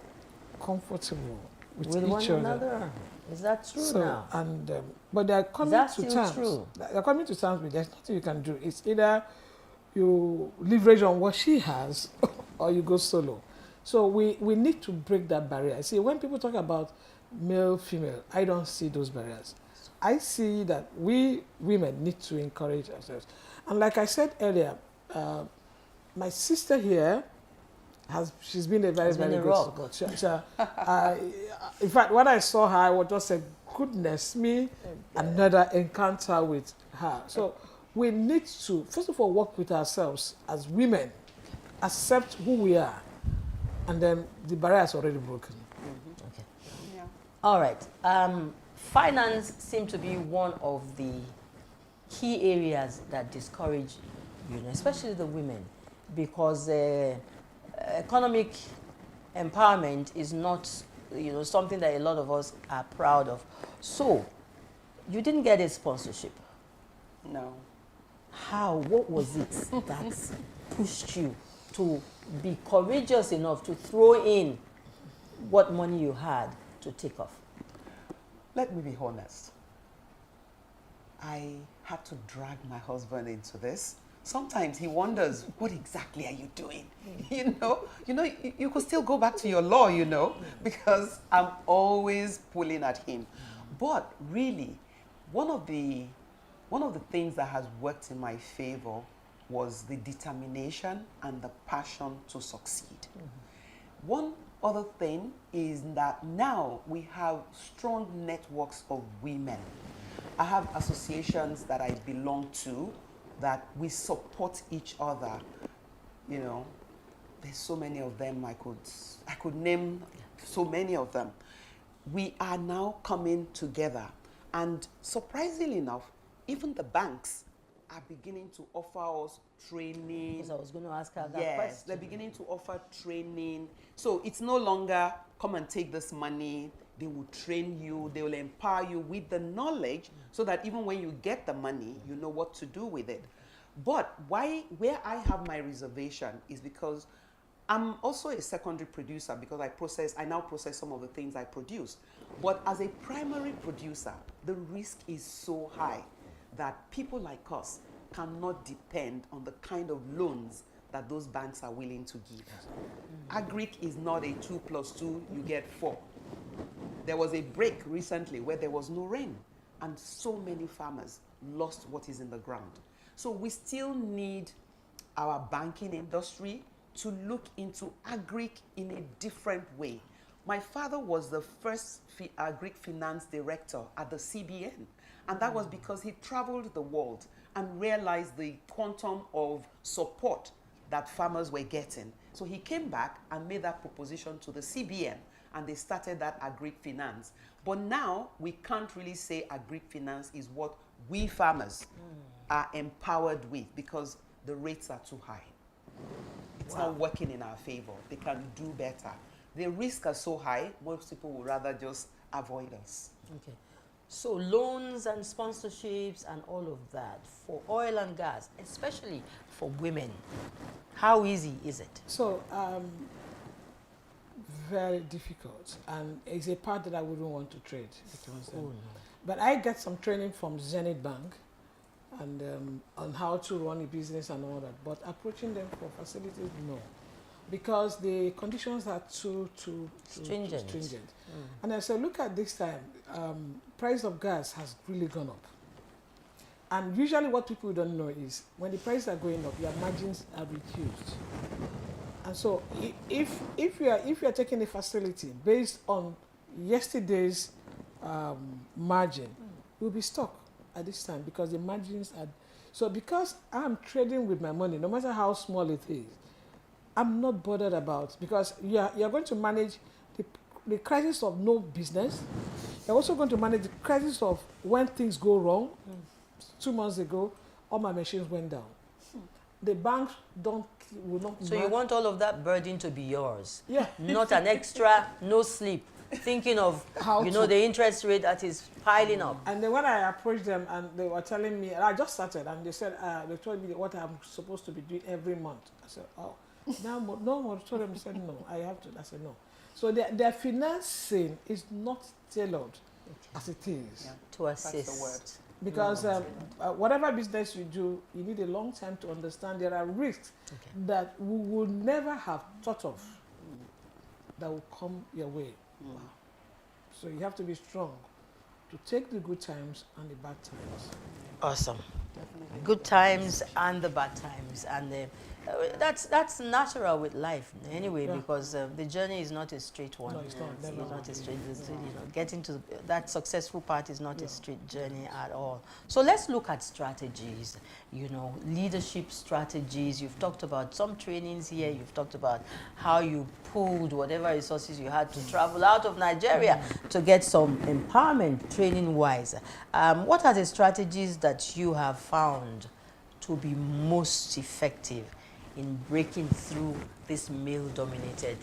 comfortable with each one other. another. Is that true now? And but they're coming that to still terms. true? They're coming to terms with there's nothing you can do. It's either you leverage on what she has or you go solo. So we need to break that barrier. See, when people talk about male, female, I don't see those barriers. I see that we women need to encourage ourselves. And like I said earlier, my sister here she's been a very, very good support. In fact, when I saw her, I was just saying, goodness me, another encounter with her. So we need to, first of all, work with ourselves as women, accept who we are, and then the barrier is already broken. Okay. Yeah. All right. Finance seems to be one of the key areas that discourage, you know, especially the women, because economic empowerment is not, you know, something that a lot of us are proud of. So, you didn't get a sponsorship. No. How? What was it that pushed you to be courageous enough to throw in what money you had to take off? Let me be honest. I had to drag my husband into this. Sometimes he wonders, what exactly are you doing? You could still go back to your law, you know, because I'm always pulling at him. But really, one of the things that has worked in my favor was the determination and the passion to succeed. One other thing is that now we have strong networks of women. I have associations that I belong to that we support each other. You know, there's so many of them. I could name so many of them. We are now coming together, and surprisingly enough, even the banks are beginning to offer us training. Because I was going to ask her that yes, question. they're beginning to offer training. So it's no longer come and take this money. They will train you, they will empower you with the knowledge so that even when you get the money, you know what to do with it. But where I have my reservation is because I'm also a secondary producer, because I now process some of the things I produce. But as a primary producer, the risk is so high that people like us cannot depend on the kind of loans that those banks are willing to give. Agric is not a 2 + 2, you get 4. There was a break recently where there was no rain, and so many farmers lost what is in the ground. So we still need our banking industry to look into agric in a different way. My father was the first agric finance director at the CBN, And that was because he traveled the world and realized the quantum of support that farmers were getting. So he came back and made that proposition to the CBN, and they started that agri finance. But now we can't really say agri finance is what we farmers are empowered with, because the rates are too high. It's not working in our favor. They can do better. The risks are so high, most people would rather just avoid us. Okay. So loans and sponsorships and all of that for oil and gas, especially for women, how easy is it? So, very difficult, and it's a part that I wouldn't want to trade. Because, Oh, no. But I get some training from Zenith Bank and on how to run a business and all that. But approaching them for facilities, no, because the conditions are too Stringent. And I said, look at this time, price of gas has really gone up. And usually what people don't know is when the prices are going up, your margins are reduced. And so if you are taking a facility based on yesterday's margin, you'll be stuck at this time because the margins are. So because I'm trading with my money, no matter how small it is, I'm not bothered about, because you're going to manage the crisis of no business. You're also going to manage the crisis of when things go wrong. 2 months ago, all my machines went down. The banks will not. So you want all of that burden to be yours? Yeah. Not an extra, no sleep, thinking of the interest rate that is piling up. And then when I approached them and they were telling me, I just started, and they said they told me what I'm supposed to be doing every month. I said, oh, no moratorium. They said no, I have to. I said no. So their financing is not tailored as it is to assist. That's the word. Because whatever business you do, you need a long time to understand there are risks that we would never have thought of that will come your way. Wow. So you have to be strong to take the good times and the bad times. Awesome. Good times and the bad times, and that's natural with life anyway, because the journey is not a straight one. No, it's not. It's not a straight. Getting to that successful part is not a straight journey at all. So let's look at strategies. Leadership strategies. You've talked about some trainings here. You've talked about how you pulled whatever resources you had to travel out of Nigeria to get some empowerment training-wise. What are the strategies that you have found to be most effective in breaking through these male-dominated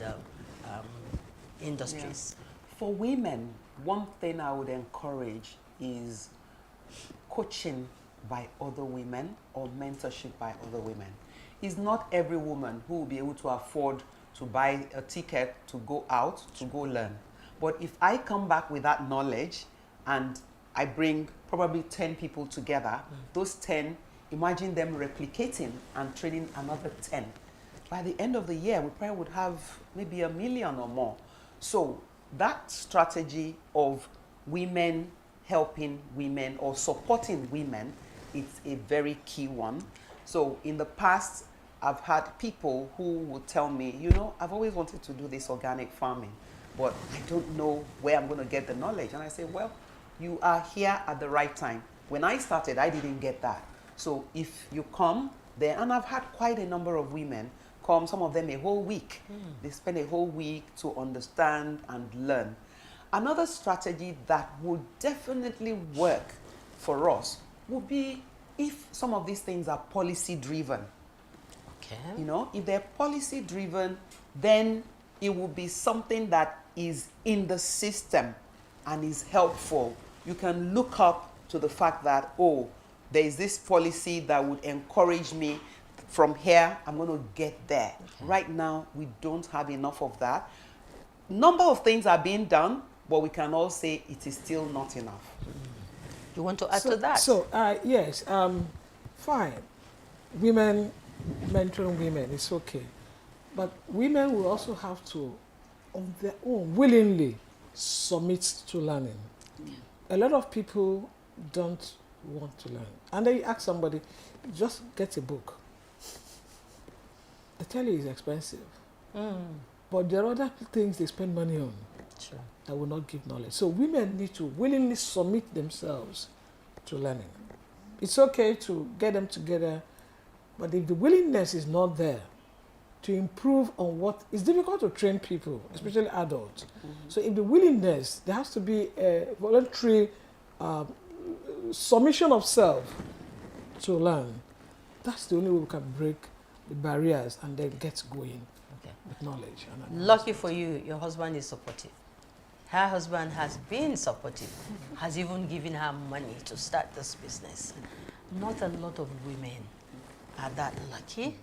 industries? Yeah. For women, one thing I would encourage is coaching by other women or mentorship by other women. It's not every woman who will be able to afford to buy a ticket to go out, to go learn. But if I come back with that knowledge and I bring probably 10 people together, those 10, imagine them replicating and training another 10. By the end of the year, we probably would have maybe 1 million or more. So that strategy of women helping women or supporting women is a very key one. So in the past, I've had people who would tell me, I've always wanted to do this organic farming, but I don't know where I'm going to get the knowledge. And I say, well, you are here at the right time. When I started, I didn't get that. So if you come there, and I've had quite a number of women come, some of them a whole week. They spend a whole week to understand and learn. Another strategy that would definitely work for us would be if some of these things are policy driven. Okay. If they're policy driven, then it will be something that is in the system and is helpful. You can look up to the fact that, there is this policy that would encourage me from here, I'm going to get there. Okay. Right now, we don't have enough of that. Number of things are being done, but we can all say it is still not enough. You want to add to that? So, yes, fine. Women, mentoring women, it's okay. But women will also have to, on their own, willingly submit to learning. A lot of people don't want to learn. And then you ask somebody, just get a book. They tell you it's expensive. But there are other things they spend money on that will not give knowledge. So women need to willingly submit themselves to learning. It's okay to get them together, but if the willingness is not there to improve on what, it's difficult to train people, especially adults. So if the willingness, there has to be a voluntary submission of self to learn. That's the only way we can break the barriers and then get going with knowledge. Lucky for you, your husband is supportive. Her husband has been supportive, has even given her money to start this business. Not a lot of women are that lucky.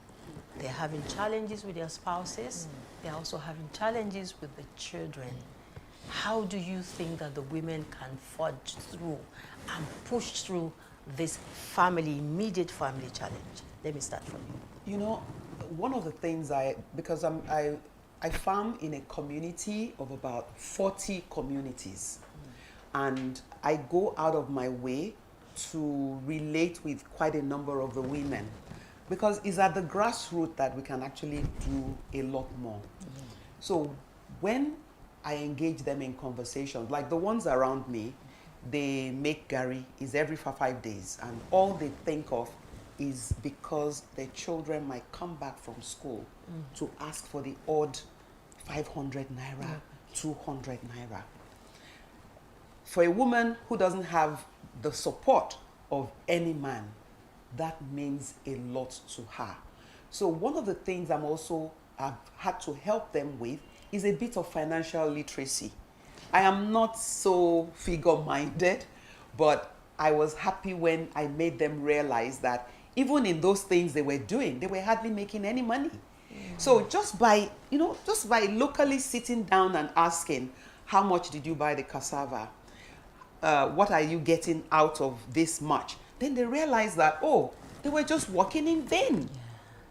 They're having challenges with their spouses. They're also having challenges with the children. How do you think that the women can forge through and push through this immediate family challenge? Let me start from you. You know, one of the things because I farm in a community of about 40 communities, and I go out of my way to relate with quite a number of the women, because it's at the grassroots that we can actually do a lot more. So when I engage them in conversations, like the ones around me, they make Gary is every 5 days, and all they think of is because their children might come back from school to ask for the odd 500 naira, 200 naira. For a woman who doesn't have the support of any man, that means a lot to her. So one of the things I've had to help them with is a bit of financial literacy. I am not so figure-minded, but I was happy when I made them realize that even in those things they were doing, they were hardly making any money. So just by locally sitting down and asking, how much did you buy the cassava? What are you getting out of this much? Then they realized that, oh, they were just working in vain,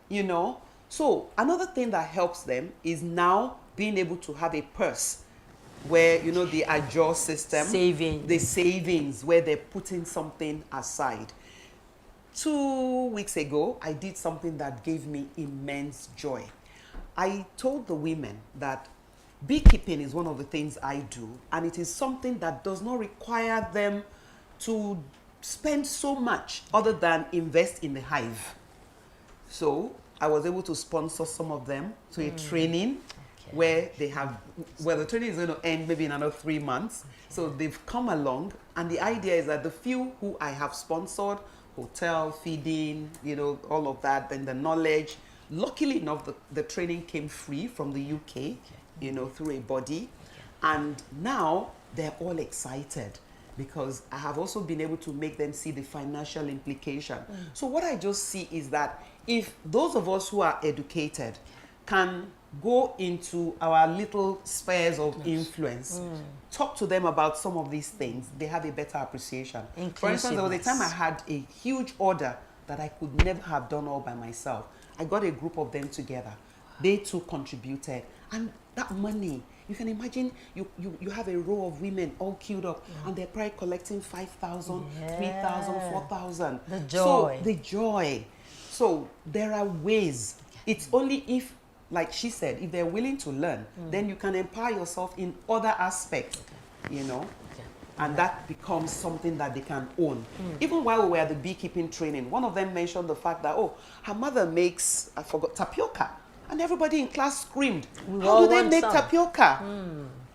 you know? So another thing that helps them is now being able to have a purse where, you know, the Ajo system, the savings, where they're putting something aside. 2 weeks ago, I did something that gave me immense joy. I told the women that beekeeping is one of the things I do, and it is something that does not require them to spend so much other than invest in the hive. So I was able to sponsor some of them to a training where they have, the training is going to end maybe in another 3 months. So they've come along, and the idea is that the few who I have sponsored, hotel, feeding, you know, all of that, then the knowledge. Luckily enough, the training came free from the UK, you know, through a body. And now they're all excited because I have also been able to make them see the financial implication. So what I just see is that if those of us who are educated can go into our little spheres of influence, talk to them about some of these things, they have a better appreciation. For instance, there was a time I had a huge order that I could never have done all by myself. I got a group of them together. They too contributed. And that money, you can imagine you have a row of women all queued up, and they're probably collecting 5,000, 3,000, 4,000. The joy. So, the joy. So there are ways. It's only if, like she said, if they're willing to learn, then you can empower yourself in other aspects, you know, and that becomes something that they can own. Even while we were at the beekeeping training, one of them mentioned the fact that, oh, her mother makes, I forgot, tapioca. And everybody in class screamed, how do they make tapioca?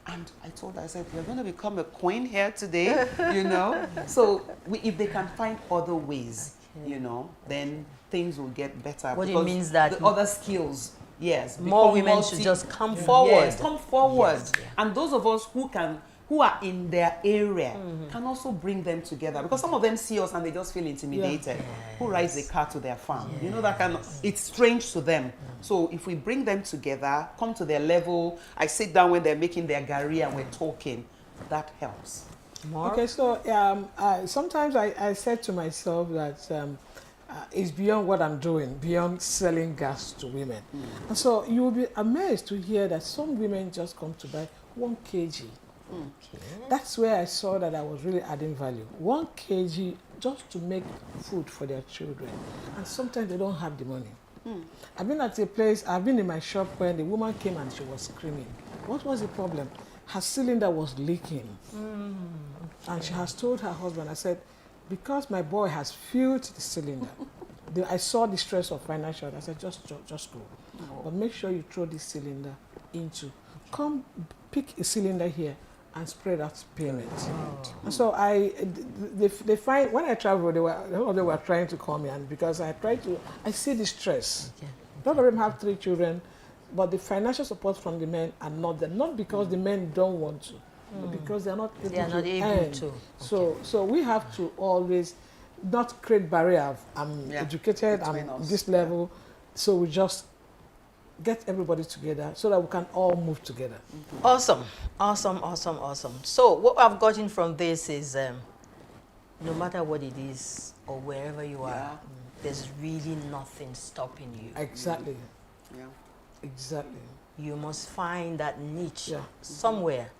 And I told her, I said, you're going to become a queen here today, you know? So if they can find other ways, you know, then things will get better. What it means that the other skills, yes. More women should just come forward. Yes, come forward. Yes, and those of us who are in their area can also bring them together, because some of them see us and they just feel intimidated. Who rides a car to their farm? You know, that kind of, it's strange to them. So if we bring them together, come to their level, I sit down when they're making their gari and we're talking, that helps. Okay, so sometimes I said to myself that it's beyond what I'm doing, beyond selling gas to women. And so you will be amazed to hear that some women just come to buy 1 kg. That's where I saw that I was really adding value. 1 kg just to make food for their children. And sometimes they don't have the money. I've been at a place, I've been in my shop when the woman came and she was screaming. What was the problem? Her cylinder was leaking. And she has told her husband, I said, because my boy has filled the cylinder, I saw the stress of financial. I said, just go. But make sure you throw this cylinder into. Come pick a cylinder here and spread out payment. And so they find, when I travel, they were trying to call me, and because I see the stress. Okay. A lot of them have 3 children, but the financial support from the men are not there. Not because the men don't want to, but because they are not able to. So we have to always not create barrier. I'm educated, I'm this level, so we just get everybody together so that we can all move together. Awesome. So what I've gotten from this is no matter what it is or wherever you are, there's really nothing stopping you. Exactly. Yeah. Exactly. You must find that niche somewhere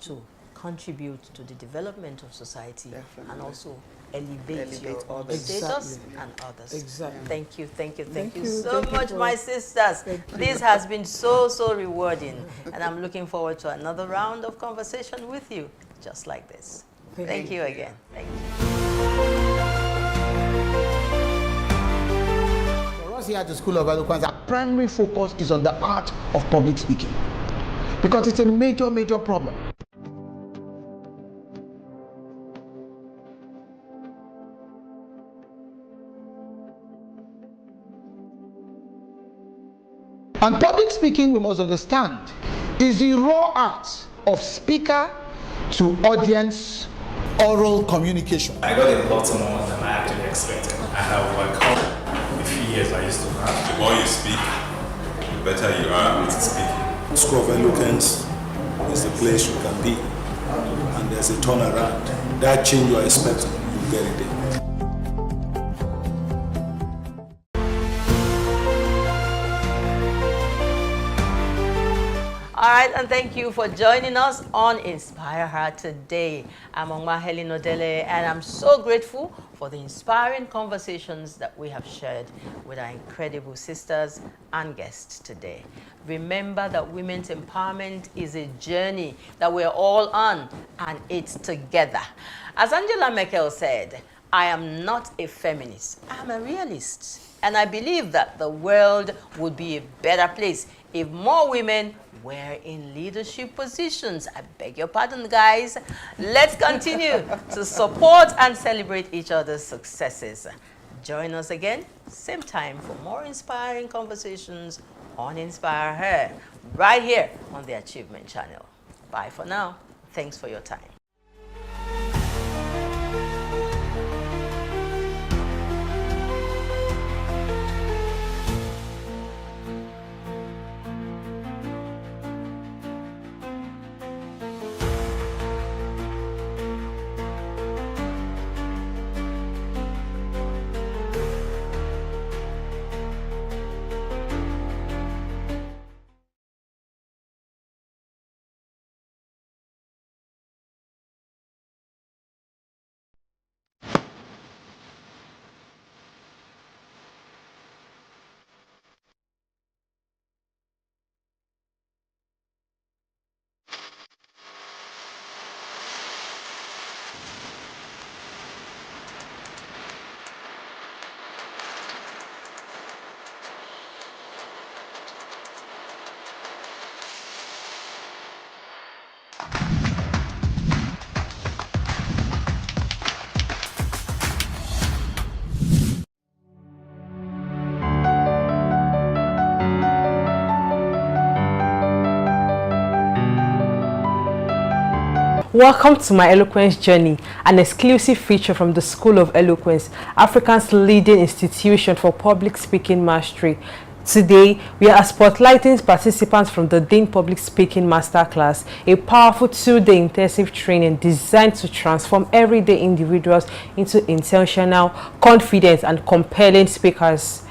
to contribute to the development of society and also elevate your own status and others. Exactly. Thank you so much, my sisters. This has been so rewarding, and I'm looking forward to another round of conversation with you, just like this. Thank you again. Thank you. For us here at the School of Eloquence, our primary focus is on the art of public speaking, because it's a major problem. And public speaking, we must understand, is the raw art of speaker to audience oral communication. I got a lot more than I actually expected. I have overcome the fears I used to have. The more you speak, the better you are at speaking. School of Eloquence is the place you can be, and there's a turnaround. That change you are expecting, you get it there. All right, and thank you for joining us on Inspire Her today. I'm Ongma Helen Odele, and I'm so grateful for the inspiring conversations that we have shared with our incredible sisters and guests today. Remember that women's empowerment is a journey that we're all on, and it's together. As Angela Merkel said, I am not a feminist, I'm a realist. And I believe that the world would be a better place if more women were in leadership positions. I beg your pardon, guys. Let's continue to support and celebrate each other's successes. Join us again, same time, for more inspiring conversations on Inspire Her, right here on the Achievement Channel. Bye for now. Thanks for your time. Welcome to my Eloquence Journey, an exclusive feature from the School of Eloquence, Africa's leading institution for public speaking mastery. Today, we are spotlighting participants from the Dean Public Speaking Masterclass, a powerful 2-day intensive training designed to transform everyday individuals into intentional, confident, and compelling speakers.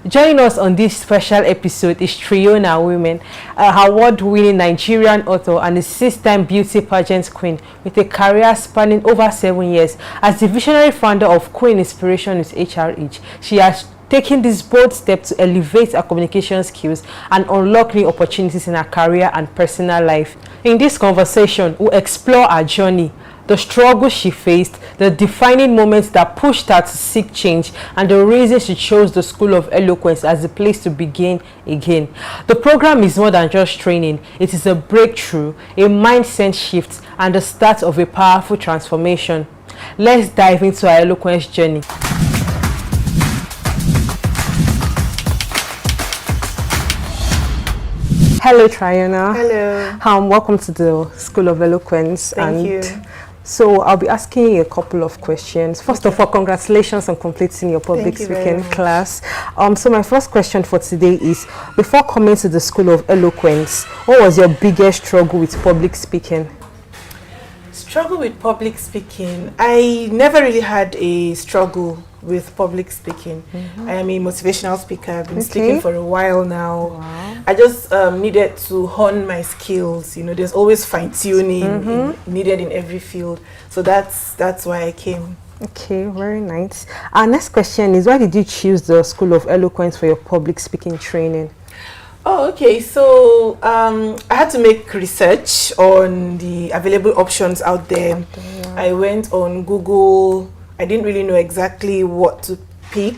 Joining us on this special episode is Triona Women, an award-winning Nigerian author and a 6-time beauty pageant queen with a career spanning over 7 years. As the visionary founder of Queen Inspiration with HRH, she has taken this bold step to elevate her communication skills and unlock new opportunities in her career and personal life. In this conversation, we'll explore her journey, the struggles she faced, the defining moments that pushed her to seek change, and the reason she chose the School of Eloquence as the place to begin again. The program is more than just training. It is a breakthrough, a mindset shift, and the start of a powerful transformation. Let's dive into our eloquence journey. Hello, Triona. Hello. Welcome to the School of Eloquence. Thank you. So I'll be asking you a couple of questions. First of all, congratulations on completing your public speaking class. So my first question for today is, before coming to the School of Eloquence, what was your biggest struggle with public speaking? Struggle with public speaking. I never really had a struggle with public speaking. I am a motivational speaker. I've been speaking for a while now. I just needed to hone my skills. You know, there's always fine-tuning needed in every field. So that's why I came. Okay, very nice. Our next question is, why did you choose the School of Eloquence for your public speaking training? Oh, okay. So I had to make research on the available options out there. I went on Google. I didn't really know exactly what to pick.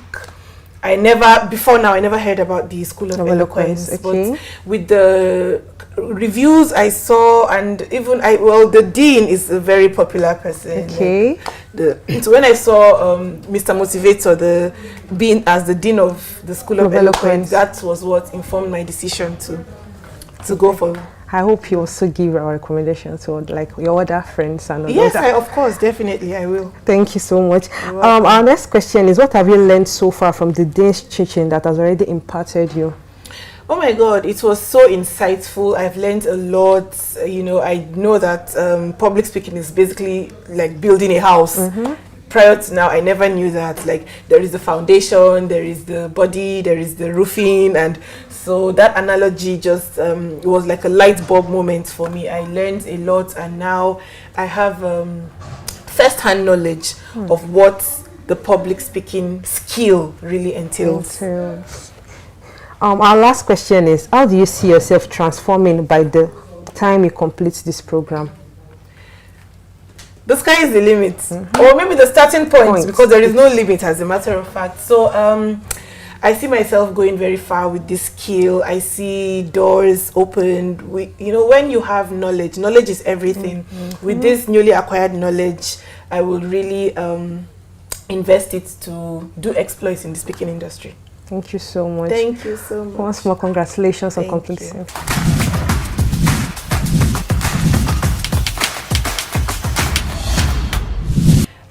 Before now, I never heard about the School of Eloquence. But with the reviews I saw, and even the dean is a very popular person. So when I saw Mr. Motivator being as the dean of the School of Eloquence, that was what informed my decision to go for. I hope you also give our recommendation to like your other friends and yes, of course, definitely I will. Thank you so much. Our next question is, what have you learned so far from the Dean's teaching that has already impacted you? Oh my God, it was so insightful. I've learned a lot. You know, I know that public speaking is basically like building a house. Prior to now, I never knew that. Like, there is the foundation, there is the body, there is the roofing, and so that analogy just was like a light bulb moment for me. I learned a lot, and now I have first-hand knowledge of what the public speaking skill really entails. Our last question is, how do you see yourself transforming by the time you complete this program? The sky is the limit, or maybe the starting point, because there is no limit, as a matter of fact. So I see myself going very far with this skill. I see doors opened. You know, when you have knowledge is everything. With this newly acquired knowledge, I will really invest it to do exploits in the speaking industry. Thank you so much. Thank you so much. Once more, congratulations on completing.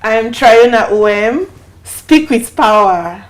I am Triona OM. Speak with power.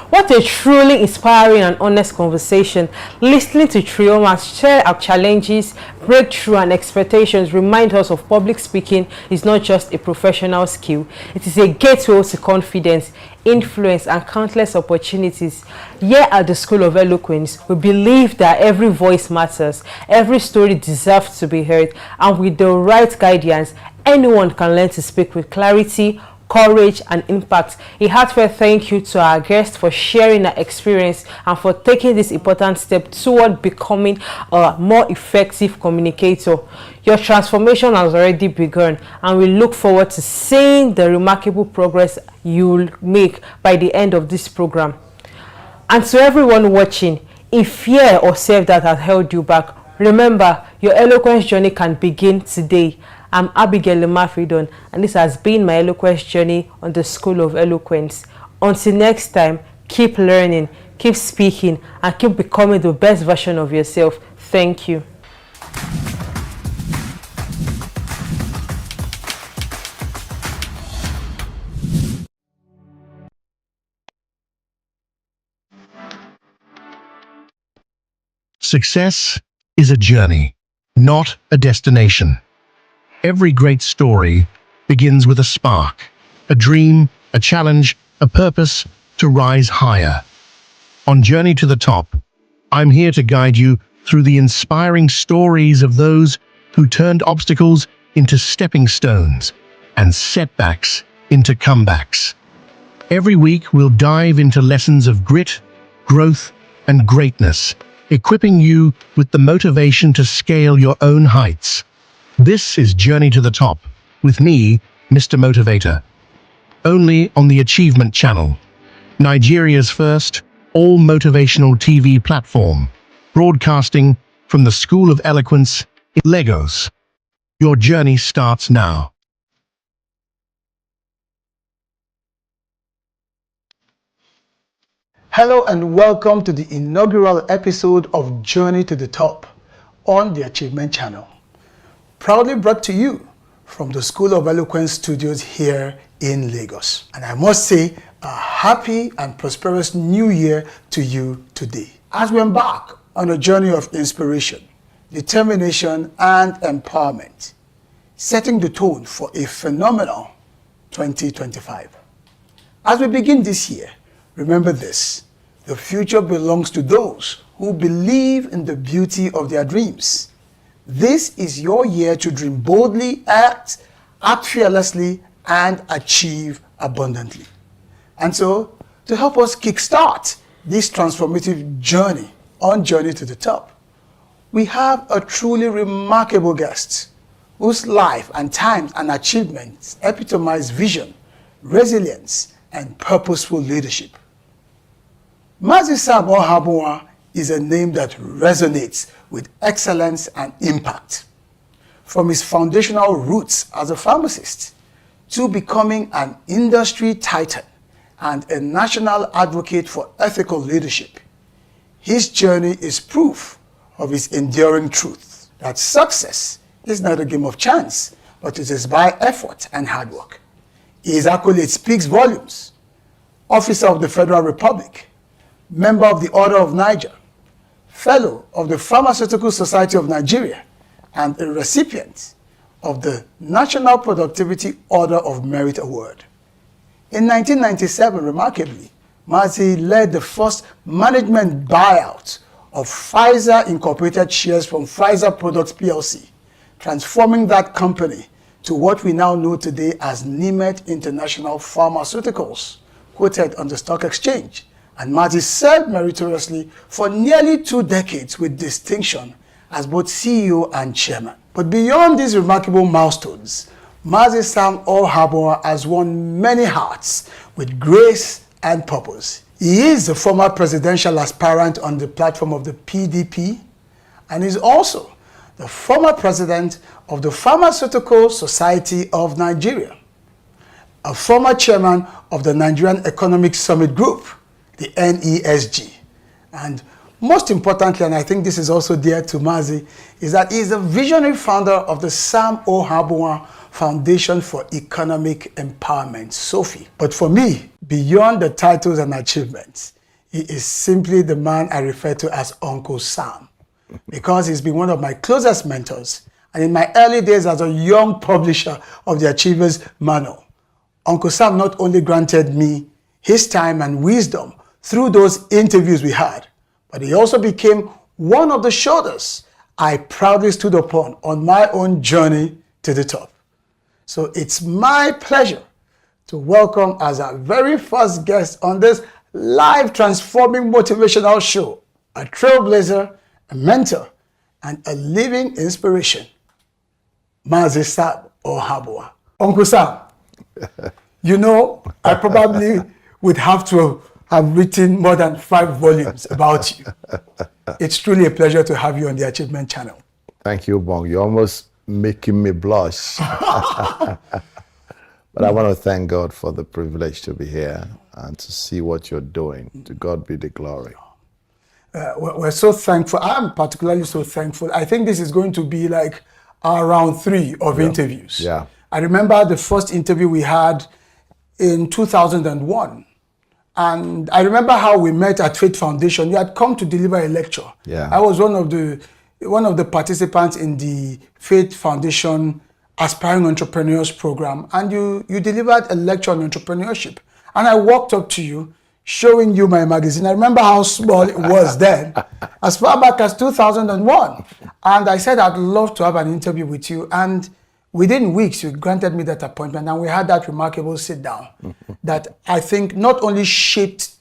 What a truly inspiring and honest conversation. Listening to Trioma share our challenges, breakthrough and expectations remind us of public speaking is not just a professional skill. It is a gateway to confidence, influence and countless opportunities. Here at the School of Eloquence, we believe that every voice matters, every story deserves to be heard, and with the right guidance, anyone can learn to speak with clarity, courage and impact. A heartfelt thank you to our guests for sharing their experience and for taking this important step toward becoming a more effective communicator. Your transformation has already begun, and we look forward to seeing the remarkable progress you'll make by the end of this program. And to everyone watching, if fear or self-doubt has held you back, remember, your eloquence journey can begin today. I'm Abigail Lemafridon, and this has been my eloquence journey on the School of Eloquence. Until next time, keep learning, keep speaking, and keep becoming the best version of yourself. Thank you. Success is a journey, not a destination. Every great story begins with a spark, a dream, a challenge, a purpose to rise higher. On Journey to the Top, I'm here to guide you through the inspiring stories of those who turned obstacles into stepping stones and setbacks into comebacks. Every week, we'll dive into lessons of grit, growth, and greatness, equipping you with the motivation to scale your own heights. This is Journey to the Top, with me, Mr. Motivator. Only on the Achievement Channel, Nigeria's first all-motivational TV platform, broadcasting from the School of Eloquence in Lagos. Your journey starts now. Hello and welcome to the inaugural episode of Journey to the Top on the Achievement Channel. Proudly brought to you from the School of Eloquence studios here in Lagos. And I must say, a happy and prosperous new year to you today. As we embark on a journey of inspiration, determination, and empowerment, setting the tone for a phenomenal 2025. As we begin this year, remember this: the future belongs to those who believe in the beauty of their dreams. This is your year to dream boldly, act fearlessly, and achieve abundantly. And so, to help us kickstart this transformative journey on Journey to the Top, we have a truly remarkable guest whose life and times and achievements epitomize vision, resilience, and purposeful leadership. Mazi Sam Ohabunwa is a name that resonates with excellence and impact. From his foundational roots as a pharmacist to becoming an industry titan and a national advocate for ethical leadership, his journey is proof of his enduring truth that success is not a game of chance, but it is by effort and hard work. His accolade speaks volumes. Officer of the Federal Republic, Member of the Order of Niger, Fellow of the Pharmaceutical Society of Nigeria, and a recipient of the National Productivity Order of Merit Award. In 1997, remarkably, Mazi led the first management buyout of Pfizer Incorporated shares from Pfizer Products PLC, transforming that company to what we now know today as Nimet International Pharmaceuticals, quoted on the stock exchange. And Mazi served meritoriously for nearly 2 decades with distinction as both CEO and chairman. But beyond these remarkable milestones, Mazi Sam Ohabunwa has won many hearts with grace and purpose. He is the former presidential aspirant on the platform of the PDP and is also the former president of the Pharmaceutical Society of Nigeria, a former chairman of the Nigerian Economic Summit Group, the NESG. And most importantly, and I think this is also dear to Mazi, is that he is the visionary founder of the Sam Ohabunwa Foundation for Economic Empowerment, SOFI. But for me, beyond the titles and achievements, he is simply the man I refer to as Uncle Sam, because he's been one of my closest mentors. And in my early days as a young publisher of the Achievers Manual, Uncle Sam not only granted me his time and wisdom through those interviews we had, but he also became one of the shoulders I proudly stood upon on my own journey to the top. So it's my pleasure to welcome as our very first guest on this live transforming motivational show, a trailblazer, a mentor, and a living inspiration, Mazi Sam Ohabunwa. Uncle Sam, you know, I probably would have to have written more than 5 volumes about you. It's truly a pleasure to have you on the Achievement Channel. Thank you, Bong. You're almost making me blush. But I want to thank God for the privilege to be here and to see what you're doing. To God be the glory. We're so thankful. I'm particularly so thankful. I think this is going to be like our round 3 of interviews. Yeah. I remember the first interview we had in 2001. And I remember how we met at Faith Foundation. You had come to deliver a lecture. Yeah. I was one of the participants in the Faith Foundation Aspiring Entrepreneurs Program, and you delivered a lecture on entrepreneurship. And I walked up to you, showing you my magazine. I remember how small it was then, as far back as 2001. And I said I'd love to have an interview with you. And within weeks, you granted me that appointment, and we had that remarkable sit down that I think not only shaped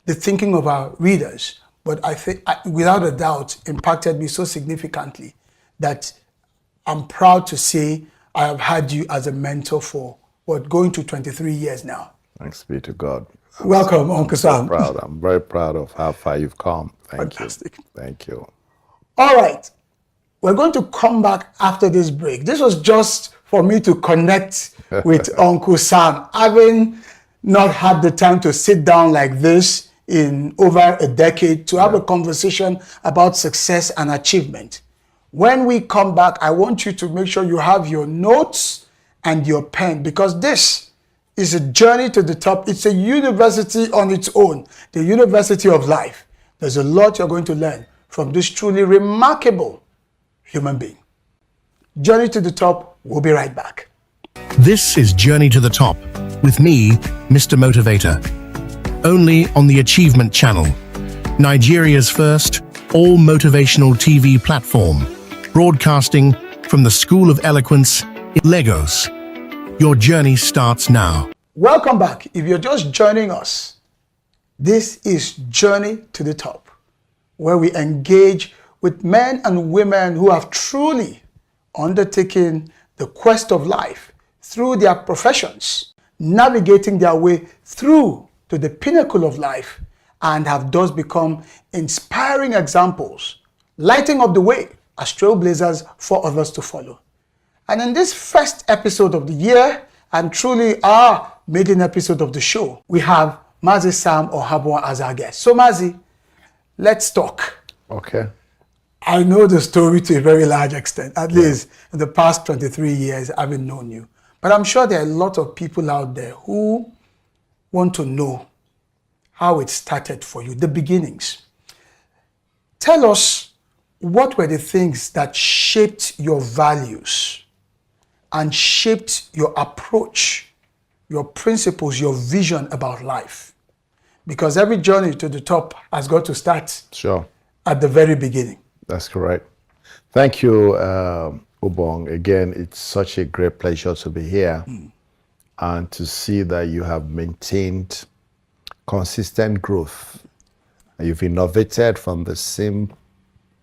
the thinking of our readers, but I think, without a doubt, impacted me so significantly that I'm proud to say I have had you as a mentor for, going to 23 years now. Thanks be to God. Welcome, Uncle Sam. I'm very proud of how far you've come. Fantastic. Thank you. All right. We're going to come back after this break. This was just for me to connect with Uncle Sam, having not had the time to sit down like this in over a decade to have a conversation about success and achievement. When we come back, I want you to make sure you have your notes and your pen, because this is a journey to the top. It's a university on its own, the University of Life. There's a lot you're going to learn from this truly remarkable human being. Journey to the Top. We'll be right back. This is Journey to the Top with me, Mr. Motivator. Only on the Achievement Channel, Nigeria's first all-motivational TV platform, broadcasting from the School of Eloquence in Lagos. Your journey starts now. Welcome back. If you're just joining us, this is Journey to the Top, where we engage with men and women who have truly undertaken the quest of life through their professions, navigating their way through to the pinnacle of life, and have thus become inspiring examples, lighting up the way as trailblazers for others to follow. And in this first episode of the year, and truly our maiden episode of the show, we have Mazi Sam Ohabua as our guest. So Mazi, let's talk. Okay. I know the story to a very large extent, at least in the past 23 years having known you. But I'm sure there are a lot of people out there who want to know how it started for you, the beginnings. Tell us, what were the things that shaped your values and shaped your approach, your principles, your vision about life? Because every journey to the top has got to start at the very beginning. That's correct. Thank you, Ubong. Again, it's such a great pleasure to be here and to see that you have maintained consistent growth. You've innovated from the same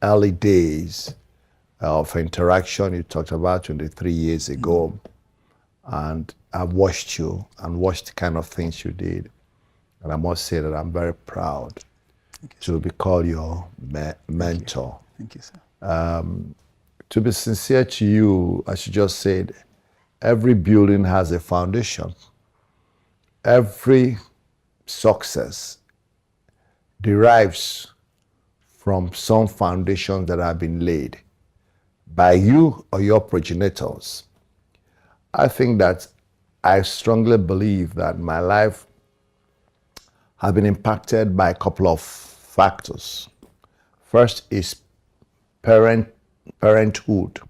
early days of interaction you talked about 23 years ago. And I've watched you and watched the kind of things you did. And I must say that I'm very proud to be called your mentor. Thank you, sir. To be sincere to you, as you just said, every building has a foundation. Every success derives from some foundations that have been laid by you or your progenitors. I think that I strongly believe that my life has been impacted by a couple of factors. First is parenthood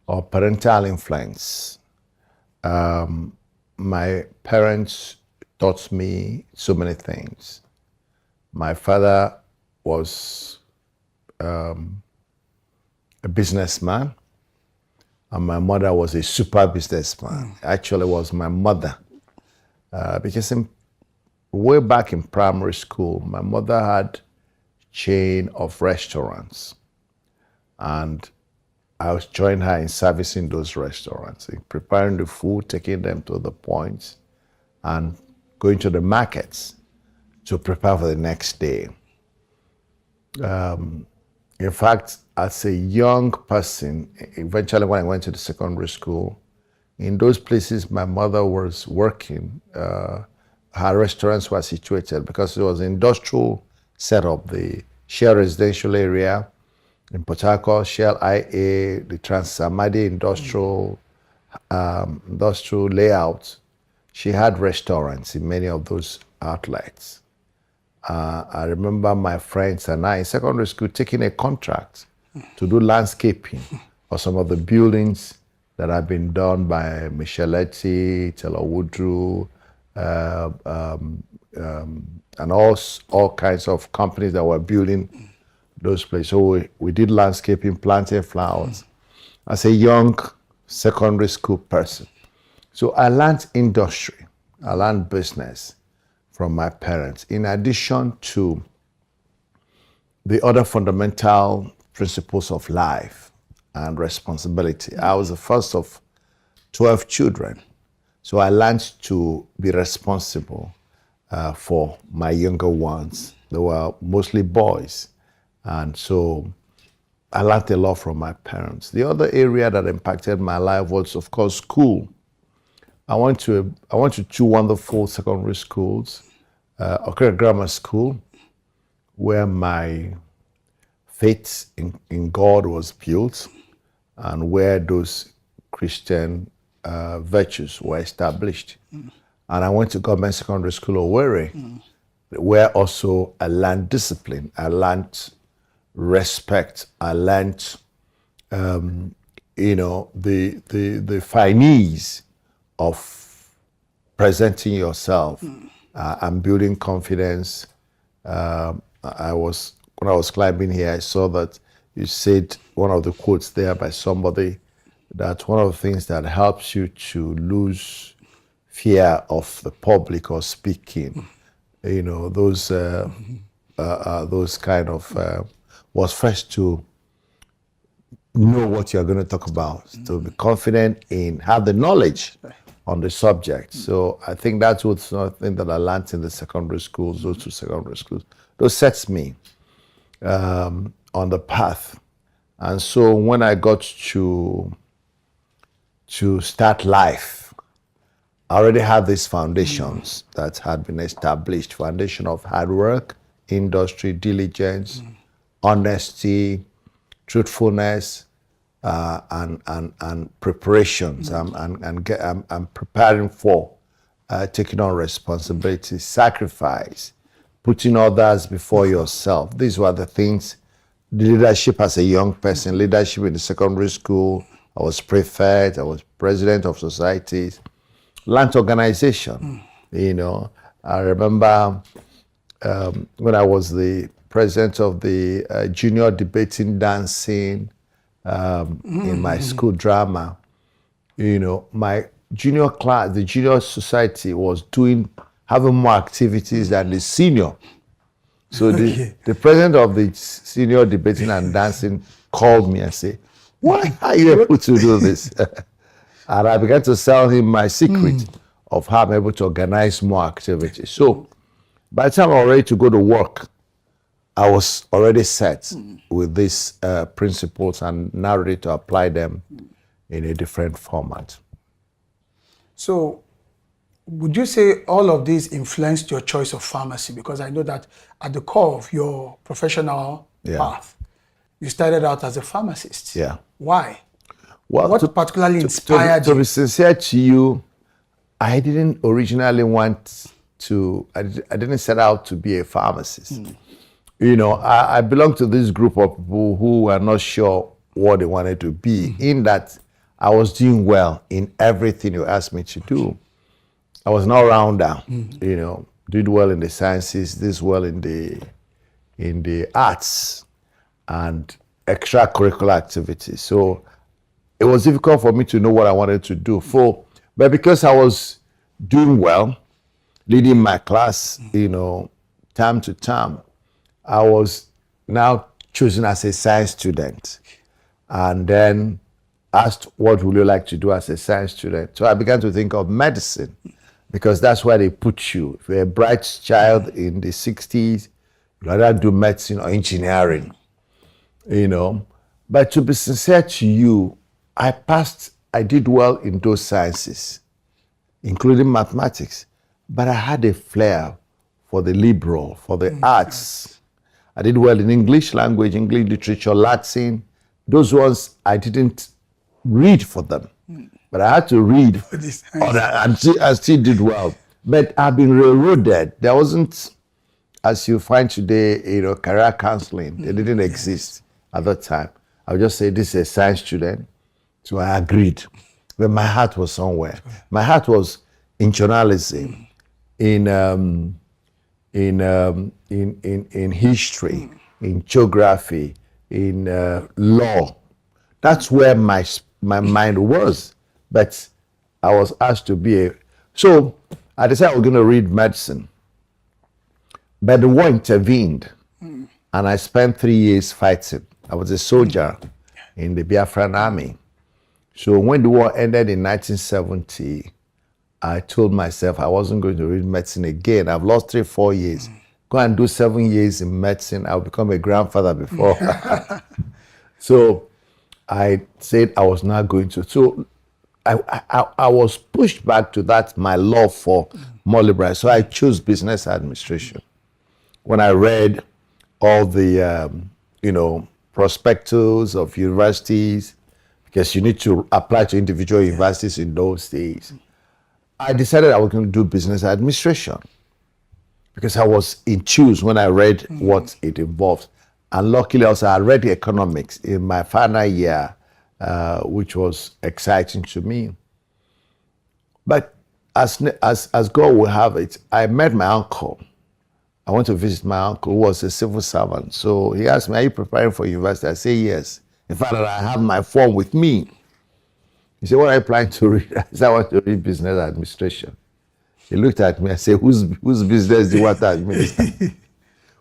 or parental influence. My parents taught me so many things. My father was a businessman, and my mother was a super businessman. Actually, it was my mother. Because way back in primary school, my mother had chain of restaurants, and I was joining her in servicing those restaurants, in preparing the food, taking them to the points, and going to the markets to prepare for the next day. In fact, as a young person, eventually when I went to the secondary school, in those places my mother was working, her restaurants were situated because it was an industrial setup, the Shell residential area in Port Harcourt, Shell IA, the Trans-Amadi industrial layout. She had restaurants in many of those outlets. I remember my friends and I in secondary school taking a contract to do landscaping for some of the buildings that have been done by Micheletti, Taylor Woodrow, and all kinds of companies that were building those places. So we did landscaping, planting flowers as a young secondary school person. So I learned industry, I learned business from my parents, in addition to the other fundamental principles of life and responsibility. I was the first of 12 children, so I learned to be responsible for my younger ones. They were mostly boys, and so I learned a lot from my parents. The other area that impacted my life was, of course, school. I went to two wonderful secondary schools, Okere Grammar School, where my faith in God was built and where those Christian virtues were established. And I went to Government Secondary School, Owerri, where also I learned discipline, I learned respect, I learned, the finesse of presenting yourself and building confidence. When I was climbing here, I saw that you said one of the quotes there by somebody that one of the things that helps you to lose fear of the public or speaking, those kind of was first to know what you're going to talk about, to be confident in, have the knowledge on the subject. So I think that's what's something that I learned in the secondary schools, those two secondary schools. Those sets me on the path. And so when I got to start life, I already had these foundations that had been established, foundation of hard work, industry, diligence, honesty, truthfulness, and preparations. I'm preparing for taking on responsibility, sacrifice, putting others before yourself. These were the things, the leadership as a young person, leadership in the secondary school. I was prefect, I was president of societies, land organization. I remember when I was the president of the junior debating dancing in my school drama, my junior class, the junior society was having more activities than the senior. So the president of the senior debating and dancing called me and said, "Why are you able to do this?" And I began to tell him my secret of how I'm able to organize more activities. So by the time I was ready to go to work, I was already set with these principles and now ready to apply them in a different format. So would you say all of these influenced your choice of pharmacy? Because I know that at the core of your professional path, you started out as a pharmacist. Yeah. Why? Well, what particularly inspired you? To be sincere to you, I didn't originally want to, I didn't set out to be a pharmacist. I belong to this group of people who were not sure what they wanted to be, in that I was doing well in everything you asked me to do. I was an all-rounder, did well in the sciences, did well in the arts and extracurricular activities. So it was difficult for me to know what I wanted to do. But because I was doing well, leading my class, term to term, I was now chosen as a science student, and then asked, what would you like to do as a science student? So I began to think of medicine, because that's where they put you. If you're a bright child in the 60s, you either do medicine or engineering, But to be sincere to you, I did well in those sciences, including mathematics, but I had a flair for the liberal, for the arts. I did well in English language, English literature, Latin. Those ones, I didn't read for them, but I had to read, and I still did well. But I've been railroaded. There wasn't, as you find today, career counseling. They didn't exist at that time. I would just say, this is a science student. So I agreed. But my heart was somewhere. My heart was in journalism, in history, in geography, in law. That's where my mind was. But I was asked to be so I decided I was going to read medicine. But the war intervened, and And I spent 3 years fighting. I was a soldier in the Biafran army. So when the war ended in 1970, I told myself I wasn't going to read medicine again. I've lost 3-4 years. Go and do 7 years in medicine. I'll become a grandfather before. So I said I was not going to. So I was pushed back to that, my love for more liberal. So I chose business administration. When I read all the, prospectus of universities, because you need to apply to individual universities in those days, I decided I was going to do business administration because I was in tune when I read what it involves. And luckily also I read economics in my final year, which was exciting to me. But as God will have it, I met my uncle. I went to visit my uncle who was a civil servant. So he asked me, are you preparing for university? I said, yes. In fact, I have my form with me. He said, what are you planning to read? I said, I want to read business administration. He looked at me and said, whose business do you want to administer?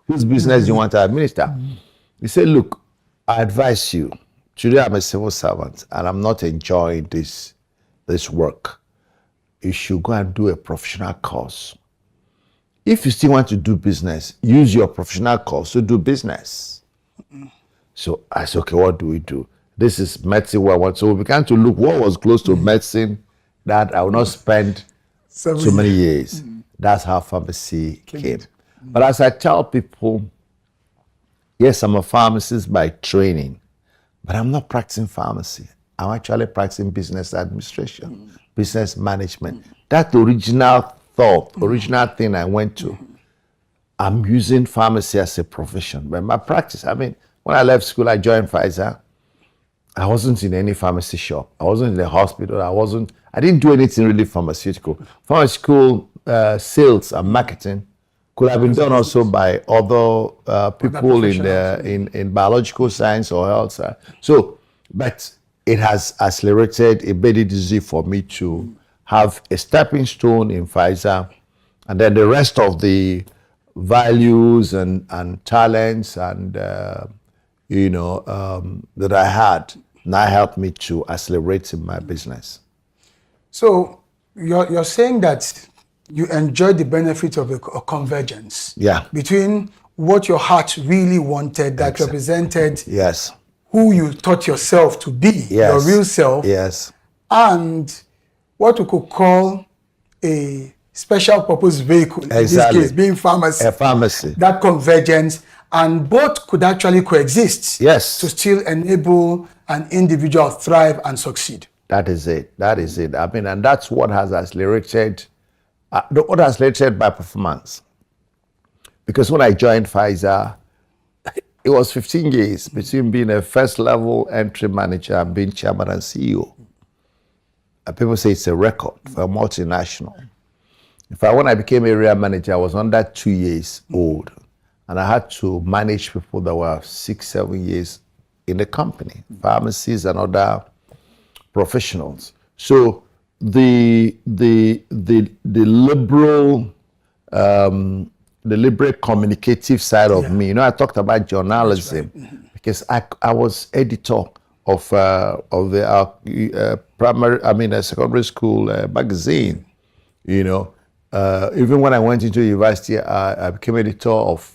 Whose business do you want to administer? He said, look, I advise you. Today I'm a civil servant and I'm not enjoying this work. You should go and do a professional course. If you still want to do business, use your professional course to do business. So I said, okay, what do we do? This is medicine where I want. So we began to look what was close to medicine that I would not spend so many years. That's how pharmacy came. But as I tell people, yes, I'm a pharmacist by training, but I'm not practicing pharmacy. I'm actually practicing business administration, business management. That original thought, original thing I went to, I'm using pharmacy as a profession. But my practice, I mean, when I left school, I joined Pfizer. I wasn't in any pharmacy shop. I wasn't in the hospital. I didn't do anything really pharmaceutical. Pharmaceutical sales and marketing could have been done also by other people in biological science or health. So, but it has accelerated, it made it easy for me to have a stepping stone in Pfizer, and then the rest of the values and talents and that I had now helped me to accelerate in my business. So you're saying that you enjoy the benefit of a convergence between what your heart really wanted that represented who you thought yourself to be, your real self, and what we could call a special purpose vehicle, in this case being pharmacy. A pharmacy. That convergence, and both could actually coexist to still enable an individual thrive and succeed. That is it. That is it. I mean, and that's what has accelerated, what has accelerated my performance. Because when I joined Pfizer, it was 15 years between being a first level entry manager and being chairman and CEO. And people say it's a record for a multinational. In fact, when I became area manager, I was under 2 years old. And I had to manage people that were 6-7 years in the company, pharmacists and other professionals. So the liberal communicative side of me, I talked about journalism because I was editor of the secondary school magazine. Even when I went into university, I became editor of.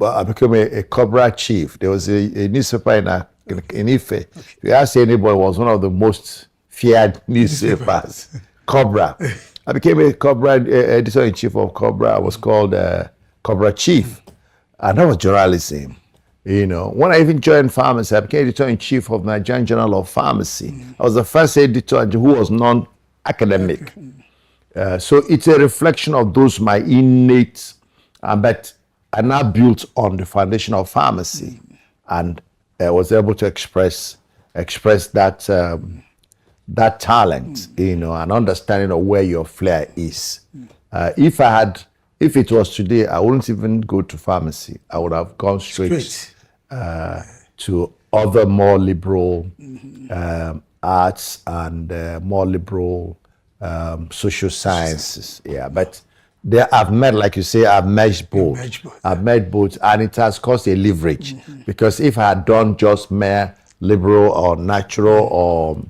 I became a Cobra chief. There was a newspaper in Ife. If you ask anybody, it was one of the most feared newspapers, Cobra. I became a Cobra editor-in-chief of Cobra. I was called Cobra chief. And that was journalism. When I even joined pharmacy, I became editor-in-chief of Nigerian Journal of Pharmacy. I was the first editor who was non-academic. So it's a reflection of those my innate, but I now built on the foundation of pharmacy, and I was able to express that that talent, and understanding of where your flair is. If it was today, I wouldn't even go to pharmacy. I would have gone straight to other more liberal arts and more liberal social sciences. Yeah, but I've met, like you say, I've merged both. I've met both, and it has caused a leverage. Because if I had done just mere liberal or natural or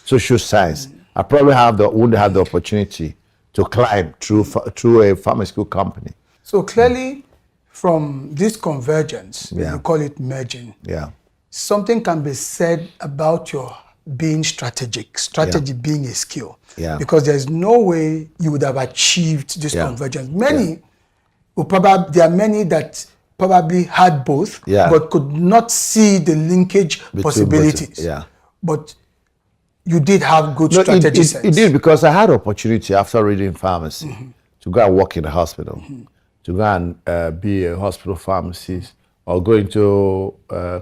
social science, I probably wouldn't have the opportunity to climb through a pharmaceutical company. So clearly, from this convergence, Yeah. you call it merging, Yeah. something can be said about your being strategic, strategy being a skill. Yeah. Because there's no way you would have achieved this Yeah. convergence. Many there are many that probably had both, Yeah. but could not see the linkage possibilities. Yeah. But you did have good No, strategy it sense. did, because I had opportunity after reading pharmacy to go and work in the hospital, to go and be a hospital pharmacist or go into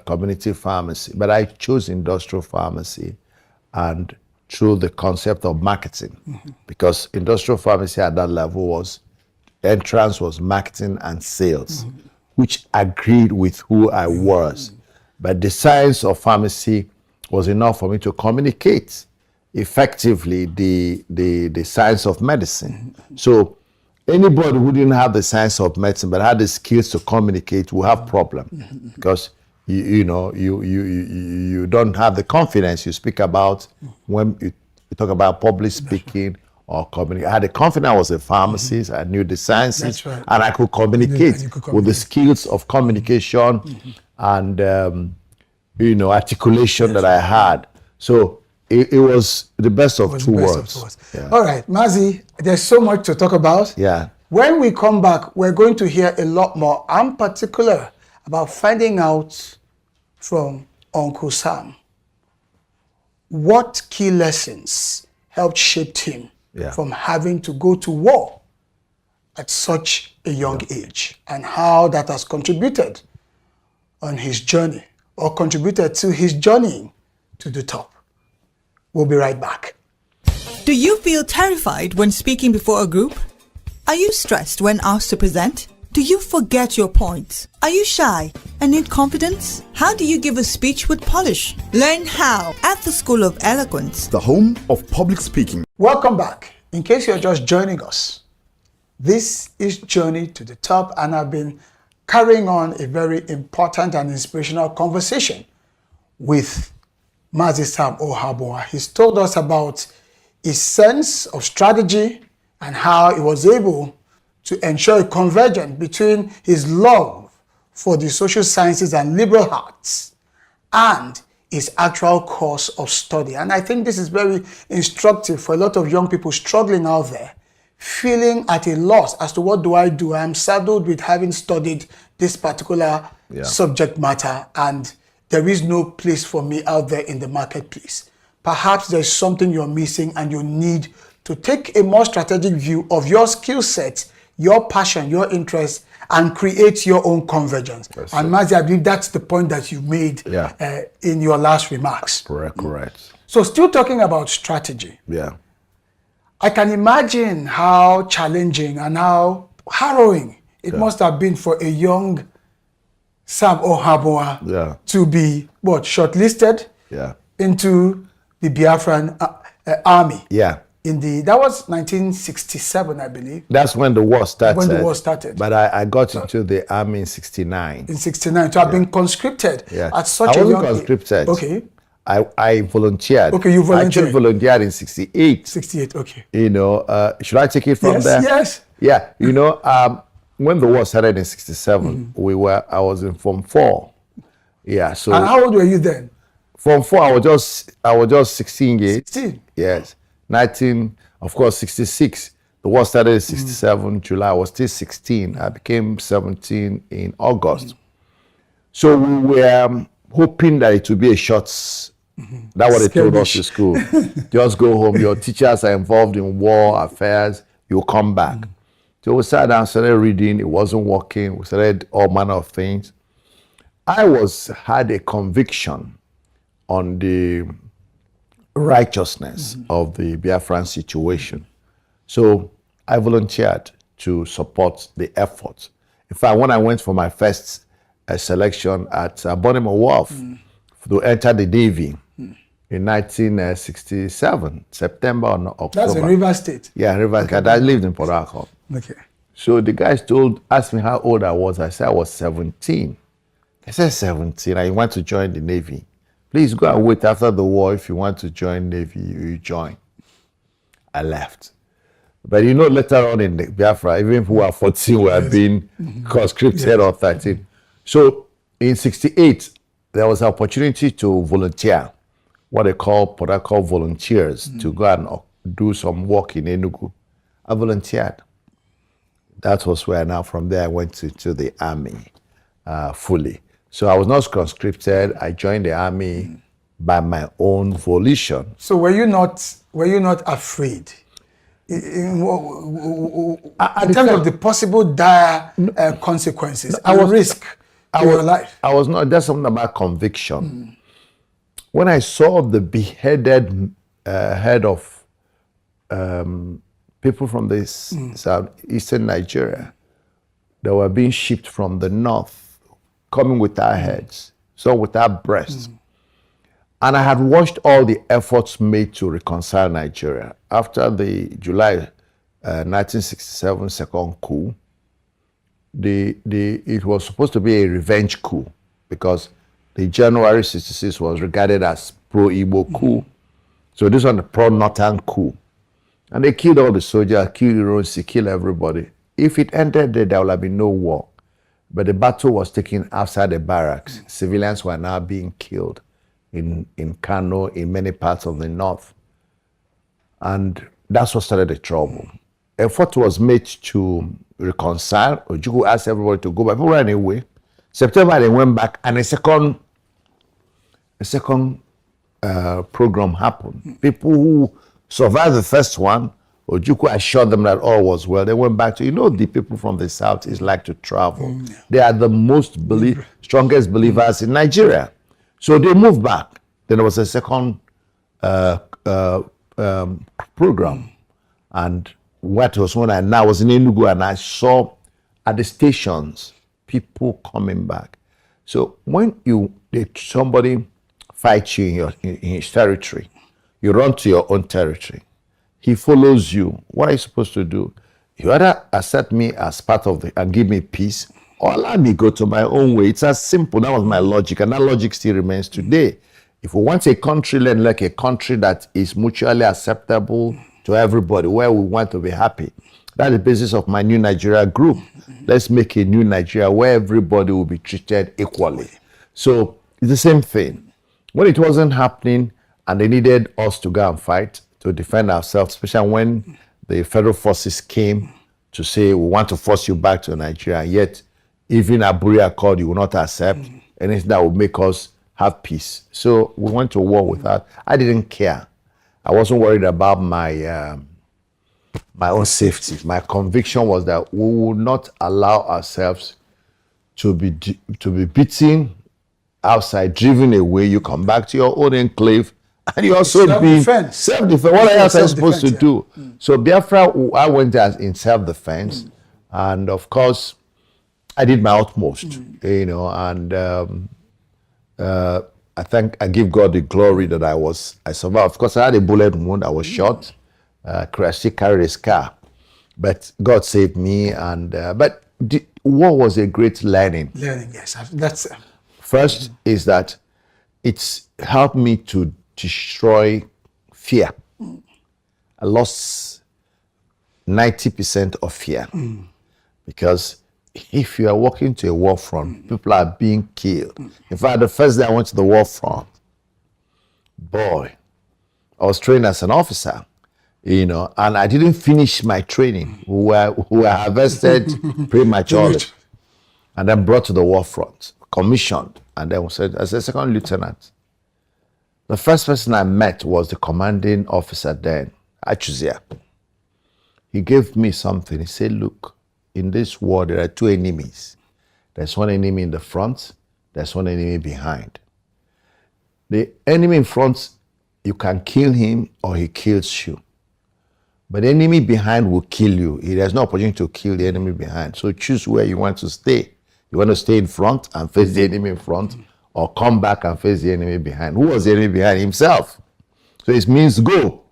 community pharmacy. But I chose industrial pharmacy, and through the concept of marketing, because industrial pharmacy at that level entrance was marketing and sales, which agreed with who I was. But the science of pharmacy was enough for me to communicate effectively the science of medicine. So anybody who didn't have the science of medicine but had the skills to communicate will have problem, because you don't have the confidence you speak about when you talk about public speaking or communication. I had the confidence. I was a pharmacist. I knew the sciences, That's right. and I could communicate with the skills of communication and articulation that I had. So it was the best of two worlds. Yeah. All right, Mazi, there's so much to talk about. Yeah. When we come back, we're going to hear a lot more. I'm particular about finding out from Uncle Sam what key lessons helped shape him from having to go to war at such a young age, and how that has contributed on his journey, or contributed to his journeying to the top. We'll be right back. Do you feel terrified when speaking before a group? Are you stressed when asked to present? Do you forget your points? Are you shy and need confidence? How do you give a speech with polish? Learn how at the School of Eloquence, the home of public speaking. Welcome back. In case you're just joining us, this is Journey to the Top, and I've been carrying on a very important and inspirational conversation with Mazi Sam Ohabua. He's told us about his sense of strategy and how he was able to ensure a convergence between his love for the social sciences and liberal arts and his actual course of study. And I think this is very instructive for a lot of young people struggling out there, feeling at a loss as to what do I do? I'm saddled with having studied this particular subject matter, and there is no place for me out there in the marketplace. Perhaps there's something you're missing, and you need to take a more strategic view of your skill set, your passion, your interest, and create your own convergence. And Mazi, I believe that's the point that you made in your last remarks. Correct. So still talking about strategy. Yeah. I can imagine how challenging and how harrowing it must have been for a young Sam Ohabua to be shortlisted into the Biafran army. Yeah. That was 1967, I believe. That's when the war started. When the war started. But I got into the army in 69. In 69. So I've been conscripted at such I a young wasn't conscripted. Okay. I volunteered. Okay, you volunteered. I actually volunteered in 68. 68, okay. Should I take it from there? Yes. Yeah, when the war started in 67, I was in Form 4. Yeah, so. And how old were you then? Form 4, I was just 16 years. 16? Yes. 66. The war started in 67, July. I was still 16. I became 17 in August. So we were hoping that it would be a short. That's what they told us in school. Just go home. Your teachers are involved in war affairs. You'll come back. So we sat down, started reading. It wasn't working. We started all manner of things. I had a conviction on the righteousness of the Biafran situation. So I volunteered to support the effort. In fact, when I went for my first selection at Bonimo Wharf to enter the Navy in 1967, September or October. That's in Rivers State. Yeah, Rivers State. I lived in Port Harcourt. Okay. So the guys asked me how old I was. I said I was 17. I said 17. I want to join the Navy. Please go and wait after the war. If you want to join Navy, you join. I left. But you know, later on in the Biafra, even if we were 14, we were being conscripted or 13. So in 68, there was an opportunity to volunteer, what they call volunteers, to go and do some work in Enugu. I volunteered. That was where now from there I went to the army fully. So I was not conscripted. I joined the army by my own volition. So were you not afraid? In terms of the possible dire consequences and risk to your life? I was not. That's something about conviction. When I saw the beheaded head of people from this southeastern Nigeria that were being shipped from the north, coming with our heads, so with our breasts. And I had watched all the efforts made to reconcile Nigeria. After the July 1967 second coup, it was supposed to be a revenge coup because the January 66 was regarded as pro-Igbo coup. So this was a pro-Northern coup. And they killed all the soldiers, killed Ironsi, killed everybody. If it ended there, there would have been no war. But the battle was taken outside the barracks. Civilians were now being killed in Kano, in many parts of the north. And that's what started the trouble. Effort was made to reconcile. Ojukwu asked everybody to go back. People ran away. September, they went back, and a second program happened. People who survived the first one, Ojukwu assured them that all was well. They went back to, the people from the south is like to travel. They are the most strongest believers in Nigeria. So they moved back. Then there was a second program. And what was when I now was in Enugu, and I saw at the stations people coming back. So when somebody fights you in his territory, you run to your own territory. He follows you. What are you supposed to do? You either accept me as part of and give me peace, or allow me go to my own way. It's as simple. That was my logic, and that logic still remains today. If we want a country like a country that is mutually acceptable to everybody, where we want to be happy, that's the basis of my New Nigeria group. Let's make a new Nigeria where everybody will be treated equally. So it's the same thing. When it wasn't happening and they needed us to go and fight to defend ourselves, especially when the federal forces came to say, we want to force you back to Nigeria, yet even Aburi Accord you will not accept anything that would make us have peace. So we went to war with that. I didn't care. I wasn't worried about my own safety. My conviction was that we would not allow ourselves to be beaten outside, driven away. You come back to your own enclave, and you also self-defense. What else am I supposed to do? So Biafra, I went there in self-defense, and of course, I did my utmost, and I give God the glory that I survived. Of course, I had a bullet wound. I was shot. I still carried a scar, but God saved me. But war was a great learning. Yes, that's. First is that it's helped me to destroy fear. I lost 90% of fear because if you are walking to a war front, people are being killed. In fact, the first day I went to the war front, boy, I was trained as an officer, and I didn't finish my training. We were harvested prematurely and then brought to the war front, commissioned, and then was said as a second lieutenant. The first person I met was the commanding officer then, Achuzia. He gave me something. He said, look, in this war, there are two enemies. There's one enemy in the front, there's one enemy behind. The enemy in front, you can kill him or he kills you. But the enemy behind will kill you. There's no opportunity to kill the enemy behind. So choose where you want to stay. You want to stay in front and face the enemy in front, or come back and face the enemy behind. Who was the enemy behind? Himself. So it means go.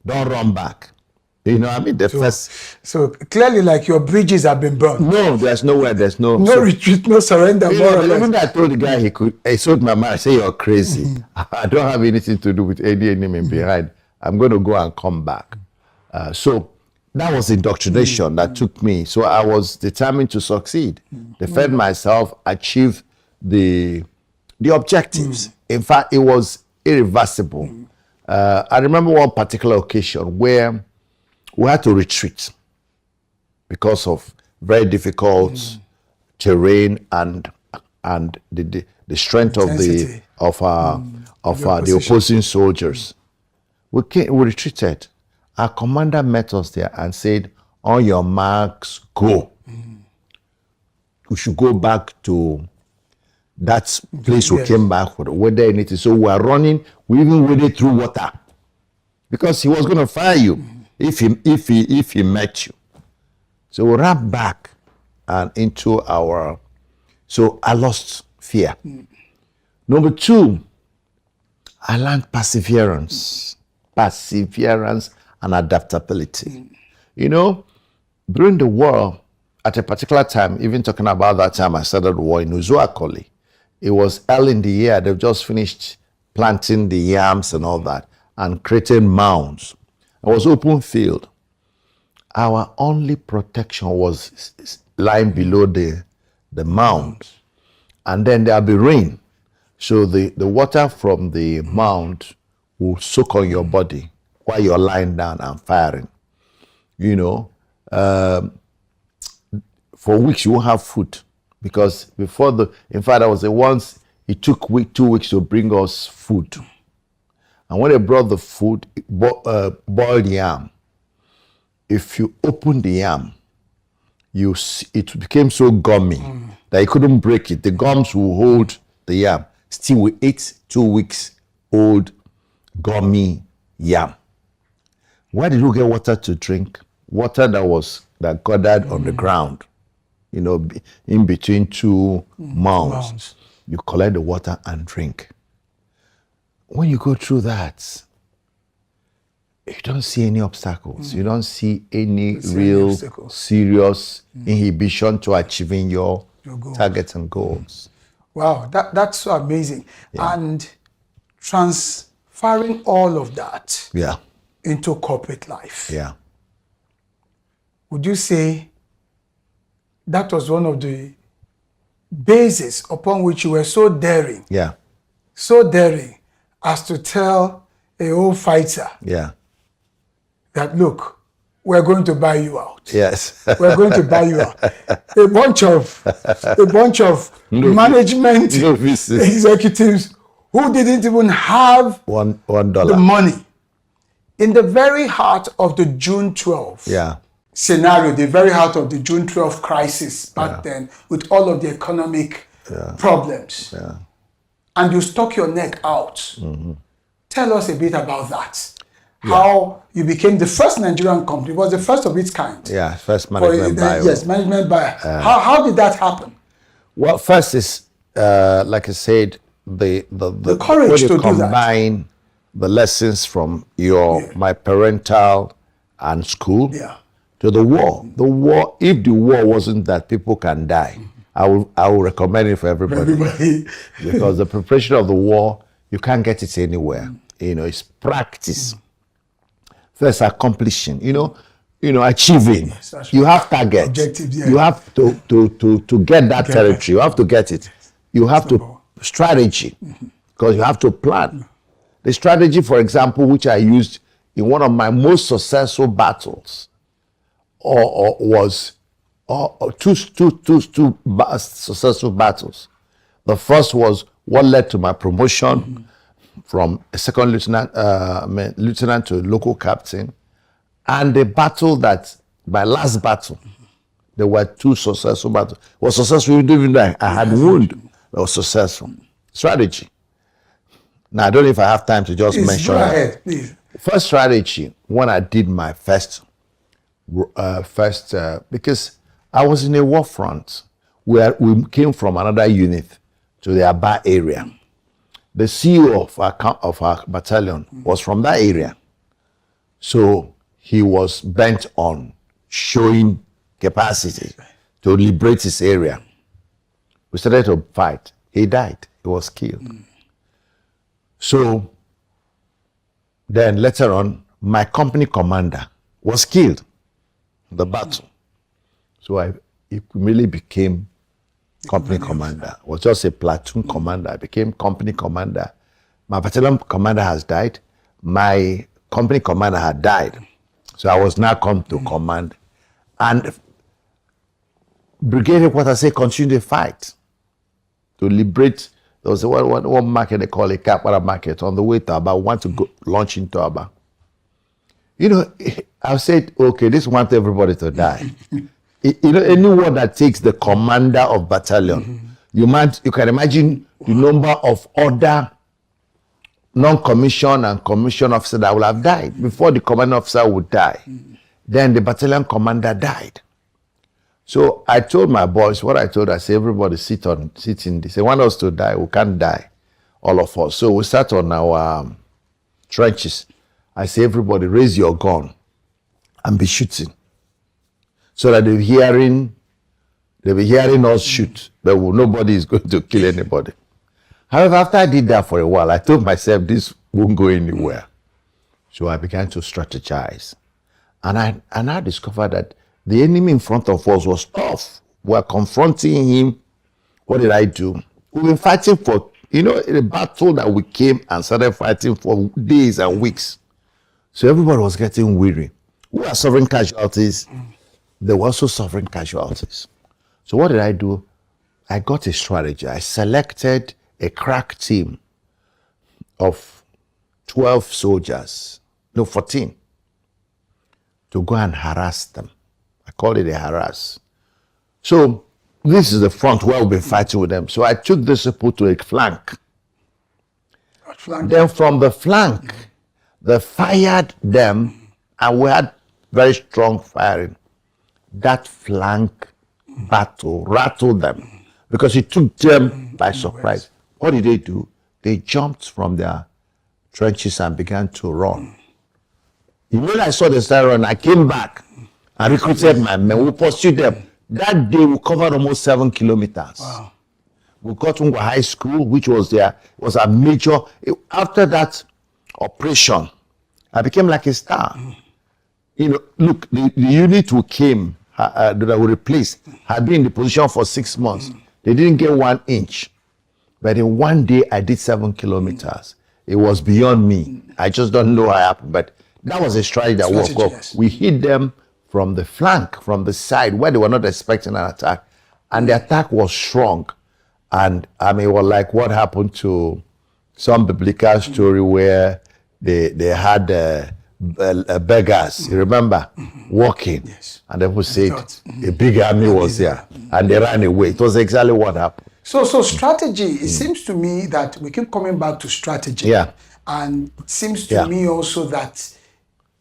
Don't run back. You know, I mean, the first. So clearly, like your bridges have been burned. No, there's nowhere. There's no retreat, no surrender. You More know, or less. even I told the guy he sold my mind. I say you're crazy. I don't have anything to do with any enemy behind. I'm going to go and come back. So that was indoctrination that took me. So I was determined to succeed, defend myself, achieve the objectives. In fact, it was irreversible. I remember one particular occasion where we had to retreat because of very difficult terrain and the strength of the opposing soldiers. We retreated. Our commander met us there and said, "On your marks, go." We should go back to that place we came back with, whether anything. So we are running. We even waded through water because he was going to fire you if he met you. So we ran back and into our. So I lost fear. Number two, I learned perseverance and adaptability. You know, during the war, at a particular time, even talking about that time I started the war in Uzuakoli, it was early in the year. They've just finished planting the yams and all that and creating mounds. It was open field. Our only protection was lying below the mound. And then there'll be rain. So the water from the mound will soak on your body while you're lying down and firing. You know, for weeks you won't have food because in fact, I was the ones, it took 2 weeks to bring us food. And when they brought the food, boiled yam, if you open the yam, it became so gummy that you couldn't break it. The gums will hold the yam. Still, we ate 2 weeks old gummy yam. Where did we get water to drink? Water that gathered on the ground, you know, in between two mounds. You collect the water and drink. When you go through that, you don't see any obstacles. You don't see any real serious inhibition to achieving your targets and goals. Wow, that's so amazing. Yeah. And transferring all of that into corporate life. Yeah. Would you say that was one of the bases upon which you were so daring? Yeah. So daring as to tell a old fighter that, look, we're going to buy you out. Yes. We're going to buy you out. A bunch of management executives who didn't even have $1 the money. In the very heart of the June 12th scenario, the very heart of the June 12th crisis back then, with all of the economic problems, and you stuck your neck out. Tell us a bit about that. How you became the first Nigerian company. It was the first of its kind. Yeah, first management buyer. Yes, management buyer. How did that happen? Well, first is, like I said, the courage to do that. Combine the lessons from my parental and school to the war. The war, if the war wasn't that people can die, I will recommend it for everybody. Because the preparation of the war, you can't get it anywhere. You know, it's practice. First, accomplishing. You know, achieving. Yes, you have targets. Objectives, you have to get that territory. You have to get it. You have to strategy, because you have to plan. The strategy, for example, which I used in one of my most successful battles, was two successful battles. The first was what led to my promotion from a second lieutenant to local captain, and the battle my last battle, there were two successful battles. It was successful even though I had wound. It was successful. Strategy. Now, I don't know if I have time to just mention go ahead, please. First strategy, when I did my first, because I was in a war front where we came from another unit to the Aba area. The CEO of our battalion was from that area. So he was bent on showing capacity to liberate his area. We started to fight. He died. He was killed. So then later on, my company commander was killed in the battle. So I immediately became company commander. I was just a platoon commander. I became company commander. My battalion commander has died. My company commander had died. So I was now come to command. And Brigade Headquarters say continue the fight to liberate. There was one market they call a Kapara market on the way to Aba. Want to go launch into Aba. You know, I said, okay, this want everybody to die. You know, anyone that takes the commander of battalion, you can imagine the number of other non-commissioned and commissioned officers that will have died before the commanding officer would die. Then the battalion commander died. So I told my boys, what I told, I said, everybody sit in. They say, want us to die, we can't die, all of us. So we sat on our trenches. I say, everybody raise your gun and be shooting. So that they'll be hearing us shoot, but nobody is going to kill anybody. However, after I did that for a while, I told myself this won't go anywhere. So I began to strategize. And I discovered that the enemy in front of us was tough. We were confronting him. What did I do? We've been fighting for, in a battle that we came and started fighting for days and weeks. So everybody was getting weary. We were suffering casualties. They were also suffering casualties. So what did I do? I got a strategy. I selected a crack team of 12 soldiers, no, 14, to go and harass them. I call it a harass. So this is the front where we've been fighting with them. So I took this people to a flank. Then from the flank, they fired them, and we had very strong firing. That flank battle rattled them because it took them by surprise. What did they do? They jumped from their trenches and began to run. When I saw the start run, I came back and recruited my men. We pursued them. That day we covered almost 7 kilometers. Wow. We got to High School, which was a major. After that operation, I became like a star. Look, the unit who came that we replaced had been in the position for 6 months. They didn't get 1 inch. But in one day, I did 7 kilometers. It was beyond me. I just don't know how it happened. But that was a strategy that worked well. Yes. We hit them from the flank, from the side, where they were not expecting an attack. And the attack was strong. And I mean, it was like what happened to some biblical story where they had beggars, you remember, walking. Yes. And people said a big army was there. And they ran away. It was exactly what happened. So strategy, it seems to me that we keep coming back to strategy. Yeah. And it seems to me also that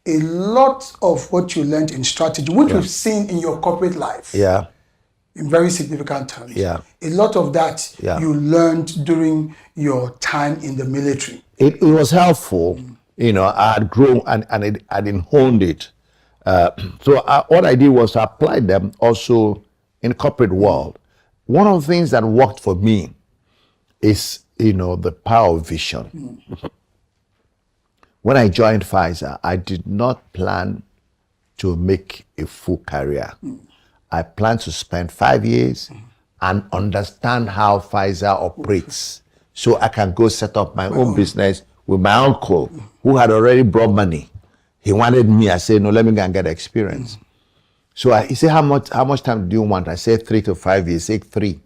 a lot of what you learned in strategy, which we've seen in your corporate life, in very significant terms, a lot of that you learned during your time in the military. It was helpful. I had grown and I didn't honed it. So what I did was to apply them also in the corporate world. One of the things that worked for me is, the power of vision. When I joined Pfizer, I did not plan to make a full career. I planned to spend 5 years and understand how Pfizer operates so I can go set up my own business with my uncle who had already brought money. He wanted me. I said, no, let me go and get experience. So he said, how much time do you want? I said 3 to 5 years. He said 3.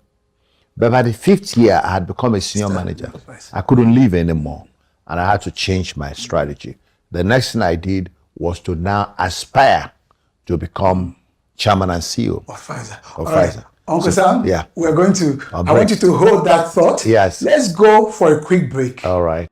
But by the 5th year, I had become a senior manager. I couldn't leave anymore. And I had to change my strategy. The next thing I did was to now aspire to become chairman and CEO of Pfizer. Pfizer. Uncle Sam, we're going to, I want you to hold that thought. Yes. Let's go for a quick break. All right.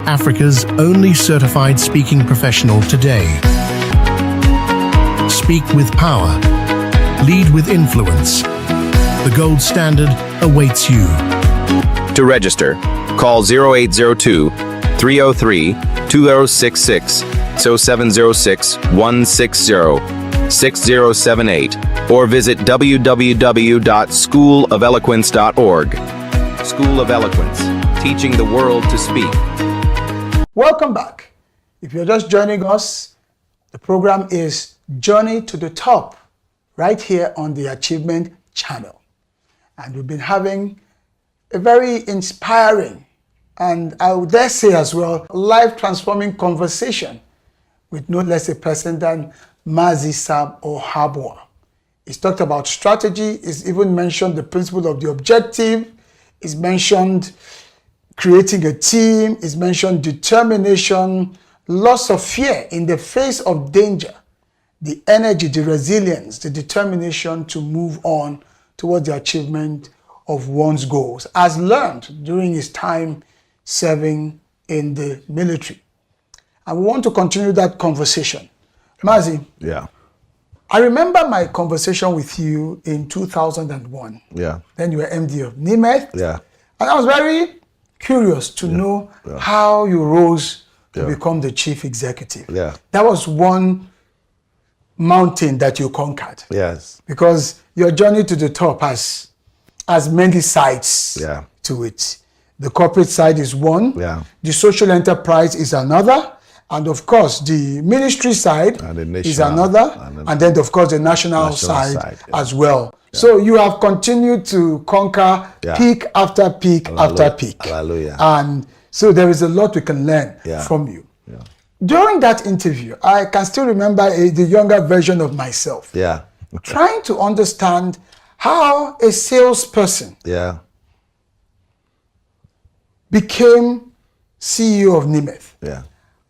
Africa's only certified speaking professional today. Speak with power. Lead with influence. The gold standard awaits you. To register, call 0802 303 2066 0706 160 6078 or visit www.schoolofeloquence.org. School of Eloquence, teaching the world to speak. Welcome back. If you're just joining us, the program is Journey to the Top, right here on the Achievement Channel. And we've been having a very inspiring, and I would dare say as well, life-transforming conversation with no less a person than Mazi Sam Ohabua. He's talked about strategy, he's even mentioned the principle of the objective, he's mentioned creating a team, he's mentioned determination, loss of fear in the face of danger, the energy, the resilience, the determination to move on towards the achievement of one's goals, as learned during his time serving in the military. And we want to continue that conversation. Mazi, Yeah. I remember my conversation with you in 2001. Yeah. Then you were MD of NIMET. Yeah. And I was very curious to know how you rose to become the chief executive. Yeah. That was one mountain that you conquered. Yes. Because your journey to the top has many sides to it. The corporate side is one. Yeah. The social enterprise is another. And of course, the ministry side is another. And then, of course, the national side as well. Yeah. So you have continued to conquer peak after peak after peak. Hallelujah. And so there is a lot we can learn from you. Yeah. During that interview, I can still remember the younger version of myself. Yeah. Trying to understand how a salesperson became CEO of NIMET. Yeah.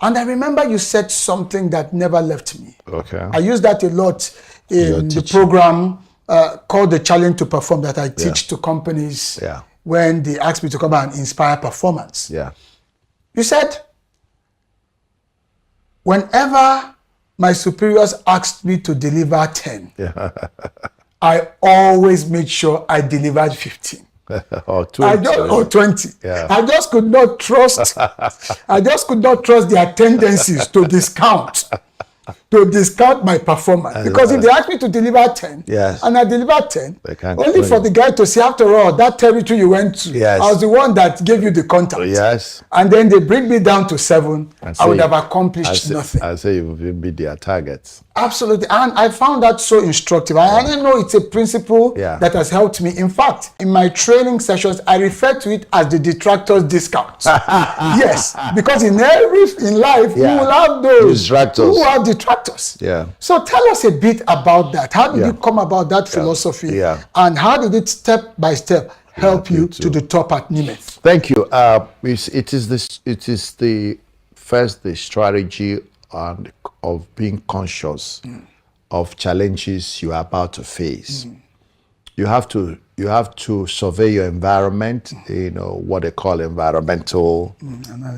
And I remember you said something that never left me. Okay. I use that a lot in the program called The Challenge to Perform that I teach to companies when they ask me to come and inspire performance. Yeah. You said, whenever my superiors asked me to deliver 10, I always made sure I delivered 15. or 20. Or 20. Yeah. I just could not trust their tendencies to discount my performance. Because if they ask me to deliver 10, and I deliver 10, only for the guy to say, after all, that territory you went to, I was the one that gave you the contact. Yes. And then they bring me down to 7, I would have accomplished nothing. I say you will beat their targets. Absolutely. And I found that so instructive. I know it's a principle that has helped me. In fact, in my training sessions, I refer to it as the detractors discount. Yes. Because in life, you will have those who are detractors. Yeah. So tell us a bit about that. How did you come about that philosophy? And how did it step by step help you to the top at NIMET? Thank you. It is the strategy of being conscious of challenges you are about to face. You have to survey your environment, what they call environmental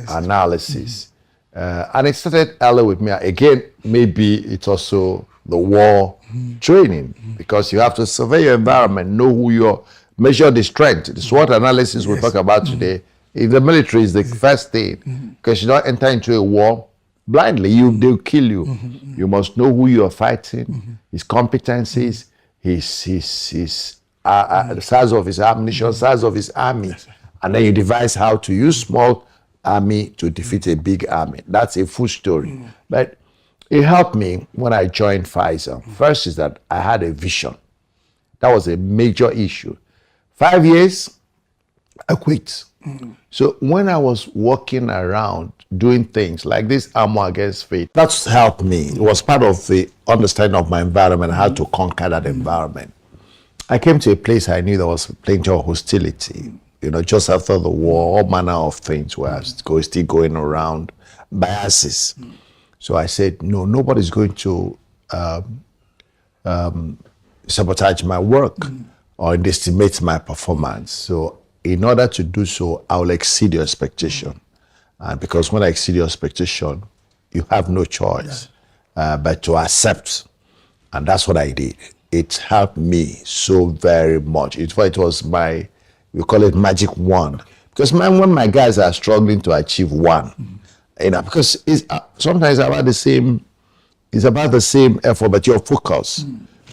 analysis. And it started early with me. Again, maybe it's also the war training, because you have to survey your environment, know who you're, measure the strength. The SWOT analysis we'll talk about today. In the military is the first thing, because you don't enter into a war blindly. They'll kill you. You must know who you are fighting, his competencies, the size of his ammunition, size of his army, and then you devise how to use small army to defeat a big army. That's a full story. But it helped me when I joined Pfizer. First is that I had a vision. That was a major issue. 5 years, I quit. So when I was walking around doing things like this Armor Against Faith, that's helped me. It was part of the understanding of my environment, how to conquer that environment. I came to a place I knew there was plenty of hostility. Just after the war, all manner of things were still going around, biases. So I said, no, nobody's going to sabotage my work or underestimate my performance. So in order to do so, I will exceed your expectation. And because when I exceed your expectation, you have no choice but to accept. And that's what I did. It helped me so very much. It was my, we call it magic wand. Because when my guys are struggling to achieve one, because it's, sometimes about the same, it's about the same effort, but your focus.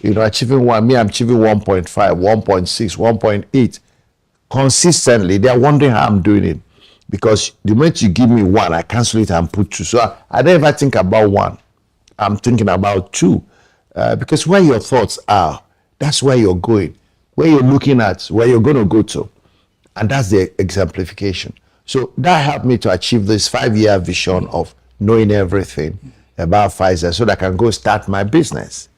Achieving one, me, I'm achieving 1.5, 1.6, 1.8. Consistently, they're wondering how I'm doing it. Because the moment you give me one, I cancel it and put two. So I don't ever think about one. I'm thinking about two. Because where your thoughts are, that's where you're going. Where you're looking at, where you're going to go to. And that's the exemplification. So that helped me to achieve this 5-year vision of knowing everything about Pfizer so that I can go start my business.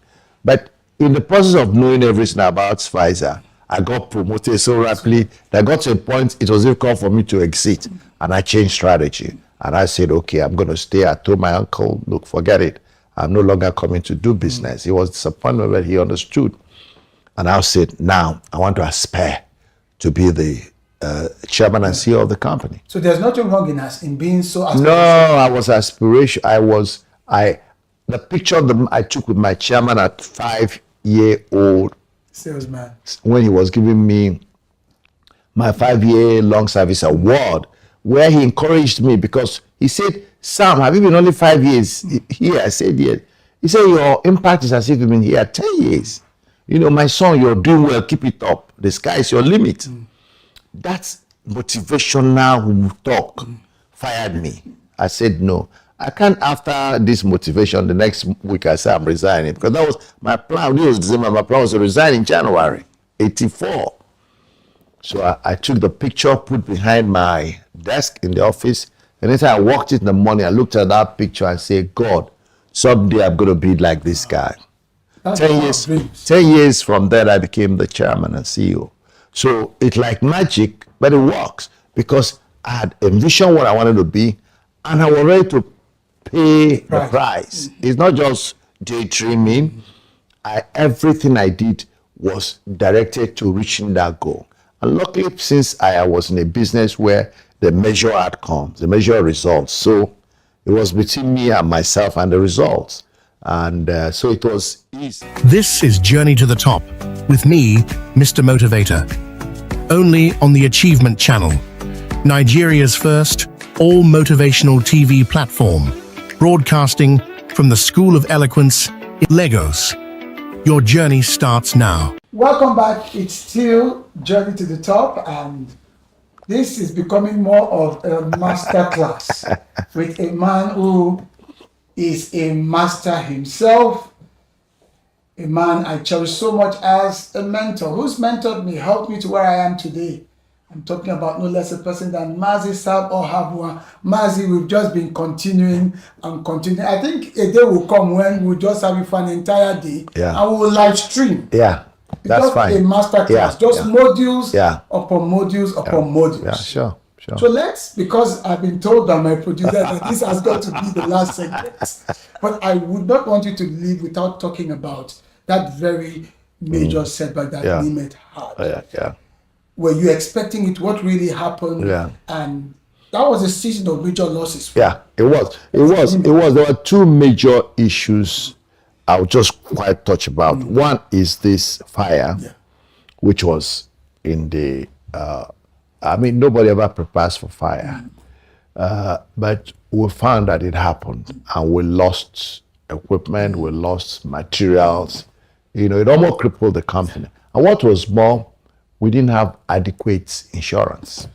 But in the process of knowing everything about Pfizer, I got promoted so rapidly that I got to a point it was difficult for me to exit. And I changed strategy. And I said, okay, I'm going to stay. I told my uncle, look, forget it. I'm no longer coming to do business. He was disappointed, but he understood. And I said, now I want to aspire to be the chairman and CEO of the company. So there's nothing wrong in being so aspirational. No, I was aspirational. The picture that I took with my chairman at 5-year-old salesman, when he was giving me my 5-year long service award, where he encouraged me because he said, Sam, have you been only 5 years here? I said, yeah. He said, your impact is as if you've been here 10 years. My son, you're doing well, keep it up. The sky is your limit. That's motivational talk fired me. I said, no, I can't. After this motivation, the next week I said I'm resigning because that was my plan. It was December. My plan was to resign in January, 84. So I took the picture, put behind my desk in the office. And then I walked in the morning, I looked at that picture and said, God, someday I'm going to be like this guy. 10 years from there, I became the chairman and CEO. So it's like magic, but it works because I had envisioned what I wanted to be and I was ready to pay the price. It's not just daydreaming. Everything I did was directed to reaching that goal. And luckily, since I was in a business where they measure outcomes, they measure results. So it was between me and myself and the results. And so it was easy. This is Journey to the Top with me, Mr. Motivator. Only on the Achievement Channel, Nigeria's first all-motivational TV platform, broadcasting from the School of Eloquence in Lagos. Your journey starts now. Welcome back. It's still Journey to the Top, and this is becoming more of a master class with a man who is a master himself, a man I cherish so much as a mentor, who's mentored me, helped me to where I am today. I'm talking about no less a person than Mazi Sab Ohabua. Mazi, we've just been continuing and continuing. I think a day will come when we'll just have it for an entire day and we'll live stream. Yeah, that's just fine. A master class, modules upon modules upon modules. Yeah, sure. So let's, because I've been told by my producer that this has got to be the last segment, but I would not want you to leave without talking about that very major setback that Nimet had. Were you expecting it? What really happened? And that was a season of major losses. It was. There were two major issues I'll just quite touch about. One is this fire, which was in the, nobody ever prepares for fire. But we found that it happened and we lost equipment, we lost materials. It almost crippled the company. And what was more, we didn't have adequate insurance.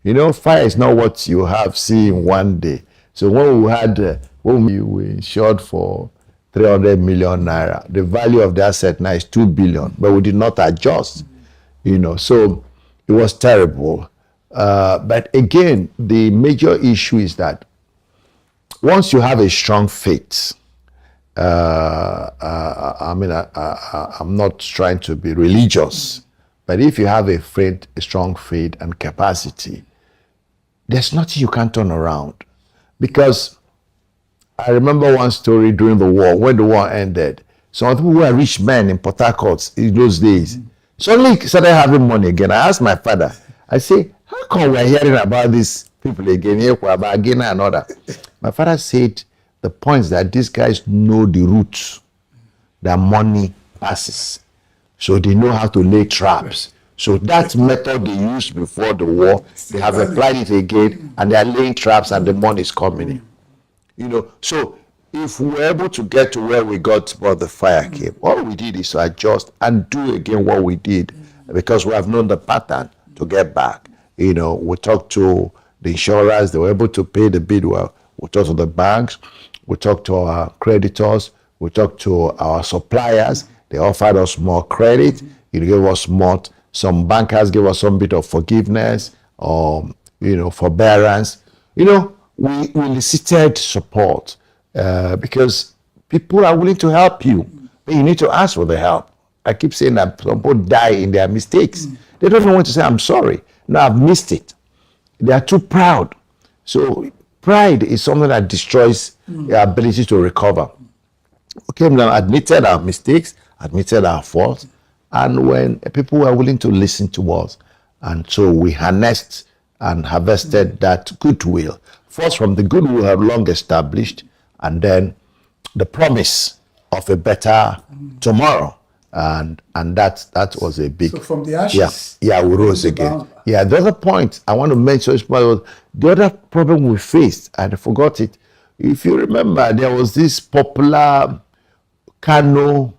Fire is not what you have seen one day. So when we insured for 300 million naira, the value of the asset now is 2 billion, but we did not adjust, so it was terrible. But again, the major issue is that once you have a strong faith, I'm not trying to be religious, but if you have a strong faith and capacity, there's nothing you can't turn around. Because I remember one story during the war, when the war ended. Some people who were rich men in Port Harcourt in those days suddenly started having money again. I asked my father, I say, how come we're hearing about these people again, again and another. My father said the points that these guys know the routes that money passes. So they know how to lay traps. So that method they used before the war, they have applied it again, and they are laying traps and the money is coming in. You know, so if we were able to get to where we got while the fire came, all we did is to adjust and do again what we did, because we have known the pattern to get back. You know, we talked to the insurers, they were able to pay the bid well. We talked to the banks, we talked to our creditors, we talked to our suppliers, they offered us more credit, it gave us more. Some bankers gave us some bit of forgiveness or, you know, forbearance. You know, we elicited support because people are willing to help you, but you need to ask for the help. I keep saying that some people die in their mistakes. They don't know when to say, I'm sorry. No, I've missed it. They are too proud. So pride is something that destroys your ability to recover. We came down, admitted our mistakes, admitted our faults, and when people were willing to listen to us, and so we harnessed and harvested that goodwill. First from the goodwill we have long established, and then the promise of a better tomorrow. And that was a big... So from the ashes... Yeah, we rose again. Yeah, the other point I want to mention is the other problem we faced, and I forgot it. If you remember, there was this popular Kano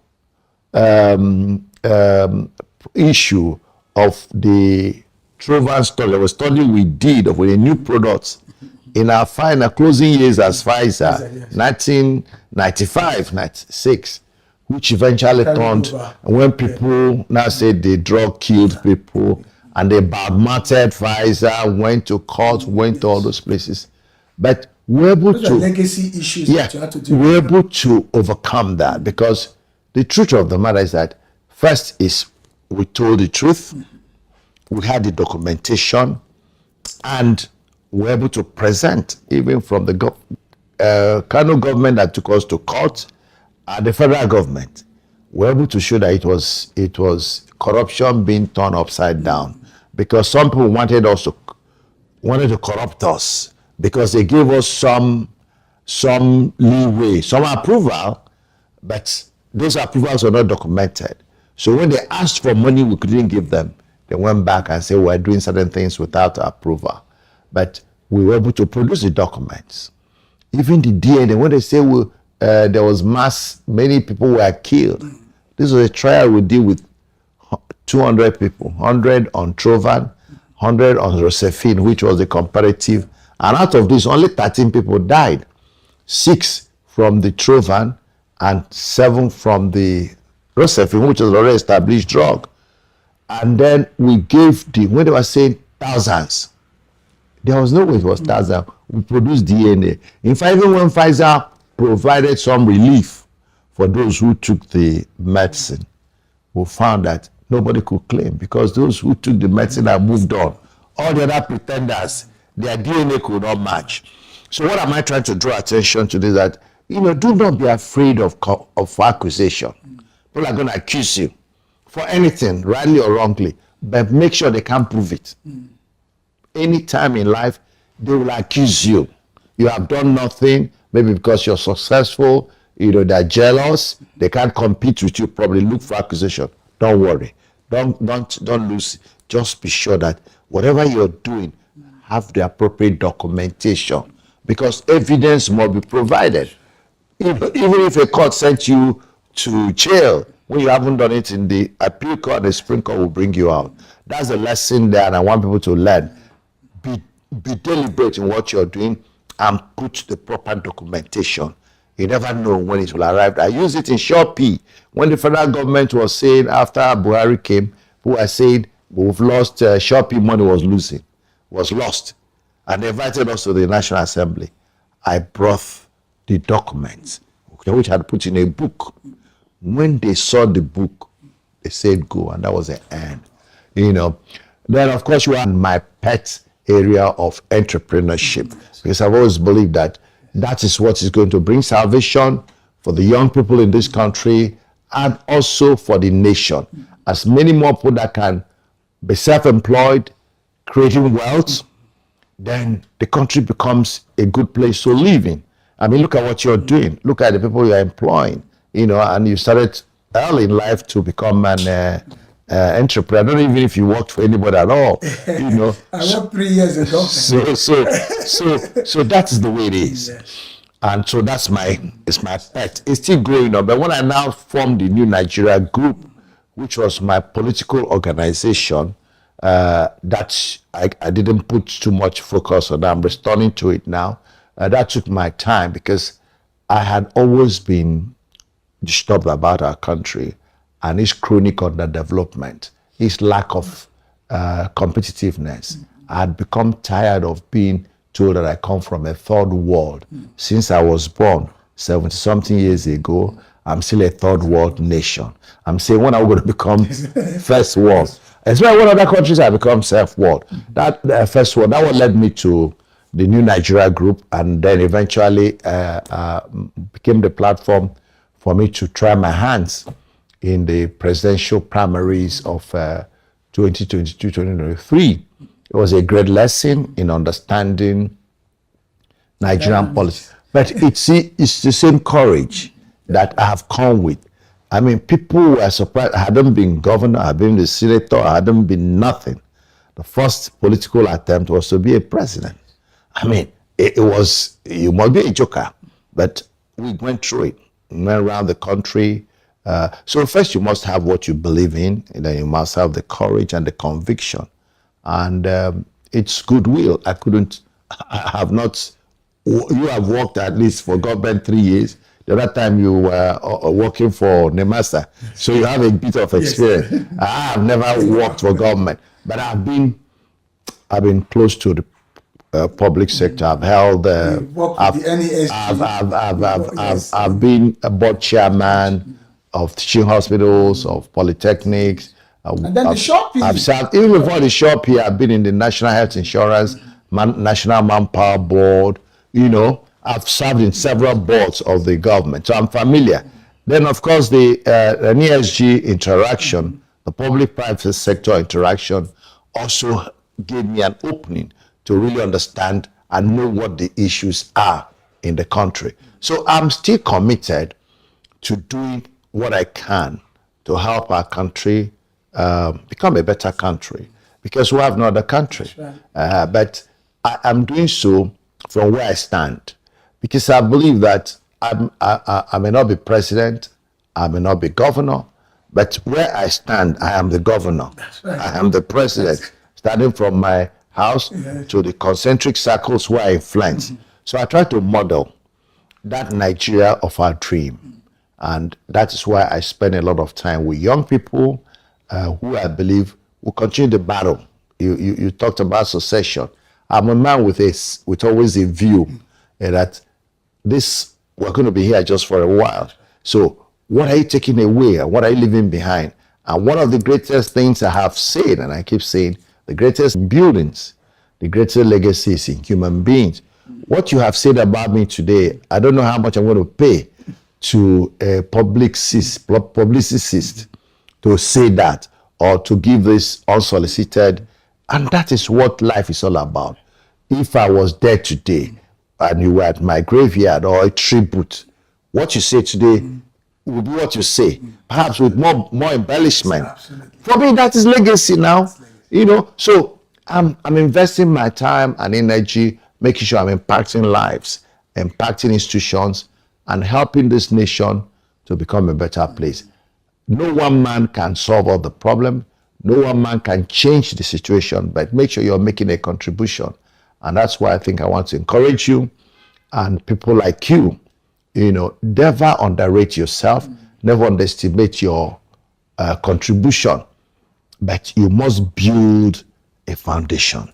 issue of the Trovan study. There was a study we did of a new products in our final closing years as Pfizer, 1995, 96, which eventually turned, when people now said the drug killed people, and they badmouthed Pfizer, went to court, went to all those places. But we're able those are legacy issues that you have to deal with. We're able to overcome that, because the truth of the matter is that first is we told the truth, we had the documentation, and we're able to present, even from the Kano government that took us to court, and the federal government. We're able to show that it was corruption being turned upside down, because some people wanted to corrupt us, because they gave us some leeway, some approval, but those approvals were not documented. So when they asked for money we couldn't give them, they went back and said we're doing certain things without approval. But we were able to produce the documents. Even the DNA, when they say there was many people were killed. This was a trial we did with 200 people, 100 on Trovan, 100 on Rocephin, which was the comparative. And out of this, only 13 people died. 6 from the Trovan and 7 from the Rocephin, which is already established drug. And then we gave when they were saying thousands, there was no way it was thousands. We produced DNA. In fact, even when Pfizer provided some relief for those who took the medicine, we found that nobody could claim, because those who took the medicine have moved on. All the other pretenders, their DNA could not match. So what am I trying to draw attention to is that, do not be afraid of accusation. People are going to accuse you for anything, rightly or wrongly, but make sure they can't prove it. Any time in life, they will accuse you. You have done nothing, maybe because you're successful, they're jealous, they can't compete with you, probably look for accusation. Don't worry. Don't lose. Just be sure that whatever you're doing, have the appropriate documentation, because evidence must be provided. Even if a court sent you to jail, when you haven't done it in the appeal court, the Supreme Court will bring you out. That's a lesson there, and I want people to learn. Be deliberate in what you're doing and put the proper documentation. You never know when it will arrive. I used it in Shopee. When the federal government was saying, after Buhari came, who were saying, we've lost, Shopee money was lost. And they invited us to the National Assembly. I brought the documents, which I had put in a book. When they saw the book, they said go, and that was the end. Then of course you are in my pet area of entrepreneurship, because I've always believed that is what is going to bring salvation for the young people in this country, and also for the nation. As many more people that can be self-employed, creating wealth, then the country becomes a good place to live in. I mean, look at what you're doing. Look at the people you're employing, you know, and you started early in life to become an entrepreneur. Not even if you worked for anybody at all, you know. I worked 3 years ago. So that's the way it is. And so it's my pet. It's still growing up. But when I now formed the New Nigeria Group, which was my political organization, that I didn't put too much focus on. I'm returning to it now. That took my time because I had always been disturbed about our country and its chronic underdevelopment, its lack of competitiveness. I had become tired of being told that I come from a third world. Since I was born 70-something years ago, I'm still a third world nation. I'm saying, when are we going to become first world? Especially when other countries have become self-world. That first world, that one led me to the New Nigeria Group, and then eventually became the platform for me to try my hands in the presidential primaries of 2022-2023. It was a great lesson in understanding Nigerian politics. But it's the same courage that I have come with. I mean, people were surprised. I hadn't been governor, I hadn't been the senator, I hadn't been nothing. The first political attempt was to be a president. I mean, it was, you must be a joker, but we went through it. We went around the country. So first you must have what you believe in, and then you must have the courage and the conviction. And it's goodwill. I have not, you have worked at least for government 3 years. The other time you were working for Nemasa. So you have a bit of experience. Yes. I have never worked for government, but I've been close to the public sector. I've held, I've been a board chairman of teaching hospitals, of polytechnics. And then the shop here. I've served, even before the shop here, I've been in the National Health Insurance, National Manpower Board, you know. I've served in several boards of the government, so I'm familiar. Then, of course, the ESG interaction, the public-private sector interaction, also gave me an opening to really understand and know what the issues are in the country. So I'm still committed to doing what I can to help our country become a better country, because we have no other country. Right. But I'm doing so from where I stand, because I believe that I may not be president, I may not be governor, but where I stand, I am the governor. Right. I am the president, starting from my house to the concentric circles where I influence. So I try to model that Nigeria of our dream. And that is why I spend a lot of time with young people who I believe will continue the battle. You talked about succession. I'm a man with always a view that we're going to be here just for a while. So what are you taking away and what are you leaving behind? And one of the greatest things I have said, and I keep saying, the greatest buildings, the greatest legacies in human beings. What you have said about me today, I don't know how much I'm going to pay to a publicist to say that, or to give this unsolicited. And that is what life is all about. If I was there today and you were at my graveyard or a tribute, what you say today will be what you say, perhaps with more embellishment. For me, that is legacy now. You know, so I'm investing my time and energy, making sure I'm impacting lives, impacting institutions, and helping this nation to become a better place. No one man can solve all the problem. No one man can change the situation, but make sure you're making a contribution. And that's why I think I want to encourage you and people like you, you know, never underrate yourself, never underestimate your contribution, but you must build a foundation.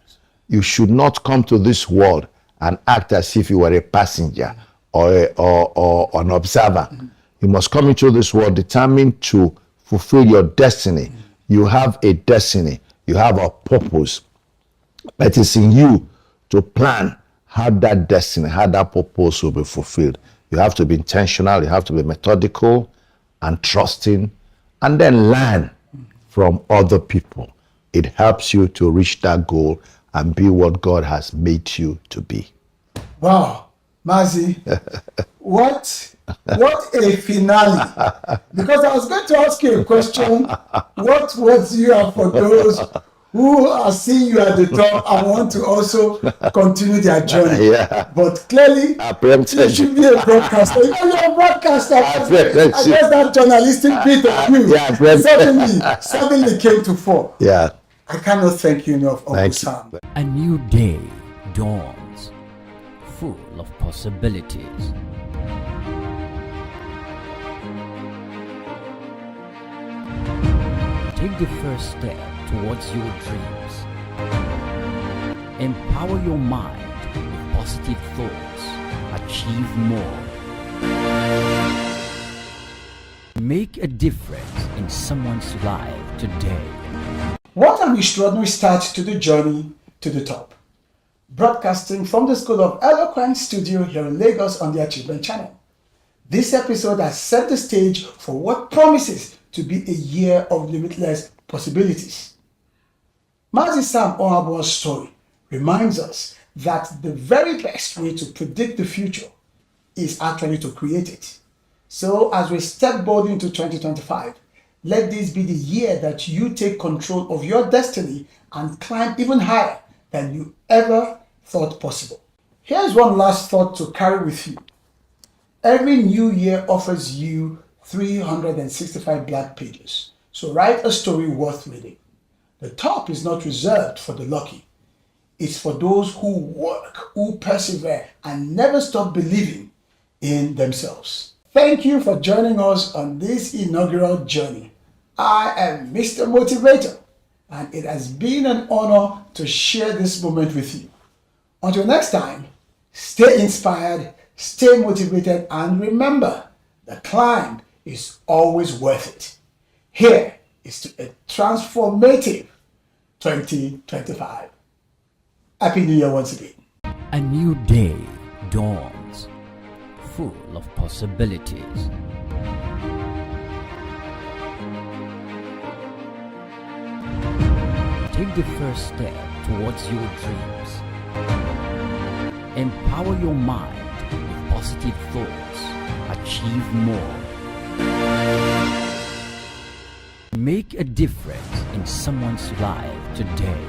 You should not come to this world and act as if you were a passenger or an observer. You must come into this world determined to fulfill your destiny. You have a destiny. You have a purpose. But it's in you to plan how that destiny, how that purpose will be fulfilled. You have to be intentional. You have to be methodical and trusting, and then learn from other people. It helps you to reach that goal and be what God has made you to be. Wow, Mazi, what a finale. Because I was going to ask you a question. What words you have for those who are seeing you at the top and want to also continue their journey? Yeah. But clearly, you should be a broadcaster. You know, you're a broadcaster. I guess that journalistic bit of you suddenly came to fore. Yeah. I cannot thank you enough, Uncle Sam. A new day dawns, full of possibilities. Take the first step towards your dreams. Empower your mind with positive thoughts. Achieve more. Make a difference in someone's life today. What an extraordinary start to the journey to the top. Broadcasting from the School of Eloquence studio here in Lagos on the Achievement Channel. This episode has set the stage for what promises to be a year of limitless possibilities. Mazi Sam Ohabo's story reminds us that the very best way to predict the future is actually to create it. So as we step boldly into 2025, let this be the year that you take control of your destiny and climb even higher than you ever thought possible. Here's one last thought to carry with you. Every new year offers you 365 blank pages. So write a story worth reading. The top is not reserved for the lucky. It's for those who work, who persevere, and never stop believing in themselves. Thank you for joining us on this inaugural journey. I am Mr. Motivator, and it has been an honor to share this moment with you. Until next time, stay inspired, stay motivated, and remember, the climb is always worth it. Here is to a transformative 2025. Happy New Year once again. A new day dawns, full of possibilities. Take the first step towards your dreams. Empower your mind with positive thoughts. Achieve more. Make a difference in someone's life today.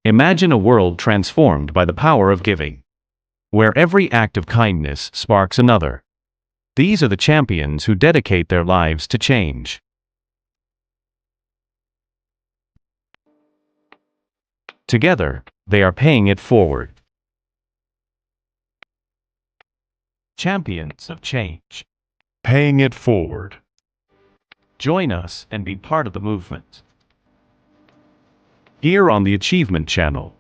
Imagine a world transformed by the power of giving, where every act of kindness sparks another. These are the champions who dedicate their lives to change. Together, they are paying it forward. Champions of change. Paying it forward. Join us and be part of the movement. Here on the Achievement Channel.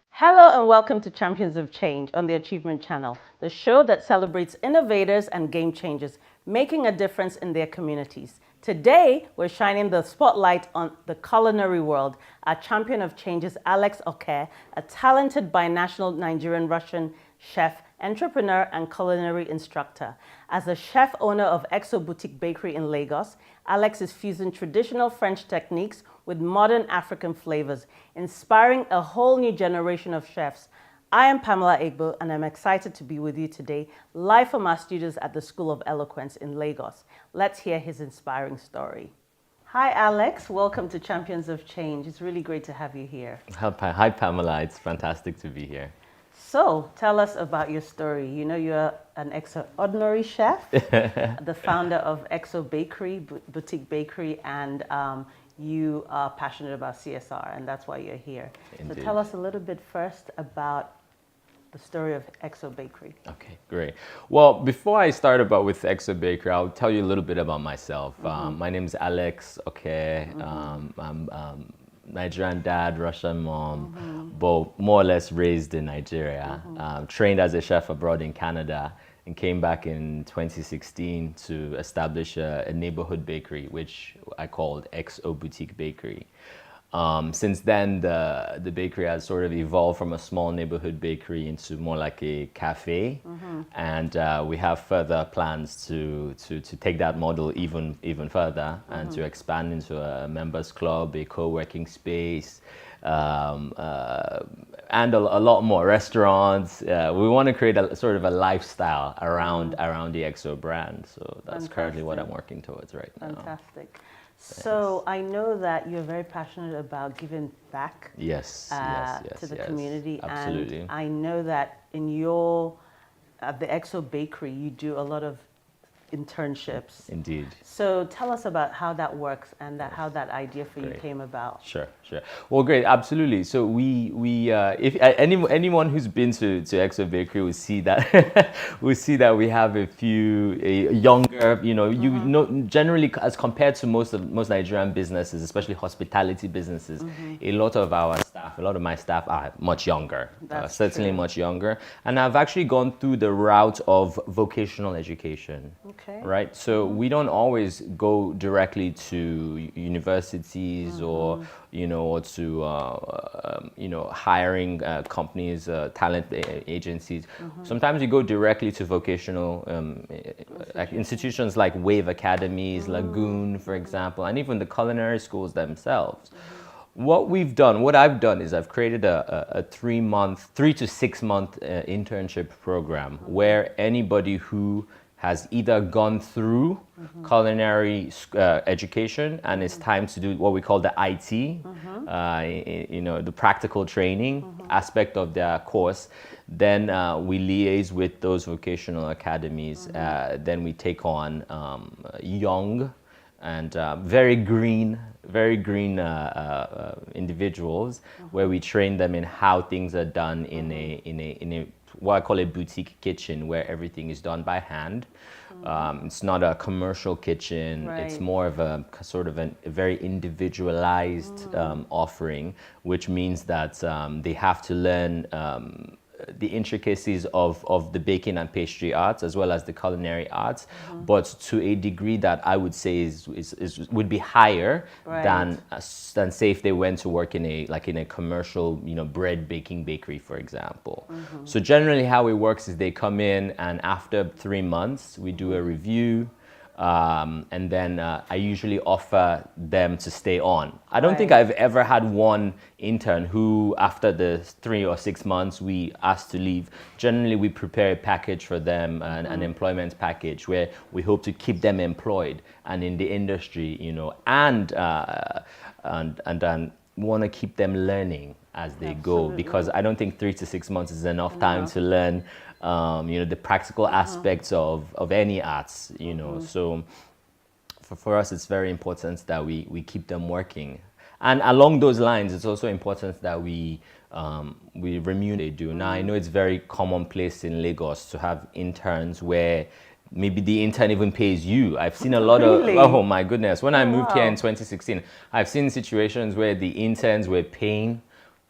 Hello and welcome to Champions of Change on the Achievement Channel, the show that celebrates innovators and game changers making a difference in their communities. Today, we're shining the spotlight on the culinary world. Our champion of change is Alex Oke, a talented binational Nigerian-Russian chef, entrepreneur, and culinary instructor. As a chef owner of Exo Boutique Bakery in Lagos, Alex is fusing traditional French techniques with modern African flavors, inspiring a whole new generation of chefs. I am Pamela Egbo, and I'm excited to be with you today, live from our studios at the School of Eloquence in Lagos. Let's hear his inspiring story. Hi, Alex. Welcome to Champions of Change. It's really great to have you here. Hi, Pamela. It's fantastic to be here. So, tell us about your story. You know, you're an extraordinary chef, the founder of Exo Bakery, Boutique Bakery, and you are passionate about CSR, and that's why you're here. Indeed. So tell us a little bit first about the story of Exo Bakery. Okay, great. Well, before I start with Exo Bakery, I'll tell you a little bit about myself. My name is Alex Oke. I'm Nigerian dad, Russian mom, but more or less raised in Nigeria. Trained as a chef abroad in Canada, and came back in 2016 to establish a neighborhood bakery, which I called XO Boutique Bakery. Since then, the bakery has sort of evolved from a small neighborhood bakery into more like a cafe, and we have further plans to take that model even further and to expand into a members club, a co-working space, and a lot more restaurants. We want to create a sort of a lifestyle around the XO brand. So that's currently what I'm working towards right now. Fantastic. So I know that you're very passionate about giving back yes, to the community. Absolutely. And I know that in at the XO Bakery, you do a lot of internships. Indeed. So tell us about how that works and how that idea for you came about. Sure. Well, great, absolutely. So we if anyone who's been to XO Bakery will see that we have a few younger, generally as compared to most Nigerian businesses, especially hospitality businesses, a lot of my staff are much younger, certainly much younger, and I've actually gone through the route of vocational education. Okay. Right. So we don't always go directly to universities or to hiring companies, talent agencies. Sometimes you go directly to vocational like institutions like Wave Academies, Lagoon, for example, and even the culinary schools themselves. What I've done is I've created a 3 to 6 month internship program where anybody who has either gone through culinary education and it's time to do what we call the IT, the practical training aspect of their course, then we liaise with those vocational academies. Then we take on young and very green individuals where we train them in how things are done in a what I call a boutique kitchen, where everything is done by hand. It's not a commercial kitchen. Right. It's more of a sort of a very individualized offering, which means that they have to learn the intricacies of the baking and pastry arts as well as the culinary arts, but to a degree that I would say would be higher than say if they went to work in a commercial bread baking bakery, for example. So generally how it works is they come in, and after 3 months we do a review. And then I usually offer them to stay on. I don't think I've ever had one intern who, after the 3 or 6 months, we asked to leave. Generally, we prepare a package for them, an employment package, where we hope to keep them employed and in the industry, and then want to keep them learning as they go, because I don't think 3 to 6 months is enough time to learn the practical aspects of any arts, So for us, it's very important that we keep them working. And along those lines, it's also important that we remunerate they do. Now, I know it's very commonplace in Lagos to have interns where maybe the intern even pays you. I've seen a lot of, oh my goodness. When I moved here in 2016, I've seen situations where the interns were paying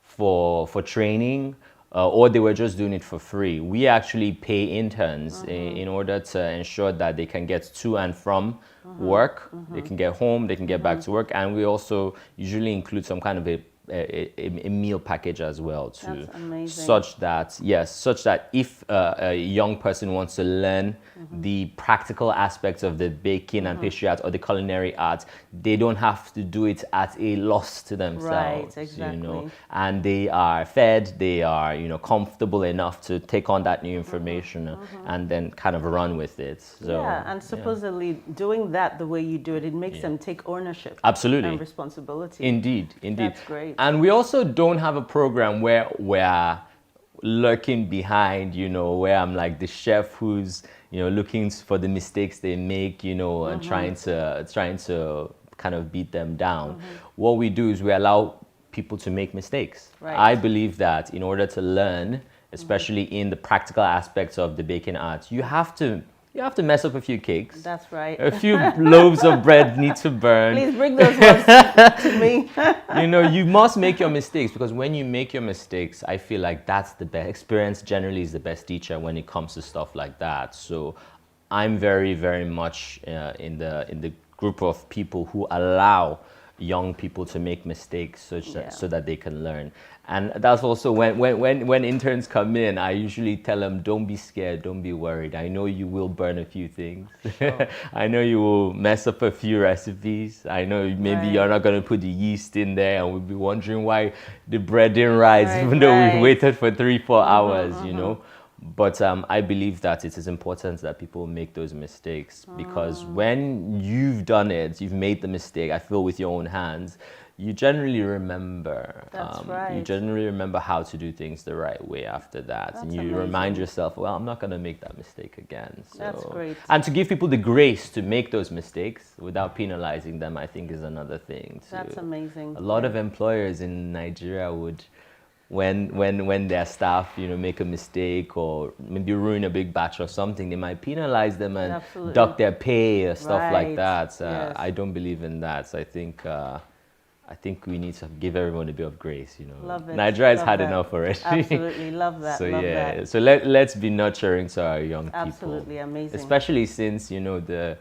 for training, or they were just doing it for free. We actually pay interns in order to ensure that they can get to and from work, they can get home, they can get back to work, and we also usually include some kind of a meal package as well, too. Such that if a young person wants to learn the practical aspects of the baking and pastry arts or the culinary arts, they don't have to do it at a loss to themselves. Right, exactly. And they are fed, they are comfortable enough to take on that new information and then kind of run with it. So, and supposedly doing that the way you do it, it makes them take ownership. Absolutely. And responsibility. Indeed. That's great. And we also don't have a program where we're lurking behind, where I'm like the chef who's, looking for the mistakes they make, and trying to kind of beat them down. What we do is we allow people to make mistakes. Right. I believe that in order to learn, especially in the practical aspects of the baking arts, you have to you have to mess up a few cakes. That's right. A few loaves of bread need to burn. Please bring those ones to me. You know, you must make your mistakes, because when you make your mistakes, I feel like that's the best. Experience generally is the best teacher when it comes to stuff like that. So I'm very, very much in the group of people who allow young people to make mistakes so that they can learn. And that's also when interns come in, I usually tell them, don't be scared, don't be worried. I know you will burn a few things. Sure. I know you will mess up a few recipes. I know maybe you're not going to put the yeast in there and we'll be wondering why the bread didn't rise, even though we've waited for 3-4 hours, you know. But I believe that it is important that people make those mistakes, because when you've done it, you've made the mistake, I feel, with your own hands, you generally remember. That's right. You generally remember how to do things the right way after that. That's and you amazing. Remind yourself, well, I'm not going to make that mistake again. So, that's great. And to give people the grace to make those mistakes without penalizing them, I think, is another thing too. That's amazing. A lot of employers in Nigeria would, when their staff, you know, make a mistake or maybe ruin a big batch or something, they might penalize them and duck their pay or stuff like that. Yes. I don't believe in that. So I think we need to give everyone a bit of grace, you know. Love it. Nigeria's Love had that. enough already. Absolutely, love that. So love yeah, that. so let's be nurturing to our young people. Absolutely, amazing. Especially since, you know, the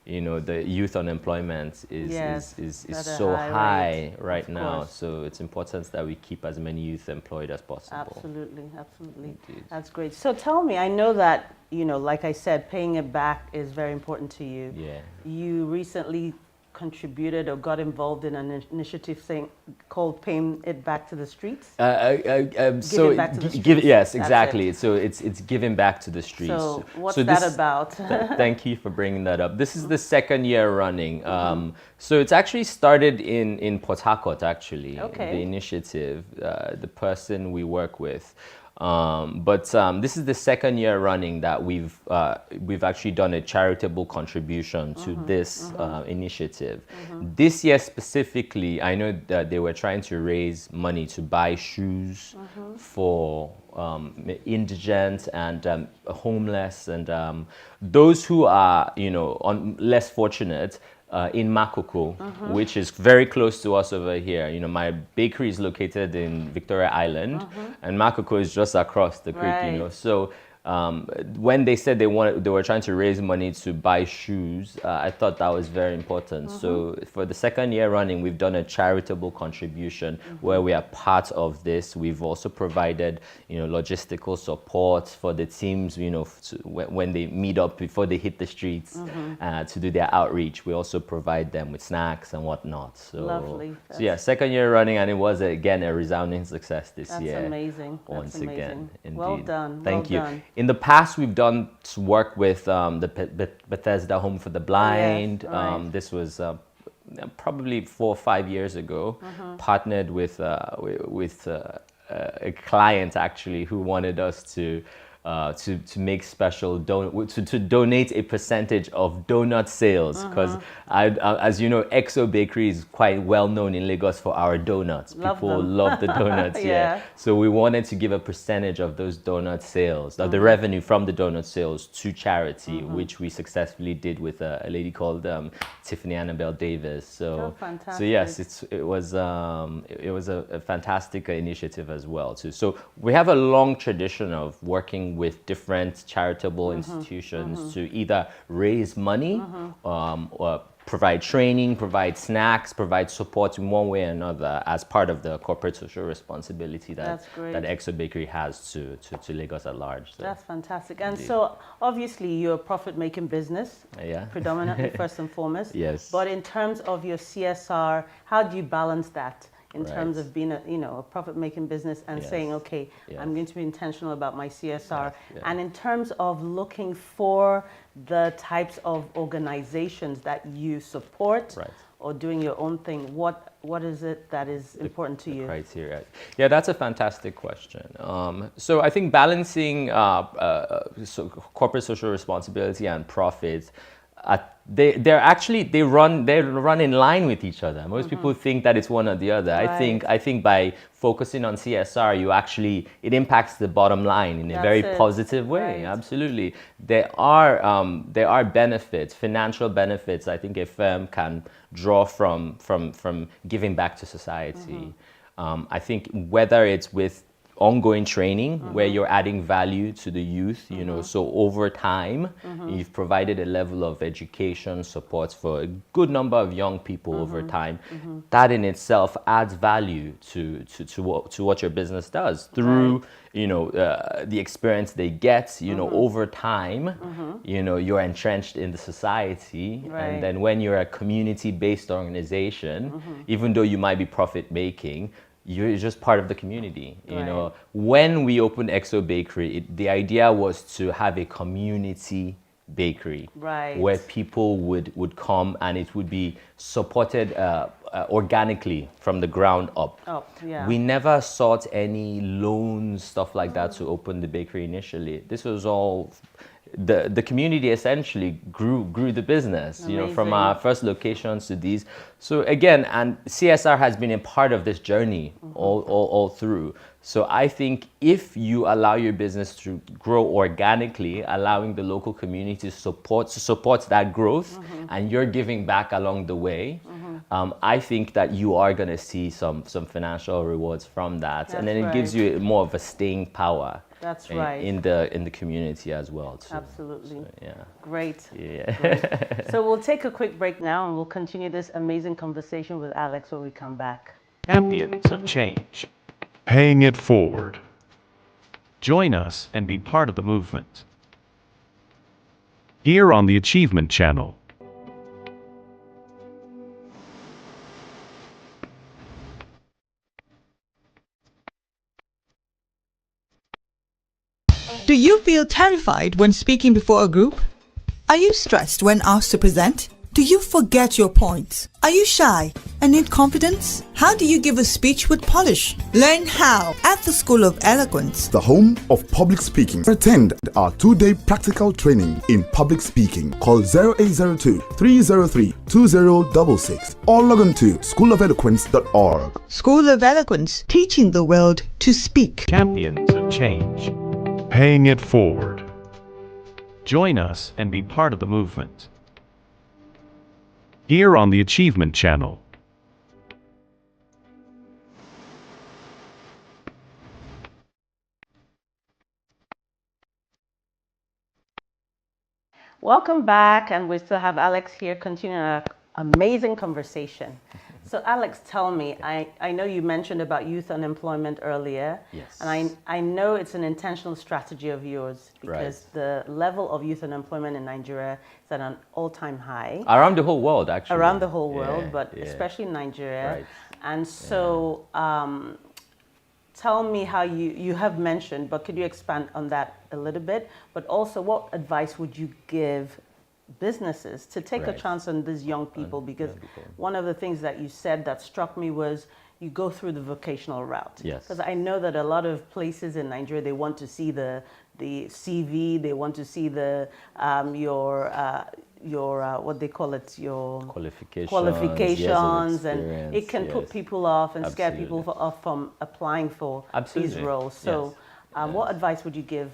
youth unemployment is so high right now. So it's important that we keep as many youth employed as possible. Absolutely, absolutely. Indeed. That's great. So tell me, I know that, you know, like I said, paying it back is very important to you. Yeah. You recently contributed or got involved in an initiative called Paying It Back to the Streets? So back to the streets. Yes, That's exactly. it. So it's giving back to the streets. So what's that about? Thank you for bringing that up. This is the second year running. So it's actually started in Port Harcourt, actually, okay. The initiative, the person we work with. But this is the second year running that we've actually done a charitable contribution to this initiative. This year specifically, I know that they were trying to raise money to buy shoes for indigent and homeless and those who are, you know, less fortunate. In Makoko, which is very close to us over here. You know, my bakery is located in Victoria Island, and Makoko is just across the creek. You know, so when they said they were trying to raise money to buy shoes, I thought that was very important. So for the second year running, we've done a charitable contribution where we are part of this. We've also provided, you know, logistical support for the teams, you know, when they meet up before they hit the streets to do their outreach. We also provide them with snacks and whatnot. So, lovely. So yeah, second year running, and it was again a resounding success this year. That's amazing. Once That's amazing. again, indeed. Well done. Thank well you. Done. In the past, we've done work with the Bethesda Home for the Blind. Yes, right. This was probably 4 or 5 years ago. Partnered with a client actually who wanted us to make special to donate a percentage of donut sales, because as you know, Exo Bakery is quite well known in Lagos for our donuts. People love the donuts. Yeah. So we wanted to give a percentage of those donut sales, of the revenue from the donut sales, to charity, which we successfully did with a lady called Tiffany Annabelle Davis. So yes, it was a fantastic initiative as well too. So we have a long tradition of working with different charitable institutions to either raise money or provide training, provide snacks, provide support in one way or another as part of the corporate social responsibility that Exo Bakery has to Lagos at large. So. That's fantastic. And so obviously you're a profit-making business, predominantly first and foremost. Yes. But in terms of your CSR, how do you balance that? In terms of being a profit-making business and saying, okay, I'm going to be intentional about my CSR. And in terms of looking for the types of organizations that you support or doing your own thing, what is it that is important to you? Criteria. Yeah, that's a fantastic question. So I think balancing corporate social responsibility and profit, they run in line with each other. Most people think that it's one or the other. Right. I think by focusing on CSR, it impacts the bottom line in a very positive way. Right. Absolutely, there are benefits, financial benefits. I think a firm can draw from giving back to society. I think whether it's with ongoing training where you're adding value to the youth, so over time you've provided a level of education support for a good number of young people over time. That in itself adds value to what your business does through the experience they get. Over time, you're entrenched in the society, and then when you're a community-based organization, even though you might be profit making, you're just part of the community. When we opened Exo Bakery, the idea was to have a community bakery where people would come and it would be supported organically from the ground up. We never sought any loans, stuff like that, to open the bakery initially. This was all the community essentially grew the business, from our first locations to these. So again, and CSR has been a part of this journey all through. So I think if you allow your business to grow organically, allowing the local community to support that growth, and you're giving back along the way, I think that you are going to see some financial rewards from that. And then it gives you more of a staying power. That's right. In the community as well too. Absolutely. So, yeah. Great. Yeah. Great. So we'll take a quick break now and we'll continue this amazing conversation with Alex when we come back. Champions of change. Paying it forward. Join us and be part of the movement. Here on the Achievement Channel. Do you feel terrified when speaking before a group? Are you stressed when asked to present? Do you forget your points? Are you shy and need confidence? How do you give a speech with polish? Learn how at the School of Eloquence, the home of public speaking. Attend our 2-day practical training in public speaking. Call 0802 303 2066 or log on to schoolofeloquence.org. School of Eloquence, teaching the world to speak. Champions of change. Paying it forward. Join us and be part of the movement. Here on the Achievement Channel. Welcome back, and we still have Alex here continuing our amazing conversation. So Alex, tell me, I know you mentioned about youth unemployment earlier. Yes. And I know it's an intentional strategy of yours because the level of youth unemployment in Nigeria is at an all-time high. Around the whole world, actually. Around the whole world, but especially in Nigeria. Right. And so tell me how you have mentioned, but could you expand on that a little bit? But also, what advice would you give businesses to take a chance on these young people? Because one of the things that you said that struck me was you go through the vocational route. Yes. Because I know that a lot of places in Nigeria, they want to see the CV, they want to see the your what they call it, your qualifications, and it can put people off and scare people off from applying for these roles. So what advice would you give,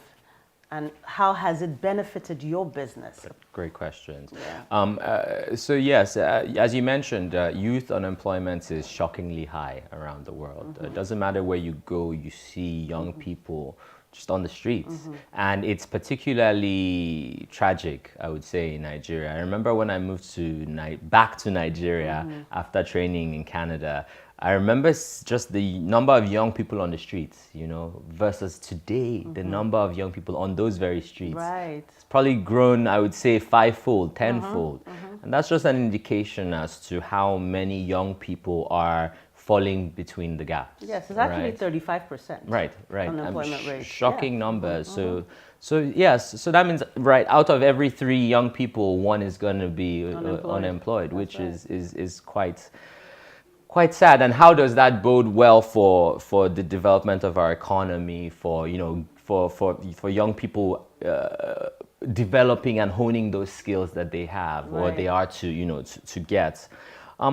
and how has it benefited your business? Great questions. Yeah. So yes, as you mentioned, youth unemployment is shockingly high around the world. It doesn't matter where you go, you see young people just on the streets. And it's particularly tragic, I would say, in Nigeria. I remember when I moved back to Nigeria after training in Canada, I remember just the number of young people on the streets, versus today, the number of young people on those very streets. Right. It's probably grown, I would say, 5-fold, 10-fold. And that's just an indication as to how many young people are falling between the gaps. Yes, it's actually 35%. Right. Unemployment rate. Shocking numbers. So yes, so that means out of every 3 young people, 1 is going to be unemployed, which is quite sad. And how does that bode well for the development of our economy, for young people developing and honing those skills that they have or they are to, you know, to get.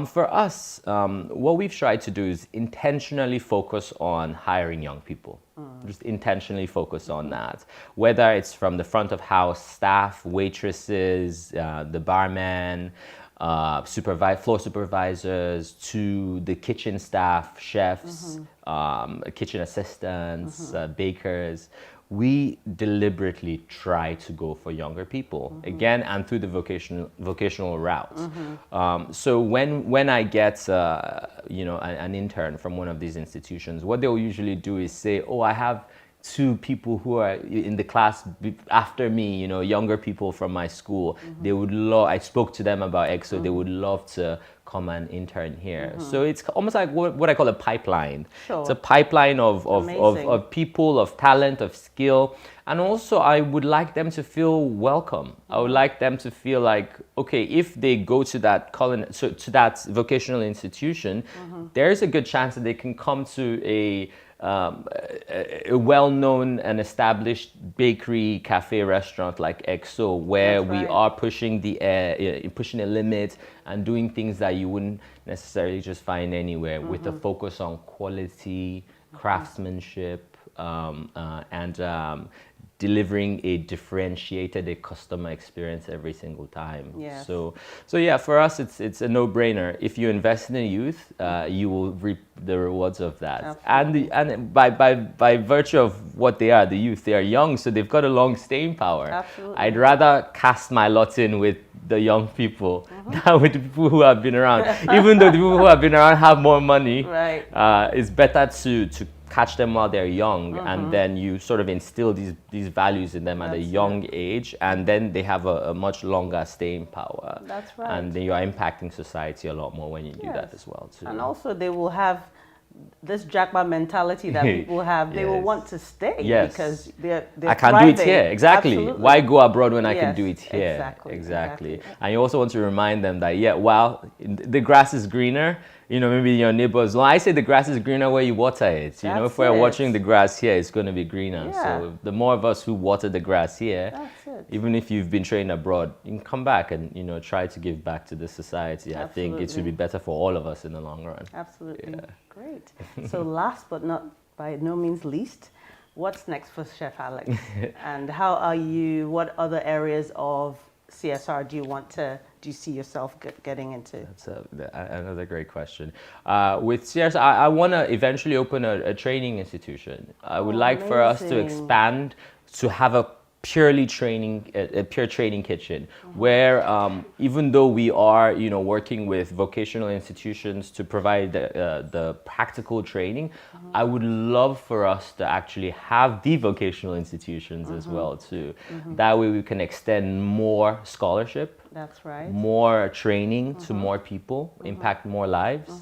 For us, what we've tried to do is intentionally focus on hiring young people. Just intentionally focus on that. Whether it's from the front of house staff, waitresses, the barman, floor supervisors, to the kitchen staff, chefs, kitchen assistants, bakers. We deliberately try to go for younger people, again, and through the vocational route. So when I get you know, an intern from one of these institutions, what they'll usually do is say, oh, I have 2 people who are in the class after me, you know, younger people from my school. They would love, I spoke to them about EXO, they would love to come and intern here. So it's almost like what I call a pipeline. It's a pipeline of people, of talent, of skill. And also I would like them to feel welcome. I would like them to feel like, okay, if they go to that to that vocational institution, there's a good chance that they can come to a well-known and established bakery, cafe, restaurant like EXO, where we are pushing pushing the limit and doing things that you wouldn't necessarily just find anywhere, with a focus on quality, craftsmanship, and delivering a differentiated customer experience every single time. Yes. So yeah, for us, it's a no-brainer. If you invest in the youth, you will reap the rewards of that. And by virtue of what they are, the youth, they are young, so they've got a long staying power. Absolutely. I'd rather cast my lot in with the young people than with the people who have been around. Even though the people who have been around have more money, it's better to catch them while they're young, and then you sort of instill these values in them at a young age, and then they have a much longer staying power. That's right. And then you are impacting society a lot more when you do that as well too. And also they will have this jackpot mentality that people have. They will want to stay because they're I can thriving. do it here. Exactly. Absolutely. Why go abroad when I can do it here? Exactly. And you also want to remind them that, while the grass is greener, you know, maybe your neighbors. Well, I say the grass is greener where you water it. You know, if we're watching the grass here, it's going to be greener. So the more of us who water the grass here, even if you've been trained abroad, you can come back and, you know, try to give back to the society. I think it should be better for all of us in the long run. Absolutely. Great. So last but not by no means least, what's next for Chef Alex? And how are you, what other areas of CSR do you see yourself getting into? That's another great question. With CSR, I want to eventually open a training institution. I would like for us to expand to have a pure training kitchen, where even though we are, you know, working with vocational institutions to provide the practical training, I would love for us to actually have the vocational institutions as well too. That way we can extend more scholarship. That's right. More training to more people, impact more lives.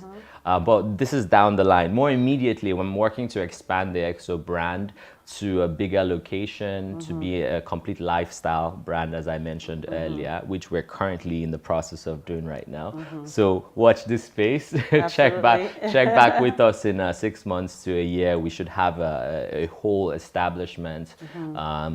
But this is down the line. More immediately, I'm working to expand the EXO brand to a bigger location, to be a complete lifestyle brand, as I mentioned earlier, which we're currently in the process of doing right now. So watch this space. check back with us in 6 months to a year. We should have a whole establishment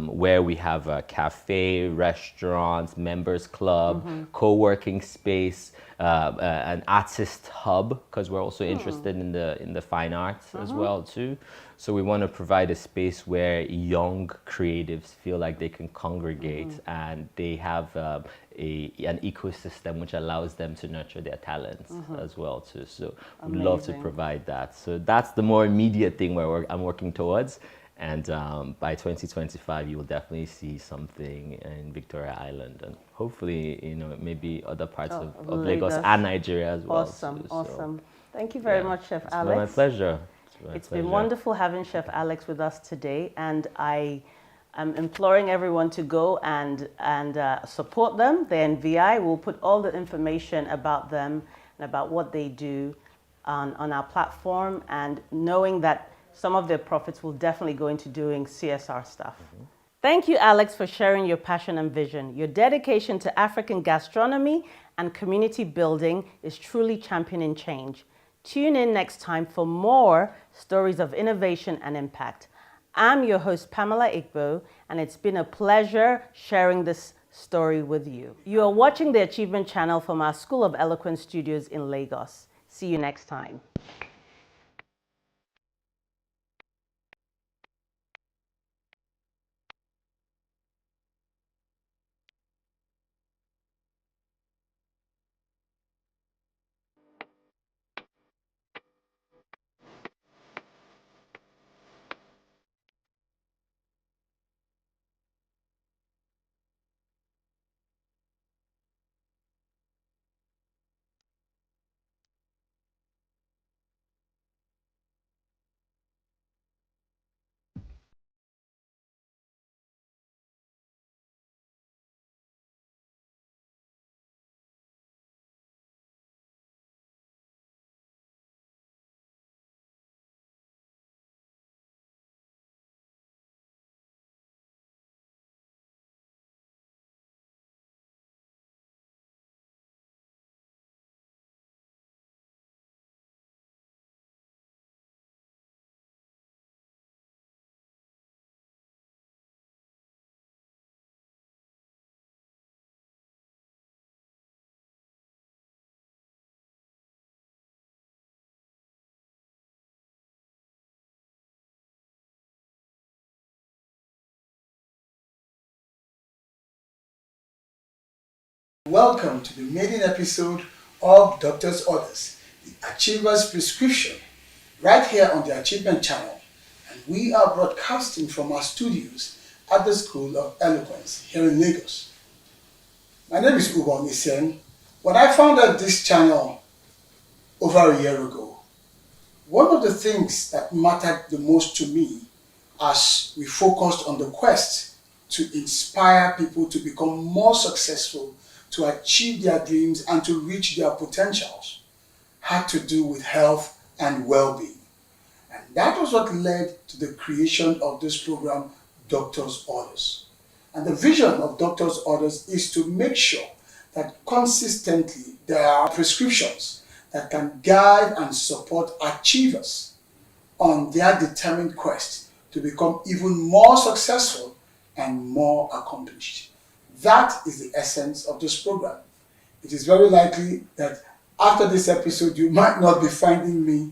where we have a cafe, restaurants, members club, co-working space, an artist hub, because we're also interested in the fine arts as well too. So we want to provide a space where young creatives feel like they can congregate and they have an ecosystem which allows them to nurture their talents as well too. So we'd love to provide that. So that's the more immediate thing where I'm working towards. And by 2025, you will definitely see something in Victoria Island, and hopefully, you know, maybe other parts of Lagos and Nigeria as well. Awesome. Thank you very much, Chef Alex. My pleasure. It's been wonderful having Chef Alex with us today, and I am imploring everyone to go and support them. The NVI will put all the information about them and about what they do on our platform, and knowing that some of their profits will definitely go into doing CSR stuff. Thank you, Alex, for sharing your passion and vision. Your dedication to African gastronomy and community building is truly championing change. Tune in next time for more stories of innovation and impact. I'm your host, Pamela Igbo, and it's been a pleasure sharing this story with you. You are watching the Achievement Channel from our School of Eloquence studios in Lagos. See you next time. Welcome to the maiden episode of Doctor's Orders, the Achiever's Prescription, right here on the Achievement Channel. And we are broadcasting from our studios at the School of Eloquence here in Lagos. My name is Ubon Isen. When I founded this channel over a year ago, one of the things that mattered the most to me as we focused on the quest to inspire people to become more successful, to achieve their dreams and to reach their potentials, had to do with health and well-being. And that was what led to the creation of this program, Doctor's Orders. And the vision of Doctor's Orders is to make sure that consistently there are prescriptions that can guide and support achievers on their determined quest to become even more successful and more accomplished. That is the essence of this program. It is very likely that after this episode, you might not be finding me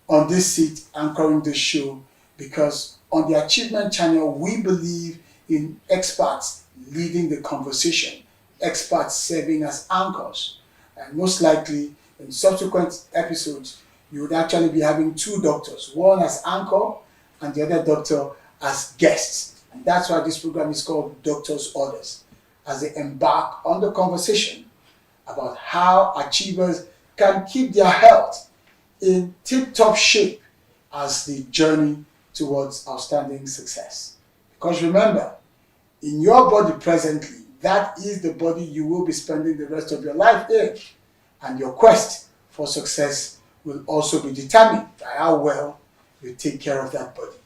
on this seat anchoring the show, because on the Achievement Channel, we believe in experts leading the conversation, experts serving as anchors. And most likely, in subsequent episodes, you would actually be having two doctors, one as anchor and the other doctor as guests. And that's why this program is called Doctor's Orders, as they embark on the conversation about how achievers can keep their health in tip-top shape as they journey towards outstanding success. Because remember, in your body presently, that is the body you will be spending the rest of your life in. And your quest for success will also be determined by how well you take care of that body.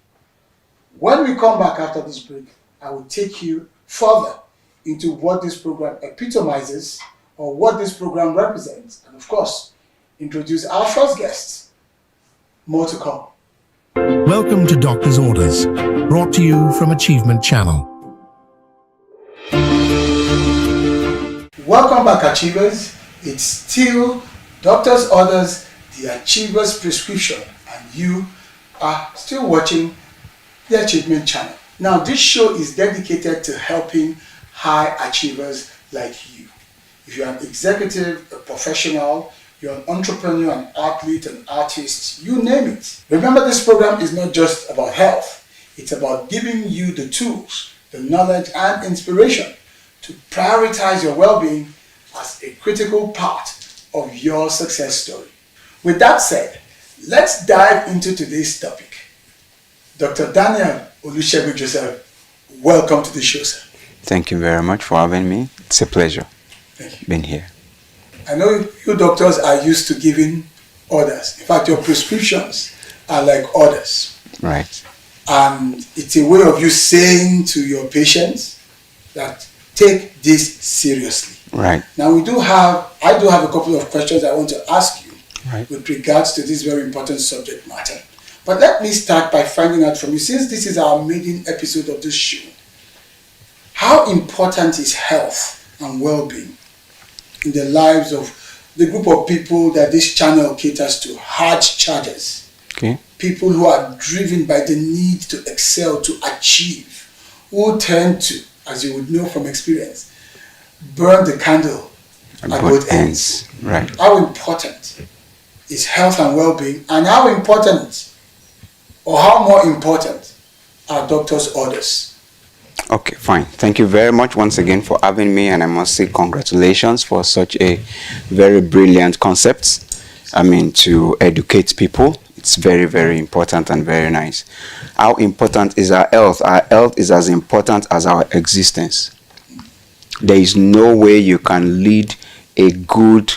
When we come back after this break, I will take you further into what this program epitomizes or what this program represents, and of course, introduce our first guest. More to come. Welcome to Doctor's Orders, brought to you from Achievement Channel. Welcome back, Achievers. It's still Doctor's Orders, the Achiever's Prescription, and you are still watching the Achievement Channel. Now, this show is dedicated to helping high achievers like you. If you're an executive, a professional, you're an entrepreneur, an athlete, an artist, you name it. Remember, this program is not just about health. It's about giving you the tools, the knowledge, and inspiration to prioritize your well-being as a critical part of your success story. With that said, let's dive into today's topic. Dr. Daniel Olusegun Joseph, welcome to the show, sir. Thank you very much for having me. It's a pleasure being here. I know you doctors are used to giving orders. In fact, your prescriptions are like orders. Right. And it's a way of you saying to your patients that take this seriously. Right. Now I do have a couple of questions I want to ask you right. with regards to this very important subject matter. But let me start by finding out from you, since this is our maiden episode of this show, how important is health and well-being in the lives of the group of people that this channel caters to? Hard chargers. Okay. People who are driven by the need to excel, to achieve, who tend to, as you would know from experience, burn the candle at both ends. Right. How important is health and well-being, and how important, or how more important, are doctors' orders? Okay, fine. Thank you very much once again for having me, and I must say congratulations for such a very brilliant concept. I mean, to educate people. It's very, very important and very nice. How important is our health? Our health is as important as our existence. There is no way you can lead a good,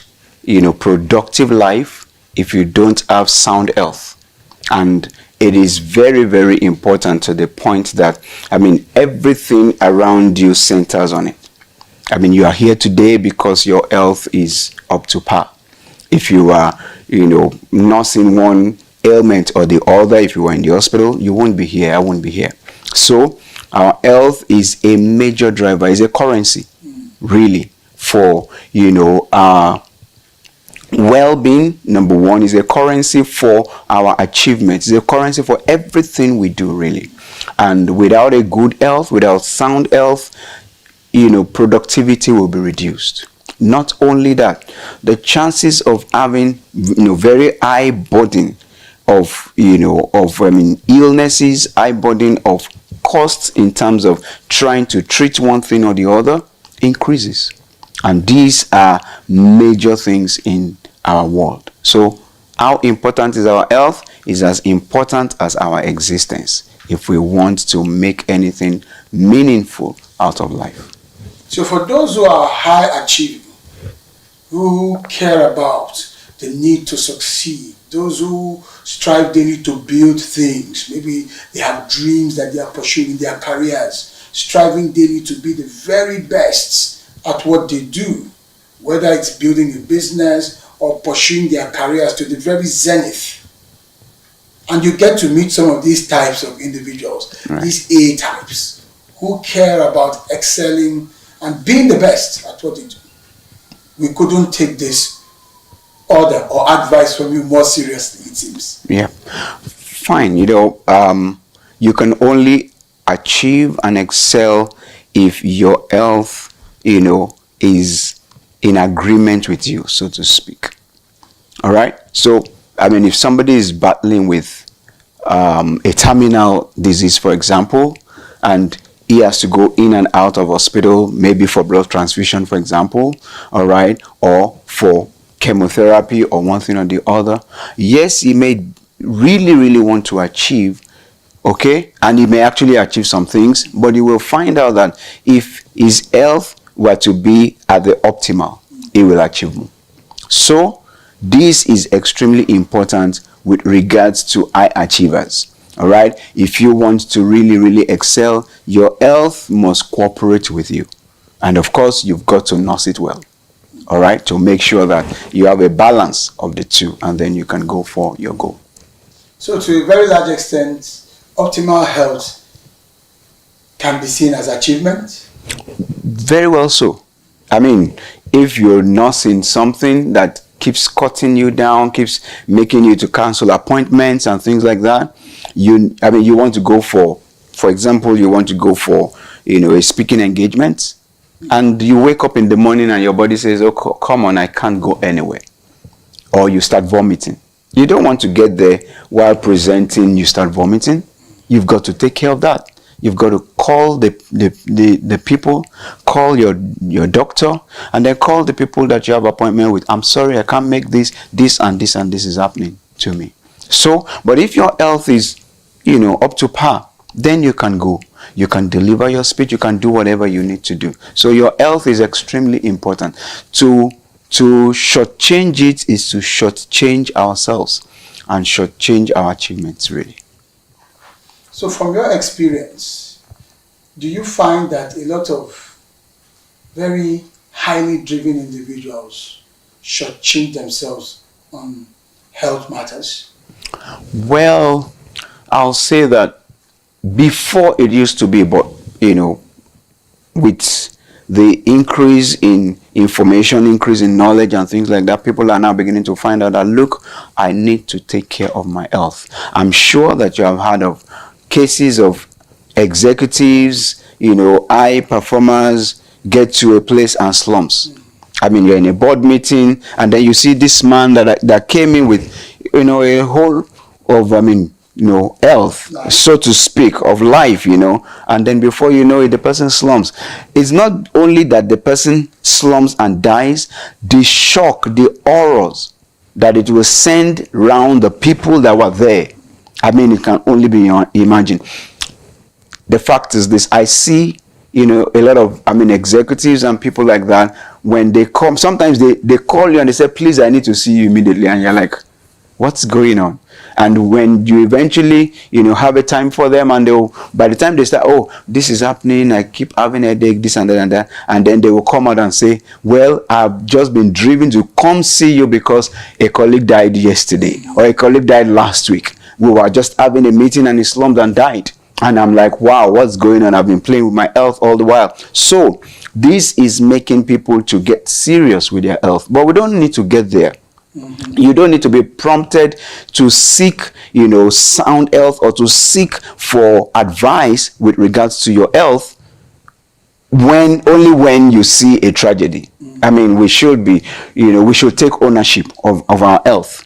productive life if you don't have sound health. And it is very, very important to the point that, everything around you centers on it. You are here today because your health is up to par. If you are, nursing one ailment or the other, if you were in the hospital, you won't be here, I won't be here. So our health is a major driver, is a currency, really, for, our well-being. Number one, is a currency for our achievements. It's a currency for everything we do, really. And without a good health, without sound health, productivity will be reduced. Not only that, the chances of having, very high burden of, illnesses, high burden of costs in terms of trying to treat one thing or the other increases. And these are major things in our world. So how important is our health is as important as our existence if we want to make anything meaningful out of life. So for those who are high achieving, who care about the need to succeed, those who strive daily to build things, maybe they have dreams that they are pursuing in their careers, striving daily to be the very best at what they do, whether it's building a business or pursuing their careers to the very zenith. And you get to meet some of these types of individuals, right, these A types, who care about excelling and being the best at what they do. We couldn't take this order or advice from you more seriously, it seems. Yeah, fine. You can only achieve and excel if your health, is in agreement with you, so to speak. All right. So, if somebody is battling with a terminal disease, for example, and he has to go in and out of hospital, maybe for blood transfusion, for example, all right, or for chemotherapy or one thing or the other. Yes, he may really, really want to achieve, okay, and he may actually achieve some things, but he will find out that if his health were to be at the optimal, he will achieve more. So this is extremely important with regards to high achievers. All right. If you want to really, really excel, your health must cooperate with you. And of course, you've got to nurse it well. All right. To make sure that you have a balance of the two, and then you can go for your goal. So to a very large extent, optimal health can be seen as achievement? Very well so. If you're nursing something that keeps cutting you down, keeps making you to cancel appointments and things like that, you want to go for example, you want to go for, a speaking engagement, and you wake up in the morning and your body says, oh, come on, I can't go anywhere. Or you start vomiting. You don't want to get there while presenting, you start vomiting. You've got to take care of that. You've got to call the people, call your doctor, and then call the people that you have appointment with. I'm sorry, I can't make this and this and this is happening to me. So, but if your health is, up to par, then you can go. You can deliver your speech, you can do whatever you need to do. So your health is extremely important. To shortchange it is to shortchange ourselves and shortchange our achievements, really. So from your experience, do you find that a lot of very highly driven individuals shortchange themselves on health matters? Well, I'll say that before it used to be, but with the increase in information, increase in knowledge and things like that, people are now beginning to find out that, look, I need to take care of my health. I'm sure that you have heard of cases of executives, high performers get to a place and slumps. I mean, you're in a board meeting and then you see this man that came in with, a whole of, health, so to speak, of life, and then before you know it, the person slumps. It's not only that the person slumps and dies, the shock, the horrors that it will send round the people that were there. I mean, it can only be imagined. The fact is this, I see, a lot of, executives and people like that, when they come, sometimes they call you and they say, please, I need to see you immediately. And you're like, what's going on? And when you eventually, have a time for them, and by the time they start, oh, this is happening, I keep having a headache, this and that and that, and then they will come out and say, well, I've just been driven to come see you because a colleague died yesterday, or a colleague died last week. We were just having a meeting and he slumped and died. And I'm like, wow, what's going on? I've been playing with my health all the while. So this is making people to get serious with their health. But we don't need to get there. You don't need to be prompted to seek, sound health, or to seek for advice with regards to your health only when you see a tragedy. I mean, we should be, we should take ownership of our health.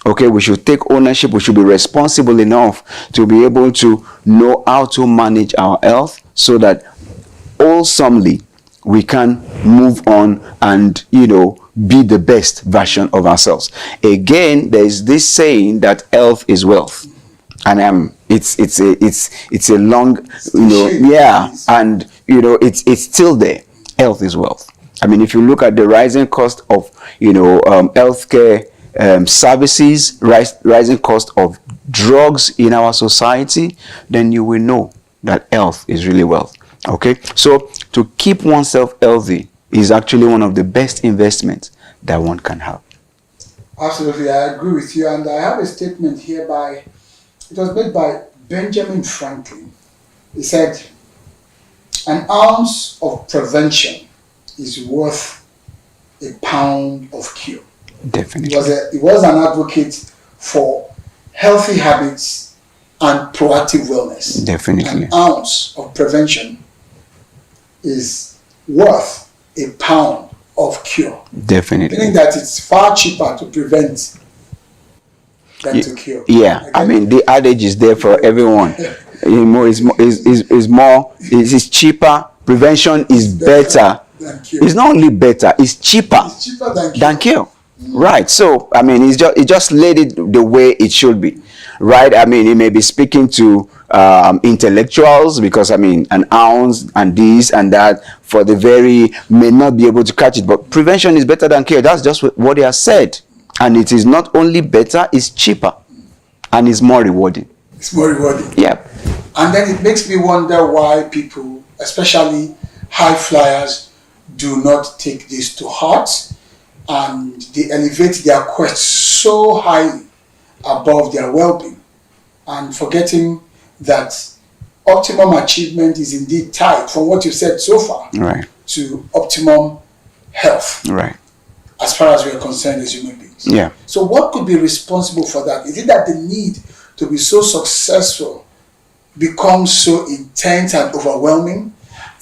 Okay, we should take ownership. We should be responsible enough to be able to know how to manage our health so that wholesomely we can move on and, be the best version of ourselves. Again, there is this saying that health is wealth. And it's a long, and it's still there. Health is wealth. I mean, if you look at the rising cost of, healthcare services, rising cost of drugs in our society, then you will know that health is really wealth. Okay, so to keep oneself healthy is actually one of the best investments that one can have. Absolutely, I agree with you. And I have a statement here it was made by Benjamin Franklin. He said, an ounce of prevention is worth a pound of cure. Definitely. He was an advocate for healthy habits and proactive wellness. Definitely. An ounce of prevention is worth a pound of cure. Definitely. Meaning that it's far cheaper to prevent than to cure. Yeah, I mean, the adage is there for everyone. It's cheaper. Prevention is better. It's not only better, it's cheaper than cure. Right. So, I mean, it just laid it the way it should be. Right. I mean, it may be speaking to intellectuals, because I mean, an ounce and this and that for the very may not be able to catch it, but prevention is better than cure. That's just what they have said. And it is not only better, it's cheaper and it's more rewarding. It's more rewarding. Yeah. And then it makes me wonder why people, especially high flyers, do not take this to heart, and they elevate their quest so highly above their well-being, and forgetting that optimum achievement is indeed tied, from what you've said so far, right, to optimum health, right, as far as we are concerned as human beings. Yeah. So what could be responsible for that? Is it that the need to be so successful becomes so intense and overwhelming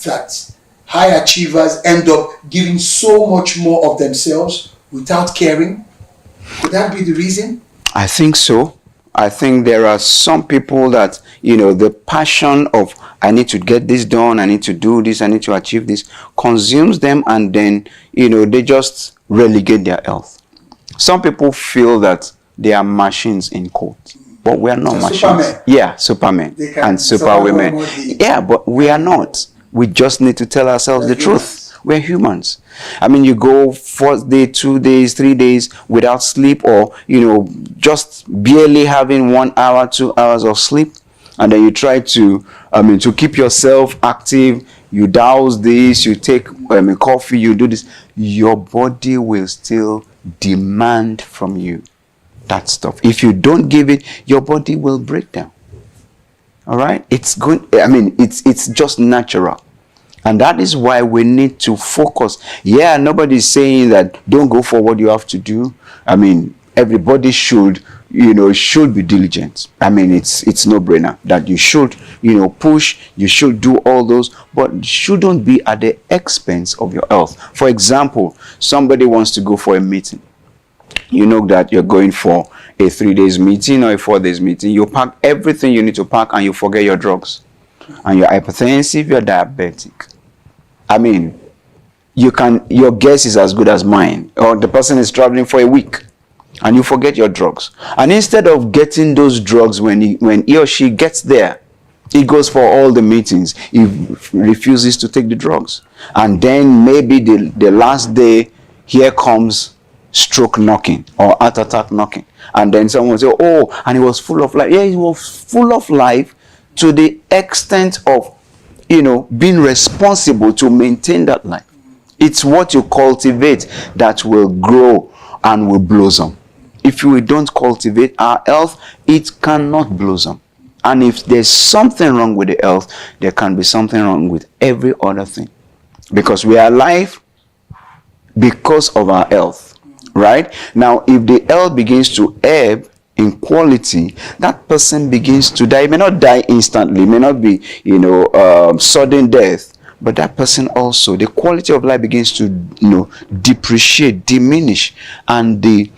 that high achievers end up giving so much more of themselves without caring? Could that be the reason? I think so. I think there are some people that, the passion of, I need to get this done, I need to do this, I need to achieve this, consumes them, and then, they just relegate their health. Some people feel that they are machines in quotes, but we are not machines. Supermen. Yeah, supermen and superwomen. Yeah, but we are not. We just need to tell ourselves the truth. We're humans. I mean, you go 4 days, 2 days, 3 days without sleep, or, just barely having 1 hour, 2 hours of sleep. And then you try to keep yourself active. You douse this, you take coffee, you do this. Your body will still demand from you that stuff. If you don't give it, your body will break down. All right, it's good. I mean, it's just natural. And that is why we need to focus. Yeah, nobody's saying that don't go for what you have to do. I mean, everybody should, should be diligent. I mean, it's no brainer that you should, push, you should do all those, but shouldn't be at the expense of your health. For example, somebody wants to go for a meeting. You know that you're going for a 3 days meeting or a 4 days meeting. You pack everything you need to pack and you forget your drugs. And you're hypertensive, you're diabetic. I mean, your guess is as good as mine. Or the person is traveling for a week and you forget your drugs. And instead of getting those drugs when he or she gets there, he goes for all the meetings. He refuses to take the drugs. And then maybe the last day, here comes stroke knocking or heart attack knocking. And then someone will say, oh, and he was full of life. Yeah, he was full of life to the extent of being responsible to maintain that life. It's what you cultivate that will grow and will blossom. If we don't cultivate our health, it cannot blossom. And if there's something wrong with the health, there can be something wrong with every other thing. Because we are alive because of our health, right? Now, if the health begins to ebb in quality, that person begins to die. It may not die instantly, it may not be, sudden death, but that person also, the quality of life begins to, depreciate, diminish, and the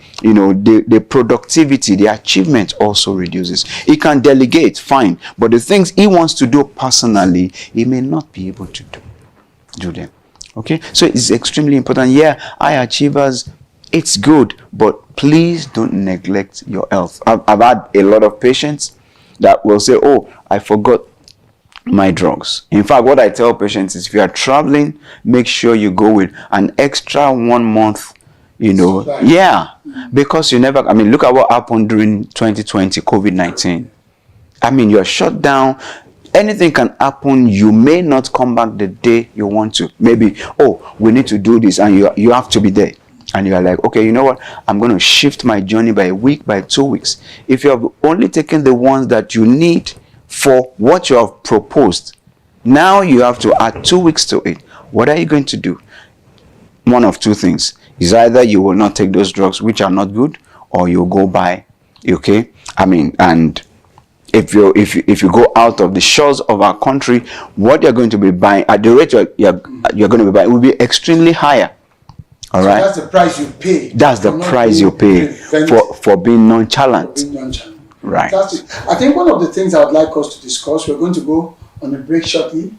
productivity, the achievement also reduces. He can delegate, fine, but the things he wants to do personally, he may not be able to do them. Okay, so it's extremely important. Yeah, high achievers, it's good, but please don't neglect your health. I've had a lot of patients that will say, oh, I forgot my drugs. In fact, what I tell patients is if you are traveling, make sure you go with an extra 1 month, yeah, because you never, look at what happened during 2020, COVID-19. You're shut down. Anything can happen. You may not come back the day you want to. Maybe, oh, we need to do this, and you have to be there. And you are like, okay, you know what? I'm going to shift my journey by a week, by 2 weeks. If you have only taken the ones that you need for what you have proposed, now you have to add 2 weeks to it. What are you going to do? One of two things. Is either you will not take those drugs, which are not good, or you'll go by, okay? And if you go out of the shores of our country, what you're going to be buying, at the rate you're going to be buying, will be extremely higher. All right. That's the price you pay. That's the price you pay for being nonchalant. Right. I think one of the things I would like us to discuss, we're going to go on a break shortly.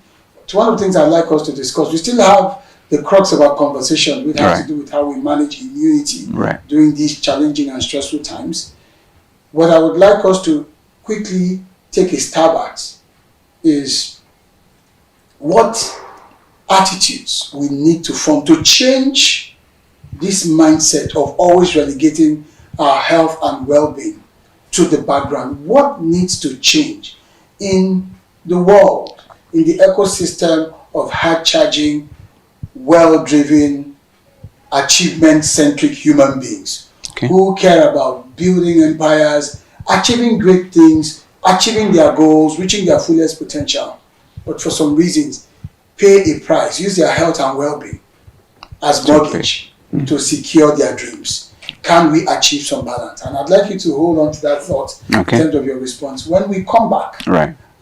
One of the things I'd like us to discuss, we still have the crux of our conversation, which has to do with how we manage immunity during these challenging and stressful times. What I would like us to quickly take a stab at is what attitudes we need to form to change this mindset of always relegating our health and well-being to the background. What needs to change in the world, in the ecosystem of hard-charging, well-driven, achievement-centric human beings who care about building empires, achieving great things, achieving their goals, reaching their fullest potential, but for some reasons pay a price, use their health and well-being as mortgage to secure their dreams. Can we achieve some balance? And I'd like you to hold on to that thought in terms of your response. When we come back,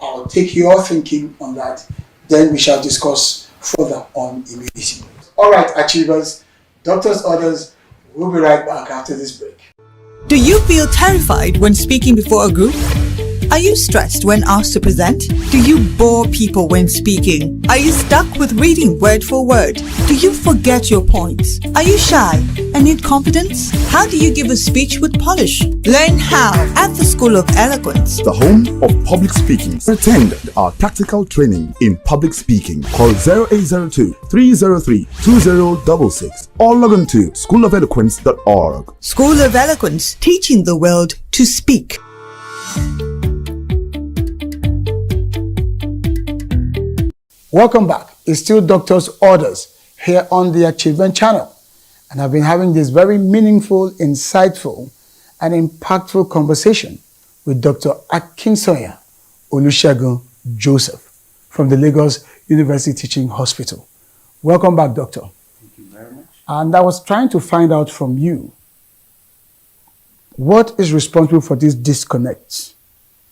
I'll take your thinking on that. Then we shall discuss further on immunity. All right, achievers, doctors' orders. We'll be right back after this break. Do you feel terrified when speaking before a group? Are you stressed when asked to present? Do you bore people when speaking? Are you stuck with reading word for word? Do you forget your points? Are you shy and need confidence? How do you give a speech with polish? Learn how at the School of Eloquence, the home of public speaking. Attend our practical training in public speaking. Call 0802 303 2066 or log on to schoolofeloquence.org. School of Eloquence, teaching the world to speak. Welcome back. It's still Doctor's Orders here on the Achievement Channel. And I've been having this very meaningful, insightful, and impactful conversation with Dr. Akinsoya Olusegun Joseph from the Lagos University Teaching Hospital. Welcome back, Doctor. Thank you very much. And I was trying to find out from you, what is responsible for this disconnect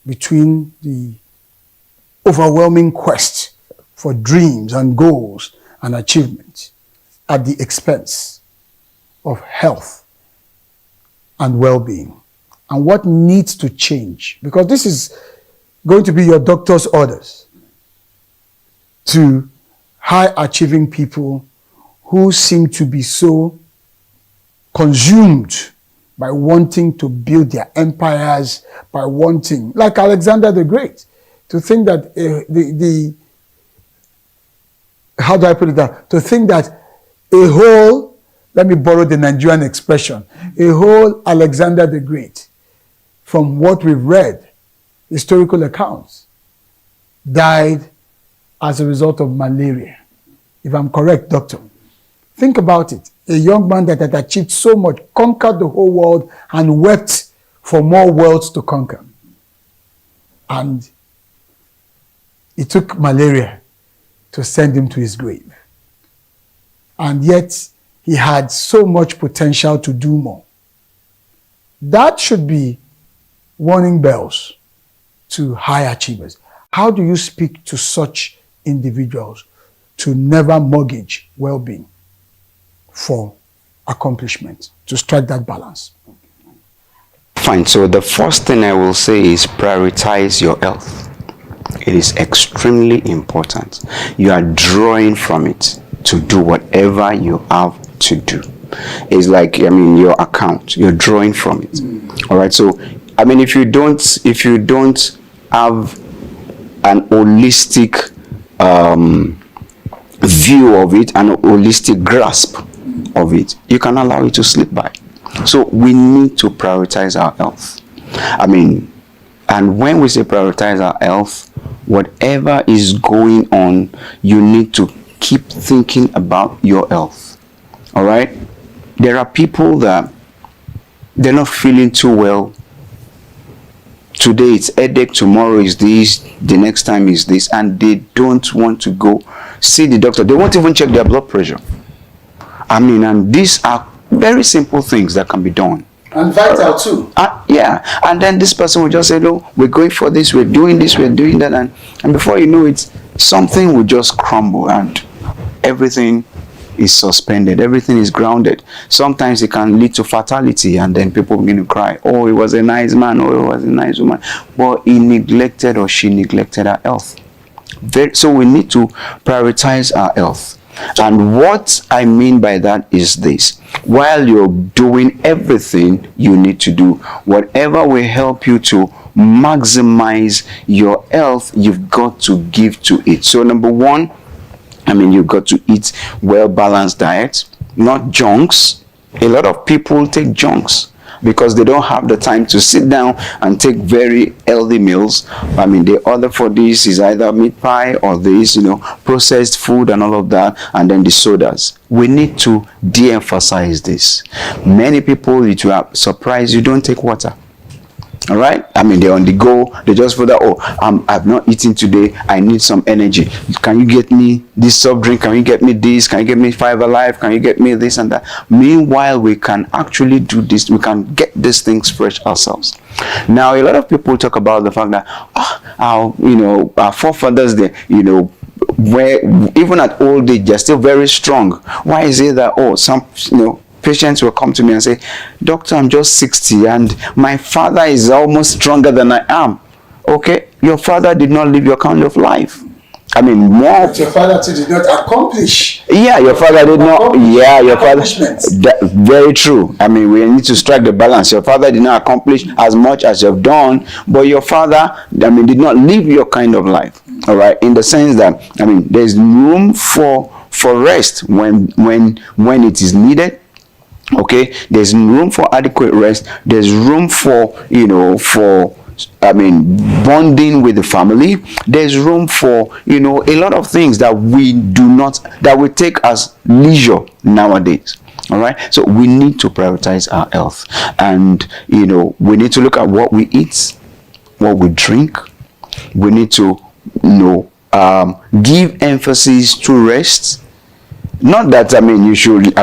between the overwhelming quest for dreams and goals and achievements at the expense of health and well-being, and what needs to change? Because this is going to be your doctor's orders to high-achieving people who seem to be so consumed by wanting to build their empires, by wanting, like Alexander the Great, to think that how do I put it down? To think that a whole, let me borrow the Nigerian expression, a whole Alexander the Great, from what we've read, historical accounts, died as a result of malaria. If I'm correct, Doctor. Think about it. A young man that had achieved so much, conquered the whole world, and wept for more worlds to conquer. And it took malaria to send him to his grave. And yet, he had so much potential to do more. That should be warning bells to high achievers. How do you speak to such individuals to never mortgage well-being for accomplishment, to strike that balance? Fine. So the first thing I will say is prioritize your health. It is extremely important. You are drawing from it to do whatever you have to do. It's like, your account, you're drawing from it. All right. So, if you don't have an holistic view of it, an holistic grasp of it, you can allow it to slip by. So we need to prioritize our health. And when we say prioritize our health, whatever is going on, you need to keep thinking about your health. All right? There are people that they're not feeling too well. Today it's headache, tomorrow is this, the next time is this, and they don't want to go see the doctor. They won't even check their blood pressure. And these are very simple things that can be done. And vital too. Yeah. And then this person will just say, no, we're going for this, we're doing this, we're doing that. And before you know it, something will just crumble and everything is suspended. Everything is grounded. Sometimes it can lead to fatality, and then people begin to cry, oh, he was a nice man, or he was a nice woman. But he neglected or she neglected her health. So we need to prioritize our health. And what I mean by that is this: while you're doing everything you need to do, whatever will help you to maximize your health, you've got to give to it. So number one, you've got to eat well-balanced diet, not junks. A lot of people take junks because they don't have the time to sit down and take very healthy meals. The order for this is either meat pie or this, processed food and all of that, and then the sodas. We need to de-emphasize this. Many people, it will surprise you, don't take water. All right? They're on the go. They just feel that, I've not eaten today. I need some energy. Can you get me this soft drink? Can you get me this? Can you get me 5 Alive? Can you get me this and that? Meanwhile, we can actually do this. We can get these things fresh ourselves. Now, a lot of people talk about the fact that, our forefathers, where even at old age, they're still very strong. Why is it that, some, patients will come to me and say, doctor, I'm just 60 and my father is almost stronger than I am. Okay, your father did not live your kind of life. More. But your father too did not accomplish. Yeah, your father did not. Yeah, your father. Very true. We need to strike the balance. Your father did not accomplish as much as you've done, but your father, did not live your kind of life. All right, in the sense that, there's room for rest when it is needed. Okay, there's room for adequate rest. There's room for bonding with the family. There's room for a lot of things that we take as leisure nowadays. All right, so we need to prioritize our health, and we need to look at what we eat, what we drink. we need to, give emphasis to rest. Not that, you should,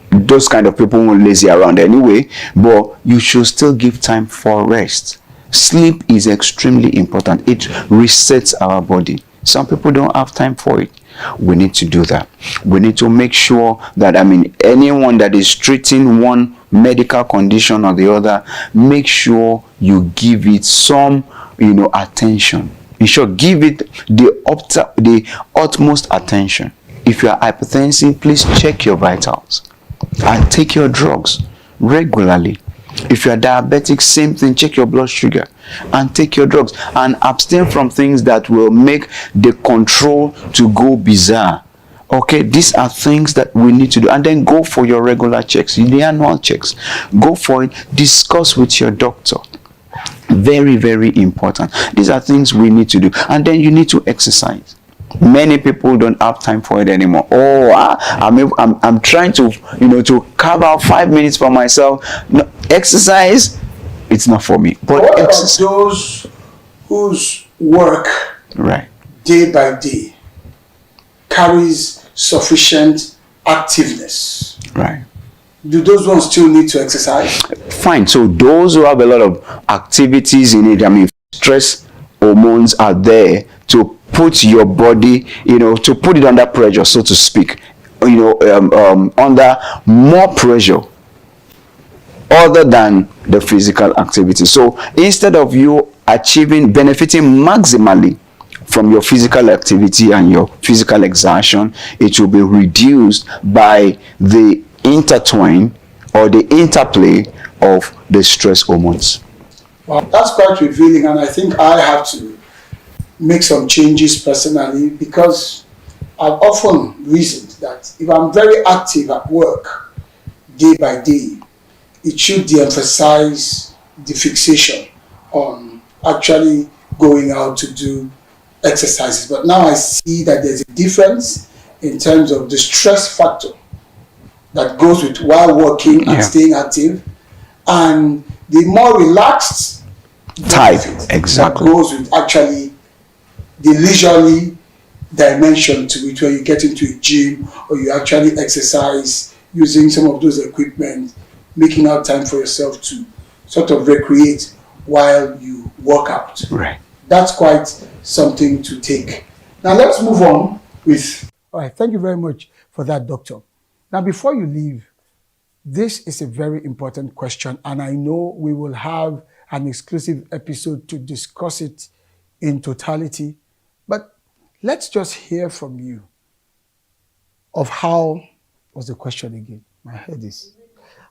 those kind of people won't lazy around anyway, but you should still give time for rest. Sleep is extremely important. It resets our body. Some people don't have time for it. We need to do that. We need to make sure that, anyone that is treating one medical condition or the other, make sure you give it some, attention. In short, give it the utmost attention. If you are hypertensive, please check your vitals and take your drugs regularly. If you are diabetic, same thing, check your blood sugar and take your drugs, and abstain from things that will make the control to go bizarre. Okay, these are things that we need to do. And then go for your regular checks, the annual checks. Go for it. Discuss with your doctor. Very, very important. These are things we need to do. And then you need to exercise. Many people don't have time for it anymore. I'm trying to to carve out 5 minutes for myself. No, exercise, it's not for me. But what about those whose work day by day carries sufficient activeness? Right. Do those ones still need to exercise? Fine. So those who have a lot of activities in it, stress hormones are there to put your body, to put it under pressure, so to speak, under more pressure other than the physical activity. So instead of you benefiting maximally from your physical activity and your physical exertion, it will be reduced by the intertwine or the interplay of the stress hormones. Well, that's quite revealing, and I think I have to make some changes personally, because I've often reasoned that if I'm very active at work day by day, it should de-emphasize the fixation on actually going out to do exercises. But now I see that there's a difference in terms of the stress factor that goes with while working and staying active, and the more relaxed type that goes with actually the leisurely dimension to it, where you get into a gym or you actually exercise using some of those equipment, making out time for yourself to sort of recreate while you work out. Right. That's quite something to take. Now let's move on with... All right, thank you very much for that, Doctor. Now before you leave, this is a very important question, and I know we will have an exclusive episode to discuss it in totality. But let's just hear from you of how, what's the question again? My head is,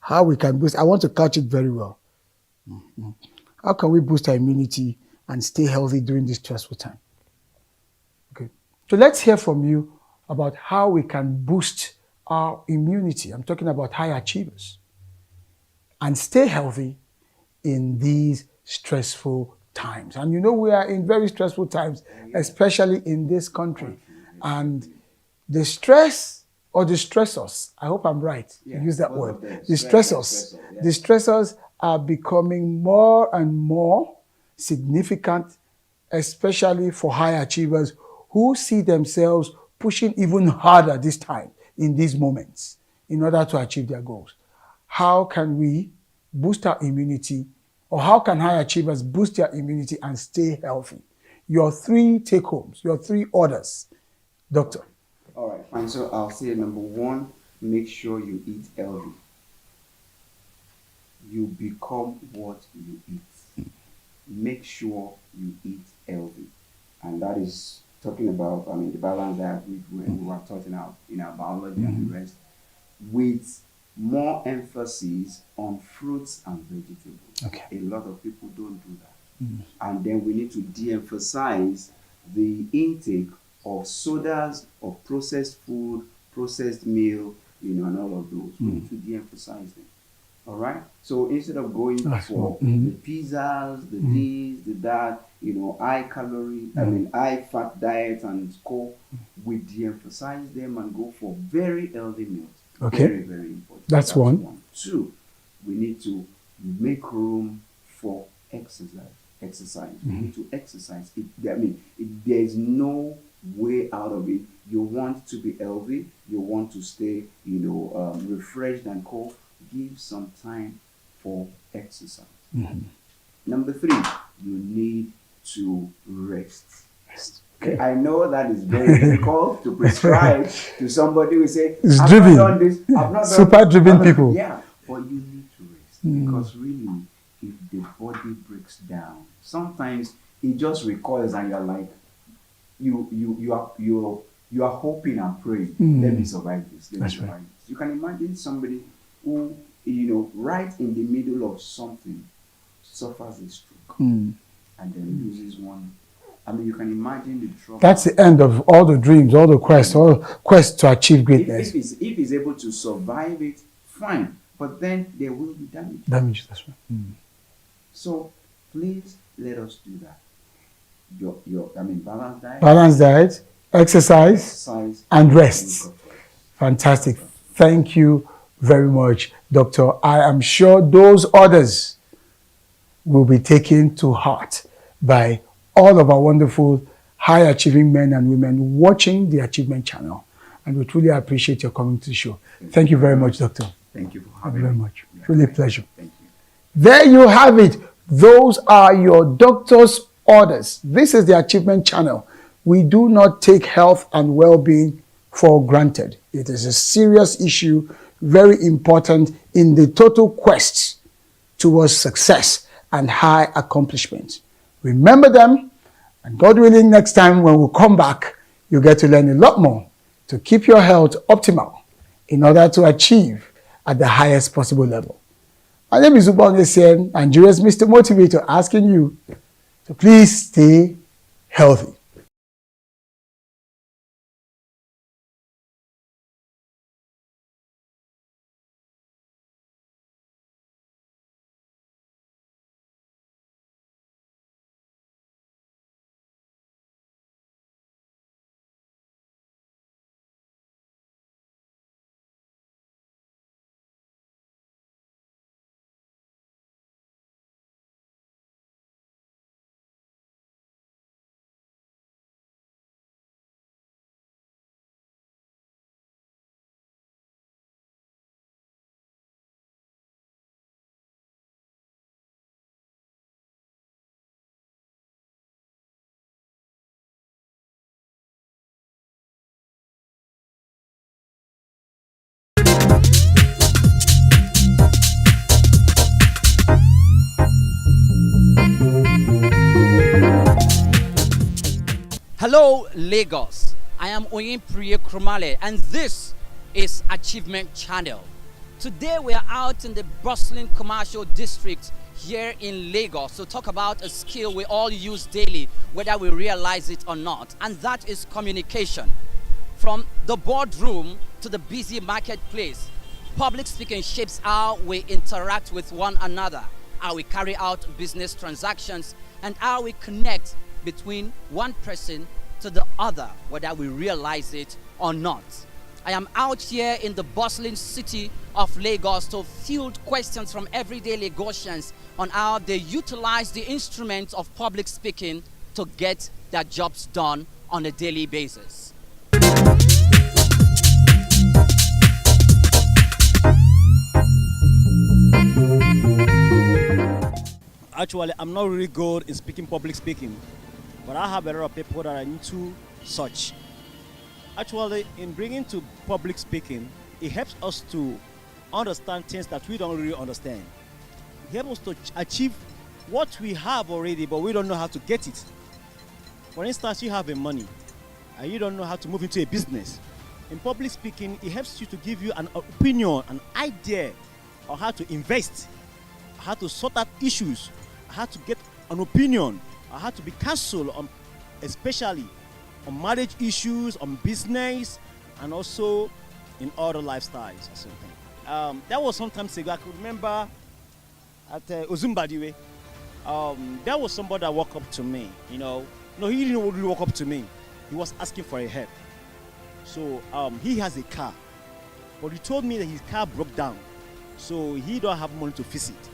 how we can boost, I want to catch it very well. How can we boost our immunity and stay healthy during this stressful time? Okay, so let's hear from you about how we can boost our immunity. I'm talking about high achievers, and stay healthy in these stressful times. And we are in very stressful times, especially in this country. And the stress or the stressors, I hope I'm right to use that word, the stressors are becoming more and more significant, especially for high achievers who see themselves pushing even harder this time in these moments in order to achieve their goals. How can we boost our immunity, or how can high achievers boost their immunity and stay healthy? Your 3 take-homes, your 3 orders, Doctor. All right, fine. So I'll say number 1, make sure you eat healthy. You become what you eat. Make sure you eat healthy. And that is talking about, the balance that we were taught in our biology and the rest, with more emphasis on fruits and vegetables. Okay. A lot of people don't do that. And then we need to de-emphasize the intake of sodas, of processed food, processed meal, and all of those. We need to de-emphasize them. All right? So instead of going for the pizzas, the this, the that, high calorie, high fat diet and co, we de-emphasize them and go for very healthy meals. Okay. Very, very important. That's one. 2, we need to make room for exercise. exercise. You need to exercise. There is no way out of it. You want to be healthy. You want to stay, refreshed and cool. Give some time for exercise. Number 3, you need to rest. Okay. I know that is very difficult to prescribe to somebody who say, it's I've driven. not done this, I've not Super done driven people. Yeah, but you need to rest because really, if the body breaks down, sometimes it just recoils and you're like, you are hoping and praying. Let me survive this. Let me survive this. You can imagine somebody who, right in the middle of something, suffers a stroke and then loses one. I mean, you can imagine the trouble. That's the end of all the dreams, all the quest to achieve greatness. If he's able to survive it, fine. But then there will be damage. Damage, that's right. So please let us do that. Balanced diet. Balanced diet, exercise, and rest. Fantastic. Thank you very much, Doctor. I am sure those orders will be taken to heart by all of our wonderful high-achieving men and women watching the Achievement Channel. And we truly appreciate your coming to the show. Thank you very much, Doctor. Thank you for Thank having you very me. much. Really a pleasure. Thank you. There you have it. Those are your doctor's orders. This is the Achievement Channel. We do not take health and well-being for granted. It is a serious issue, very important in the total quest towards success and high accomplishment. Remember them, and God willing, next time when we come back, you get to learn a lot more to keep your health optimal in order to achieve at the highest possible level. My name is Ubong Essien, Nigeria's Mr. Motivator, asking you to please stay healthy. Hello, Lagos. I am Oyin Priye Krumale, and this is Achievement Channel. Today we are out in the bustling commercial district here in Lagos to talk about a skill we all use daily, whether we realize it or not, and that is communication. From the boardroom to the busy marketplace, public speaking shapes how we interact with one another, how we carry out business transactions, and how we connect between one person to the other, whether we realize it or not. I am out here in the bustling city of Lagos to field questions from everyday Lagosians on how they utilize the instruments of public speaking to get their jobs done on a daily basis. Actually, I'm not really good in public speaking, but I have a lot of people that are into such. Actually, in bringing to public speaking, it helps us to understand things that we don't really understand. It helps us to achieve what we have already, but we don't know how to get it. For instance, you have a money, and you don't know how to move into a business. In public speaking, it helps you to give you an opinion, an idea on how to invest, how to sort out issues, how to get an opinion, or how to be counsel on, especially on marriage issues, on business, and also in other lifestyles or something. That was some time ago. I could remember at Ozumbadiwe, there was somebody that walked up to me, you know. No, he didn't really walk up to me. He was asking for a help. So he has a car, but he told me that his car broke down, so he don't have money to fix it.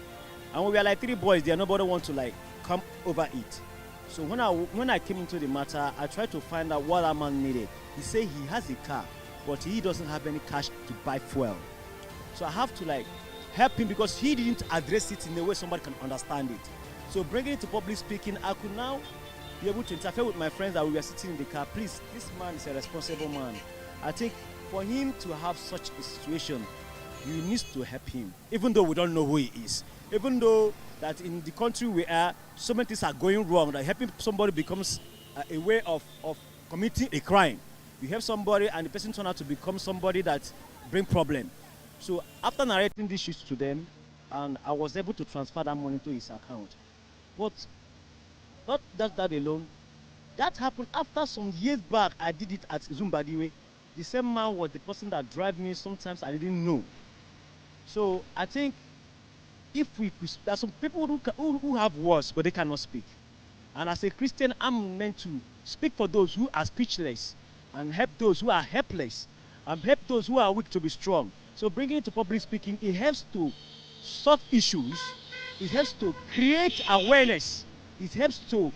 And we were like 3 boys there, nobody want to like come over it. So when I came into the matter, I tried to find out what that man needed. He said he has a car, but he doesn't have any cash to buy fuel. So I have to like help him because he didn't address it in a way somebody can understand it. So bringing it to public speaking, I could now be able to interfere with my friends that we were sitting in the car. Please, this man is a responsible man. I think for him to have such a situation, you need to help him, even though we don't know who he is. Even though that in the country we are, so many things are going wrong, that helping somebody becomes a way of committing a crime. You help somebody and the person turns out to become somebody that brings problem. So after narrating these issues to them, and I was able to transfer that money to his account. But not just that alone, that happened after some years back. I did it at Zumbadiwe. The same man was the person that drive me. Sometimes I didn't know. So I think if we could, there are some people who have words but they cannot speak. And as a Christian, I'm meant to speak for those who are speechless and help those who are helpless and help those who are weak to be strong. So bringing it to public speaking, it helps to sort issues. It helps to create awareness. It helps to,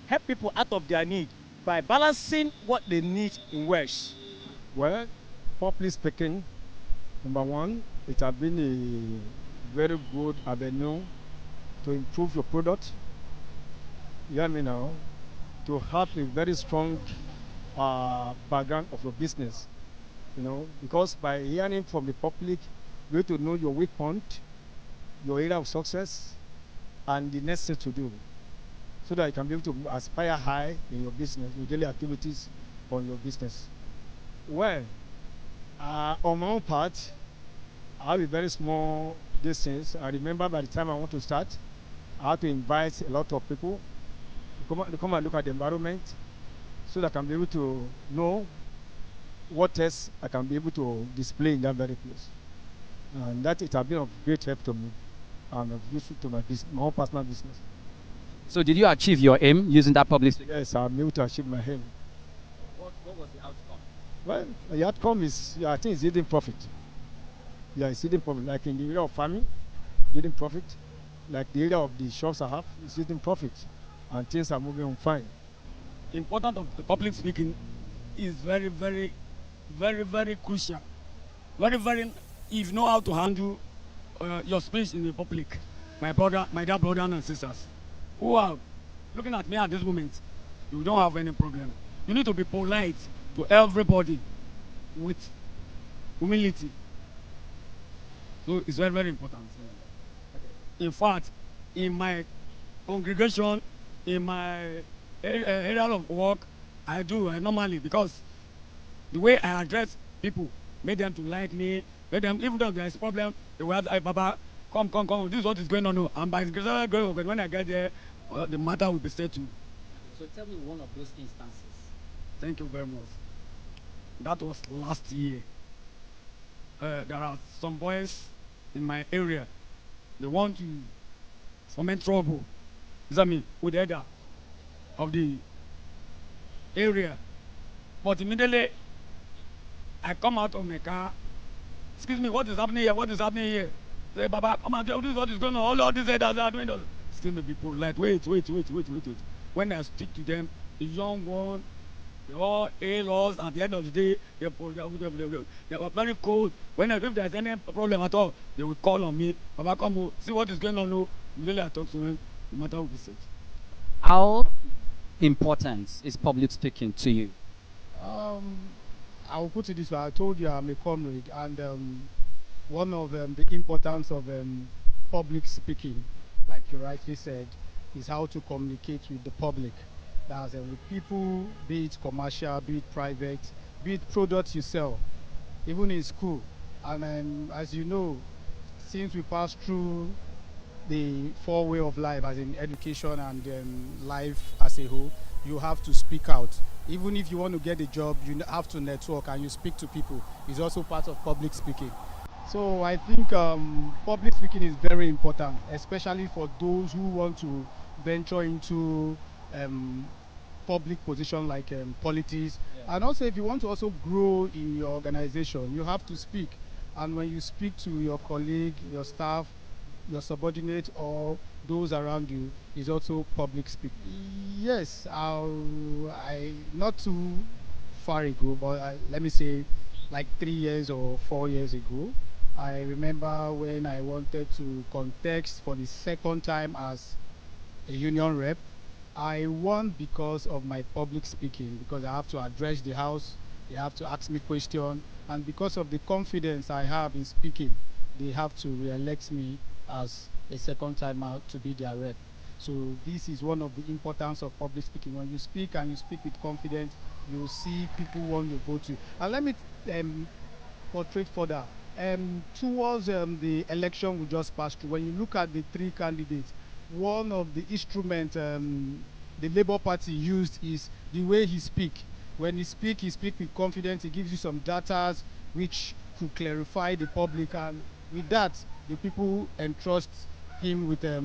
help people out of their need by balancing what they need in words. Well, public speaking, number one, it has been a very good avenue to improve your product. You hear me now? To have a very strong background of your business. Because by hearing from the public, you need to know your weak point, your area of success, and the next thing to do, so that you can be able to aspire high in your business, your daily activities on your business. Well, on my own part, I have a very small distance. I remember by the time I want to start, I had to invite a lot of people to come and look at the environment so that I can be able to know what tests I can be able to display in that very place. And that it has been of great help to me and of useful to my business, my own personal business. So did you achieve your aim using that public speaking? Yes, I'm able to achieve my aim. What was the outcome? Well, the outcome is, I think it's yielding profit. Yeah, it's yielding profit. Like in the area of farming, yielding profit. Like the area of the shops I have, it's yielding profit. And things are moving on fine. The importance of the public speaking is very, very, very, very crucial. Very, very, if you know how to handle your speech in the public, my dear brothers and sisters, who are looking at me at this moment, you don't have any problem. You need to be polite to everybody with humility. So it's very, very important. In fact, in my congregation, in my area of work, I normally, because the way I address people made them to like me, made them, even though there is a problem, they will ask, hey, Baba, come, this is what is going on. And by the grace of God, when I get there, the matter will be settled. So tell me one of those instances. Thank you very much. That was last year. There are some boys in my area. They want to foment trouble. Is that me? With the elder of the area. But immediately, I come out of my car. Excuse me, what is happening here? What is happening here? Say, Baba, come and tell this what is going on. All this that are doing. Excuse me, people. Like, wait. When I speak to them, the young one, they all A-laws, at the end of the day, they were very cold. If there's any problem at all, they would call on me. Baba, come, see what is going on. Immediately I talk to them, the matter will be set. How important is public speaking to you? I will put it this way. I told you I'm a comrade, and one of the importance of public speaking, like you rightly said, is how to communicate with the public. That's with people, be it commercial, be it private, be it products you sell, even in school. And as you know, since we passed through the 4 way of life, as in education and life as a whole, you have to speak out. Even if you want to get a job, you have to network and you speak to people. It's also part of public speaking. So I think public speaking is very important, especially for those who want to venture into public position like politics. Yeah. And also if you want to also grow in your organization, you have to speak. And when you speak to your colleague, your staff, your subordinate or those around you is also public speaking? Yes, I not too far ago, but let me say like 3 years or 4 years ago, I remember when I wanted to contest for the second time as a union rep. I won because of my public speaking, because I have to address the house, they have to ask me questions, and because of the confidence I have in speaking, they have to re-elect me as a second time out to be their rep. So this is one of the importance of public speaking. When you speak and you speak with confidence, you see people want to vote you. And let me portray further. Towards the election we just passed through, when you look at the three candidates, one of the instruments the Labour Party used is the way he speak. When he speak with confidence, he gives you some data which could clarify the public, and with that, the people entrust him with the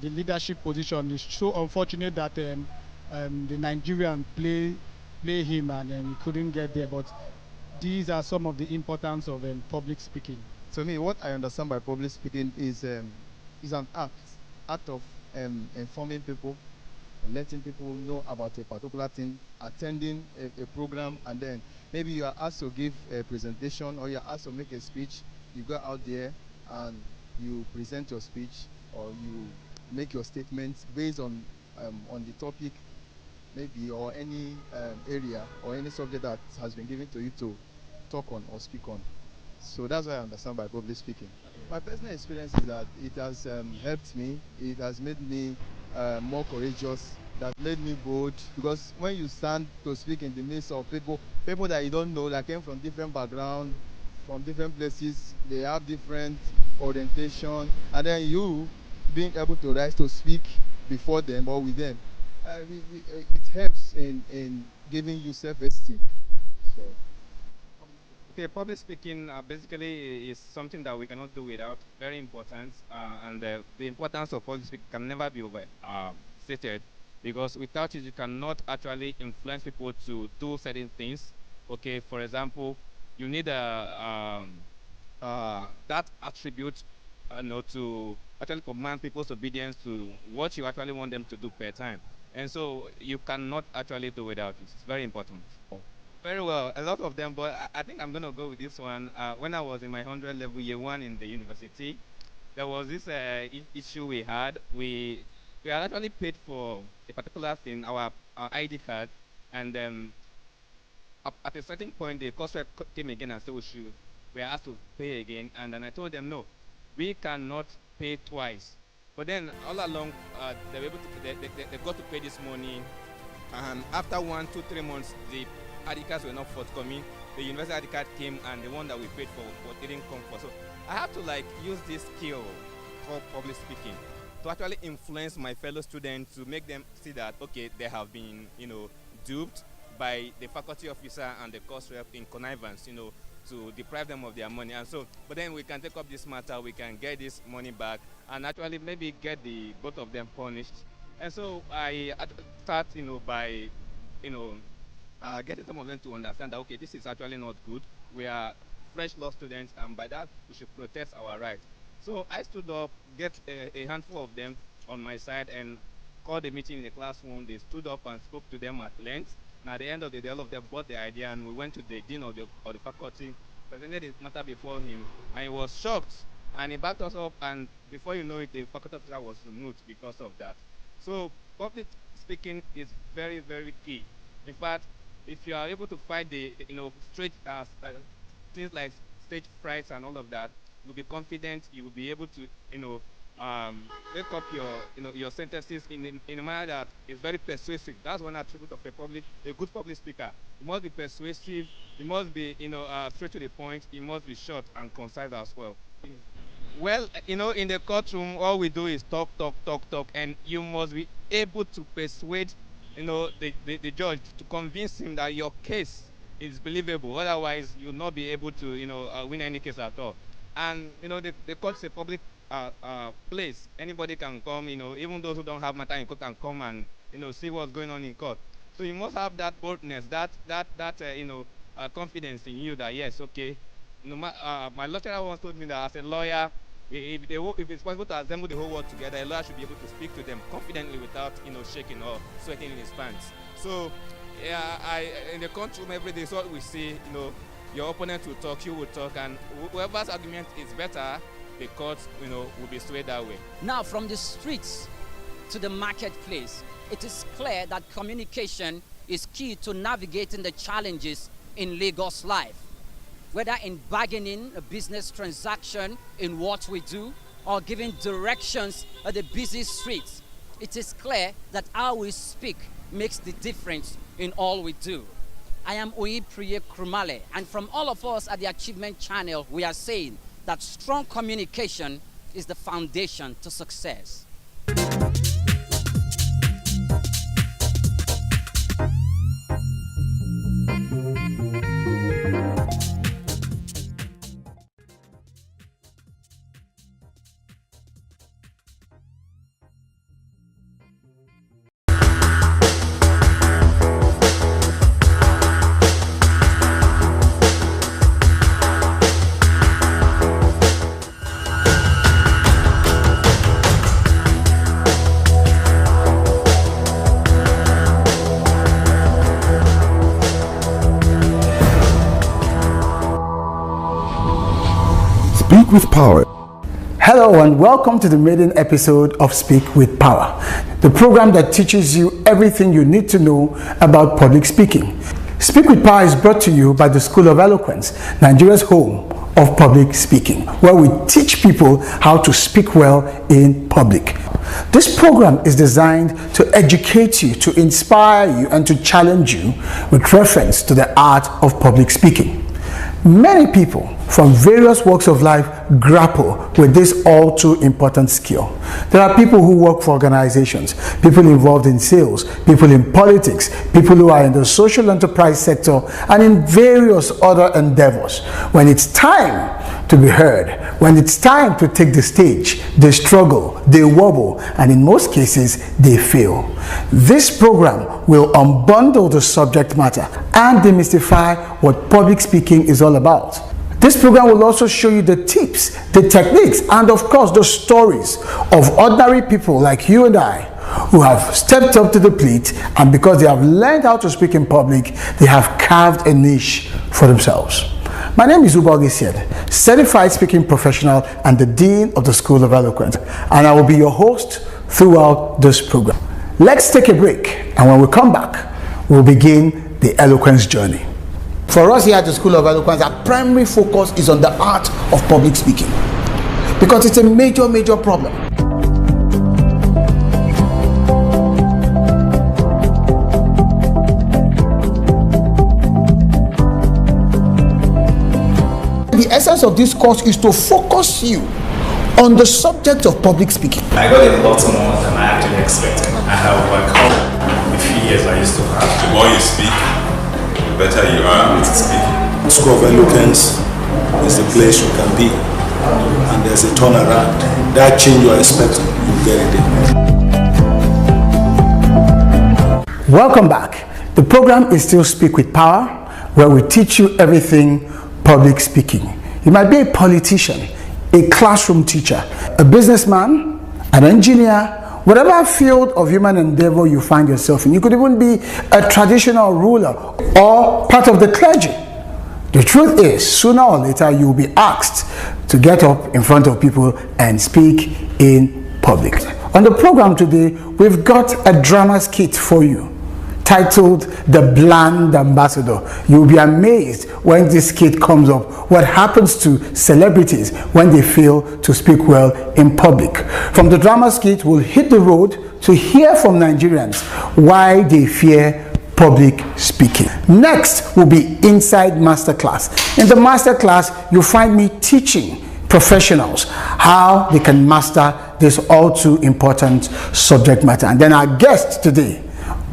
leadership position. It's so unfortunate that the Nigerian play him and he couldn't get there, but these are some of the importance of public speaking. To me, what I understand by public speaking is an act of informing people, letting people know about a particular thing, attending a program, and then maybe you are asked to give a presentation or you are asked to make a speech. You go out there and you present your speech or you make your statements based on the topic, maybe, or any area or any subject that has been given to you to talk on or speak on. So that's what I understand by public speaking. My personal experience is that it has helped me. It has made me more courageous. That made me bold, because when you stand to speak in the midst of people that you don't know, that came from different backgrounds, from different places, they have different orientation, and then you being able to rise to speak before them or with them, it helps in giving you self-esteem. So. Okay, public speaking basically is something that we cannot do without. Very important, and the importance of public speaking can never be stated, because without it, you cannot actually influence people to do certain things. Okay, for example, you need that attribute, to actually command people's obedience to what you actually want them to do per time, and so you cannot actually do without it. It's very important. Very well, a lot of them, but I think I'm going to go with this one. When I was in my 100 level year one in the university, there was this issue we had. We had actually paid for a particular thing, our ID card, and at a certain point, the cost rep came again and said we are asked to pay again, and then I told them, no, we cannot pay twice. But then all along, they were able to, they got to pay this money, and after 1, 2, 3 months, the ID cards were not forthcoming. The university ID card came, and the one that we paid for didn't come for. So I have to use this skill for public speaking to actually influence my fellow students, to make them see that, okay, they have been duped by the faculty officer and the course rep in connivance, to deprive them of their money. And so, but then we can take up this matter, we can get this money back, and actually maybe get both of them punished. And so I start, by getting some of them to understand that, okay, this is actually not good. We are fresh law students, and by that, we should protest our rights. So I stood up, get a handful of them on my side, and called a meeting in the classroom. They stood up and spoke to them at length. And at the end of the day, all of them bought the idea, and we went to the dean of the faculty, presented the matter before him, and he was shocked. And he backed us up, and before you know it, the faculty officer was removed because of that. So public speaking is very, very key. In fact, if you are able to fight the straight things like stage frights and all of that, you'll be confident. You will be able to make up your sentences in a manner that is very persuasive. That's one attribute of a good public speaker. You must be persuasive. You must be straight to the point. You must be short and concise as well. Well, in the courtroom, all we do is talk, and you must be able to persuade the judge, to convince him that your case is believable. Otherwise, you'll not be able to win any case at all. And the court is a public place. Anybody can come. Even those who don't have matter in court can come and see what's going on in court. So you must have that boldness, that confidence in you that yes, okay. My lecturer once told me that as a lawyer, If it's possible to assemble the whole world together, a lawyer should be able to speak to them confidently without shaking or sweating in his pants. So yeah, in the courtroom every day, so what we see, your opponent will talk, you will talk, and whoever's argument is better, the court, will be swayed that way. Now, from the streets to the marketplace, it is clear that communication is key to navigating the challenges in Lagos life. Whether in bargaining a business transaction in what we do, or giving directions at the busy streets, it is clear that how we speak makes the difference in all we do. I am Oyin Priye Krumale, and from all of us at the Achievement Channel, we are saying that strong communication is the foundation to success. Speak with Power. Hello and welcome to the maiden episode of Speak with Power, the program that teaches you everything you need to know about public speaking. Speak with Power is brought to you by the School of Eloquence, Nigeria's home of public speaking, where we teach people how to speak well in public. This program is designed to educate you, to inspire you, and to challenge you with reference to the art of public speaking. Many people from various walks of life grapple with this all too important skill. There are people who work for organizations, people involved in sales, people in politics, people who are in the social enterprise sector, and in various other endeavors. When it's time to be heard, when it's time to take the stage, they struggle, they wobble, and in most cases, they fail. This program will unbundle the subject matter and demystify what public speaking is all about. This program will also show you the tips, the techniques, and of course the stories of ordinary people like you and I who have stepped up to the plate, and because they have learned how to speak in public, they have carved a niche for themselves. My name is Ubal Gisied, certified speaking professional and the Dean of the School of Eloquence, and I will be your host throughout this program. Let's take a break, and when we come back, we'll begin the eloquence journey. For us here at the School of Eloquence, our primary focus is on the art of public speaking, because it's a major problem. The essence of this course is to focus you on the subject of public speaking. I got a lot more than I actually expected. I have overcome the fears I used to have. The more you speak, the better you are at speaking. School of Eloquence is the place you can be, and there's a turnaround. That change you are expecting, you get it there. Welcome back. The program is still Speak with Power, where we teach you everything public speaking. You might be a politician, a classroom teacher, a businessman, an engineer, whatever field of human endeavor you find yourself in. You could even be a traditional ruler or part of the clergy. The truth is, sooner or later, you will be asked to get up in front of people and speak in public. On the program today, we've got a drama skit for you titled The Bland Ambassador. You'll be amazed when this skit comes up, what happens to celebrities when they fail to speak well in public. From the drama skit, we'll hit the road to hear from Nigerians why they fear public speaking. Next will be Inside Masterclass. In the masterclass, you'll find me teaching professionals how they can master this all too important subject matter. And then our guest today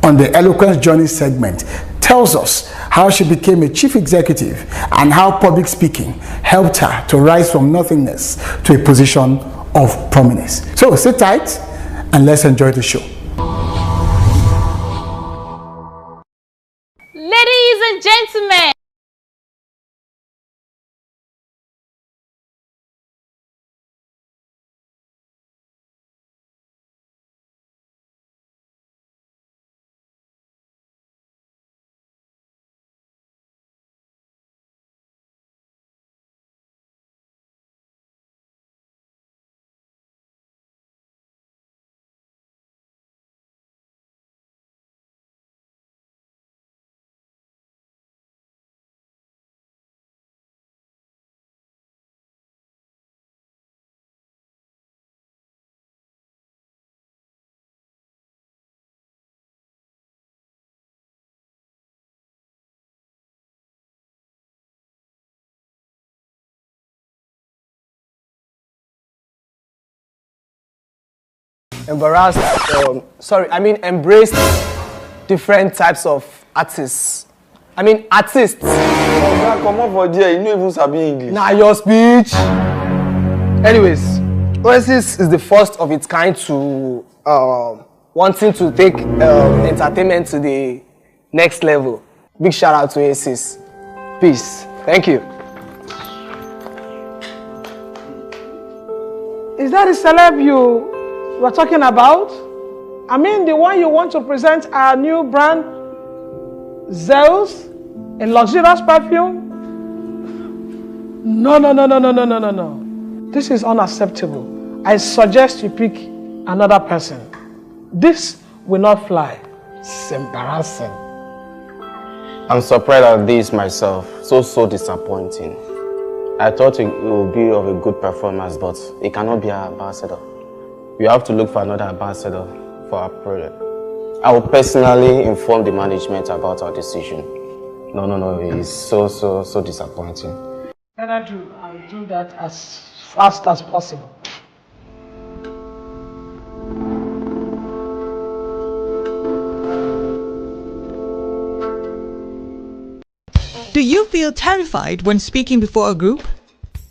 on the Eloquence Journey segment tells us how she became a chief executive and how public speaking helped her to rise from nothingness to a position of prominence. So sit tight and let's enjoy the show. Ladies and gentlemen, embraced different types of artists. Artists. Come on for there, you know even sabi English. Nah, your speech. Anyways, Oasis is the first of its kind to wanting to take entertainment to the next level. Big shout out to Oasis. Peace. Thank you. Is that the celeb you were talking about? The one you want to present our new brand, Zeus, a luxurious perfume? No. This is unacceptable. I suggest you pick another person. This will not fly. It's embarrassing. I'm surprised at this myself. So disappointing. I thought it would be of a good performance, but it cannot be our ambassador. We have to look for another ambassador for our product. I will personally inform the management about our decision. No, it's so disappointing. I'll do that as fast as possible. Do you feel terrified when speaking before a group?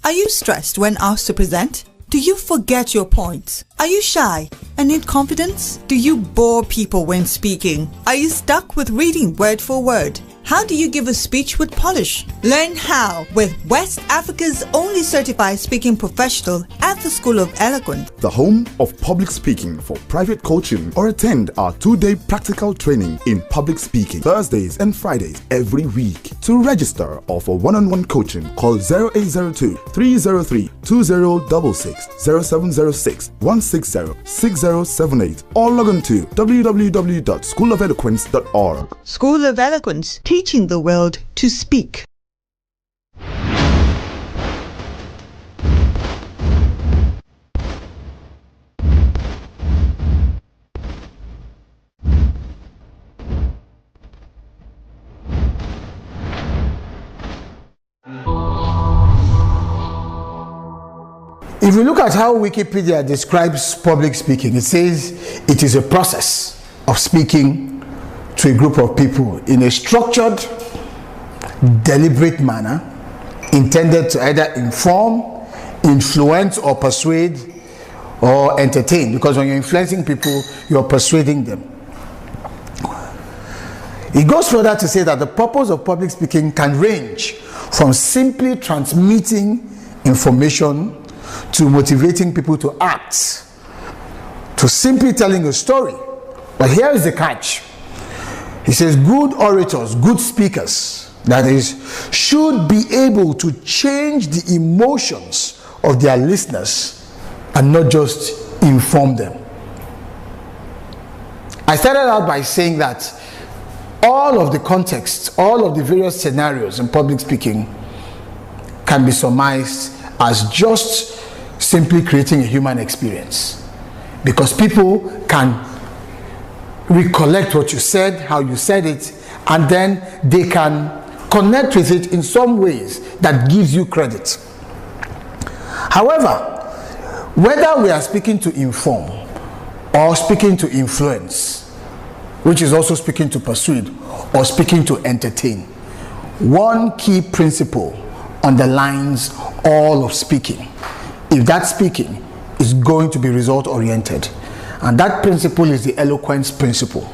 Are you stressed when asked to present? Do you forget your points? Are you shy and need confidence? Do you bore people when speaking? Are you stuck with reading word for word? How do you give a speech with polish? Learn how with West Africa's only certified speaking professional at the School of Eloquence. The home of public speaking for private coaching, or attend our 2-day practical training in public speaking Thursdays and Fridays every week. To register or for one-on-one coaching, call 0802 303 2066 0706 160 6078 or log on to www.schoolofeloquence.org. School of Eloquence, teaching the world to speak. If you look at how Wikipedia describes public speaking, it says it is a process of speaking to a group of people in a structured, deliberate manner intended to either inform, influence, or persuade or entertain. Because when you're influencing people, you're persuading them. It goes further to say that the purpose of public speaking can range from simply transmitting information to motivating people to act, to simply telling a story. But here is the catch. He says good orators, good speakers, that is, should be able to change the emotions of their listeners and not just inform them. I started out by saying that all of the contexts, all of the various scenarios in public speaking can be surmised as just simply creating a human experience, because people can recollect what you said, how you said it, and then they can connect with it in some ways that gives you credit. However, whether we are speaking to inform or speaking to influence, which is also speaking to persuade or speaking to entertain, one key principle underlines all of speaking. If that speaking is going to be result oriented, and that principle is the eloquence principle.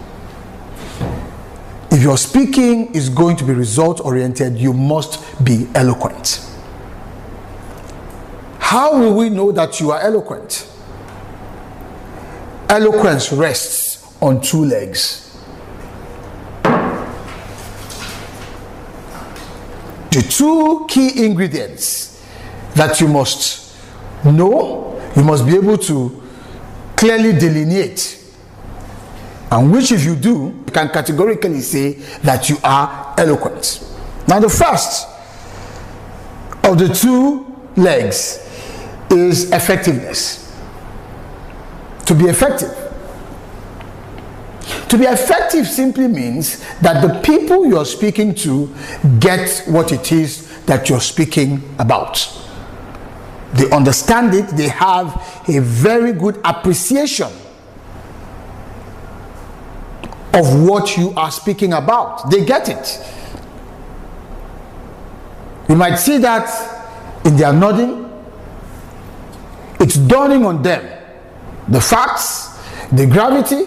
If your speaking is going to be result oriented, you must be eloquent. How will we know that you are eloquent? Eloquence rests on two legs. The two key ingredients that you must know, you must be able to clearly delineate, and which if you do, you can categorically say that you are eloquent. Now the first of the two legs is effectiveness. To be effective. To be effective simply means that the people you're speaking to get what it is that you're speaking about. They understand it, they have a very good appreciation of what you are speaking about. They get it. You might see that in their nodding. It's dawning on them. The facts, the gravity,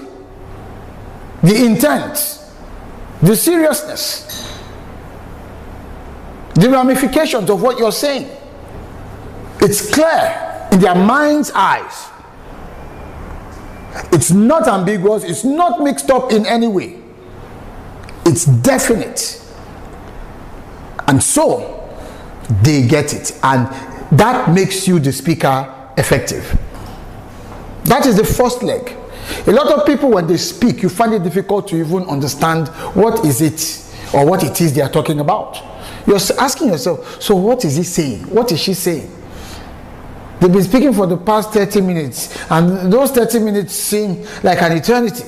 the intent, the seriousness, the ramifications of what you're saying. It's clear in their mind's eyes. It's not ambiguous. It's not mixed up in any way. It's definite. And so they get it. And that makes you, the speaker, effective. That is the first leg. A lot of people, when they speak, you find it difficult to even understand what is it or what it is they are talking about. You're asking yourself, so what is he saying? What is she saying? They've been speaking for the past 30 minutes, and those 30 minutes seem like an eternity.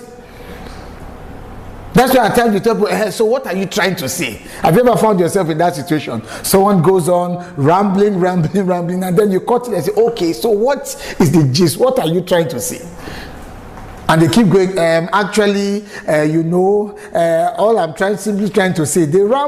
That's why I tell you, so what are you trying to say? Have you ever found yourself in that situation? Someone goes on rambling, and then you cut it and say, okay, so what is the gist? What are you trying to say? And they keep going, all I'm simply trying to say, they ramble.